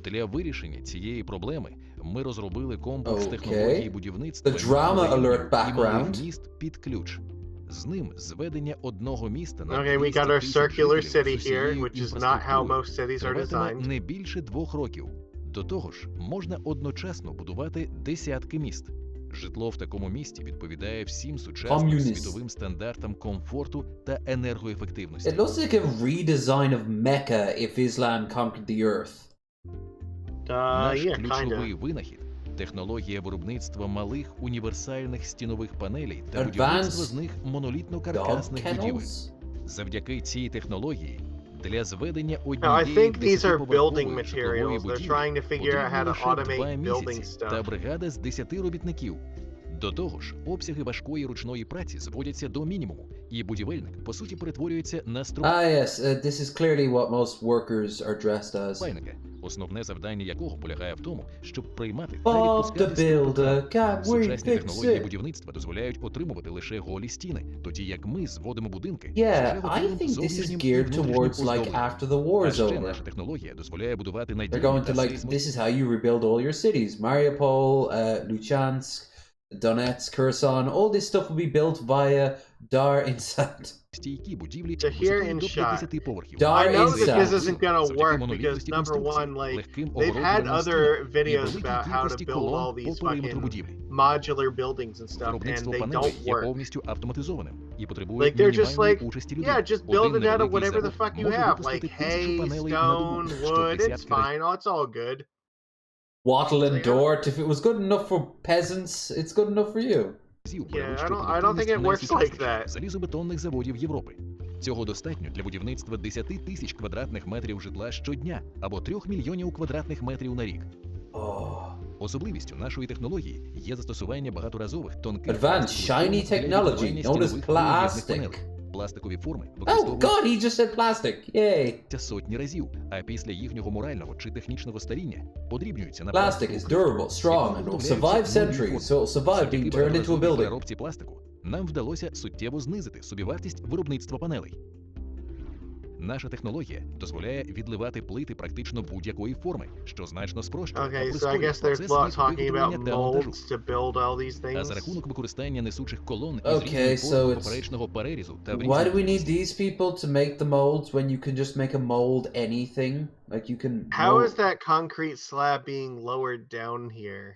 Speaker 15: Для вирішення цієї проблеми ми розробили комплекс
Speaker 1: Okay.
Speaker 15: технологій будівництва
Speaker 1: The drama
Speaker 15: районів
Speaker 1: alert
Speaker 15: і
Speaker 1: background.
Speaker 15: малих міст під ключ. З ним зведення одного міста на
Speaker 2: Okay, we
Speaker 15: 200
Speaker 2: got our
Speaker 15: тисяч
Speaker 2: circular
Speaker 15: жителів
Speaker 2: city
Speaker 15: з усією
Speaker 2: here, which is not how
Speaker 15: інфраструктурою
Speaker 2: most cities are
Speaker 15: триватиме
Speaker 2: designed.
Speaker 15: не більше 2 років. До того ж, можна одночасно будувати десятки міст. Житло в такому місті відповідає всім сучасним
Speaker 1: Communist.
Speaker 15: світовим стандартам комфорту та енергоефективності.
Speaker 1: It looks like a redesign of Mecca if Islam conquered the earth.
Speaker 15: Наш
Speaker 2: Yeah,
Speaker 15: ключовий
Speaker 2: kinda.
Speaker 15: винахід – технологія виробництва малих універсальних стінових панелей та
Speaker 1: Advanced
Speaker 15: будівництва з них монолітно-каркасних
Speaker 1: dog
Speaker 15: будівель.
Speaker 1: kennels?
Speaker 15: Завдяки цій технології для зведення
Speaker 2: Now, I
Speaker 15: однієї
Speaker 2: think these are building
Speaker 15: 10-поверхової житлової
Speaker 2: materials. They're
Speaker 15: будівлі
Speaker 2: trying to figure out how
Speaker 15: потрібно
Speaker 2: to
Speaker 15: лише
Speaker 2: automate
Speaker 15: 2
Speaker 2: building
Speaker 15: місяці та
Speaker 2: stuff.
Speaker 15: бригада з 10 робітників. До того ж, обсяги важкої ручної праці зводяться до мінімуму, і будівельник, по суті, перетворюється на
Speaker 1: Yes, this is clearly what most workers are dressed as.
Speaker 15: струбайника, основне завдання якого полягає в тому, щоб приймати та
Speaker 1: Bob the
Speaker 15: відпускати
Speaker 1: Builder, can't we
Speaker 15: Сучасні
Speaker 1: fix
Speaker 15: технології
Speaker 1: it?
Speaker 15: будівництва дозволяють отримувати лише голі стіни, тоді як ми зводимо будинки
Speaker 1: Yeah,
Speaker 15: вже
Speaker 1: I
Speaker 15: готовим
Speaker 1: think this is
Speaker 15: зовнішнім і
Speaker 1: geared
Speaker 15: внутрішнім
Speaker 1: towards like
Speaker 15: оздобленням.
Speaker 1: after the war
Speaker 15: А
Speaker 1: is
Speaker 15: ще
Speaker 1: over.
Speaker 15: наша технологія дозволяє будувати
Speaker 1: They're
Speaker 15: надійні
Speaker 1: going to
Speaker 15: та
Speaker 1: like,
Speaker 15: сейсмо-
Speaker 1: this is how you rebuild all your cities. Mariupol, Luchansk, Donetsk, Kherson, all this stuff will be built via Dar Insat.
Speaker 15: стійкі будівлі
Speaker 2: To hear
Speaker 15: висотою
Speaker 2: in
Speaker 15: до
Speaker 2: shot.
Speaker 15: 50 поверхів.
Speaker 1: Dar
Speaker 2: I know that
Speaker 1: inside.
Speaker 2: this isn't gonna
Speaker 15: Завдяки
Speaker 2: work because
Speaker 15: монолітності
Speaker 2: number
Speaker 15: конструкції,
Speaker 2: one, like
Speaker 15: легким
Speaker 2: they've had
Speaker 15: огородженим
Speaker 2: other
Speaker 15: стінам і
Speaker 2: videos
Speaker 15: великій
Speaker 2: about how to
Speaker 15: кількості
Speaker 2: build
Speaker 15: колон
Speaker 2: all
Speaker 15: по
Speaker 2: these
Speaker 15: периметру
Speaker 2: fucking
Speaker 15: будівлі.
Speaker 2: modular buildings and stuff, and
Speaker 15: Виробництво
Speaker 2: they
Speaker 15: панелей
Speaker 2: don't
Speaker 15: є
Speaker 2: work.
Speaker 15: повністю автоматизованим і потребує
Speaker 2: Like they're just
Speaker 15: мінімальної
Speaker 2: like,
Speaker 15: участі людей.
Speaker 2: yeah, just build
Speaker 15: Один
Speaker 2: it out of
Speaker 15: невеликий
Speaker 2: whatever the
Speaker 15: завод
Speaker 2: fuck you
Speaker 15: може
Speaker 2: have,
Speaker 15: випустити
Speaker 2: like
Speaker 15: 1000
Speaker 2: hay,
Speaker 15: панелей на добу,
Speaker 2: stone,
Speaker 15: що
Speaker 2: wood. It's
Speaker 15: 50 разів.
Speaker 2: fine. Oh, it's all good.
Speaker 1: Wattle and Dort, if it was good enough for peasants, it's good enough for you.
Speaker 2: Yeah, I don't think it works like that.
Speaker 15: залізобетонних заводів Європи. Цього достатньо для будівництва 10 тисяч квадратних метрів житла щодня або 3 мільйонів квадратних метрів на рік. Особливістю нашої технології є застосування багаторазових тонких
Speaker 1: Advanced shiny technology, known as plastic.
Speaker 15: Пластикові форми
Speaker 1: Oh god, he just said plastic. Yay.
Speaker 15: сотні разів, а після їхнього морального чи технічного старіння подрібнюються на
Speaker 1: Plastic is durable, strong, and will survive centuries, so it will survive being turned into a building.
Speaker 15: переробці пластику нам вдалося суттєво знизити собівартість виробництва панелей. Наша технологія дозволяє відливати плити практично будь-якої форми, що значно спрощує та
Speaker 2: Okay, so I
Speaker 15: прискорює
Speaker 2: guess there's
Speaker 15: процес
Speaker 2: lot
Speaker 15: їх
Speaker 2: talking
Speaker 15: виготовлення
Speaker 2: about
Speaker 15: та монтажу.
Speaker 2: molds to build all these
Speaker 15: А за
Speaker 2: things.
Speaker 15: рахунок використання несучих колон із
Speaker 1: Okay,
Speaker 15: різною
Speaker 1: so
Speaker 15: формою
Speaker 1: it's-
Speaker 15: поперечного перерізу та в
Speaker 1: Why do we
Speaker 15: різних
Speaker 1: need these people to make the molds when you can just make a mold anything? Like you can
Speaker 2: How
Speaker 1: mold-
Speaker 2: is that concrete slab being lowered down here?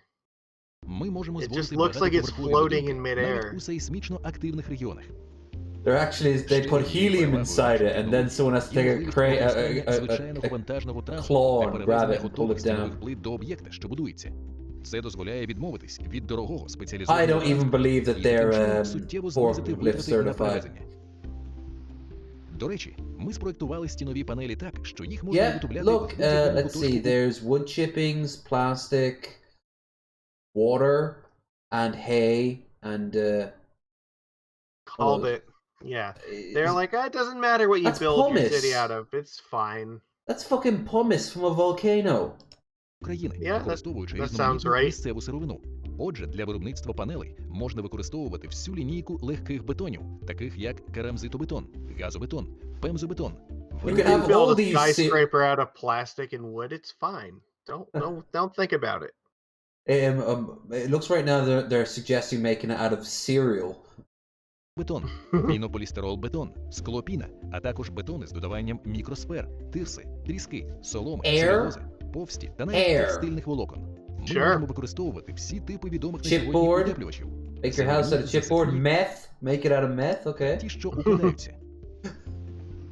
Speaker 15: Ми можемо
Speaker 2: It
Speaker 15: зводити
Speaker 2: just looks like it's
Speaker 15: багатоповерхові
Speaker 2: floating
Speaker 15: будинки
Speaker 2: in
Speaker 15: навіть
Speaker 2: midair.
Speaker 15: у сейсмічно активних регіонах.
Speaker 1: There actually is, they put helium inside it, and then someone has to take a crane,
Speaker 15: звичайного вантажного
Speaker 1: claw
Speaker 15: транспорту
Speaker 1: and
Speaker 15: для
Speaker 1: grab
Speaker 15: перевезення
Speaker 1: it and pull
Speaker 15: готових
Speaker 1: it
Speaker 15: стінових
Speaker 1: down.
Speaker 15: плит до об'єкта, що будується. Це дозволяє відмовитись від дорогого
Speaker 1: I
Speaker 15: спеціалізованого
Speaker 1: don't even believe that
Speaker 15: і
Speaker 1: they're
Speaker 15: таким чином суттєво знизити
Speaker 1: forklift
Speaker 15: витрати на
Speaker 1: certified.
Speaker 15: перевезення. До речі, ми спроектували стінові панелі так, що їх можна
Speaker 1: Yeah,
Speaker 15: виготовляти
Speaker 1: look,
Speaker 15: в будь-якому
Speaker 1: let's see,
Speaker 15: куточку.
Speaker 1: there's wood chippings, plastic, water, and hay, and
Speaker 2: Called it. Yeah. They're like, it doesn't matter what you
Speaker 1: That's
Speaker 2: build your
Speaker 1: pumice.
Speaker 2: city out of. It's fine.
Speaker 1: That's fucking pumice from a volcano.
Speaker 15: України,
Speaker 2: Yeah,
Speaker 15: використовуючи
Speaker 2: that sounds
Speaker 15: різноманітну
Speaker 2: right.
Speaker 15: місцеву сировину. Отже, для виробництва панелей можна використовувати всю лінійку легких бетонів, таких як керамзитобетон, газобетон, пемзобетон.
Speaker 1: You
Speaker 2: You
Speaker 1: can
Speaker 2: can
Speaker 1: have
Speaker 2: build
Speaker 1: all
Speaker 2: a
Speaker 1: these
Speaker 2: skyscraper out of plastic and wood. It's fine. Don't think about it.
Speaker 1: It looks right now they're suggesting making it out of cereal.
Speaker 15: Бетон, пінополістирол-бетон, склопіна, а також бетони з додаванням мікросфер, тирси, тріски, соломи,
Speaker 1: Air?
Speaker 15: целюлози, повсті та навіть
Speaker 1: Air.
Speaker 15: текстильних волокон. Ми
Speaker 2: Sure.
Speaker 15: можемо використовувати всі типи відомих на сьогодні
Speaker 1: Chipboard.
Speaker 15: утеплювачів.
Speaker 1: Make your house out of chipboard. Meth. Make it out of meth. Okay.
Speaker 15: Ті, що укладаються.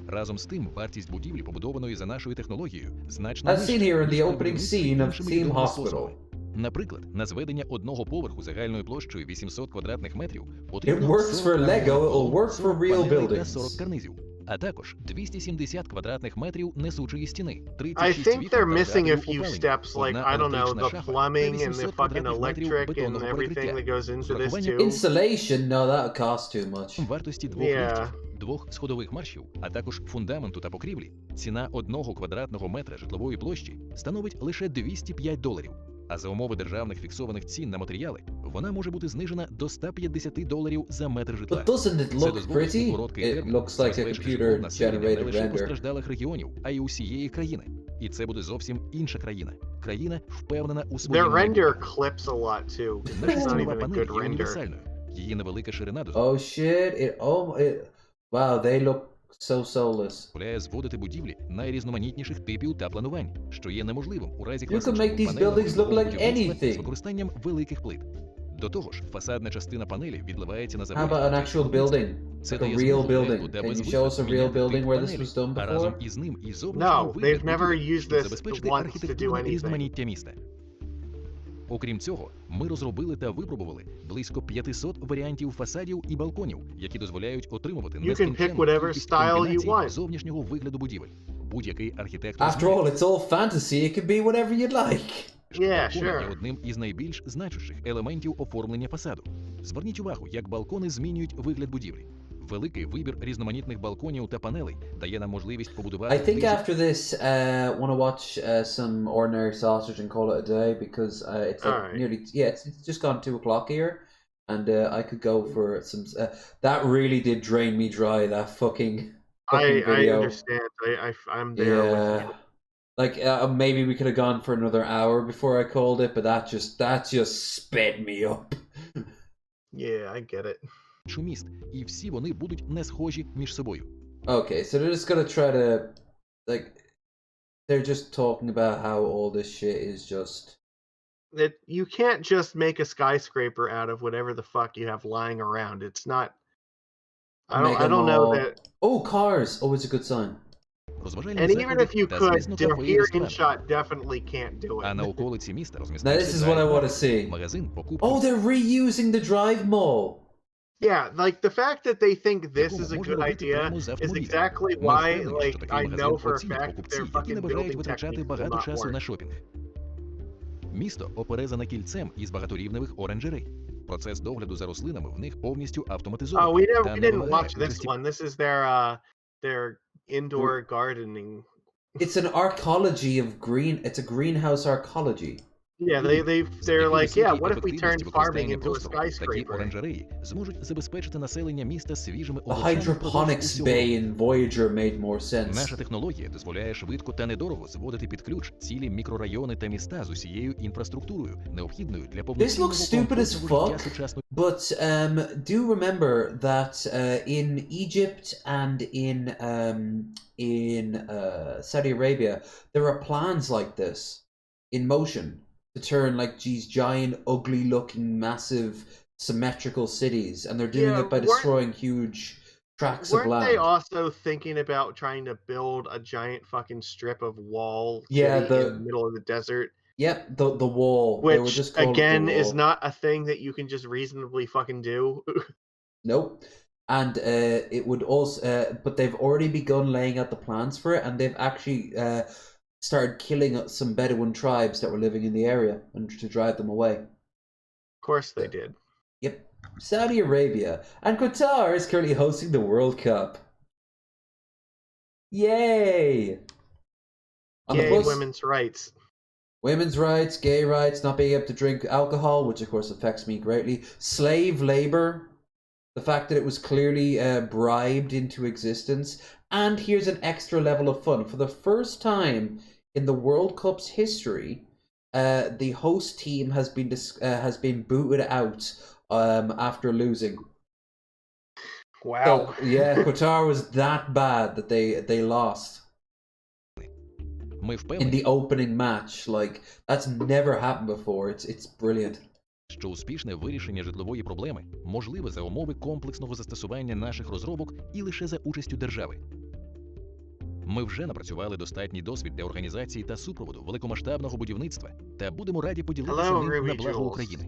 Speaker 15: Разом з тим, вартість будівлі, побудованої за нашою технологією, значно
Speaker 1: As seen here in the
Speaker 15: ніж при
Speaker 1: opening
Speaker 15: будівництві
Speaker 1: scene of
Speaker 15: іншими
Speaker 1: Theme
Speaker 15: відомими
Speaker 1: Hospital.
Speaker 15: способами. Наприклад, на зведення одного поверху загальною площею 800 квадратних метрів
Speaker 1: It
Speaker 15: потрібно
Speaker 1: works
Speaker 15: 40
Speaker 1: for Lego,
Speaker 15: каменних
Speaker 1: it'll
Speaker 15: колон,
Speaker 1: work
Speaker 15: 40
Speaker 1: for real
Speaker 15: панелей та
Speaker 1: buildings.
Speaker 15: 40 карнизів, а також 270 квадратних метрів несучої стіни,
Speaker 2: I
Speaker 15: 36
Speaker 2: think
Speaker 15: вікон
Speaker 2: they're
Speaker 15: та
Speaker 2: missing a
Speaker 15: радіо
Speaker 2: few
Speaker 15: опалення,
Speaker 2: steps, like,
Speaker 15: одна
Speaker 2: I don't know,
Speaker 15: електрична
Speaker 2: the
Speaker 15: шафа
Speaker 2: plumbing
Speaker 15: та
Speaker 2: and the
Speaker 15: 800
Speaker 2: fucking
Speaker 15: квадратних метрів
Speaker 2: electric and
Speaker 15: бетонного
Speaker 2: everything
Speaker 15: перекриття.
Speaker 2: that goes
Speaker 15: З
Speaker 2: into this
Speaker 15: врахуванням
Speaker 2: too.
Speaker 1: Installation, no, that costs too much.
Speaker 15: вартості двох ліфтів, двох сходових маршів, а також фундаменту та покрівлі, ціна 1 квадратного метра житлової площі становить лише $205. А за умови державних фіксованих цін на матеріали, вона може бути знижена до $150 за метр житла.
Speaker 1: But doesn't it
Speaker 15: Це
Speaker 1: look
Speaker 15: дозволить у
Speaker 1: pretty?
Speaker 15: короткий
Speaker 1: It
Speaker 15: термін
Speaker 1: looks like a
Speaker 15: забезпечити житлом населення не
Speaker 1: computer-generated
Speaker 15: лише
Speaker 1: render.
Speaker 15: постраждалих регіонів, а й усієї країни. І це буде зовсім інша країна. Країна, впевнена у своїй
Speaker 2: Their render
Speaker 15: майбутньому.
Speaker 2: clips a lot too.
Speaker 15: Наша
Speaker 2: It's not
Speaker 15: стінова
Speaker 2: even a
Speaker 15: панель
Speaker 2: good
Speaker 15: є
Speaker 2: render.
Speaker 15: універсальною. Її невелика ширина дозволяє
Speaker 1: Oh shit, wow, they look so soulless.
Speaker 15: зводити будівлі найрізноманітніших типів та планувань, що є неможливим у разі
Speaker 1: You can
Speaker 15: класичного
Speaker 1: make these
Speaker 15: панельного
Speaker 1: buildings look like
Speaker 15: будівництва з
Speaker 1: anything.
Speaker 15: використанням великих плит. До того ж, фасадна частина панелі відливається на
Speaker 1: How
Speaker 15: заводі.
Speaker 1: about an actual building?
Speaker 15: Це
Speaker 1: Like a
Speaker 15: дає
Speaker 1: real
Speaker 15: змогу
Speaker 1: building.
Speaker 15: легко та
Speaker 1: Can you
Speaker 15: безвитрат
Speaker 1: show us a real
Speaker 15: міняти
Speaker 1: building
Speaker 15: тип
Speaker 1: where this
Speaker 15: панелі,
Speaker 1: was done
Speaker 15: а разом
Speaker 1: before?
Speaker 15: із ним і
Speaker 2: No,
Speaker 15: зовнішній вигляд
Speaker 2: they've never
Speaker 15: будівлі,
Speaker 2: used
Speaker 15: щоб
Speaker 2: this
Speaker 15: забезпечити
Speaker 2: once to do
Speaker 15: архітектурне
Speaker 2: anything.
Speaker 15: різноманіття міста. Окрім цього, ми розробили та випробували близько 500 варіантів фасадів і балконів, які дозволяють отримувати
Speaker 2: You can pick
Speaker 15: нескінченну
Speaker 2: whatever
Speaker 15: кількість
Speaker 2: style you
Speaker 15: комбінацій
Speaker 2: want.
Speaker 15: зовнішнього вигляду будівель. Будь-який архітектор
Speaker 1: After all, it's all fantasy. It can be whatever you'd like.
Speaker 2: Yeah,
Speaker 15: Балкони
Speaker 2: sure.
Speaker 15: є одним із найбільш значущих елементів оформлення фасаду. Зверніть увагу, як балкони змінюють вигляд будівлі. Великий вибір різноманітних балконів та панелей дає нам можливість побудувати
Speaker 1: I think after this, want to watch some ordinary sausage and call it a day because it's like
Speaker 2: Alright.
Speaker 1: nearly it's just gone 2 o'clock here, and I could go for some. That really did drain me dry. That fucking
Speaker 2: I
Speaker 1: video.
Speaker 2: understand. I'm there with
Speaker 1: Yeah,
Speaker 2: you.
Speaker 1: like maybe we could have gone for another hour before I called it, but that just sped me up.
Speaker 2: Yeah, I get it.
Speaker 15: міст, і всі вони будуть не схожі між собою.
Speaker 1: Okay, so they're just gonna try to, like, they're just talking about how all this shit is just.
Speaker 2: That you can't just make a skyscraper out of whatever the fuck you have lying around. It's not. I don't know that.
Speaker 1: Oh, cars! Always a good sign.
Speaker 2: And even if you could, here InShot definitely can't do it.
Speaker 15: А на околиці міста
Speaker 1: Now
Speaker 15: розмістився
Speaker 1: this is what I want to see.
Speaker 15: магазин покупки.
Speaker 1: Oh, they're reusing the drive mall.
Speaker 2: Yeah, like the fact that they think this is a good idea is exactly why, like, I know for a fact they're fucking building techniques will not
Speaker 15: часу
Speaker 2: work.
Speaker 15: на шопінг. Місто оперезане кільцем із багаторівневих оранжерей. Процес догляду за рослинами в них повністю
Speaker 2: Oh,
Speaker 15: автоматизований.
Speaker 2: we didn't watch this one. This is their indoor gardening.
Speaker 1: It's an arcology of green. It's a greenhouse arcology.
Speaker 2: Yeah, they're like, yeah, what if we turned farming into a
Speaker 15: Такі
Speaker 2: skyscraper?
Speaker 15: оранжереї зможуть забезпечити населення міста свіжими
Speaker 1: The
Speaker 15: овочами
Speaker 1: hydroponics
Speaker 15: усього
Speaker 1: bay
Speaker 15: року.
Speaker 1: in Voyager made more sense.
Speaker 15: Наша технологія дозволяє швидко та недорого зводити під ключ цілі мікрорайони та міста з усією інфраструктурою, необхідною для
Speaker 1: This
Speaker 15: повноцінного
Speaker 1: looks stupid as
Speaker 15: комфортного життя
Speaker 1: fuck,
Speaker 15: сучасної.
Speaker 1: but do remember that in Egypt and in Saudi Arabia, there are plans like this in motion to turn like these giant, ugly-looking, massive, symmetrical cities, and they're doing
Speaker 2: Yeah,
Speaker 1: it by destroying huge tracts of
Speaker 2: Weren't
Speaker 1: land.
Speaker 2: they also thinking about trying to build a giant fucking strip of wall
Speaker 1: Yeah,
Speaker 2: city in the middle of the desert?
Speaker 1: Yep, the wall. They were
Speaker 2: Which,
Speaker 1: just called
Speaker 2: again,
Speaker 1: the
Speaker 2: is
Speaker 1: wall.
Speaker 2: not a thing that you can just reasonably fucking do.
Speaker 1: Nope. And it would also, but they've already begun laying out the plans for it, and they've actually started killing some Bedouin tribes that were living in the area and to drive them away.
Speaker 2: Of course they did.
Speaker 1: Yep. Saudi Arabia and Qatar is currently hosting the World Cup. Yay!
Speaker 2: Yay, women's rights.
Speaker 1: Women's rights, gay rights, not being able to drink alcohol, which of course affects me greatly. Slave labor, the fact that it was clearly bribed into existence. And here's an extra level of fun. For the first time in the World Cup's history, the host team has been booted out after losing.
Speaker 2: Wow.
Speaker 1: So, yeah, Qatar was that bad that they lost. In the opening match, like that's never happened before. It's brilliant.
Speaker 15: Що успішне вирішення житлової проблеми можливе за умови комплексного застосування наших розробок і лише за участю держави. Ми вже напрацювали достатній досвід для організації та супроводу великомасштабного будівництва та будемо раді поділитися ним на благо України.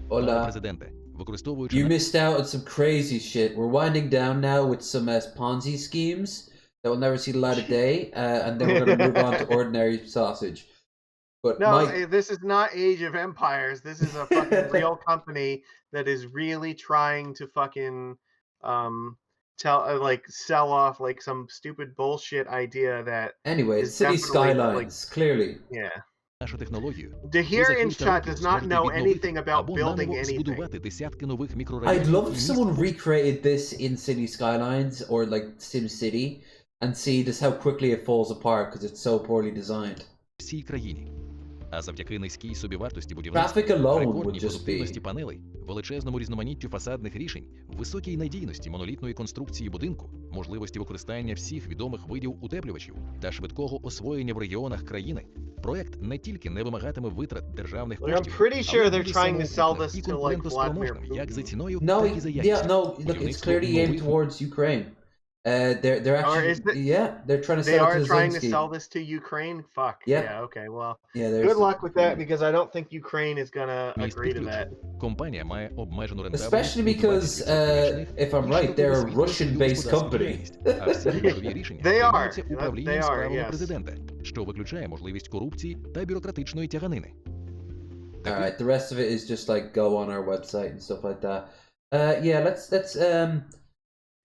Speaker 15: Пане президенте, використовуючи...
Speaker 1: You missed out on some crazy shit. We're winding down now with some Ponzi schemes that will never see the light of day, and then we're going to move on to ordinary sausage. But
Speaker 2: no, this is not Age of Empires. This is a fucking real company that is really trying to fucking sell off like some stupid bullshit idea that.
Speaker 1: Anyway, City Skylines, clearly.
Speaker 2: Yeah.
Speaker 15: Нашу технологію.
Speaker 2: The here in chat does not know anything about building anything.
Speaker 1: I'd love if someone recreated this in City Skylines or like Sim City and see just how quickly it falls apart because it's so poorly designed.
Speaker 15: Всій країні. А завдяки низькій собівартості будівництва, рекордній продуктивності панелей, величезному різноманіттю фасадних рішень, високій надійності монолітної конструкції будинку, можливості використання всіх відомих видів утеплювачів та швидкого освоєння в регіонах країни, проект не тільки не вимагатиме витрат державних коштів, але буде самоокупним і конкурентоспроможним як за ціною, так і за якістю.
Speaker 1: Look, it's clearly aimed towards Ukraine. They're actually they're trying to sell it to
Speaker 2: Zelensky. Sell this to Ukraine. Fuck. Yeah. Okay. Well.
Speaker 1: Yeah.
Speaker 2: Good luck with that because I don't think Ukraine is gonna agree to that.
Speaker 15: Компанія має обмежену рентабельність.
Speaker 1: Especially because, if I'm right, they're a Russian-based company.
Speaker 15: А всі ключові рішення
Speaker 2: приймаються
Speaker 15: управлінням справами президента, що виключає можливість корупції та бюрократичної тяганини.
Speaker 1: Alright, the rest of it is just like go on our website and stuff like that. Yeah, let's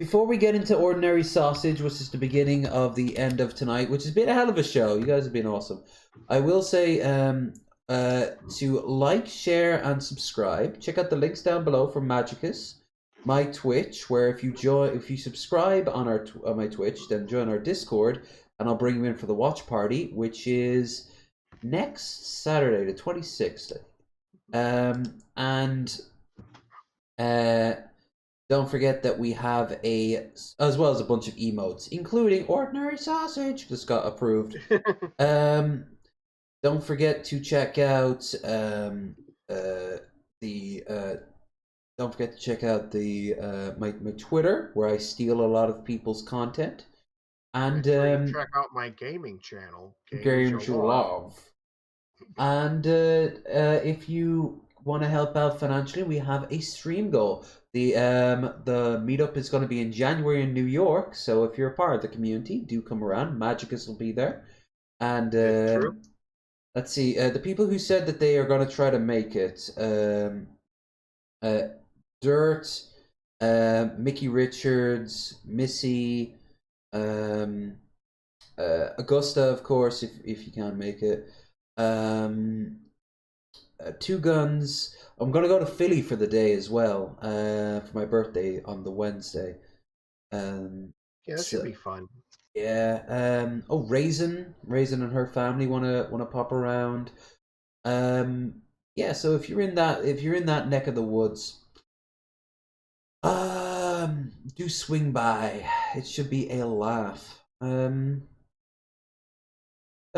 Speaker 1: before we get into Ordinary Sausage, which is the beginning of the end of tonight, which has been a hell of a show. You guys have been awesome. I will say to like, share, and subscribe. Check out the links down below for Magicus, my Twitch, where if you subscribe on my Twitch, then join our Discord, and I'll bring you in for the watch party, which is next Saturday, the 26th. Don't forget that we have as well as a bunch of emotes, including Ordinary Sausage, just got approved. Don't forget to check out my Twitter, where I steal a lot of people's content, and
Speaker 2: check out my gaming channel,
Speaker 1: Games You Love. And if you want to help out financially, we have a stream goal. The meetup is going to be in January in New York, so if you're a part of the community, do come around. Magicus will be there, and let's see. The people who said that they are going to try to make it: Dirt, Mickey Richards, Missy, Augusta, of course, if you can't make it. Two Guns. I'm gonna go to Philly for the day as well, for my birthday on the Wednesday.
Speaker 2: Yeah, that should be fun.
Speaker 1: Yeah. Raisin and her family wanna pop around. Yeah. So if you're in that neck of the woods, do swing by. It should be a laugh.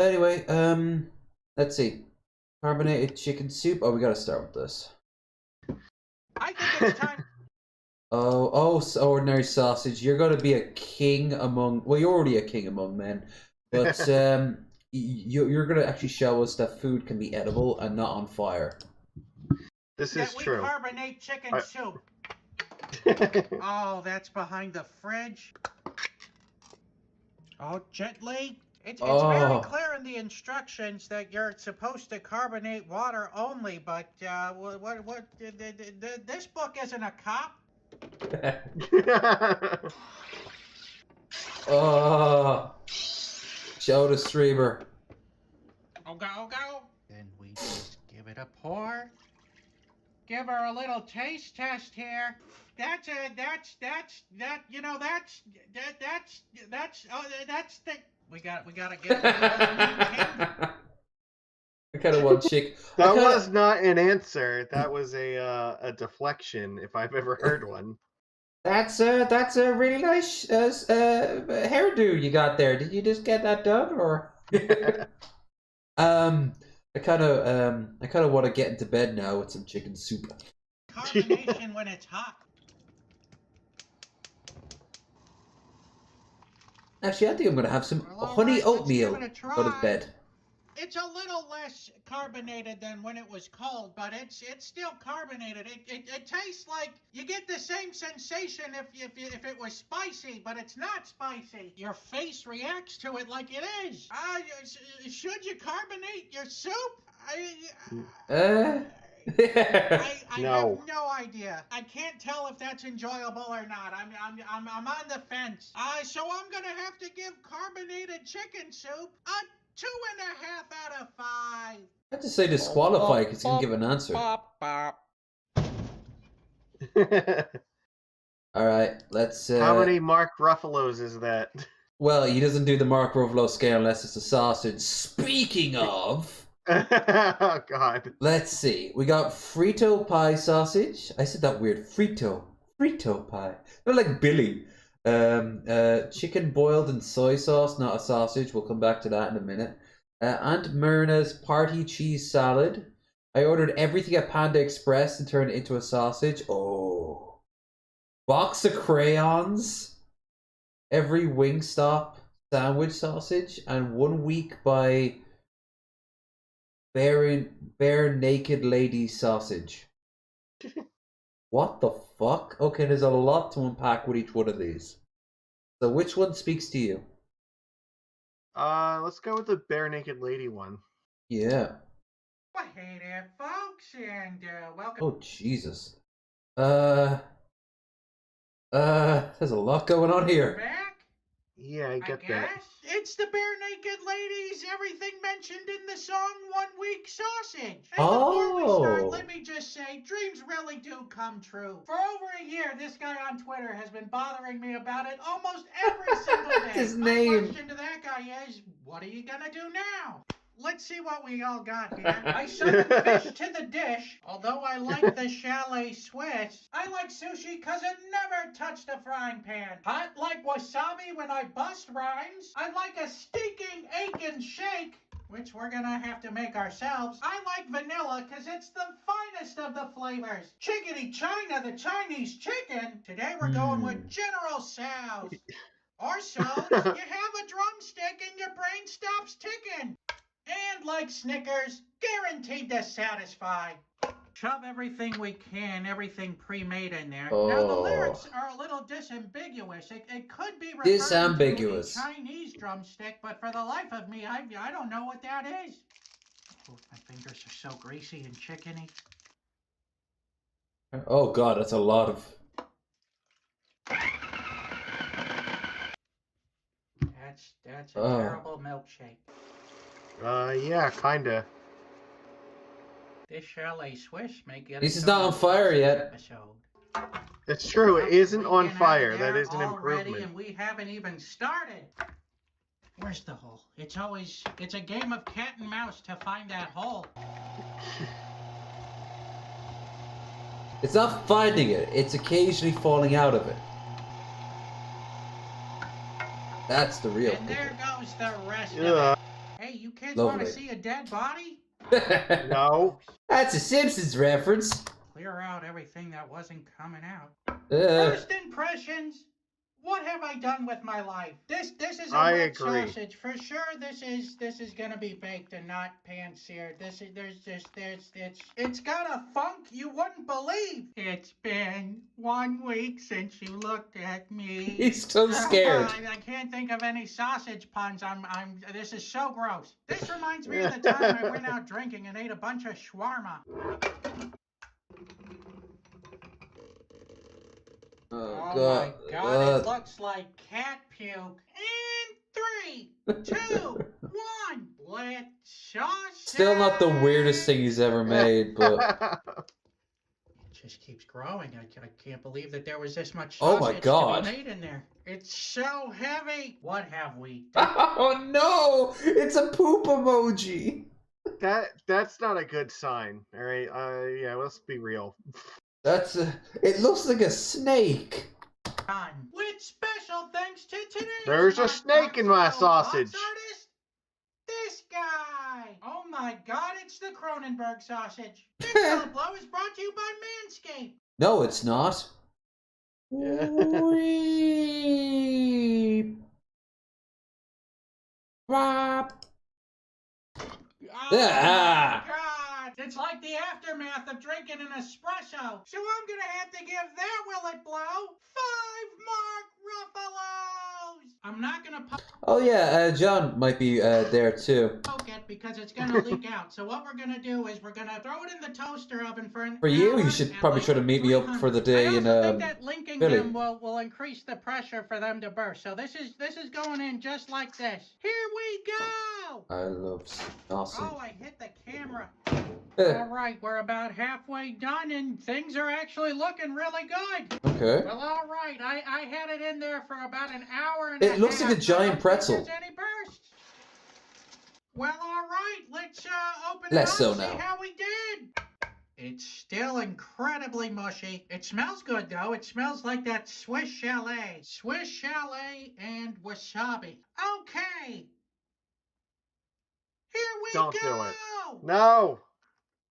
Speaker 1: Anyway, let's see. Carbonated chicken soup. Oh, we gotta start with this.
Speaker 6: I think it's time.
Speaker 1: So Ordinary Sausage. You're gonna be a king among. Well, you're already a king among men, but you're gonna actually show us that food can be edible and not on fire.
Speaker 2: This is true.
Speaker 6: Carbonate chicken soup. Oh, that's behind the fridge. Oh, gently. It's very clear in the instructions that you're supposed to carbonate water only, but this book isn't a cop.
Speaker 1: Show the streamer.
Speaker 6: Oh go. Then we just give it a pour. Give her a little taste test here. That's the. We gotta get it.
Speaker 1: I kind of want chick.
Speaker 2: That was not an answer. That was a deflection, if I've ever heard one.
Speaker 1: That's a really nice hairdo you got there. Did you just get that done, or? I kind of want to get into bed now with some chicken soup.
Speaker 6: Carbonation when it's hot.
Speaker 1: Actually, I think I'm gonna have some honey oatmeal. Go to bed.
Speaker 6: It's a little less carbonated than when it was cold, but it's still carbonated. It tastes like you get the same sensation if it was spicy, but it's not spicy. Your face reacts to it like it is. Should you carbonate your soup? I have no idea. I can't tell if that's enjoyable or not. I'm on the fence. So I'm gonna have to give carbonated chicken soup a 2.5 out of 5.
Speaker 1: I have to say disqualify because he didn't give an answer. All right, let's.
Speaker 2: How many Mark Ruffalo's is that?
Speaker 1: Well, he doesn't do the Mark Ruffalo scale unless it's a sausage. Speaking of.
Speaker 2: Oh, God.
Speaker 1: Let's see. We got Frito pie sausage. I said that weird. Frito pie. They're like Billy. Chicken boiled in soy sauce, not a sausage. We'll come back to that in a minute. Aunt Myrna's party cheese salad. I ordered everything at Panda Express and turned it into a sausage. Oh. Box of crayons. Every Wingstop sandwich sausage. And 1 week by Bare Naked Lady sausage. What the fuck? Okay, there's a lot to unpack with each one of these. So which one speaks to you?
Speaker 2: Let's go with the Bare Naked Lady one.
Speaker 1: Yeah.
Speaker 6: Well, hey there, folks, and welcome.
Speaker 1: Oh, Jesus. There's a lot going on here.
Speaker 6: Back?
Speaker 2: Yeah, I get that.
Speaker 6: It's the Bare Naked Ladies, everything mentioned in the song 1 Week Sausage. And before we start, let me just say, dreams really do come true. For over a year, this guy on Twitter has been bothering me about it almost every single day.
Speaker 1: His
Speaker 6: My
Speaker 1: name.
Speaker 6: question to that guy is, what are you gonna do now? Let's see what we all got here. I serve fish to the dish. Although I like the chalet Swiss, I like sushi cause it never touched a frying pan. Hot like wasabi when I bust rhymes. I like a stinking aching shake, which we're gonna have to make ourselves. I like vanilla cause it's the finest of the flavors. Chickadee China, the Chinese chicken. Today we're going with General Tso's. Or so, you have a drumstick and your brain stops ticking. And like Snickers, guaranteed to satisfy. Shove everything we can, everything pre-made in there. Now the lyrics are a little disambiguous. It could be referring to a Chinese drumstick, but for the life of me, I don't know what that is. Oh, my fingers are so greasy and chickeny.
Speaker 1: Oh God, that's a lot of.
Speaker 6: That's a terrible milkshake.
Speaker 2: Yeah, kinda.
Speaker 6: This chalet Swiss may get.
Speaker 1: This is not on fire yet.
Speaker 2: It's true, it isn't on fire. That is an
Speaker 6: improvement.
Speaker 2: improvement.
Speaker 6: And we haven't even started. Where's the hole? It's a game of cat and mouse to find that hole.
Speaker 1: It's not finding it, it's occasionally falling out of it. That's the real
Speaker 6: And there goes the rest of it. Hey, you kids
Speaker 1: Lovely.
Speaker 6: want to see a dead body?
Speaker 2: No.
Speaker 1: That's a Simpsons reference.
Speaker 6: Clear out everything that wasn't coming out. First impressions. What have I done with my life? This is a wet sausage for sure. This is gonna be baked and not pan seared. It's got a funk you wouldn't believe. It's been 1 week since you looked at me.
Speaker 1: He's so scared.
Speaker 6: I can't think of any sausage puns. This is so gross. This reminds me of the time I went out drinking and ate a bunch of shawarma.
Speaker 1: Oh
Speaker 6: my God, it looks like cat puke. And 3, 2, 1, let's sausage.
Speaker 1: Still not the weirdest thing he's ever made, but
Speaker 6: it just keeps growing. I can't believe that there was this much
Speaker 1: oh
Speaker 6: sausage
Speaker 1: my God.
Speaker 6: to be made in there. It's so heavy. What have we
Speaker 1: done? Oh no! It's a poop emoji.
Speaker 2: That's not a good sign. All right. Yeah. Let's be real.
Speaker 1: It looks like a snake.
Speaker 6: With special thanks to today's
Speaker 2: There's a snake in my sausage.
Speaker 6: Artist, this guy. Oh my God, it's the Cronenberg sausage. This blow is brought to you by Manscaped.
Speaker 1: No, it's not.
Speaker 6: Yeah. God, it's like the aftermath of drinking an espresso. So I'm gonna have to give that will it blow 5 Mark Ruffalos. I'm not gonna
Speaker 1: Oh yeah, John might be there too.
Speaker 6: poke it because it's gonna leak out. So what we're gonna do is we're gonna throw it in the toaster oven for an
Speaker 1: For you, you should probably try to meet me up for the day in
Speaker 6: I think that linking
Speaker 1: Philly.
Speaker 6: them will increase the pressure for them to burst. So this is going in just like this. Here we go.
Speaker 1: I love awesome.
Speaker 6: Oh, I hit the camera. All right, we're about halfway done, and things are actually looking really good.
Speaker 1: Okay.
Speaker 6: Well, all right. I had it in there for about an hour and a half.
Speaker 1: It looks like a giant pretzel.
Speaker 6: There's any bursts. Well, all right. Let's open
Speaker 1: Less
Speaker 6: it up
Speaker 1: so
Speaker 6: and see
Speaker 1: now.
Speaker 6: how we did. It's still incredibly mushy. It smells good, though. It smells like that Swiss Chalet. Swiss Chalet and wasabi. Okay. Here we
Speaker 2: Don't
Speaker 6: go.
Speaker 2: do it. No.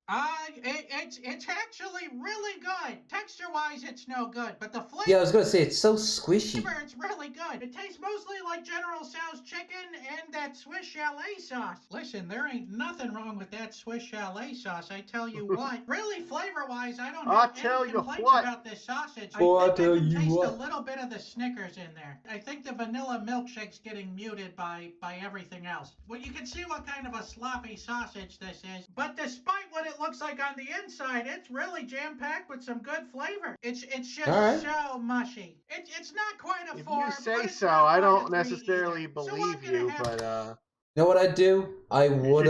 Speaker 6: It's actually really good. Texture-wise, it's no good, but the flavor...
Speaker 1: Yeah, I was gonna say, it's so squishy.
Speaker 6: It's really good. It tastes mostly like General Tso's chicken and that Swiss Chalet sauce. Listen, there ain't nothing wrong with that Swiss Chalet sauce, I tell you what. Really, flavor-wise, I don't have any complaints about this sausage. I think I can taste a little bit of the Snickers in there. I think the vanilla milkshake's getting muted by everything else. Well, you can see what kind of a sloppy sausage this is, but despite what it looks like on the inside, it's really jam-packed with some good flavor. It's just so mushy. It's not quite a 4.
Speaker 2: If you say so, I don't necessarily believe you, but
Speaker 1: You know what I'd do? I would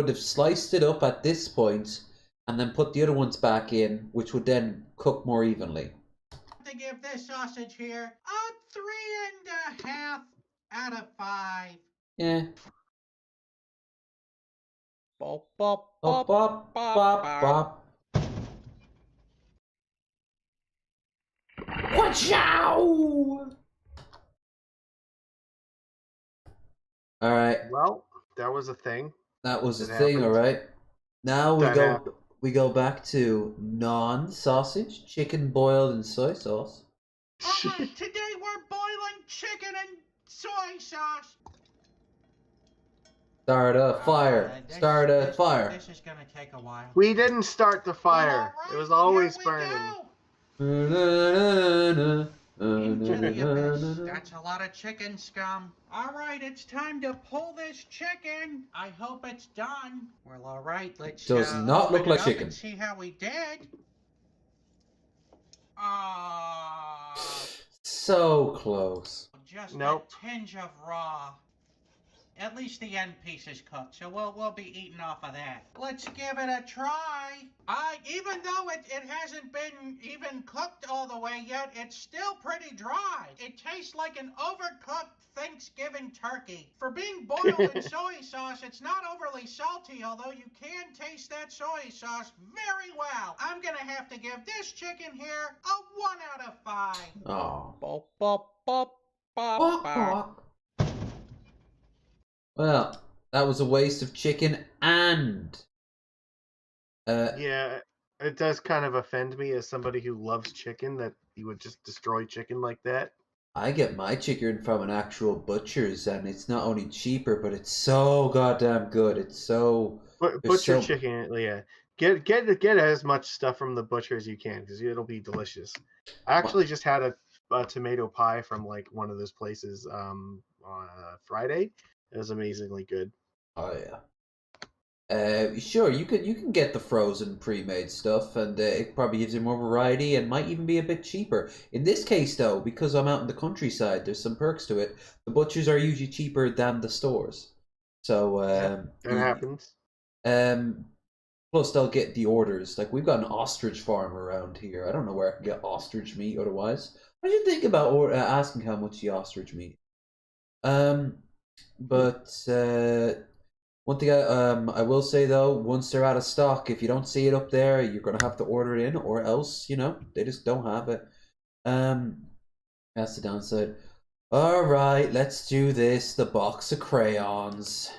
Speaker 1: have sliced it up at this point and then put the other ones back in, which would then cook more evenly.
Speaker 6: To give this sausage here a 3.5 out of 5.
Speaker 1: Yeah.
Speaker 6: Bop, bop,
Speaker 1: bop, bop, bop, bop. Wachow! Alright.
Speaker 2: Well, that was a thing.
Speaker 1: That was a thing, alright. Now we go back to non-sausage, chicken boiled in soy sauce.
Speaker 6: Alright, today we're boiling chicken and soy sauce.
Speaker 1: Start a fire. Start a fire.
Speaker 6: This is gonna take a while.
Speaker 2: We didn't start the fire. It was always burning.
Speaker 6: That's a lot of chicken scum. Alright, it's time to pull this chicken. I hope it's done. Well, alright, let's
Speaker 1: Does not look
Speaker 6: open it
Speaker 1: like
Speaker 6: up
Speaker 1: chicken.
Speaker 6: and see how we did.
Speaker 1: So close.
Speaker 6: Just a tinge of raw. At least the end piece is cooked, so we'll be eating off of that. Let's give it a try. Even though it hasn't been even cooked all the way yet, it's still pretty dry. It tastes like an overcooked Thanksgiving turkey. For being boiled in soy sauce, it's not overly salty, although you can taste that soy sauce very well. I'm gonna have to give this chicken here a 1 out of 5.
Speaker 1: Oh.
Speaker 6: Bop, bop, bop, bop, bop.
Speaker 1: Well, that was a waste of chicken and...
Speaker 2: yeah, it does kind of offend me as somebody who loves chicken that you would just destroy chicken like that.
Speaker 1: I get my chicken from an actual butcher's, and it's not only cheaper, but it's so goddamn good. It's so...
Speaker 2: Butcher chicken, yeah. Get as much stuff from the butcher as you can, because it'll be delicious. I actually just had a tomato pie from like one of those places on Friday. It was amazingly good.
Speaker 1: Oh yeah. Sure, you can get the frozen pre-made stuff, and it probably gives you more variety and might even be a bit cheaper. In this case, though, because I'm out in the countryside, there's some perks to it. The butchers are usually cheaper than the stores, so
Speaker 2: that happens.
Speaker 1: Plus, they'll get the orders. Like, we've got an ostrich farm around here. I don't know where I can get ostrich meat otherwise. I should think about asking how much the ostrich meat. But one thing I will say though, once they're out of stock, if you don't see it up there, you're gonna have to order it in, or else they just don't have it. That's the downside. All right, let's do this. The box of crayons.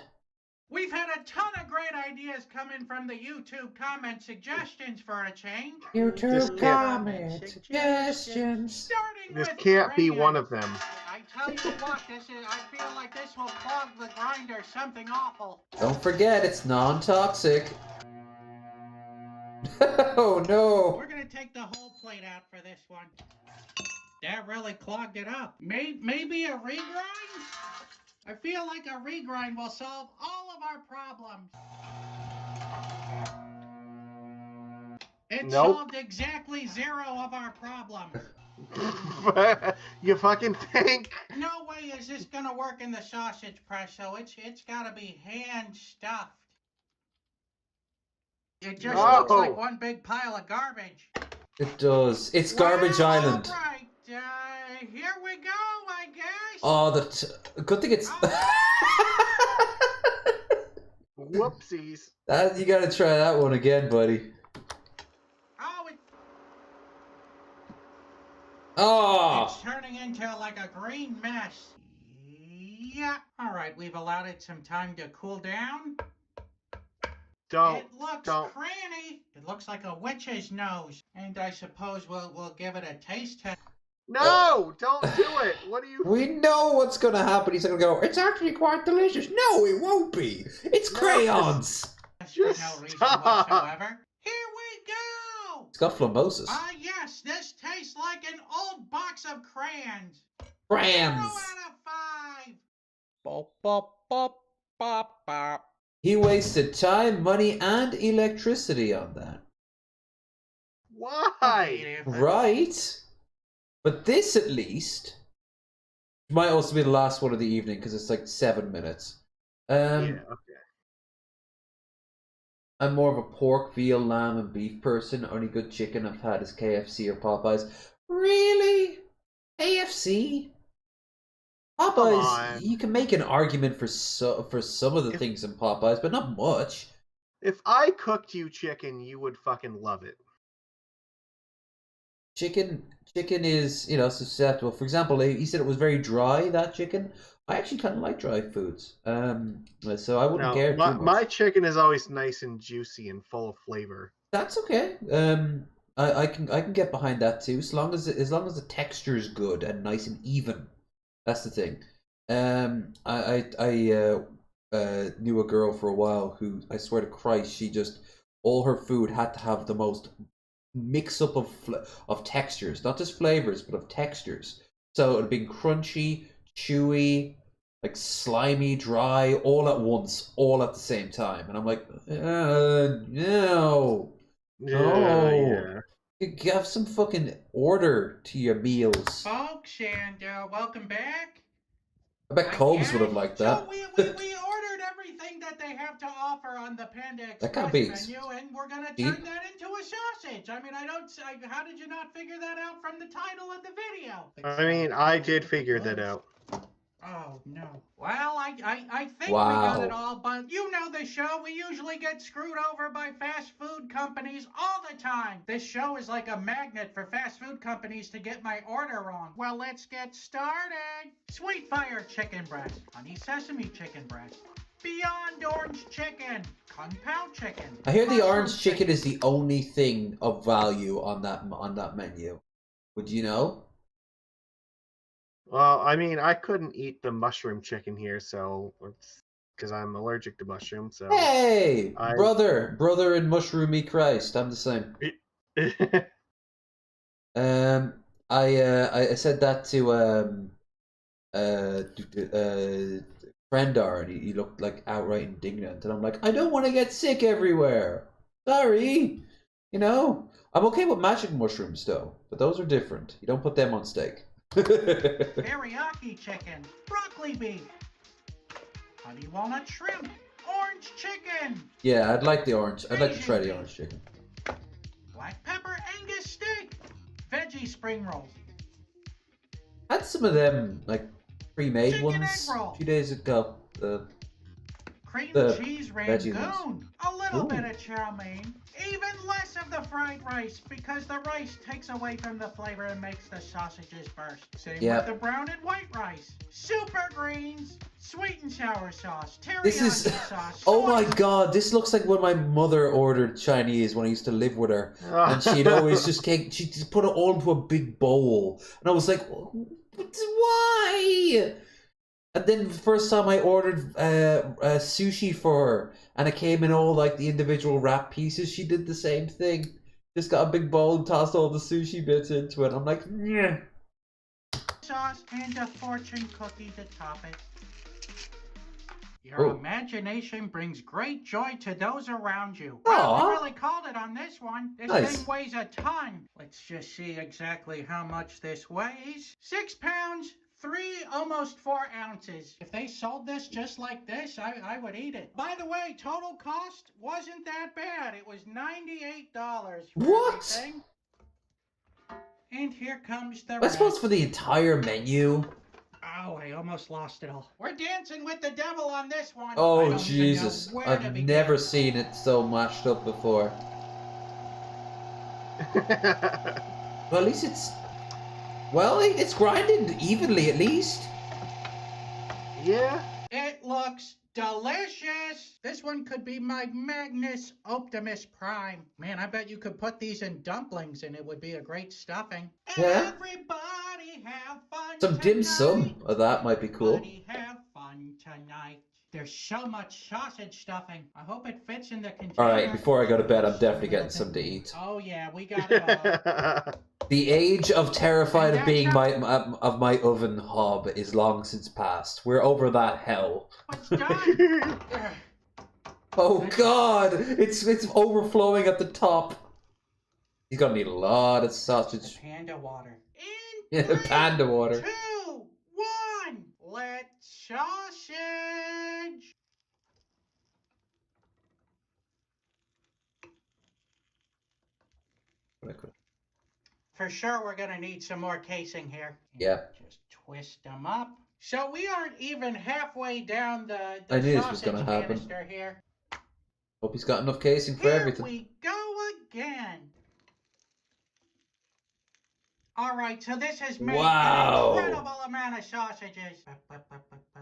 Speaker 6: We've had a ton of great great ideas coming from the YouTube comment suggestions for a change.
Speaker 1: YouTube comment suggestions.
Speaker 6: Starting
Speaker 2: This
Speaker 6: with
Speaker 2: can't be one of them.
Speaker 6: I tell you what, I feel like this will clog the grinder something awful.
Speaker 1: Don't forget, it's non-toxic. Oh no!
Speaker 6: We're gonna take the whole plate out for this one. That really clogged it up. Maybe a regrind? I feel like a regrind will solve all of our problems. It solved exactly 0 of our problems.
Speaker 2: You fucking think?
Speaker 6: No way is this gonna work in the sausage press, so it's gotta be hand stuffed. It just looks like one big pile of garbage.
Speaker 1: It does. It's Garbage Island.
Speaker 6: Alright, here we go, I guess.
Speaker 1: Oh, good thing it's...
Speaker 2: Whoopsies.
Speaker 1: You gotta try that one again, buddy. Oh!
Speaker 6: It's turning into like a green mess. Yeah. Alright, we've allowed it some time to cool down. It looks cranny. It looks like a witch's nose. And I suppose we'll give it a taste test.
Speaker 2: No! Don't do it! What do you...
Speaker 1: We know what's gonna happen. He's gonna go, it's actually quite delicious. No, it won't be. It's crayons.
Speaker 6: Just no reason whatsoever. Here we go!
Speaker 1: It's got phlomosis.
Speaker 6: Ah, yes, this tastes like an old box of crayons.
Speaker 1: Crayons.
Speaker 6: 0 out of 5. Bop, bop, bop, bop, bop.
Speaker 1: He wasted time, money, and electricity on that.
Speaker 2: Why?
Speaker 1: Right? But this, at least, might also be the last one of the evening, because it's like 7 minutes.
Speaker 2: Yeah, okay.
Speaker 1: I'm more of a pork, veal, lamb, and beef person. Only good chicken I've had is KFC or Popeyes. Really? KFC? Popeyes, you can make an argument for some of the things in Popeyes, but not much.
Speaker 2: If I cooked you chicken, you would fucking love it.
Speaker 1: Chicken is, susceptible. For example, he said it was very dry, that chicken. I actually kind of like dry foods. So I wouldn't care too much.
Speaker 2: My chicken is always nice and juicy and full of flavor.
Speaker 1: That's okay. I can get behind that too, as long as the texture is good and nice and even. That's the thing. I knew a girl for a while who, I swear to Christ, all her food had to have the most mix up of textures, not just flavors, but of textures. So it would be crunchy, chewy, like slimy, dry, all at once, all at the same time. And I'm like, no.
Speaker 2: Yeah.
Speaker 1: You have some fucking order to your meals.
Speaker 6: Folks, and welcome back.
Speaker 1: I bet Combs would have liked that.
Speaker 6: So we ordered everything that they have to offer on the Panda Express menu, and we're gonna turn that into a sausage. I mean, how did you not figure that out from the title of the video?
Speaker 2: I mean, I did figure that out.
Speaker 6: Oh, no. Well, I think we got it all, but you know the show. We usually get screwed over by fast food companies all the time. This show is like a magnet for fast food companies to get my order wrong. Well, let's get started. Sweet Fire chicken breast, honey sesame chicken breast, Beyond Orange chicken, Kung Pao chicken.
Speaker 1: I hear the orange chicken is the only thing of value on that menu. Would you know?
Speaker 2: Well, I mean, I couldn't eat the mushroom chicken here, so because I'm allergic to mushrooms. So
Speaker 1: hey, brother in mushroomy Christ, I'm the same. I said that to Frendar, and he looked like outright indignant, and I'm like, I don't want to get sick everywhere. Sorry, I'm okay with magic mushrooms though, but those are different. You don't put them on steak.
Speaker 6: Teriyaki chicken, broccoli beef, honey walnut shrimp, orange chicken.
Speaker 1: Yeah, I'd like the orange. I'd like to try the orange chicken.
Speaker 6: Black pepper Angus steak, veggie spring rolls.
Speaker 1: Had some of them like pre-made ones
Speaker 6: egg roll.
Speaker 1: a few days ago.
Speaker 6: cream
Speaker 1: The
Speaker 6: cheese
Speaker 1: veggie
Speaker 6: rangoon, a little
Speaker 1: Ooh.
Speaker 6: bit of chow mein, even less of the fried rice because the rice takes away from the flavor and makes the sausages burst. Same with the brown and white rice. Super greens, sweet and sour sauce,
Speaker 1: This is.
Speaker 6: teriyaki sauce.
Speaker 1: Oh my god, this looks like when my mother ordered Chinese when I used to live with her. And she'd always she'd just put it all into a big bowl. And I was like, why? And then the first time I ordered sushi for her, and it came in all like the individual wrap pieces, she did the same thing. Just got a big bowl and tossed all the sushi bits into it. I'm like, yeah.
Speaker 6: Sauce and a fortune cookie to top it. Your imagination brings great joy to those around you. Wow, we really called it on this one. This thing weighs a ton. Let's just see exactly how much this weighs. 6 pounds, almost 4 ounces. If they sold this just like this, I would eat it. By the way, total cost wasn't that bad. It was $98 for everything. And here comes the
Speaker 1: I suppose for the entire menu.
Speaker 6: Oh, I almost lost it all. We're dancing with the devil on this one.
Speaker 1: Oh, Jesus. I've never seen it so mashed up before. Well, at least it's... Well, it's grinded evenly, at least.
Speaker 2: Yeah.
Speaker 6: It looks delicious. This one could be my Magnus Optimus Prime. Man, I bet you could put these in dumplings and it would be a great stuffing.
Speaker 1: Yeah.
Speaker 6: Everybody have fun
Speaker 1: Some dim sum of that might be cool.
Speaker 6: have fun tonight. There's so much sausage stuffing. I hope it fits in the container.
Speaker 1: Alright, before I go to bed, I'm definitely getting some to eat.
Speaker 6: Oh yeah, we got it all.
Speaker 1: The age of terrified of being my oven hob is long since past. We're over that hell.
Speaker 6: It's done.
Speaker 1: Oh god! It's overflowing at the top. He's gonna need a lot of sausage.
Speaker 6: Panda water.
Speaker 1: Yeah, panda water.
Speaker 6: 2, 1. Let's sausage. For sure, we're gonna need some more casing here.
Speaker 1: Yeah.
Speaker 6: Just twist them up. So we aren't even halfway down the
Speaker 1: I knew this was
Speaker 6: sausage
Speaker 1: gonna happen.
Speaker 6: canister here.
Speaker 1: Hope he's got enough casing for everything.
Speaker 6: Here we go again. All right, so this has made an incredible amount of sausages.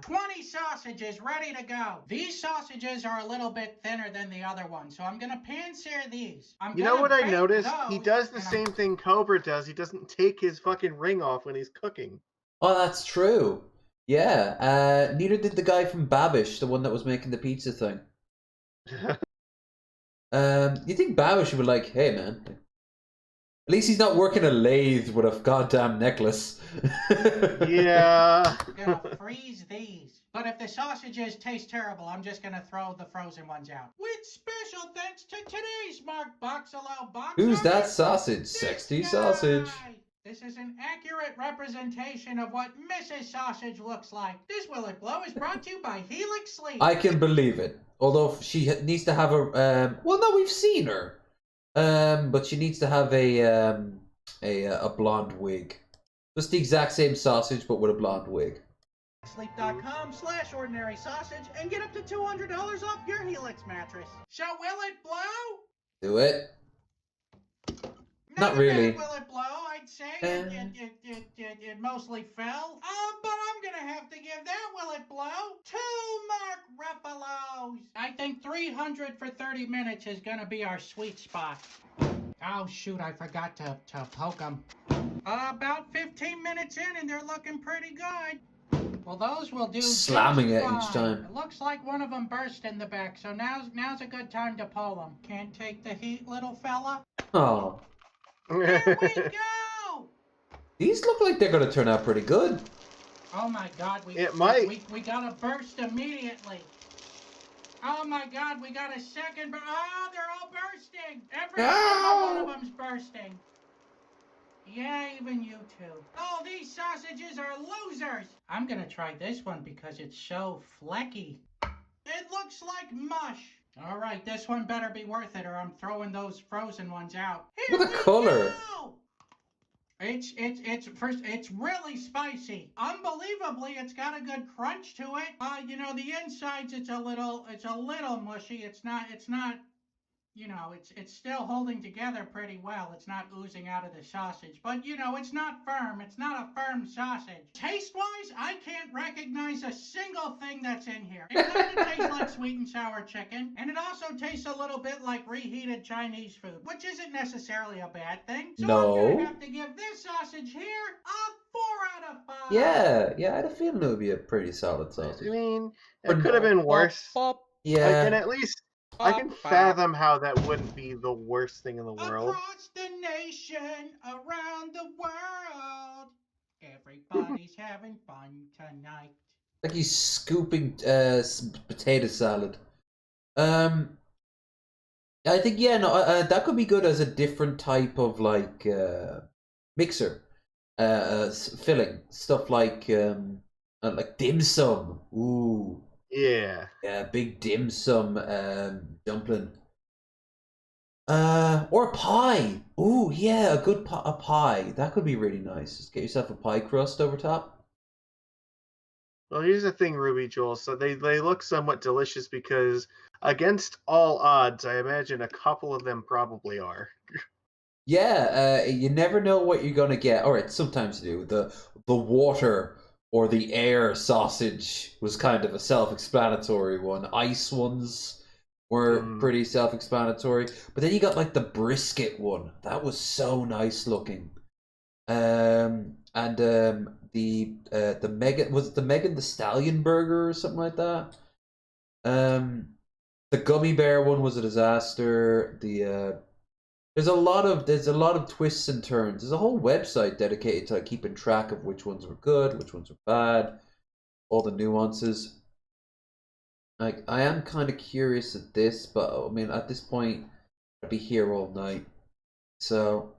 Speaker 6: 20 sausages ready to go. These sausages are a little bit thinner than the other ones, so I'm gonna pan-sear these.
Speaker 2: You know what I noticed? He does the same thing Cobra does. He doesn't take his fucking ring off when he's cooking.
Speaker 1: Oh, that's true. Yeah. Neither did the guy from Babish, the one that was making the pizza thing. You think Babish would be like, hey man, at least he's not working a lathe with a goddamn necklace.
Speaker 2: Yeah.
Speaker 6: I'm gonna freeze these. But if the sausages taste terrible, I'm just gonna throw the frozen ones out. With special thanks to today's Mark Boxalo box.
Speaker 1: Who's that sausage? Sexy sausage.
Speaker 6: This is an accurate representation of what Mrs. Sausage looks like. This Will It Blow is brought to you by Helix Sleep.
Speaker 1: I can believe it. Although she needs to have a well, no, we've seen her. But she needs to have a blonde wig. Just the exact same sausage, but with a blonde wig.
Speaker 6: Sleep.com/ordinary sausage and get up to $200 off your Helix mattress. So will it blow?
Speaker 1: Do it. Not really.
Speaker 6: Will it blow? I'd say it mostly fell. But I'm gonna have to give that Will It Blow 2 Mark Ruffalos. I think 300 for 30 minutes is gonna be our sweet spot. Oh shoot, I forgot to poke them. About 15 minutes in and they're looking pretty good. Well, those will do.
Speaker 1: Slamming it
Speaker 6: fine.
Speaker 1: each time.
Speaker 6: It looks like one of them burst in the back, so now's a good time to pull them. Can't take the heat, little fella.
Speaker 1: Oh.
Speaker 6: Here we go!
Speaker 1: These look like they're gonna turn out pretty good.
Speaker 6: Oh my god, we got a burst immediately. Oh my god, we got a second they're all bursting! Every single one of them's bursting. Yeah, even you two. Oh, these sausages are losers! I'm gonna try this one because it's so flecky. It looks like mush. All right, this one better be worth it or I'm throwing those frozen ones out. Here
Speaker 1: What a color.
Speaker 6: Go. It's really spicy. Unbelievably, it's got a good crunch to it. The insides it's a little mushy. It's not it's still holding together pretty well. It's not oozing out of the sausage, but it's not firm. It's not a firm sausage. Taste-wise, I can't recognize a single thing that's in here. It kind of tastes like sweet and sour chicken, and it also tastes a little bit like reheated Chinese food, which isn't necessarily a bad thing. So I'm gonna have to give this sausage here a 4 out of 5.
Speaker 1: Yeah, I had a feeling it would be a pretty solid sausage.
Speaker 2: I mean, it could have been worse.
Speaker 1: Yeah.
Speaker 2: I can at least I can fathom how that wouldn't be the worst thing in the world.
Speaker 6: Across the nation, around the world, everybody's having fun tonight.
Speaker 1: Like he's scooping potato salad. I think that could be good as a different type of like mixer, filling stuff like dim sum. Ooh.
Speaker 2: Yeah.
Speaker 1: Yeah, big dim sum dumpling. Or pie. Ooh, yeah, a good pie. That could be really nice. Just get yourself a pie crust over top.
Speaker 2: Well, here's the thing, Ruby Joel. So they look somewhat delicious because against all odds, I imagine a couple of them probably are.
Speaker 1: Yeah, you never know what you're gonna get. All right, sometimes you do. The water or the air sausage was kind of a self-explanatory one. Ice ones were pretty self-explanatory. But then you got like the brisket one. That was so nice looking. The Megan, was it the Megan the Stallion burger or something like that? The gummy bear one was a disaster. There's a lot of twists and turns. There's a whole website dedicated to keeping track of which ones were good, which ones were bad, all the nuances. Like, I am kind of curious at this, but I mean, at this point, I'd be here all night. So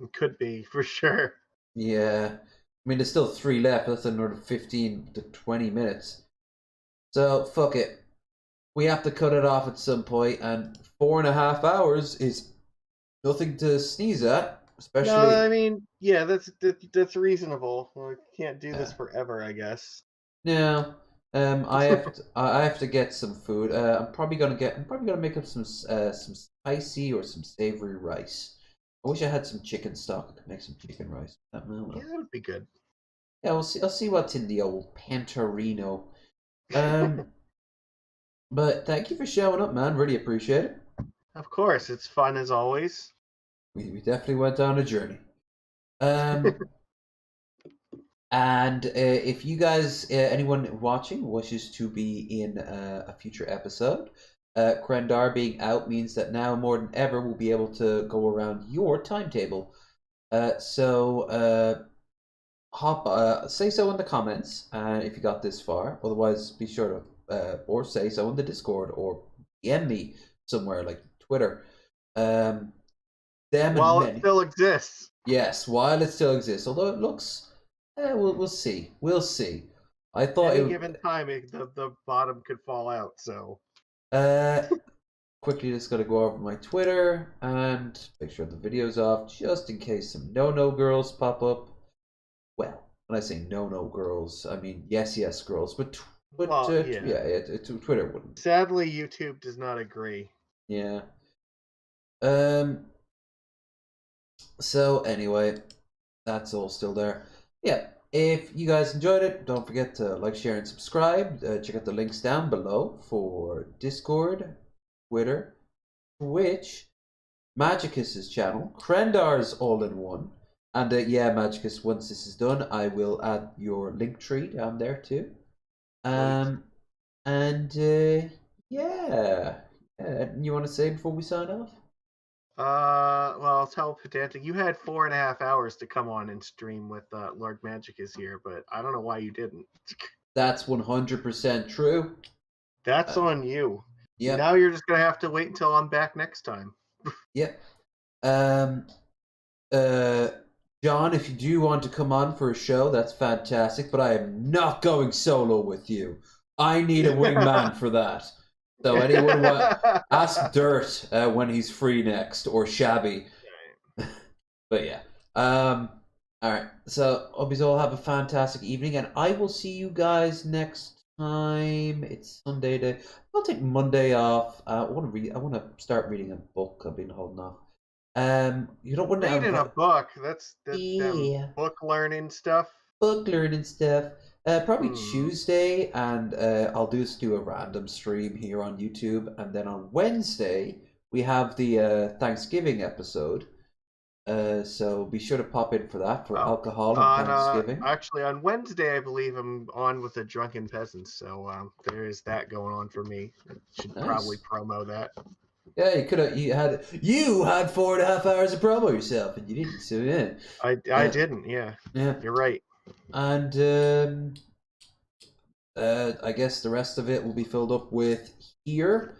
Speaker 2: it could be for sure.
Speaker 1: Yeah, I mean, there's still 3 left. That's another 15 to 20 minutes. So fuck it. We have to cut it off at some point, and 4.5 hours is nothing to sneeze at, especially.
Speaker 2: No, I mean, yeah, that's reasonable. Well, I can't do this forever, I guess.
Speaker 1: No, I have to get some food. I'm probably gonna make up some spicy or some savory rice. I wish I had some chicken stock. I could make some chicken rice.
Speaker 2: Yeah, that would be good.
Speaker 1: Yeah, we'll see. I'll see what's in the old Pantorino. But thank you for showing up, man. Really appreciate it.
Speaker 2: Of course, it's fun as always.
Speaker 1: We definitely went on a journey. And if you guys, anyone watching, wishes to be in a future episode, Krendar being out means that now more than ever we'll be able to go around your timetable. So say so in the comments if you got this far. Otherwise, be sure to or say so in the Discord or DM me somewhere like Twitter.
Speaker 2: While it still exists.
Speaker 1: Yes, while it still exists. Although it looks, we'll see. We'll see. I thought
Speaker 2: any given time the bottom could fall out. So.
Speaker 1: Quickly just gotta go over my Twitter and make sure the video's off just in case some no girls pop up. Well, when I say no girls, I mean yes girls, but Twitter wouldn't.
Speaker 2: Sadly, YouTube does not agree.
Speaker 1: Yeah. So anyway, that's all still there. Yeah. If you guys enjoyed it, don't forget to like, share, and subscribe. Check out the links down below for Discord, Twitter, Twitch, Magicus's channel, Krendar's all-in-one, and yeah, Magicus, once this is done, I will add your link tree down there too. Yeah. You want to say before we sign off?
Speaker 2: Well, I'll tell Pedantic, you had 4.5 hours to come on and stream with Lord Magicus here, but I don't know why you didn't.
Speaker 1: That's 100% true.
Speaker 2: That's on you.
Speaker 1: Yeah.
Speaker 2: Now you're just gonna have to wait until I'm back next time.
Speaker 1: Yep. John, if you do want to come on for a show, that's fantastic, but I am not going solo with you. I need a wingman for that. So anyone ask Dirt when he's free next, or Shabby. But yeah. Alright, so hope you all have a fantastic evening, and I will see you guys next time. It's Sunday day. I'll take Monday off. I want to start reading a book I've been holding off. You don't want to
Speaker 2: reading a book. That's
Speaker 1: yeah.
Speaker 2: Book learning stuff.
Speaker 1: Book learning stuff. Probably Tuesday, and I'll just do a random stream here on YouTube, and then on Wednesday we have the Thanksgiving episode. So be sure to pop in for that for alcohol and Thanksgiving.
Speaker 2: Actually, on Wednesday, I believe I'm on with the Drunken Peasants, so there is that going on for me. I should probably promo that.
Speaker 1: Yeah, you had 4.5 hours to promo yourself, and you didn't. So yeah,
Speaker 2: I didn't. Yeah, you're right.
Speaker 1: And I guess the rest of it will be filled up with here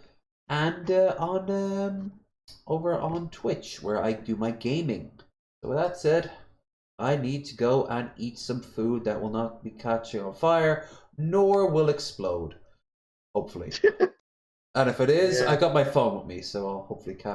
Speaker 1: and on over on Twitch, where I do my gaming. So with that said, I need to go and eat some food that will not be catching on fire, nor will explode. Hopefully. And if it is, I got my phone with me, so I'll hopefully catch